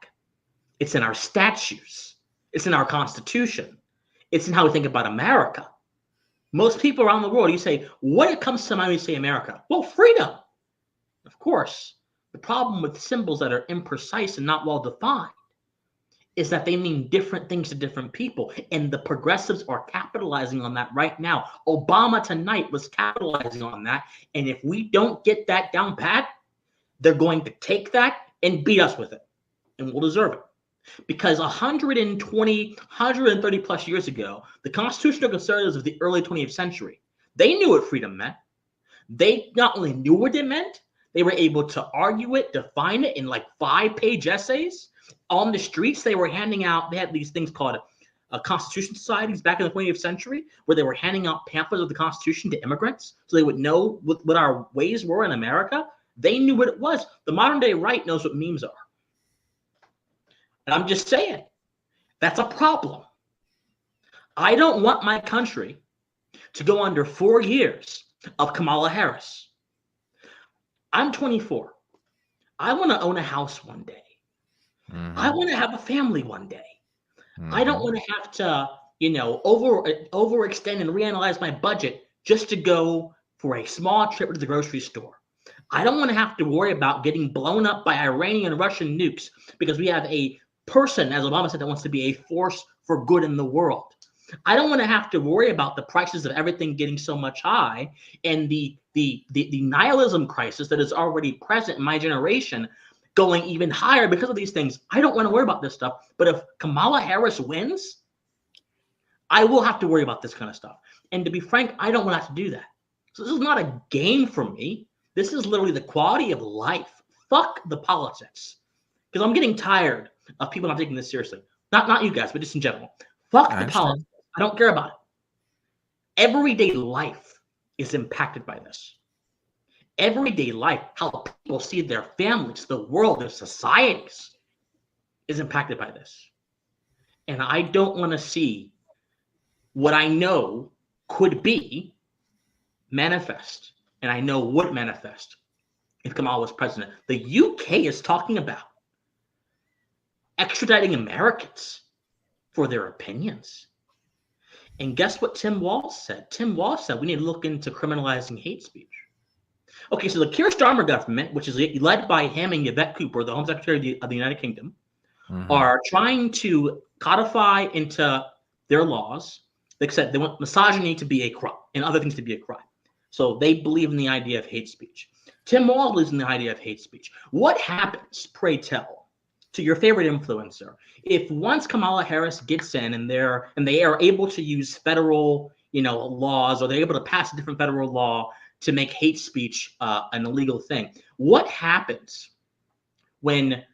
It's in our statutes. It's in our Constitution. It's in how we think about America. Most people around the world, you say, when it comes to mind, you say America. Well, freedom. Of course. The problem with symbols that are imprecise and not well defined is that they mean different things to different people. And the progressives are capitalizing on that right now. Obama tonight was capitalizing on that. And if we don't get that down pat, they're going to take that and beat us with it. And we'll deserve it. Because 120, 130 plus years ago, the constitutional conservatives of the early 20th century, they knew what freedom meant. They not only knew what it meant, they were able to argue it, define it in like 5-page essays. On the streets, they were handing out, they had these things called constitution societies back in the 20th century, where they were handing out pamphlets of the Constitution to immigrants so they would know what our ways were in America. They knew what it was. The modern day right knows what memes are. And I'm just saying, that's a problem. I don't want my country to go under 4 years of Kamala Harris. I'm 24. I want to own a house one day. I want to have a family one day. I don't want to have to, overextend and reanalyze my budget just to go for a small trip to the grocery store. I don't want to have to worry about getting blown up by Iranian and Russian nukes because we have a person, as Obama said, that wants to be a force for good in the world. I don't want to have to worry about the prices of everything getting so much high and the nihilism crisis that is already present in my generation going even higher because of these things. I don't want to worry about this stuff. But if Kamala Harris wins, I will have to worry about this kind of stuff. And to be frank, I don't want to have to do that. So this is not a game for me. This is literally the quality of life. Fuck the politics. Because I'm getting tired of people not taking this seriously. Not you guys, but just in general. Fuck the politics. I don't care about it. Everyday life is impacted by this. Everyday life, how people see their families, the world, their societies, is impacted by this. And I don't want to see what I know could be manifest. And I know would manifest if Kamala was president. The UK is talking about extraditing Americans for their opinions. And guess what Tim Walz said? Tim Walz said we need to look into criminalizing hate speech. Okay, so the Keir Starmer government, which is led by him and Yvette Cooper, the Home Secretary of the United Kingdom, are trying to codify into their laws. They said they want misogyny to be a crime and other things to be a crime. So they believe in the idea of hate speech. Tim Walz believes in the idea of hate speech. What happens, pray tell, to your favorite influencer if once Kamala Harris gets in and they are able to use federal laws, or they're able to pass a different federal law to make hate speech an illegal thing? What happens when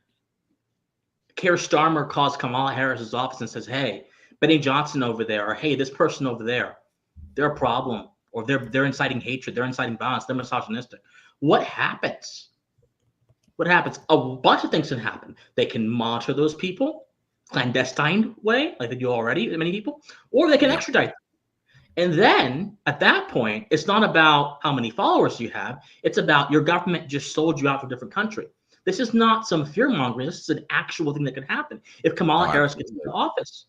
Keir Starmer calls Kamala Harris's office and says, hey, Benny Johnson over there, or hey, this person over there, they're a problem, or they're inciting hatred, they're inciting violence, they're misogynistic? What happens? What happens? A bunch of things can happen. They can monitor those people, clandestine way, like they do already, many people, or they can extradite them. And then at that point, it's not about how many followers you have. It's about your government just sold you out to a different country. This is not some fear mongering. This is an actual thing that could happen if Kamala Harris gets into office.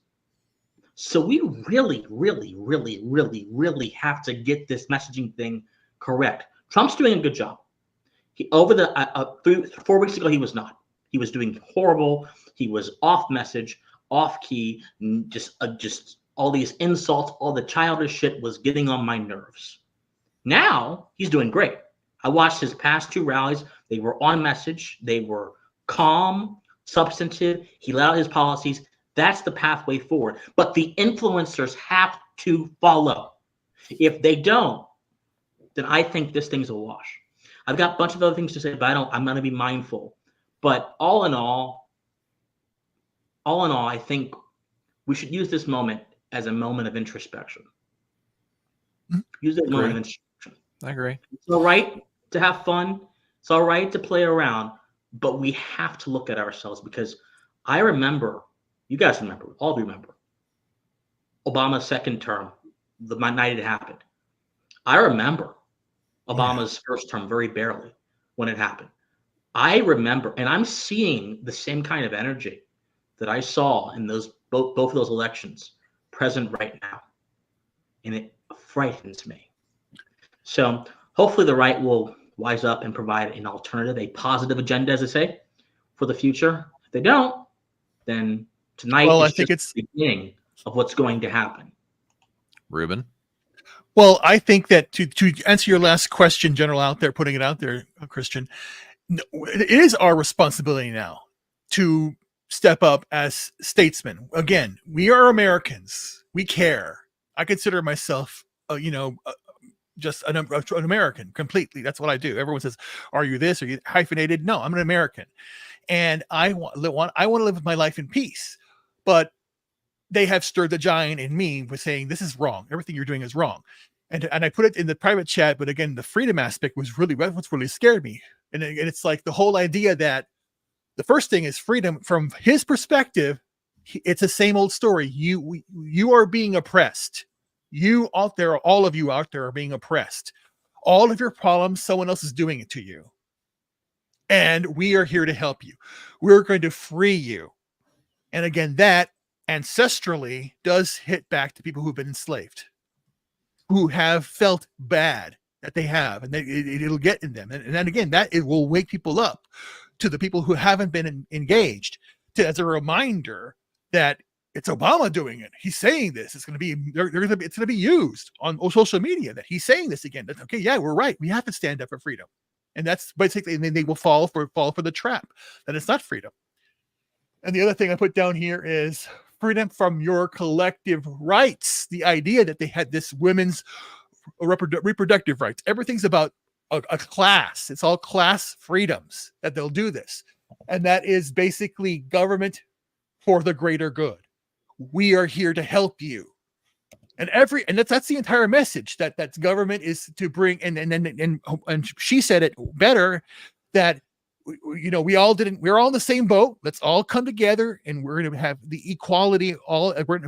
So we really, really, really, really, really have to get this messaging thing correct. Trump's doing a good job. Over the 4 weeks ago, he was not. He was doing horrible. He was off message, off key, just all these insults, all the childish shit was getting on my nerves. Now he's doing great. I watched his past 2 rallies. They were on message. They were calm, substantive. He laid out his policies. That's the pathway forward. But the influencers have to follow. If they don't, then I think this thing's a wash. I've got a bunch of other things to say, but I'm going to be mindful. But all in all, I think we should use this moment as a moment of introspection. Use it as a moment of introspection. I agree. It's all right to have fun. It's all right to play around, but we have to look at ourselves, because I remember, you guys remember, all remember, Obama's second term, the night it happened. I remember Obama's first term very barely when it happened. I remember, and I'm seeing the same kind of energy that I saw in those both of those elections present right now, and it frightens me. So hopefully the right will wise up and provide an alternative, a positive agenda, as I say, for the future. If they don't, then tonight I think it's the beginning of what's going to happen. Ruben? Well, I think that to answer your last question, General, out there, putting it out there, Christian, it is our responsibility now to step up as statesmen. Again, we are Americans. We care. I consider myself, just an American completely. That's what I do. Everyone says, "Are you this? Are you hyphenated?" No, I'm an American, and I want to live my life in peace. But they have stirred the giant in me with saying this is wrong. Everything you're doing is wrong, and I put it in the private chat. But again, the freedom aspect was really what's really scared me, and it's like the whole idea that the first thing is freedom from his perspective. It's the same old story. You are being oppressed. You out there, all of you out there are being oppressed. All of your problems, someone else is doing it to you. And we are here to help you. We're going to free you. And again, that ancestrally does hit back to people who've been enslaved, who have felt bad that they have, and it'll get in them. And then again, that it will wake people up to the people who haven't been engaged, as a reminder that it's Obama doing it. He's saying this. It's going to be it's going to be used on social media that he's saying this again. That's okay. Yeah, we're right. We have to stand up for freedom, and that's basically. And then they will fall for the trap that it's not freedom. And the other thing I put down here is freedom from your collective rights. The idea that they had this women's reproductive rights. Everything's about a class. It's all class freedoms that they'll do this, and that is basically government for the greater good. We are here to help you, and that's the entire message that government is to bring. And she said it better that we're all in the same boat. Let's all come together, and we're going to have the equality.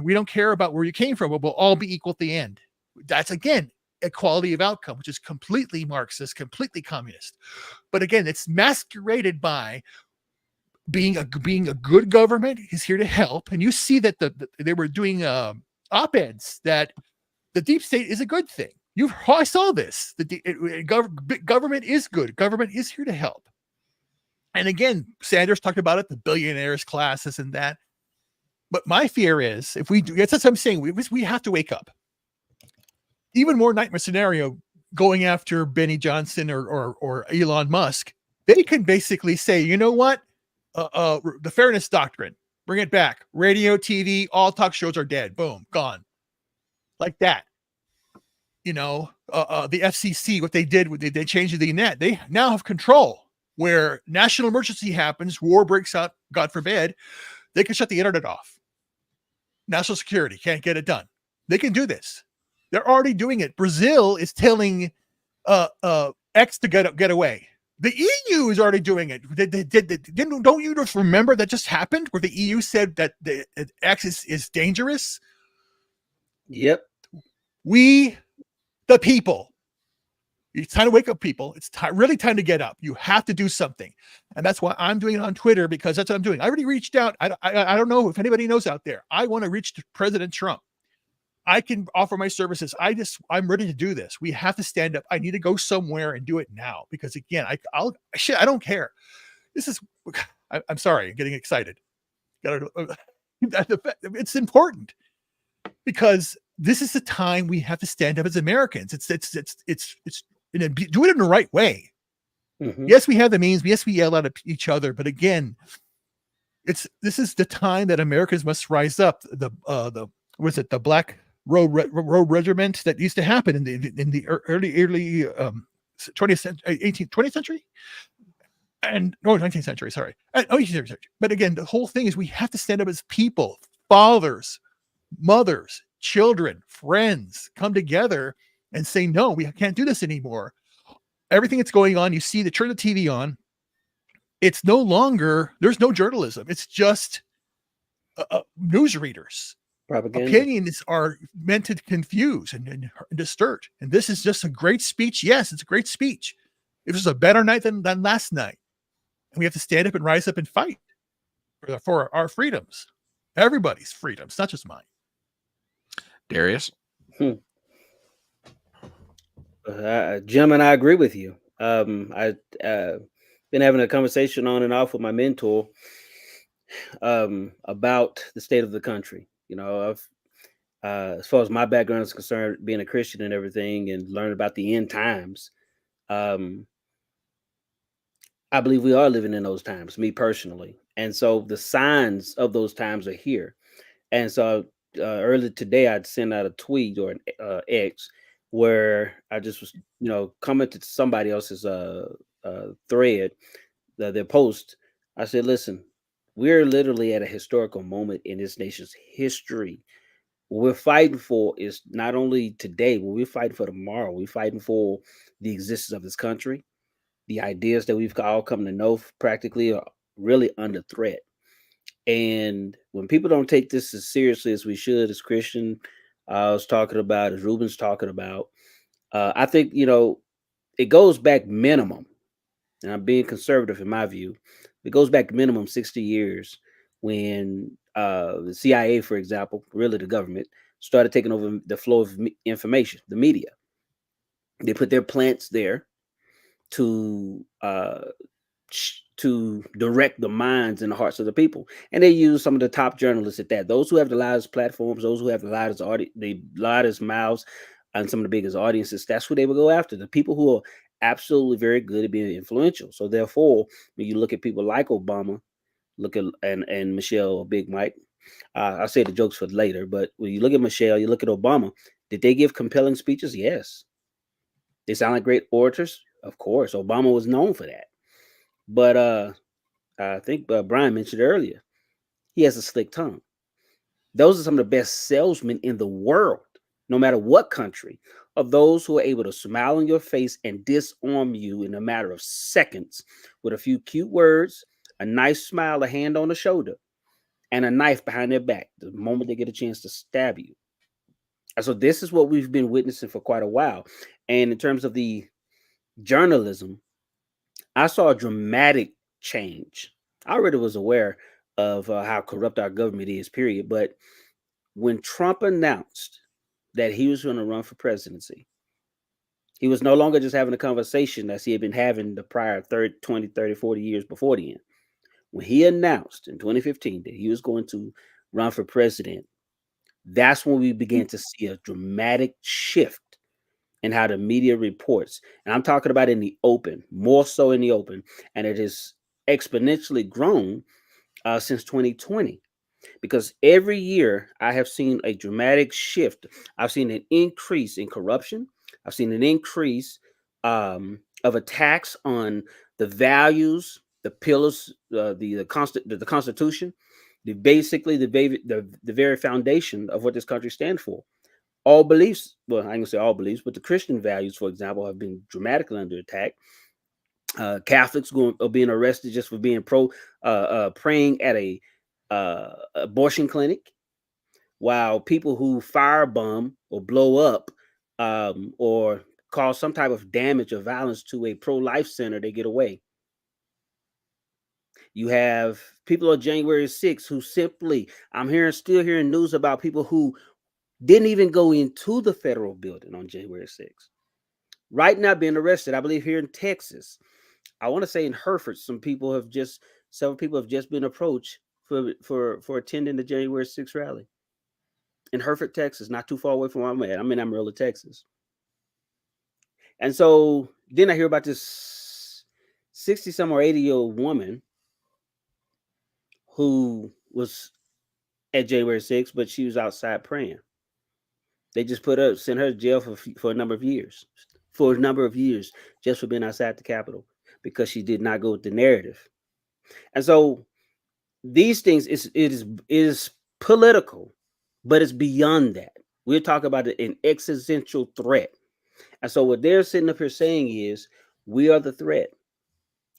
We don't care about where you came from, but we'll all be equal at the end. That's again equality of outcome, which is completely Marxist, completely communist. But again, it's masqueraded by being a good government is here to help. And you see that they were doing op-eds that the deep state is a good thing. I saw this. Government is good. Government is here to help. And again, Sanders talked about it, the billionaires classes and that. But my fear is if we do, that's what I'm saying. We have to wake up. Even more nightmare scenario going after Benny Johnson or Elon Musk. They can basically say, you know what? The fairness doctrine, bring it back. Radio, TV, all talk shows are dead. Boom, gone. Like that. The FCC, what they did, they changed the net. They now have control where national emergency happens, war breaks out, God forbid, they can shut the internet off. National security can't get it done. They can do this. They're already doing it. Brazil is telling X to get away. The EU is already doing it. Don't you just remember that just happened where the EU said that the X is dangerous? Yep. We, the people, it's time to wake up, people. It's really time to get up. You have to do something. And that's why I'm doing it on Twitter, because that's what I'm doing. I already reached out. I don't know if anybody knows out there. I want to reach President Trump. I can offer my services. I'm ready to do this. We have to stand up. I need to go somewhere and do it now, because again, I don't care. I'm sorry. I'm getting excited. It's important because this is the time we have to stand up as Americans. Do it in the right way. Mm-hmm. Yes, we have the means. Yes, we yell at each other, but again, this is the time that Americans must rise up. The Black Road Regiment that used to happen in the early 20th century, and 19th century. Sorry, 18th century. But again, the whole thing is we have to stand up as people, fathers, mothers, children, friends, come together and say, no, we can't do this anymore. Everything that's going on, you see, turn the TV on. It's no longer, there's no journalism. It's just news readers. Propaganda. Opinions are meant to confuse and distort. And this is just a great speech. Yes, it's a great speech. It was a better night than last night. And we have to stand up and rise up and fight for our freedoms. Everybody's freedoms, not just mine. Darius? Jim, I agree with you. I've been having a conversation on and off with my mentor about the state of the country. I've, as far as my background is concerned, being a Christian and everything, and learning about the end times, I believe we are living in those times, me personally. And so the signs of those times are here. And so earlier today, I'd sent out a tweet or an X where I just was, commented to somebody else's thread, their post. I said, listen, we're literally at a historical moment in this nation's history. What we're fighting for is not only today, but we're fighting for tomorrow. We're fighting for the existence of this country. The ideas that we've all come to know practically are really under threat. And when people don't take this as seriously as we should, as Christian was talking about, as Ruben's talking about, I think, it goes back minimum, and I'm being conservative in my view, it goes back minimum 60 years when the CIA, for example, really the government, started taking over the flow of information, the media. They put their plants there to direct the minds and the hearts of the people, and they use some of the top journalists at that. Those who have the loudest platforms, those who have the loudest mouths, and some of the biggest audiences. That's who they would go after. The people who are absolutely very good at being influential. So therefore, when you look at people like Obama, look at and Michelle or Big Mike, I'll say the jokes for later. But when you look at Michelle, you look at Obama. Did they give compelling speeches? Yes. They sound like great orators. Of course, Obama was known for that. But I think Brian mentioned earlier, he has a slick tongue. Those are some of the best salesmen in the world, no matter what country, of those who are able to smile on your face and disarm you in a matter of seconds with a few cute words, a nice smile, a hand on the shoulder, and a knife behind their back the moment they get a chance to stab you. And so this is what we've been witnessing for quite a while. And in terms of the journalism, I saw a dramatic change. I already was aware of how corrupt our government is, period. But when Trump announced that he was going to run for presidency, he was no longer just having a conversation as he had been having the prior 30, 20, 30, 40 years before the end. When he announced in 2015 that he was going to run for president, that's when we began to see a dramatic shift in how the media reports. And I'm talking about in the open, more so in the open. And it has exponentially grown since 2020. Because every year I have seen a dramatic shift. I've seen an increase in corruption. I've seen an increase of attacks on the values, the pillars, the Constitution, the very foundation of what this country stands for. All beliefs, well, I ain't gonna say all beliefs, but the Christian values, for example, have been dramatically under attack. Catholics are being arrested just for being praying at a abortion clinic, while people who firebomb or blow up or cause some type of damage or violence to a pro-life center, they get away. You have people on January 6th who simply, still hearing news about people who didn't even go into the federal building on January 6th. Right now being arrested, I believe here in Texas. I want to say in Hereford, several people have just been approached for attending the January 6th rally. In Hereford, Texas, not too far away from where I'm at. I'm in Amarillo, Texas. And so then I hear about this 60-some or 80-year-old woman who was at January 6th, but she was outside praying. They just sent her to jail for a number of years. For a number of years, just for being outside the Capitol, because she did not go with the narrative. And so these things, it is political, but it's beyond that. We're talking about an existential threat. And so what they're sitting up here saying is, we are the threat.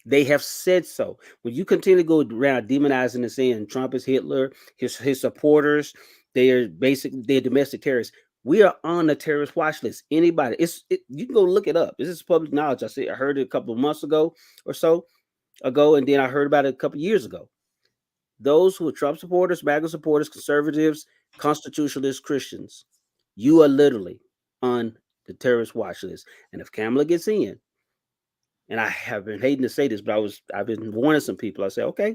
They have said so. When you continue to go around demonizing and saying Trump is Hitler, his supporters, they're domestic terrorists. We are on the terrorist watch list. Anybody, you can go look it up. This is public knowledge. I heard it a couple of months ago or so ago, and then I heard about it a couple of years ago. Those who are Trump supporters, MAGA supporters, conservatives, constitutionalist Christians, you are literally on the terrorist watch list. And if Kamala gets in, and I have been hating to say this, but I've been warning some people. I say, okay,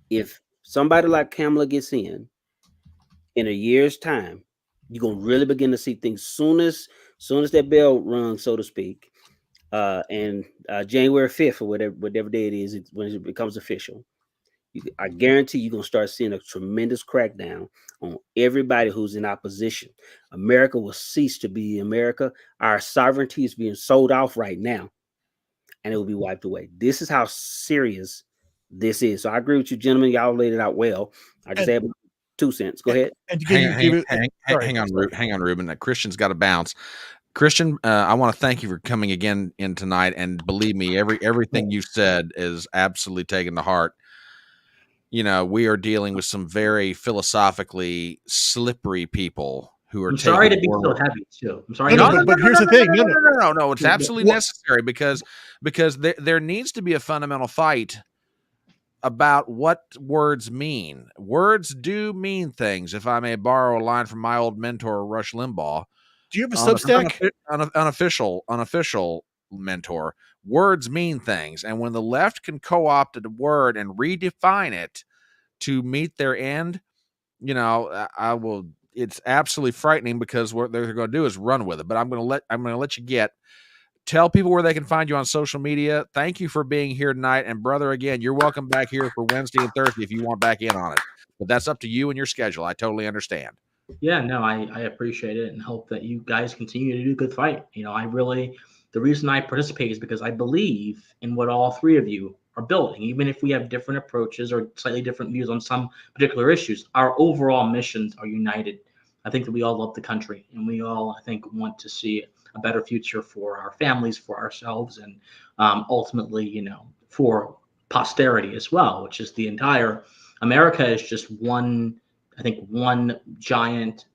if somebody like Kamala gets in a year's time, you're gonna really begin to see things soon as that bell rung, so to speak. and January 5th or whatever day it is, when it becomes official, I guarantee you're going to start seeing a tremendous crackdown on everybody who's in opposition. America will cease to be America. Our sovereignty is being sold off right now, and it will be wiped away. This is how serious this is. So I agree with you, gentlemen. Y'all laid it out well. I just had 2 cents. Go ahead. And to hang on, Ruben. That Christian's got to bounce. Christian, I want to thank you for coming again in tonight. And believe me, everything you said is absolutely taken to heart. You know, we are dealing with some very philosophically slippery people who are. I'm sorry to be so heavy too. I'm sorry. But here's the thing. No. It's absolutely necessary because there needs to be a fundamental fight about what words mean. Words do mean things. If I may borrow a line from my old mentor, Rush Limbaugh. Do you have a Substack? Unofficial mentor. Words mean things, and when the left can co-opt a word and redefine it to meet their end, you know, I will. It's absolutely frightening because what they're going to do is run with it. But I'm going to let you tell people where they can find you on social media. Thank you for being here tonight, and brother, again, you're welcome back here for Wednesday and Thursday if you want back in on it. But that's up to you and your schedule. I totally understand. Yeah, no, I appreciate it and hope that you guys continue to do a good fight. You know, the reason I participate is because I believe in what all three of you are building. Even if we have different approaches or slightly different views on some particular issues, our overall missions are united. I think that we all love the country, and we all, I think, want to see a better future for our families, for ourselves, and ultimately, you know, for posterity as well, which is the entire America is just one giant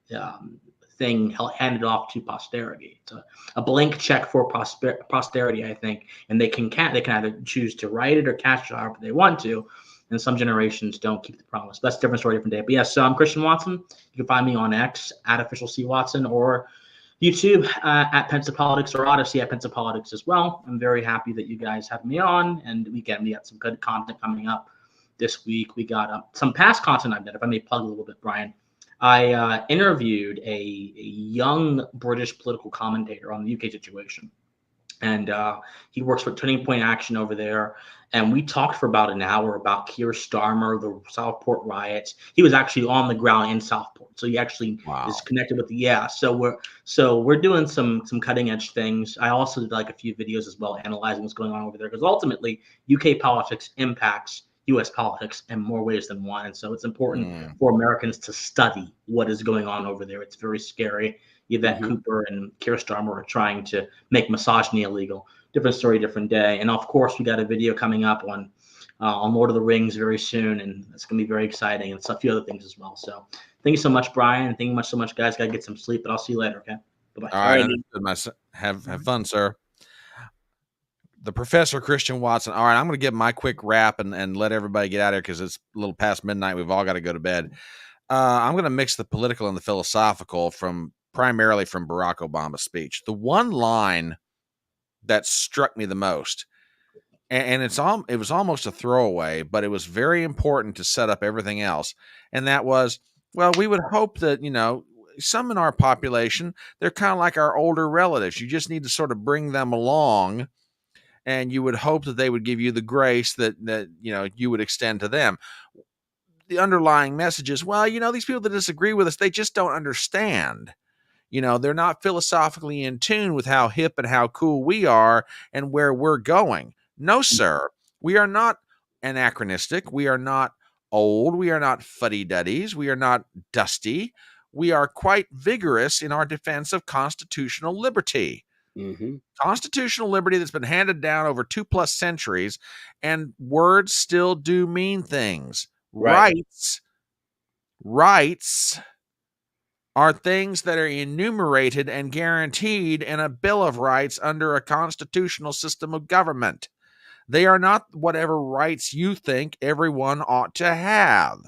thing handed off to posterity. It's a blank check for posterity, I think, and they can either choose to write it or cash it however they want to. And some generations don't keep the promise. That's a different story, different day. But yes, so I'm Christian Watson. You can find me on X at official C Watson or YouTube at Pensapolitics or Odyssey at Pensapolitics as well. I'm very happy that you guys have me on, and we got some good content coming up this week. We got some past content I've done. If I may plug a little bit, Brian, I interviewed a young British political commentator on the UK situation, and he works for Turning Point Action over there. And we talked for about an hour about Keir Starmer, the Southport riots. He was actually on the ground in Southport, so he actually is connected with So we're doing some cutting edge things. I also did like a few videos as well, analyzing what's going on over there, because ultimately UK politics impacts U.S. politics in more ways than one. And so it's important for Americans to study what is going on over there. It's very scary. Yvette Cooper and Keir Starmer are trying to make misogyny illegal. Different story, different day. And of course, we got a video coming up on Lord of the Rings very soon, and it's going to be very exciting, and a few other things as well. So thank you so much, Brian. Thank you so much, guys. Got to get some sleep, but I'll see you later, okay? Bye-bye. All right. Have fun, sir. The Professor Christian Watson. All right, I'm going to give my quick wrap and let everybody get out of here because it's a little past midnight. We've all got to go to bed. I'm going to mix the political and the philosophical primarily from Barack Obama's speech. The one line that struck me the most, and it was almost a throwaway, but it was very important to set up everything else. And that was, well, we would hope that, you know, some in our population, they're kind of like our older relatives. You just need to sort of bring them along, and you would hope that they would give you the grace that you know you would extend to them. The underlying message is, well, you know, these people that disagree with us, they just don't understand. You know, they're not philosophically in tune with how hip and how cool we are and where we're going. No, sir. We are not anachronistic. We are not old. We are not fuddy-duddies. We are not dusty. We are quite vigorous in our defense of constitutional liberty. Constitutional liberty that's been handed down over 2+ centuries, and words still do mean things. Rights are things that are enumerated and guaranteed in a Bill of Rights under a constitutional system of government. They are not whatever rights you think everyone ought to have.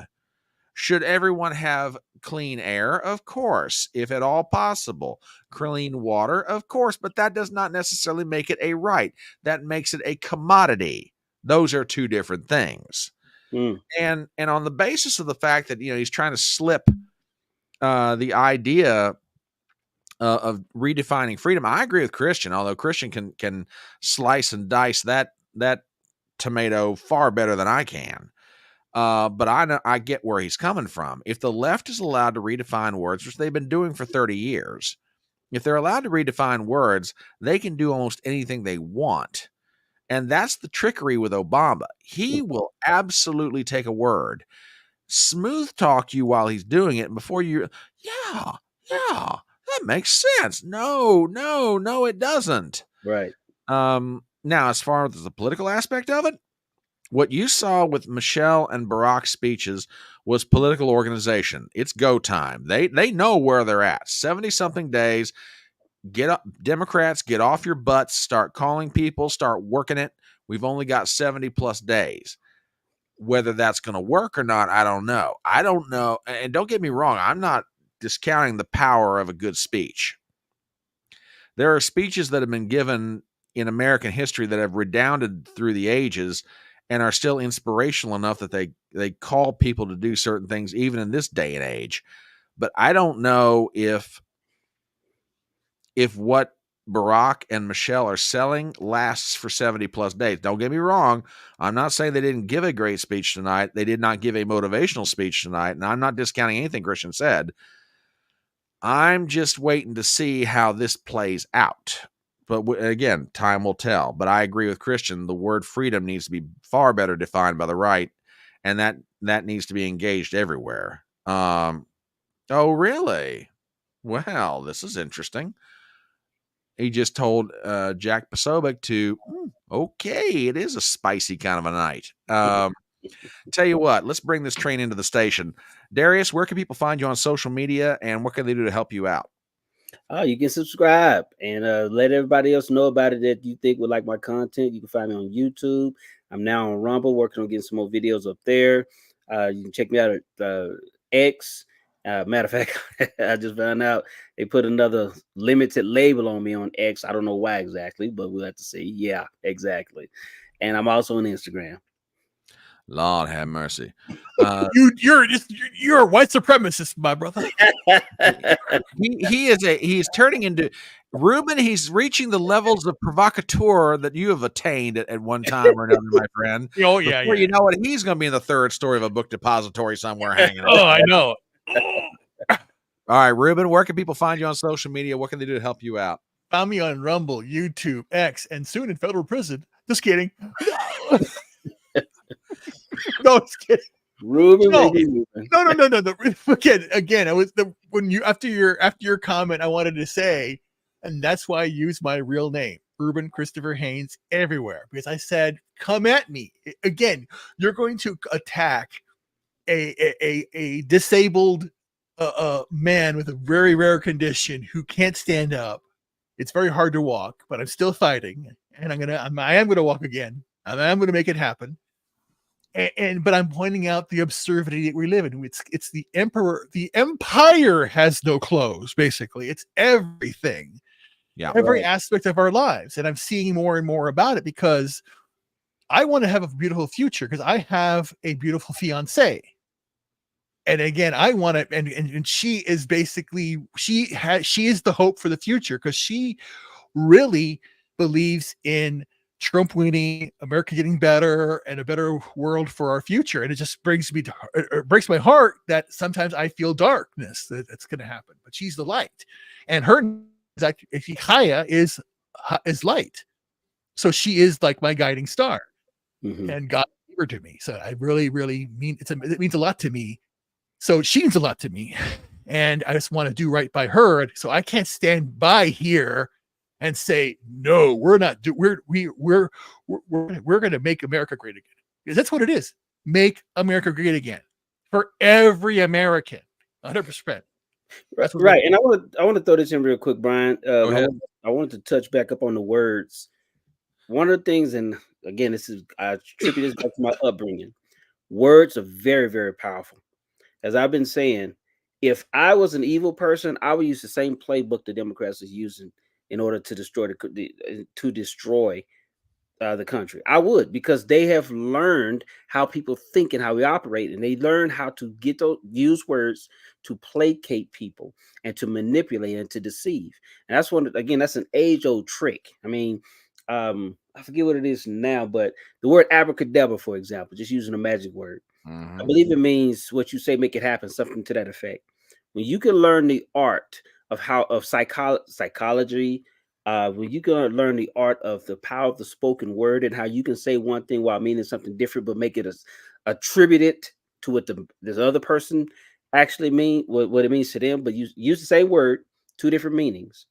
Should everyone have clean air? Of course, if at all possible. Clean water? Of course, but that does not necessarily make it a right. That makes it a commodity. Those are two different things. And on the basis of the fact that, you know, he's trying to slip the idea of redefining freedom. I agree with Christian, although Christian can slice and dice that tomato far better than I can. But I get where he's coming from. If the left is allowed to redefine words, which they've been doing for 30 years, if they're allowed to redefine words, they can do almost anything they want. And that's the trickery with Obama. He will absolutely take a word, smooth talk you while he's doing it, and before you, yeah, that makes sense. No, it doesn't. Right. Now, as far as the political aspect of it, what you saw with Michelle and Barack's speeches was political organization. It's go time. They know where they're at. 70-something days. Get up, Democrats, get off your butts, start calling people, start working it. We've only got 70+ days. Whether that's going to work or not, I don't know. And don't get me wrong, I'm not discounting the power of a good speech. There are speeches that have been given in American history that have redounded through the ages and are still inspirational enough that they call people to do certain things even in this day and age. But I don't know if what Barack and Michelle are selling lasts for 70+ days. Don't get me wrong. I'm not saying they didn't give a great speech tonight. They did not give a motivational speech tonight. And I'm not discounting anything Christian said. I'm just waiting to see how this plays out. But again, time will tell. But I agree with Christian. The word freedom needs to be far better defined by the right. And that needs to be engaged everywhere. Oh, really? Well, this is interesting. He just told Jack Posobiec to, okay, it is a spicy kind of a night. Tell you what, let's bring this train into the station. Darius, where can people find you on social media, and what can they do to help you out? You can subscribe and let everybody else know about it that you think would like my content. You can find me on YouTube. I'm now on Rumble, working on getting some more videos up there. You can check me out at X. Matter of fact, I just found out they put another limited label on me on X. I don't know why exactly, but we'll have to see. Yeah, exactly. And I'm also on Instagram. Lord have mercy. You're a white supremacist, my brother. He's turning into Ruben. He's reaching the levels of provocateur that you have attained at one time or another, my friend. Oh yeah, Before you know it, he's going to be in the third story of a book depository somewhere hanging out. Oh, I know. All right, Ruben, where can people find you on social media? What can they do to help you out? Found me on Rumble, YouTube, X, and soon in federal prison. Just kidding. No, just kidding. Ruben, no. Again, I was after your comment, I wanted to say, and that's why I use my real name, Ruben Christopher Haynes, everywhere, because I said, come at me. Again, you're going to attack a disabled man with a very rare condition who can't stand up. It's very hard to walk, but I'm still fighting, and I am gonna walk again. I am gonna make it happen. But I'm pointing out the absurdity that we live in. It's the emperor. The empire has no clothes. Basically, it's everything. Yeah, every aspect of our lives, and I'm seeing more and more about it because I want to have a beautiful future because I have a beautiful fiance. And again, I want to, and she is basically, she is the hope for the future because she really believes in Trump winning, America getting better, and a better world for our future. And it just brings my heart that sometimes I feel darkness that's going to happen. But she's the light, and her Chaya is light. So she is like my guiding star, and God gave her to me. So I really, really mean it means a lot to me. So she means a lot to me, and I just want to do right by her. So I can't stand by here and say, no, we're not. We're going to make America great again. Because that's what it is. Make America great again for every American, 100%. Right. And I want to throw this in real quick, Brian. I wanted to touch back up on the words. One of the things, and again, I attribute this back to my upbringing. Words are very, very powerful. As I've been saying, if I was an evil person, I would use the same playbook the Democrats is using in order to destroy the country. I would, because they have learned how people think and how we operate, and they learn how to use words to placate people and to manipulate and to deceive. And that's that's an age-old trick. I mean, I forget what it is now, but the word abracadabra, for example, just using a magic word, I believe it means what you say, make it happen, something to that effect. When you can learn the art of psychology, when you can learn the art of the power of the spoken word and how you can say one thing while meaning something different, but make it attributed to what this other person actually mean, what it means to them, but use the same word, two different meanings.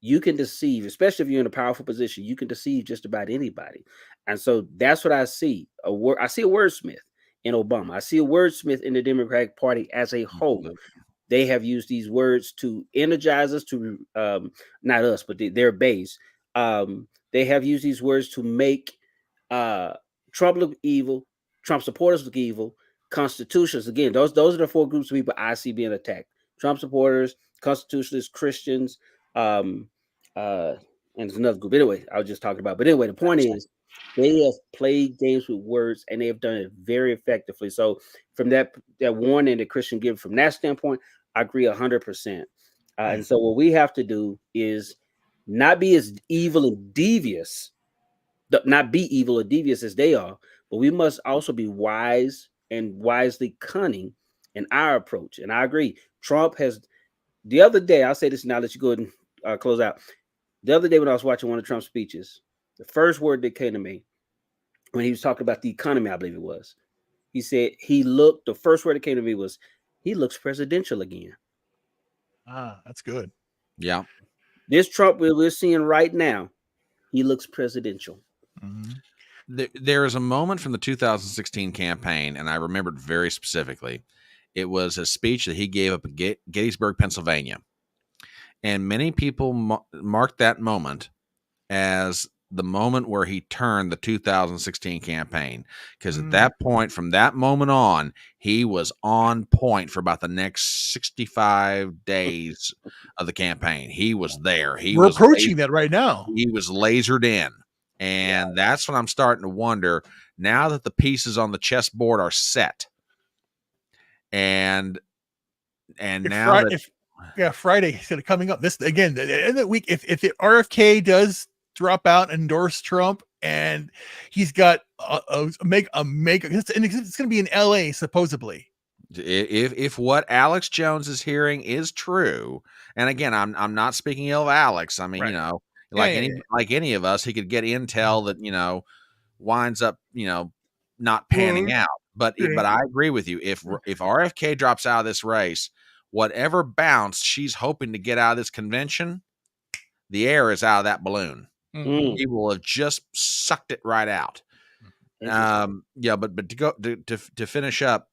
You can deceive, especially if you're in a powerful position. You can deceive just about anybody, and so that's what I see. I see a wordsmith in Obama. I see a wordsmith in the Democratic Party as a whole. They have used these words to energize us, to not us, but their base. They have used these words to make Trump look evil, Trump supporters look evil, constitutionalists. Again, those are the four groups of people I see being attacked: Trump supporters, constitutionalists, Christians, and there's another group. Anyway, I was just talking about. But anyway, the point is, they have played games with words, and they have done it very effectively. So, from that warning that Christian gave from that standpoint, I agree 100%. And so, what we have to do is not be as evil and devious, not be evil or devious as they are, but we must also be wise and wisely cunning in our approach. And I agree. Trump has. The other day, I'll say this and I'll let you go ahead and close out. The other day when I was watching one of Trump's speeches, the first word that came to me when he was talking about the economy, I believe it was, he said the first word that came to me was, he looks presidential again. That's good. Yeah. This Trump we're seeing right now, he looks presidential. There is a moment from the 2016 campaign, and I remember it very specifically. It was a speech that he gave up at Gettysburg, Pennsylvania. And many people marked that moment as the moment where he turned the 2016 campaign. Because at that point, from that moment on, he was on point for about the next 65 days of the campaign. He was there. We're approaching that right now. He was lasered in. And that's when I'm starting to wonder, now that the pieces on the chessboard are set, and now Friday is coming up. This again, the end of the week. If the RFK does drop out and endorse Trump, and he's got it's going to be in LA supposedly. If what Alex Jones is hearing is true, and again, I'm not speaking ill of Alex. I mean, you know, like any of us, he could get intel that winds up not panning out. But I agree with you. If RFK drops out of this race, whatever bounce she's hoping to get out of this convention, the air is out of that balloon. He will have just sucked it right out. But to finish up,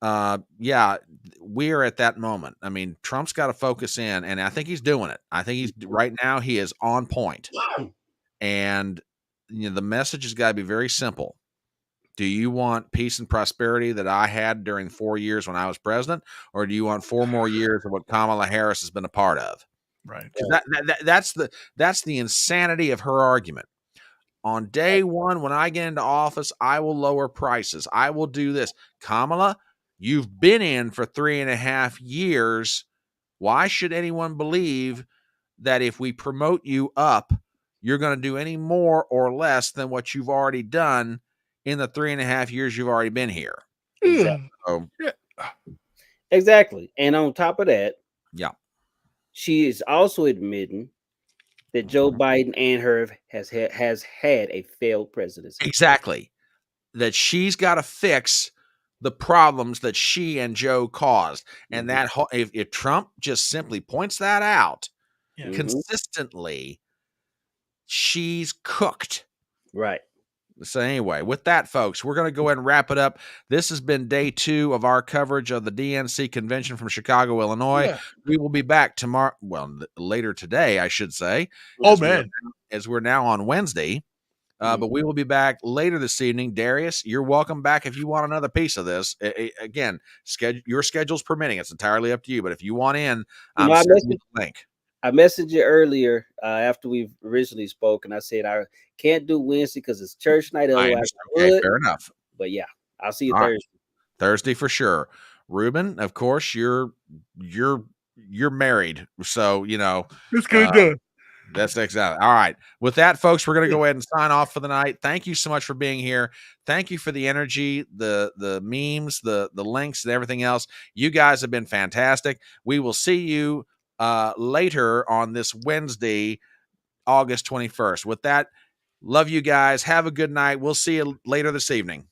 we're at that moment. I mean, Trump's got to focus in, and I think he's doing it. I think he's right now. He is on point, and the message has got to be very simple. Do you want peace and prosperity that I had during 4 years when I was president, or do you want 4 more years of what Kamala Harris has been a part of? Right. That's the insanity of her argument. On day one, when I get into office, I will lower prices. I will do this. Kamala, you've been in for 3.5 years. Why should anyone believe that if we promote you up, you're going to do any more or less than what you've already done in the 3.5 years you've already been here? Exactly. And on top of that, she is also admitting that Joe Biden and her has had a failed presidency. Exactly. That she's got to fix the problems that she and Joe caused. And that if Trump just simply points that out consistently, she's cooked. Right. So anyway, with that, folks, we're going to go ahead and wrap it up. This has been day 2 of our coverage of the DNC convention from Chicago, Illinois. Yeah. We will be back tomorrow. Well, later today, I should say. As we're now on Wednesday. But we will be back later this evening. Darius, you're welcome back if you want another piece of this. Again, your schedule's permitting. It's entirely up to you. But if you want in, I'm sending you the link. I messaged you earlier after we've originally spoken. I said I can't do Wednesday because it's church night. Otherwise, I okay, would. fair enough. But yeah, I'll see you All right. Thursday. Thursday for sure. Ruben, of course, you're married, so you know It's good. That's exactly. All right. With that, folks, we're going to go ahead and sign off for the night. Thank you so much for being here. Thank you for the energy, the memes, the links, and everything else. You guys have been fantastic. We will see you later on this Wednesday, August 21st. With that, love you guys. Have a good night. We'll see you later this evening.